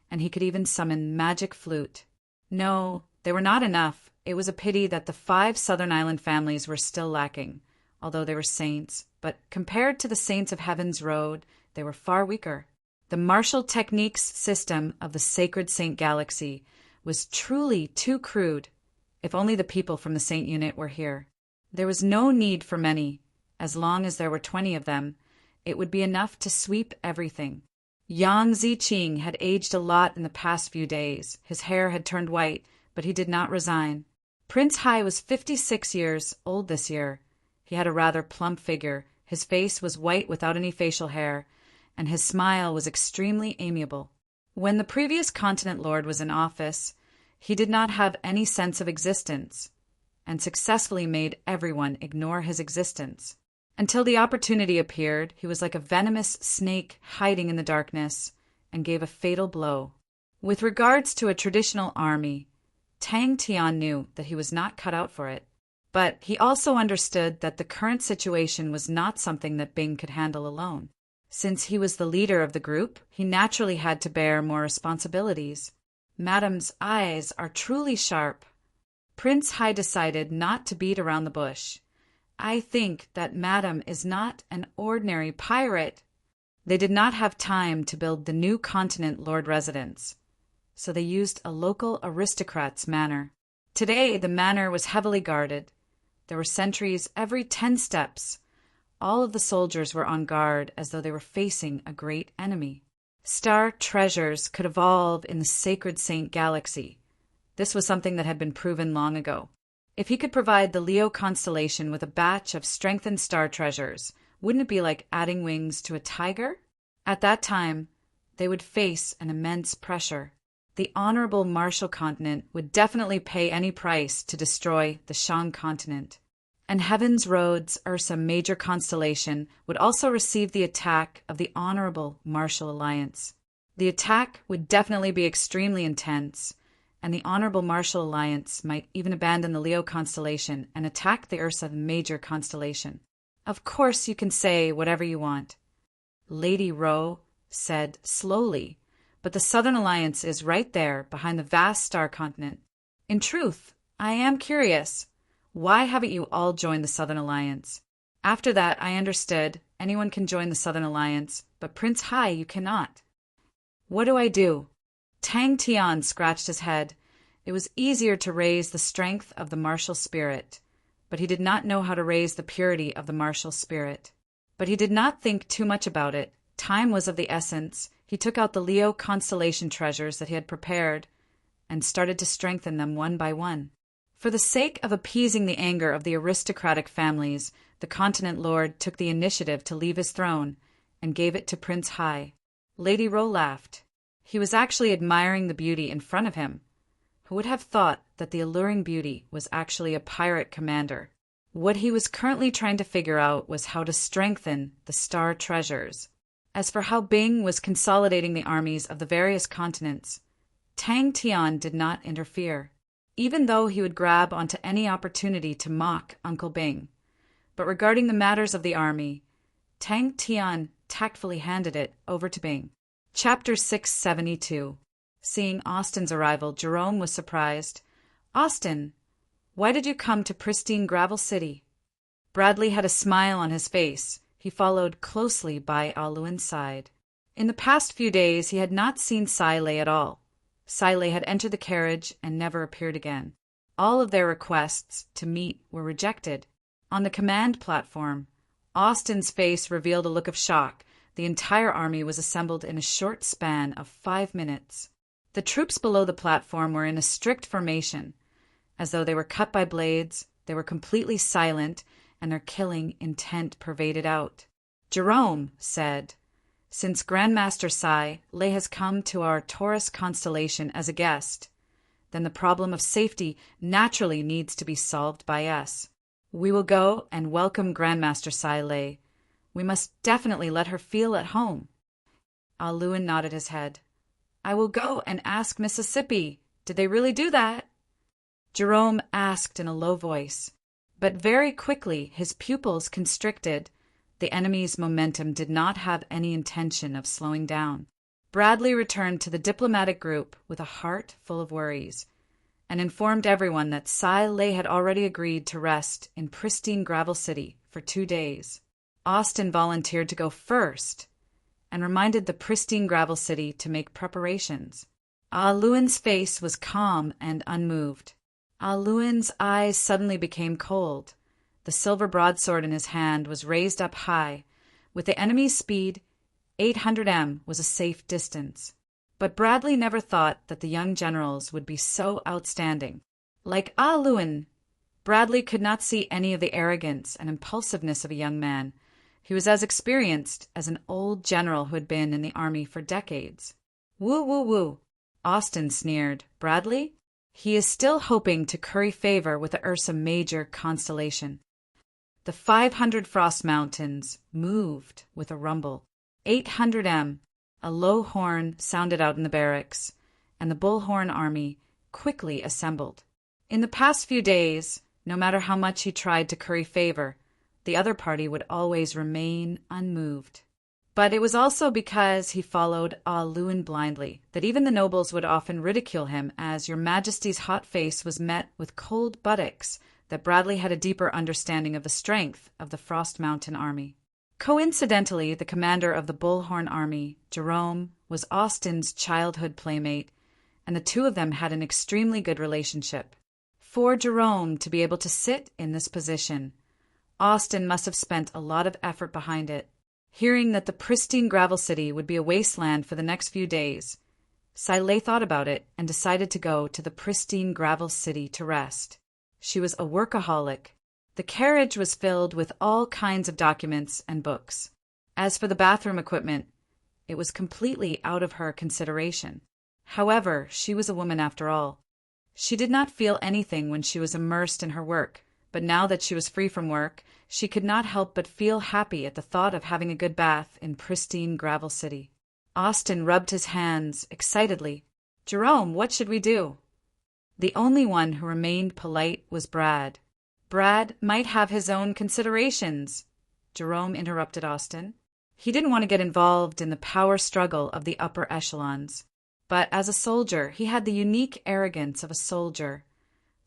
and he could even summon magic flute. No, they were not enough. It was a pity that the 5 Southern Island families were still lacking, although they were saints, but compared to the saints of Heaven's Road, they were far weaker. The martial techniques system of the sacred Saint Galaxy was truly too crude. If only the people from the Saint unit were here. There was no need for many. As long as there were 20 of them, it would be enough to sweep everything. Yang Ziqing had aged a lot in the past few days. His hair had turned white, but he did not resign. Prince Hai was 56 years old this year. He had a rather plump figure. His face was white without any facial hair, and his smile was extremely amiable. When the previous continent lord was in office, he did not have any sense of existence, and successfully made everyone ignore his existence. Until the opportunity appeared, he was like a venomous snake hiding in the darkness, and gave a fatal blow. With regards to a traditional army, Tang Tian knew that he was not cut out for it, but he also understood that the current situation was not something that Bing could handle alone. Since he was the leader of the group, he naturally had to bear more responsibilities. Madam's eyes are truly sharp. Prince Hai decided not to beat around the bush. I think that Madam is not an ordinary pirate. They did not have time to build the new continent lord residence, so they used a local aristocrat's manor. Today, the manor was heavily guarded. There were sentries every 10 steps. All of the soldiers were on guard as though they were facing a great enemy. Star treasures could evolve in the sacred Saint Galaxy. This was something that had been proven long ago. If he could provide the Leo constellation with a batch of strengthened star treasures, wouldn't it be like adding wings to a tiger? At that time, they would face an immense pressure. The Honorable Marshall Continent would definitely pay any price to destroy the Shang Continent. And Heaven's Road's Ursa major constellation would also receive the attack of the Honorable Marshall Alliance. The attack would definitely be extremely intense, and the Honorable Marshall Alliance might even abandon the Leo constellation and attack the Ursa major constellation. Of course you can say whatever you want, Lady Rowe said slowly, but the Southern Alliance is right there behind the vast star continent. In truth, I am curious. Why haven't you all joined the Southern Alliance? After that, I understood anyone can join the Southern Alliance, but Prince Hai, you cannot. What do I do? Tang Tian scratched his head. It was easier to raise the strength of the martial spirit, but he did not know how to raise the purity of the martial spirit. But he did not think too much about it. Time was of the essence. He took out the Leo constellation treasures that he had prepared and started to strengthen them one by one. For the sake of appeasing the anger of the aristocratic families, the continent lord took the initiative to leave his throne and gave it to Prince Hai. Lady Rowe laughed. He was actually admiring the beauty in front of him. Who would have thought that the alluring beauty was actually a pirate commander? What he was currently trying to figure out was how to strengthen the star treasures. As for how Bing was consolidating the armies of the various continents, Tang Tian did not interfere, even though he would grab onto any opportunity to mock Uncle Bing. But regarding the matters of the army, Tang Tian tactfully handed it over to Bing. Chapter 672. Seeing Austin's arrival, Jerome was surprised. Austin, why did you come to pristine Gravel City? Bradley had a smile on his face. He followed closely by Ah Luan's side. In the past few days, he had not seen Sai Lei at all. Sai Lei had entered the carriage and never appeared again. All of their requests to meet were rejected. On the command platform, Austin's face revealed a look of shock. The entire army was assembled in a short span of 5 minutes. The troops below the platform were in a strict formation. As though they were cut by blades, they were completely silent, and their killing intent pervaded out. Jerome said, "Since Grandmaster Sai Lei has come to our Taurus constellation as a guest, then the problem of safety naturally needs to be solved by us. We will go and welcome Grandmaster Sai Lei. We must definitely let her feel at home." Ah Luan nodded his head. "I will go and ask Mississippi. Did they really do that?" Jerome asked in a low voice. But very quickly his pupils constricted. The enemy's momentum did not have any intention of slowing down. Bradley returned to the diplomatic group with a heart full of worries, and informed everyone that Sai Lei had already agreed to rest in pristine Gravel City for 2 days. Austin volunteered to go first, and reminded the pristine Gravel City to make preparations. Ah Luan's face was calm and unmoved. Ah Luan's eyes suddenly became cold. The silver broadsword in his hand was raised up high. With the enemy's speed, 800 m was a safe distance. But Bradley never thought that the young generals would be so outstanding. Like Ah Luan, Bradley could not see any of the arrogance and impulsiveness of a young man. He was as experienced as an old general who had been in the army for decades. "Woo, woo, woo," Austin sneered. "Bradley? He is still hoping to curry favor with the Ursa Major constellation." The 500 Frost Mountains moved with a rumble. 800 m, a low horn sounded out in the barracks, and the Bullhorn army quickly assembled. In the past few days, no matter how much he tried to curry favor, the other party would always remain unmoved. But it was also because he followed Ah Luan blindly that even the nobles would often ridicule him as Your Majesty's hot face was met with cold buttocks, that Bradley had a deeper understanding of the strength of the Frost Mountain army. Coincidentally, the commander of the Bullhorn Army, Jerome, was Austin's childhood playmate, and the two of them had an extremely good relationship. For Jerome to be able to sit in this position, Austin must have spent a lot of effort behind it. Hearing that the pristine gravel city would be a wasteland for the next few days, Silay thought about it and decided to go to the pristine gravel city to rest. She was a workaholic. The carriage was filled with all kinds of documents and books. As for the bathroom equipment, it was completely out of her consideration. However, she was a woman after all. She did not feel anything when she was immersed in her work, but now that she was free from work, she could not help but feel happy at the thought of having a good bath in pristine gravel city. Austin rubbed his hands excitedly. "Jerome, what should we do?" The only one who remained polite was Brad. "Brad might have his own considerations," Jerome interrupted Austin. He didn't want to get involved in the power struggle of the upper echelons. But as a soldier, he had the unique arrogance of a soldier.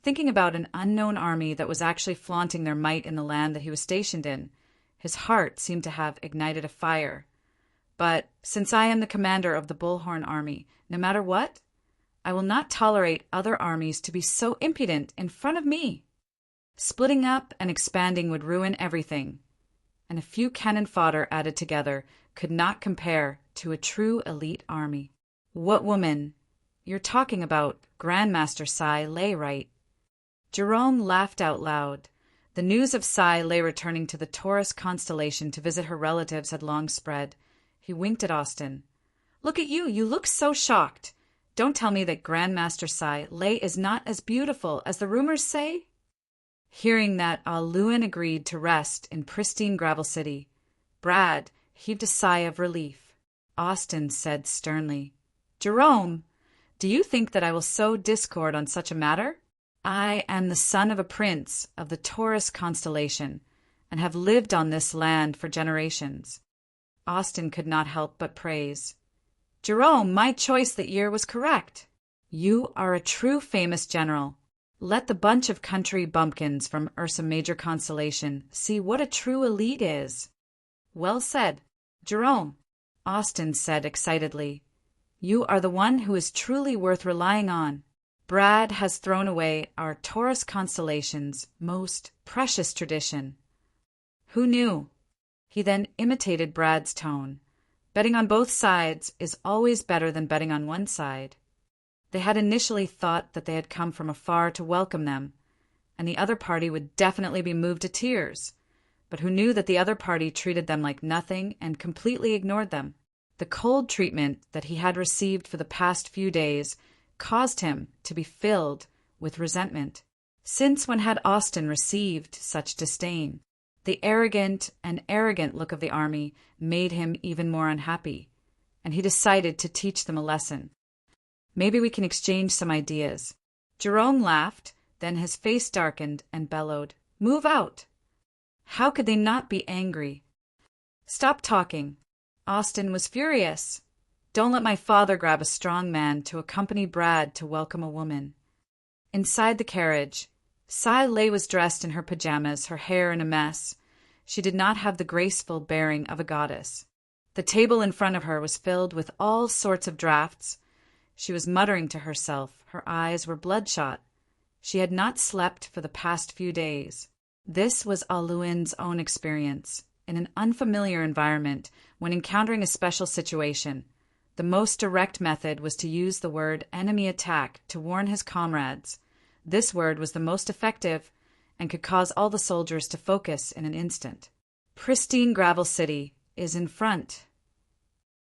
Thinking about an unknown army that was actually flaunting their might in the land that he was stationed in, his heart seemed to have ignited a fire. "But since I am the commander of the Bullhorn Army, no matter what, I will not tolerate other armies to be so impudent in front of me. Splitting up and expanding would ruin everything, and a few cannon fodder added together could not compare to a true elite army." "What woman? You're talking about Grandmaster Silay, right?" Jerome laughed out loud. The news of Silay returning to the Taurus constellation to visit her relatives had long spread. He winked at Austin. "Look at you, you look so shocked. Don't tell me that Grandmaster Silay is not as beautiful as the rumors say?" Hearing that Aluin agreed to rest in pristine gravel city, Brad heaved a sigh of relief. Austin said sternly, "Jerome, do you think that I will sow discord on such a matter? I am the son of a prince of the Taurus constellation, and have lived on this land for generations." Austin could not help but praise. "Jerome, my choice that year was correct. You are a true famous general. Let the bunch of country bumpkins from Ursa Major constellation see what a true elite is." "Well said, Jerome," Austin said excitedly. "You are the one who is truly worth relying on. Brad has thrown away our Taurus constellation's most precious tradition." "Who knew?" He then imitated Brad's tone. "Betting on both sides is always better than betting on one side." They had initially thought that they had come from afar to welcome them, and the other party would definitely be moved to tears, but who knew that the other party treated them like nothing and completely ignored them. The cold treatment that he had received for the past few days caused him to be filled with resentment. Since when had Austin received such disdain? The arrogant look of the army made him even more unhappy, and he decided to teach them a lesson. "Maybe we can exchange some ideas." Jerome laughed, then his face darkened and bellowed, "Move out!" How could they not be angry? "Stop talking." Austin was furious. "Don't let my father grab a strong man to accompany Brad to welcome a woman." Inside the carriage, Silay was dressed in her pajamas, her hair in a mess. She did not have the graceful bearing of a goddess. The table in front of her was filled with all sorts of drafts. She was muttering to herself. Her eyes were bloodshot. She had not slept for the past few days. This was Aluin's own experience. In an unfamiliar environment, when encountering a special situation, the most direct method was to use the word enemy attack to warn his comrades. This word was the most effective and could cause all the soldiers to focus in an instant. Pristine gravel city is in front.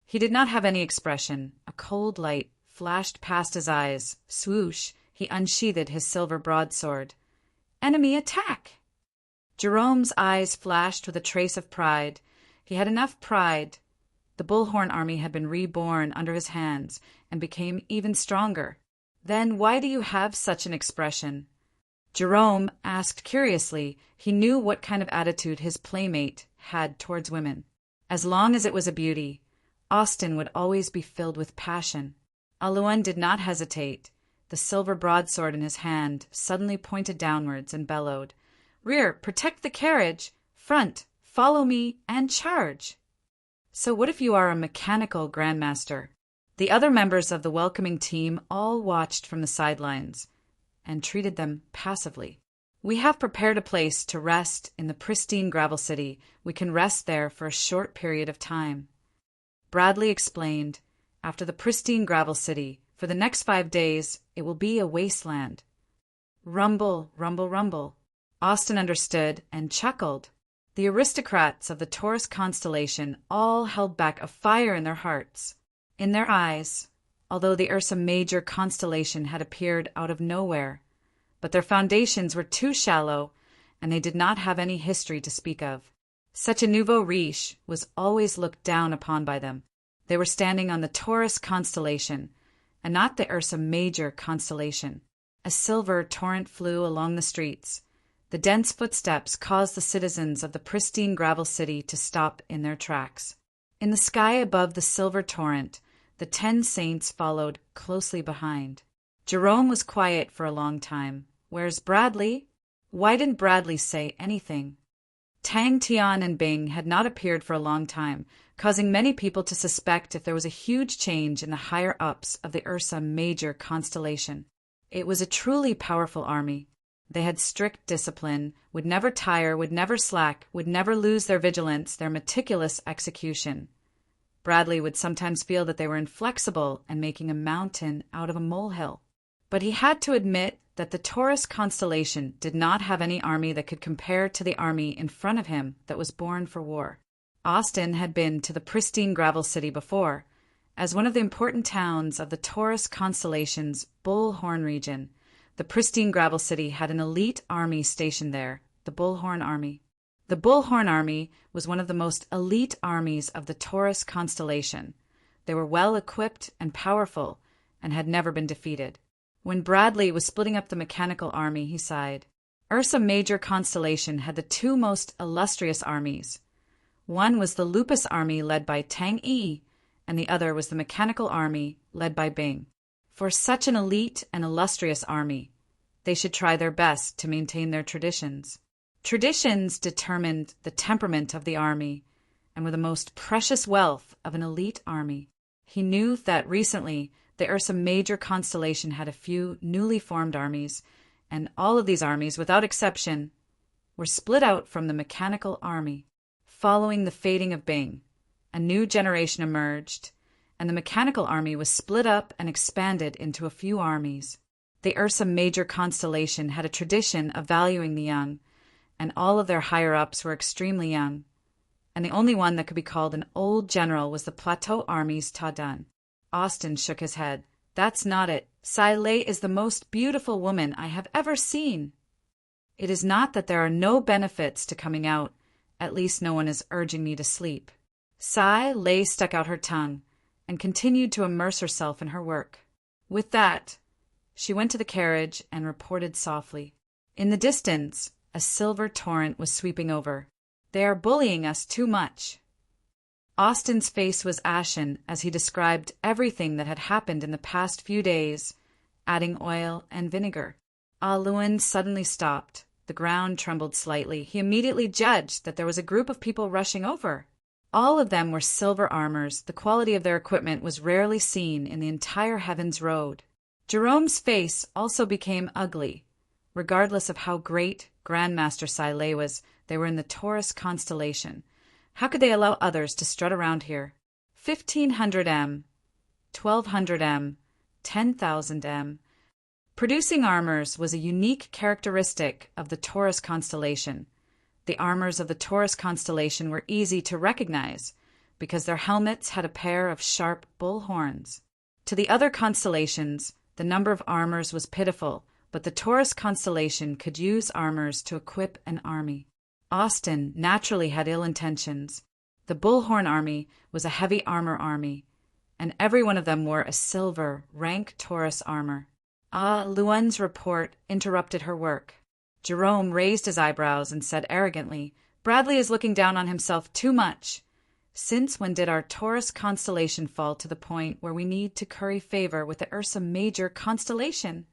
He did not have any expression. A cold light flashed past his eyes. Swoosh, he unsheathed his silver broadsword. "Enemy attack!" Jerome's eyes flashed with a trace of pride. He had enough pride. The Bullhorn Army had been reborn under his hands and became even stronger. "Then why do you have such an expression?" Jerome asked curiously. He knew what kind of attitude his playmate had towards women. As long as it was a beauty, Austin would always be filled with passion. Aluin did not hesitate. The silver broadsword in his hand suddenly pointed downwards and bellowed, "Rear, protect the carriage! Front, follow me and charge. So what if you are a mechanical grandmaster? The other members of the welcoming team all watched from the sidelines and treated them passively. We have prepared a place to rest in the pristine gravel city. We can rest there for a short period of time. Bradley explained, after the pristine gravel city, for the next 5 days, it will be a wasteland. Rumble, rumble, rumble. Austin understood and chuckled. The aristocrats of the Taurus constellation all held back a fire in their hearts, in their eyes, although the Ursa Major constellation had appeared out of nowhere. But their foundations were too shallow, and they did not have any history to speak of. Such a nouveau riche was always looked down upon by them. They were standing on the Taurus constellation, and not the Ursa Major constellation. A silver torrent flew along the streets. The dense footsteps caused the citizens of the pristine gravel city to stop in their tracks. In the sky above the silver torrent, the 10 saints followed closely behind. Jerome was quiet for a long time. Where's Bradley? Why didn't Bradley say anything? Tang, Tian, and Bing had not appeared for a long time, causing many people to suspect if there was a huge change in the higher-ups of the Ursa Major constellation. It was a truly powerful army. They had strict discipline, would never tire, would never slack, would never lose their vigilance, their meticulous execution. Bradley would sometimes feel that they were inflexible and making a mountain out of a molehill. But he had to admit that the Taurus constellation did not have any army that could compare to the army in front of him that was born for war. Austin had been to the pristine gravel city before, as one of the important towns of the Taurus constellation's Bullhorn region. The pristine gravel city had an elite army stationed there, the Bullhorn Army. The Bullhorn Army was one of the most elite armies of the Taurus constellation. They were well equipped and powerful, and had never been defeated. When Bradley was splitting up the mechanical army, he sighed. Ursa Major constellation had the 2 most illustrious armies. One was the Lupus Army led by Tang Yi, and the other was the Mechanical Army led by Bing. For such an elite and illustrious army, they should try their best to maintain their traditions. Traditions determined the temperament of the army and were the most precious wealth of an elite army. He knew that recently the Ursa Major constellation had a few newly formed armies, and all of these armies, without exception, were split out from the Mechanical Army. Following the fading of Bing, a new generation emerged, and the Mechanical Army was split up and expanded into a few armies. The Ursa Major constellation had a tradition of valuing the young, and all of their higher-ups were extremely young, and the only one that could be called an old general was the Plateau Army's Tadan. Austin shook his head. That's not it. Sai Lei is the most beautiful woman I have ever seen. It is not that there are no benefits to coming out. At least no one is urging me to sleep. Sai Lei stuck out her tongue and continued to immerse herself in her work. With that, she went to the carriage and reported softly. In the distance, a silver torrent was sweeping over. They are bullying us too much. Austin's face was ashen as he described everything that had happened in the past few days, adding oil and vinegar. Ah Luan suddenly stopped. The ground trembled slightly. He immediately judged that there was a group of people rushing over. All of them were silver armors. The quality of their equipment was rarely seen in the entire Heavens Road. Jerome's face also became ugly. Regardless of how great Grandmaster Sai Lei was, they were in the Taurus constellation. How could they allow others to strut around here? 1,500 M, 1,200 M, 10,000 M. Producing armors was a unique characteristic of the Taurus constellation. The armors of the Taurus constellation were easy to recognize because their helmets had a pair of sharp bull horns. To the other constellations, the number of armors was pitiful, but the Taurus constellation could use armors to equip an army. Austin naturally had ill intentions. The Bullhorn Army was a heavy armor army, and every one of them wore a silver, rank Taurus armor. Ah Luan's report interrupted her work. Jerome raised his eyebrows and said arrogantly, Bradley is looking down on himself too much. Since when did our Taurus constellation fall to the point where we need to curry favor with the Ursa Major constellation?